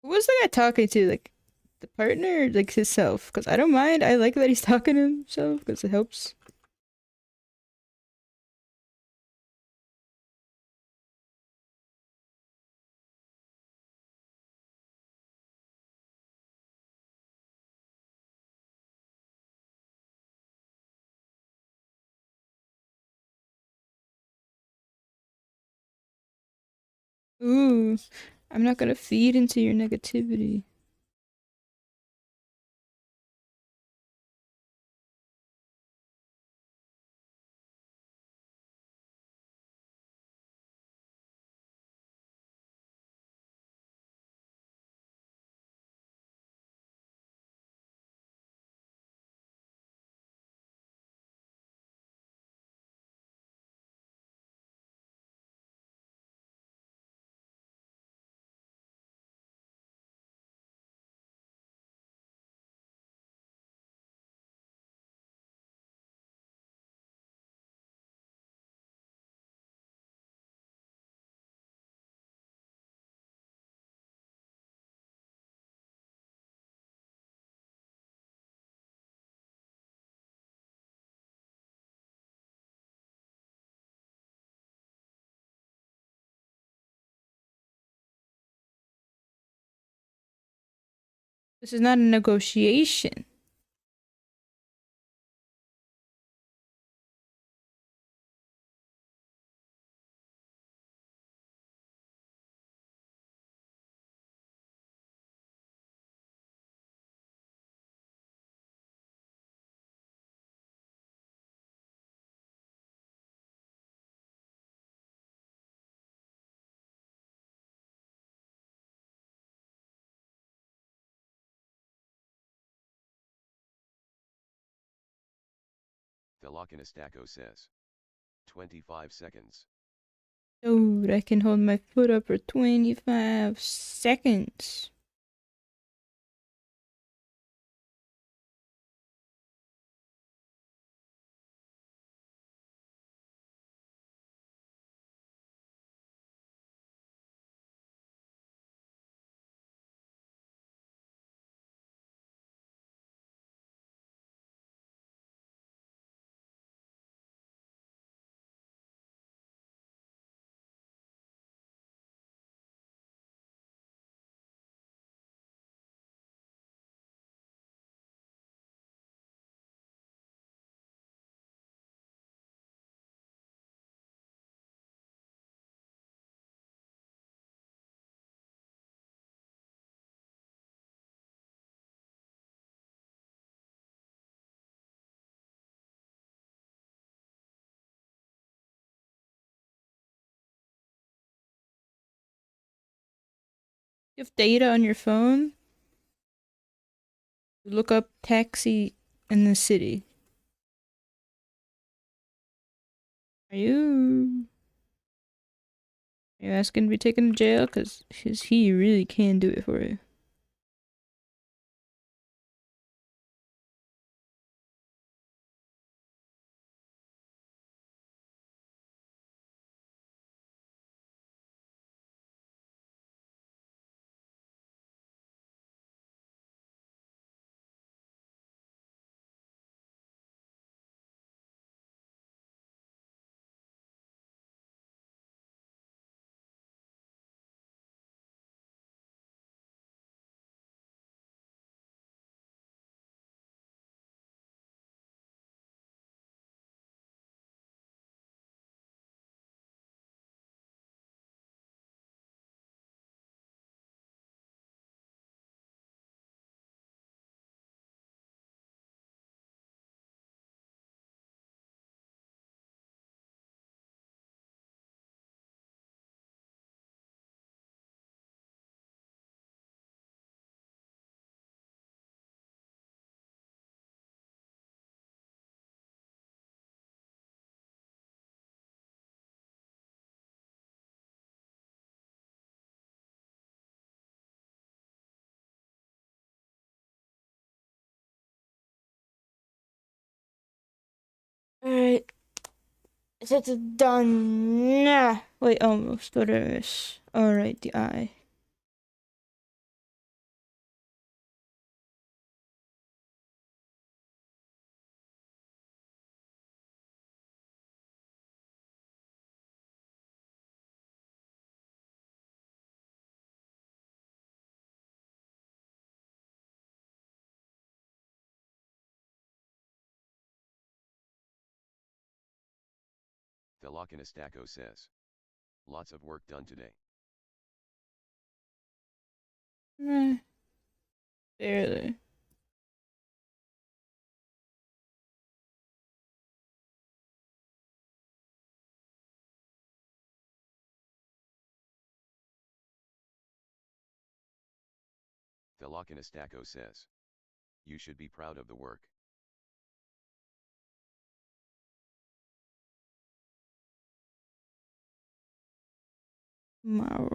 Who was the guy talking to? Like the partner, or, like himself? Because I don't mind. I like that he's talking to himself because it helps. Ooh, I'm not gonna feed into your negativity. This is not a negotiation. Velocinistaco says. 25 seconds. Dude, I can hold my foot up for 25 seconds. You have data on your phone? Look up taxi in the city. Are you asking to be taken to jail? Cause he really can do it for you. Alright. It's done. Nah. Wait, almost. What did I miss? Alright, the eye. Thelokinistako says. Lots of work done today. Nah. Barely. Thelokinistako says. You should be proud of the work. Wow.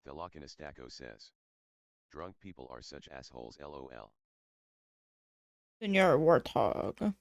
Thelokinistako says. Drunk people are such assholes lol. Then you're a warthog.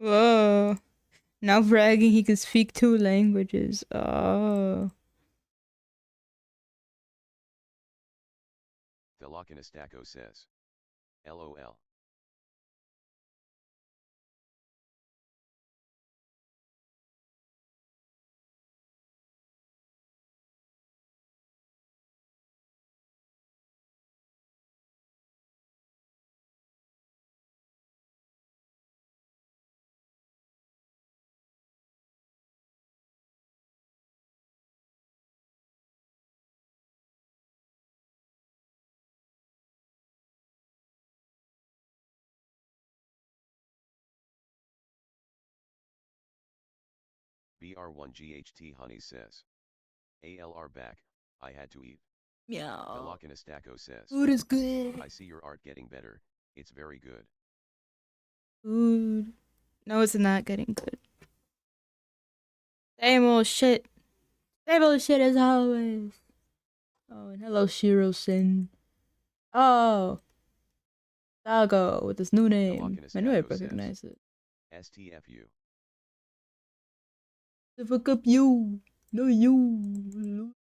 Whoa. Now bragging he can speak 2 languages. Oh. Thelokinestaco says. LOL. BR1GHT Honey says. ALR back, I had to eat. Meow. Thelokinestaco says. Food is good. I see your art getting better, it's very good. Food. No, it's not getting good. Same old shit. Same old shit as always. Oh, and hello, Shiro-sen. Oh. Dago with his new name. I knew I'd recognize it. STFU. The fuck up you. No, you.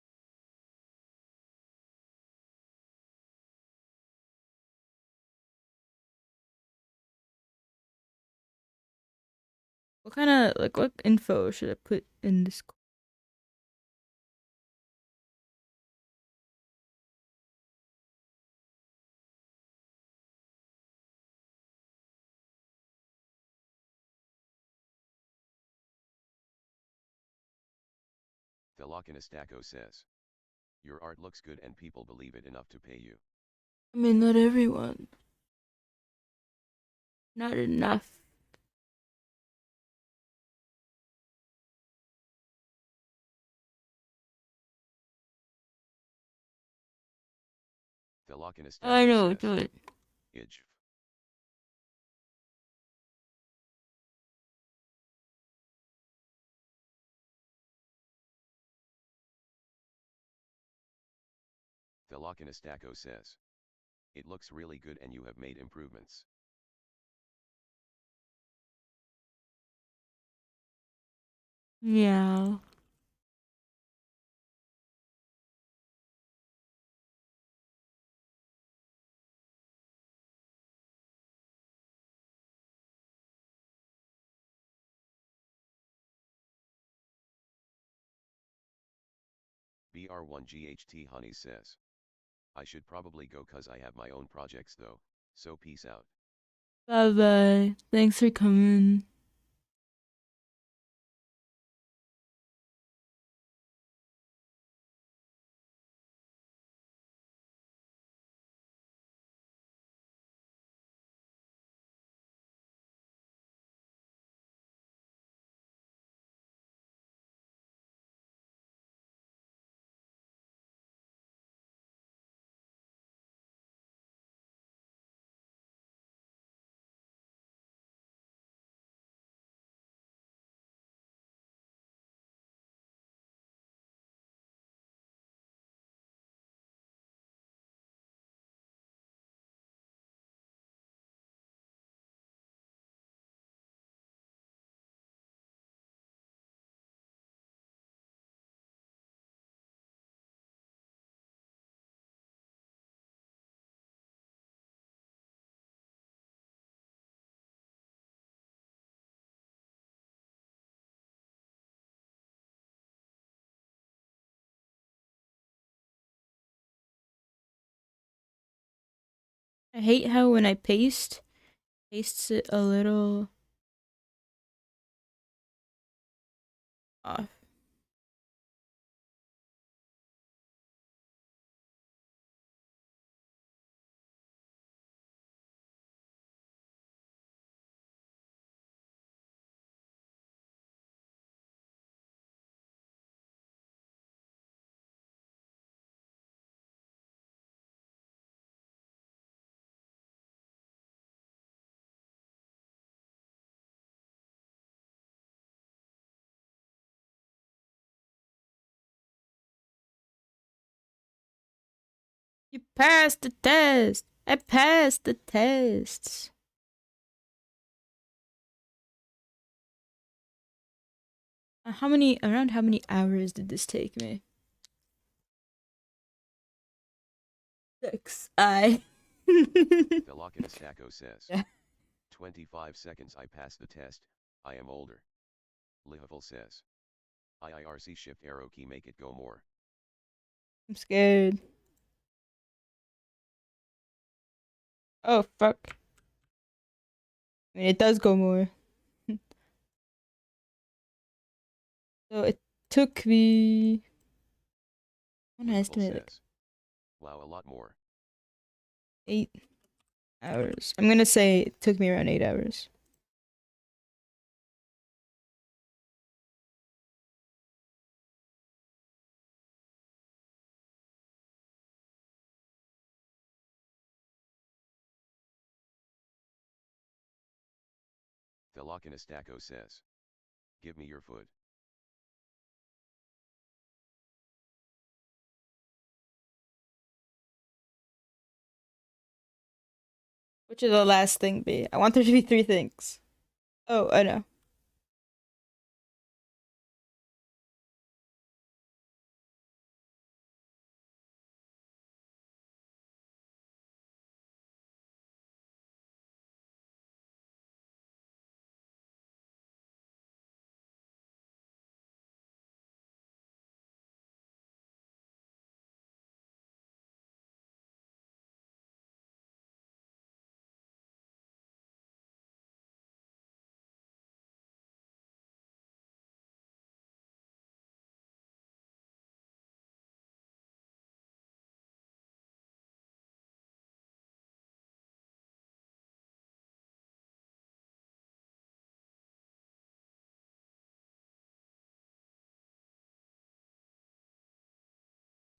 What kind of, like, what info should I put in this? Thelokinestaco says. Your art looks good and people believe it enough to pay you. I mean, not everyone. Not enough. Thelokinestaco I know, says. do it. Idj. Thelokinestaco says. It looks really good and you have made improvements. Yeah. BR1GHT Honey says. I should probably go cause I have my own projects though, so peace out. Bye bye. Thanks for coming. I hate how when I pastes it a little off. You passed the test. I passed the tests. Around how many hours did this take me? 6. Velocinastaco says. Yeah. 25 seconds I passed the test, I am older. Lihavil says. IIRC shift arrow key make it go more. I'm scared. Oh, fuck. I mean, it does go more. So it took me... I want to Lihavil estimate like says. Wow, a lot more. 8 hours. I'm gonna say it took me around 8 hours. Velocinastaco says. Give me your food. Which is the last thing be? I want there to be 3 things. Oh, I know.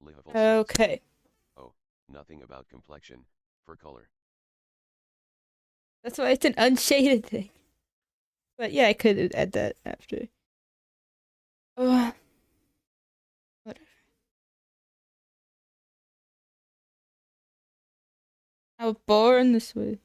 Lihavil says. Okay. Oh, nothing about complexion, fur color. That's why it's an unshaded thing. But yeah, I could add that after. Oh, whatever. I was born this way.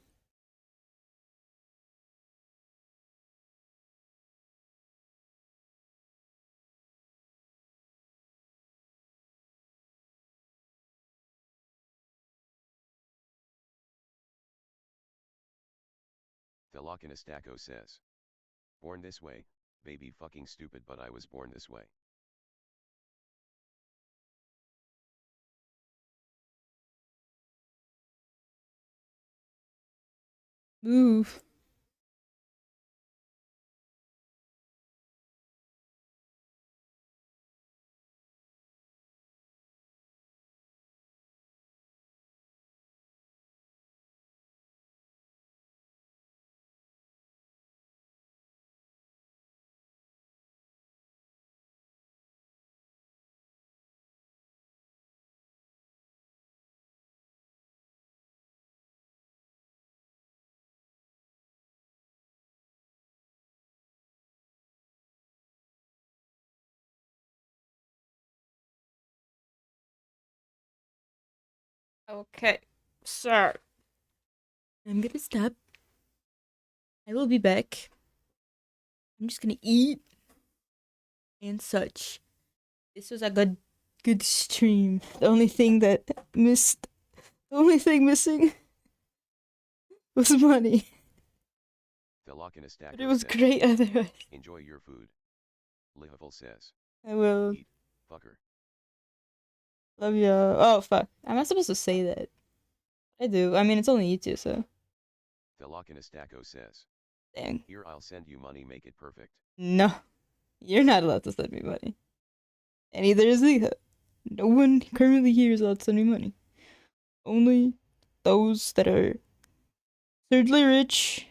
Velocinastaco says. Born this way, baby fucking stupid but I was born this way. Move. Okay. So, I'm gonna stop. I will be back. I'm just gonna eat and such. This was a good stream. The only thing missing was money. Velocinastaco But it was says. great otherwise. Enjoy your food. Lihavil says. I will. Eat, fucker. Love y'all. Oh, fuck. I'm not supposed to say that. I do. I mean, it's only you two, so. Velocinastaco says. Dang. Here I'll send you money make it perfect. No. You're not allowed to send me money. And neither is Lisa. No one currently here is allowed to send me money. Only those that are thirdly rich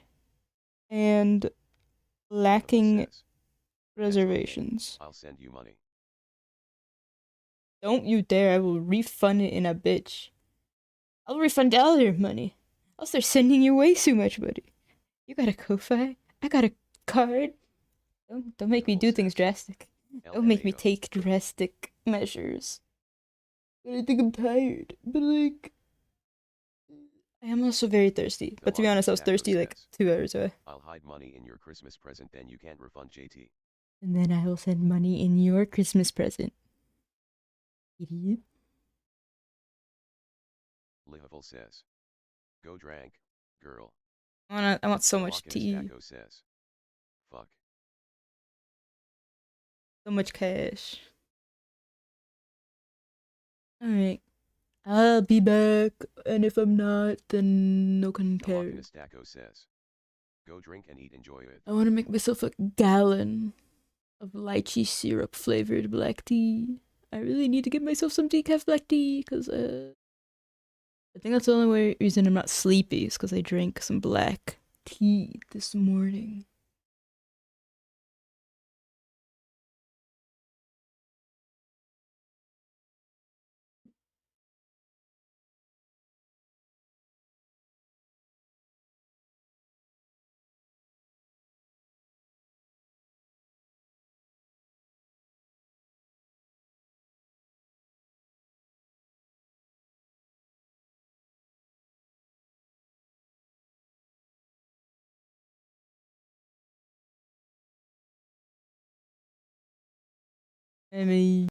and Lihavil lacking says. reservations. I'll send you money. Don't you dare, I will refund it in a bitch. I'll refund all your money. Else they're sending you way too much money. You got a Ko-Fi? I got a card. Don't make me do things drastic. Don't make me LMAO. take drastic measures. But I think I'm tired. But like, I am also very thirsty. But to be honest, I was thirsty like 2 hours away. I'll hide money in your Christmas present then you can't refund JT. And then I will send money in your Christmas present. Idiot. Lihavul says. Go drank, girl. I want so much Walkin' tea. Stacko says. Fuck. So much cash. Alright. I'll be back. And if I'm not, then no one Walkin' cares. Stacko says. Go drink and eat, enjoy it. I want to make myself a gallon of lychee syrup flavored black tea. I really need to get myself some decaf black tea because I think that's the only reason I'm not sleepy is because I drank some black tea this morning. I mean,